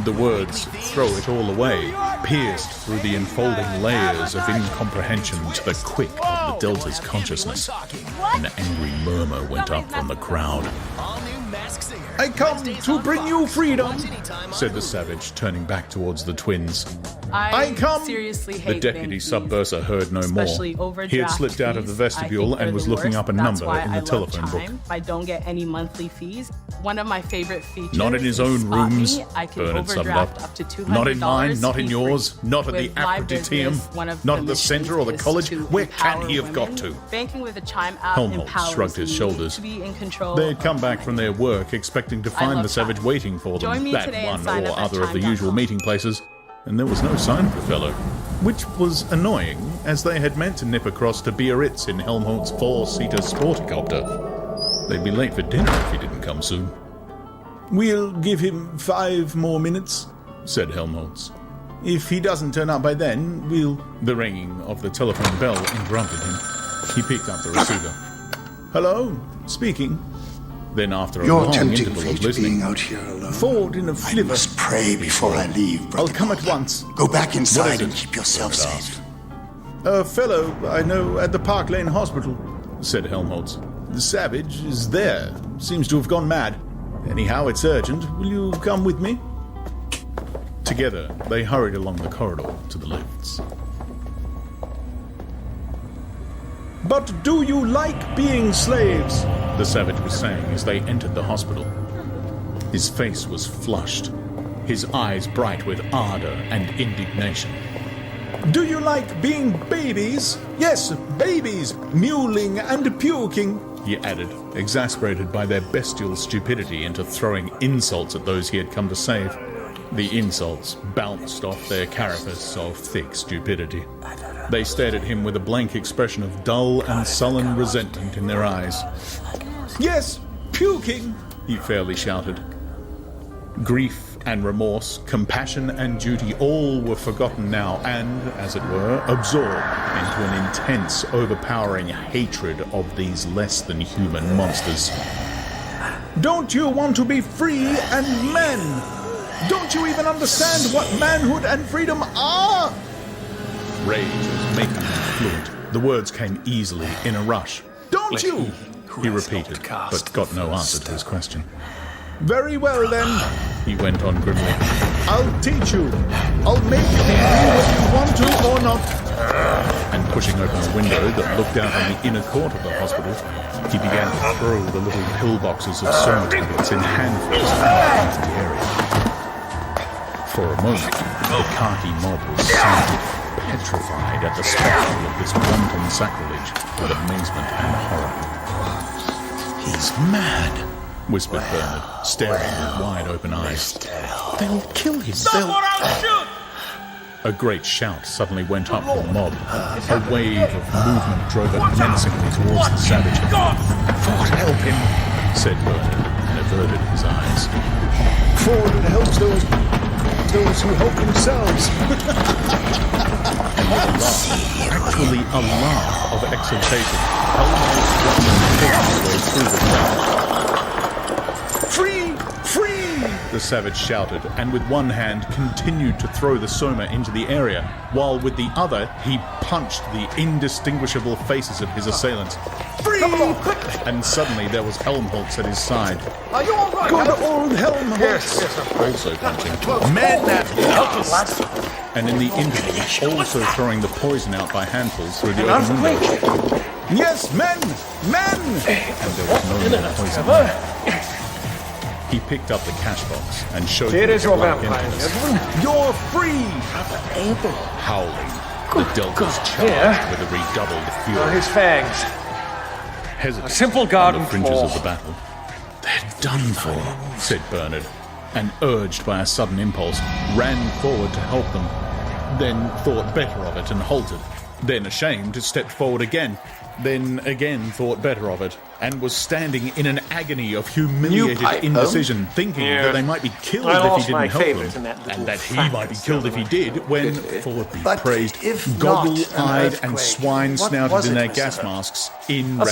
The words, throw it all away, pierced through the enfolding layers of incomprehension to the quick of the Delta's consciousness. An angry murmur went up from the crowd. I come to bring you freedom, said the savage, turning back towards the twins. I come! Seriously hate The deputy bank subbursar heard no more. especially overdraft He had slipped out of the fees. vestibule I think and was they're the looking worst. up a That's number why in I the love telephone book. Chime. I don't get any monthly fees. One of my favorite features Not in his is own Spot rooms, Me. I can Bernard summed overdraft up. up to $200 Not in mine, not in fee-free. yours, not at the With live Aphroditeum, business, one of not the at the centre or the missions college. is to Where can empower he have got women. to? Banking with a Chime app Helmholtz empowers shrugged his me shoulders. to be in control. They had come back from their work expecting to find love the savage Chime. waiting for them Join me at today and one sign or up at other of the chime.com. usual meeting places, and there was no sign of the fellow, which was annoying, as they had meant to nip across to Biarritz in Helmholtz's four-seater sporticopter. They'd be late for dinner if he didn't come soon. We'll give him 5 more minutes, said Helmholtz. If he doesn't turn up by then, we'll... The ringing of the telephone bell interrupted him. He picked up the receiver. Hello? Speaking. Then after a You're long tempting interval fate of listening... being out here alone. Ford in a flivver. I must pray before I leave, brother. I'll come at once. Go back What inside is and it? keep yourself Bernard safe. A fellow I know at the Park Lane Hospital, said Helmholtz. The savage is there. Seems to have gone mad. Anyhow, it's urgent. Will you come with me? Together, they hurried along the corridor to the lifts. But do you like being slaves? The savage was saying as they entered the hospital. His face was flushed, his eyes bright with ardor and indignation. Do you like being babies? Yes, babies, mewling and puking, he added, exasperated by their bestial stupidity into throwing insults at those he had come to save. The insults bounced off their carapace of thick stupidity. They stared at him with a blank expression of dull and sullen resentment in their eyes. Yes, puking, he fairly shouted. Grief and remorse, compassion and duty, all were forgotten now and, as it were, absorbed into an intense, overpowering hatred of these less-than-human monsters. Don't you want to be free and men? Don't you even understand what manhood and freedom are? Rage was making him fluent. The words came easily, in a rush. Don't you? He repeated, but got no answer to his question. Very well, then, he went on grimly. I'll teach you. I'll make you be whether you want to or not. And pushing open a window that looked out on the inner court of the hospital, he began to throw the little pillboxes of soma tablets in handfuls into the area. For a moment, the khaki mob was silent, petrified at the spectacle of this wanton sacrilege with amazement and horror. He's mad, whispered Bernard, staring with wide-open eyes. They'll kill him. A great shout suddenly went up from the mob. A wave of movement drove it menacingly towards the savage. Ford, help him, said Bernard, and averted his eyes. Ford helps those who help themselves. And with a laugh, actually a laugh of exultation, Helmholtz watched him pull his way through the crowd. Free! Free! The savage shouted, and with one hand continued to throw the soma into the area, while with the other he punched the indistinguishable faces of his assailants. Free! And suddenly there was Helmholtz at his side. Are you all right? Good old Helmholtz! Yes. Also punching. Men! Help us, lads! And in the interval, also throwing the poison out by handfuls through the open window. Yes, men! Men! And there was no more poison. He picked up the cash box and showed Here him is your black vampire, emptiness. gentlemen. You're free! Howling, the Deltas charged with a redoubled fury. His fangs. Hesitating A simple garden on the fringes claw. of the battle. They're done for, said Bernard, and urged by a sudden impulse, ran forward to help them. Then thought better of it and halted. Then, ashamed, stepped forward again. Then again thought better of it, and was standing in an agony of humiliated indecision, thinking that they might be killed if he didn't help them, and that he might be killed if he did, when, Ford be praised, goggle-eyed and swine-snouted in their gas masks, in ran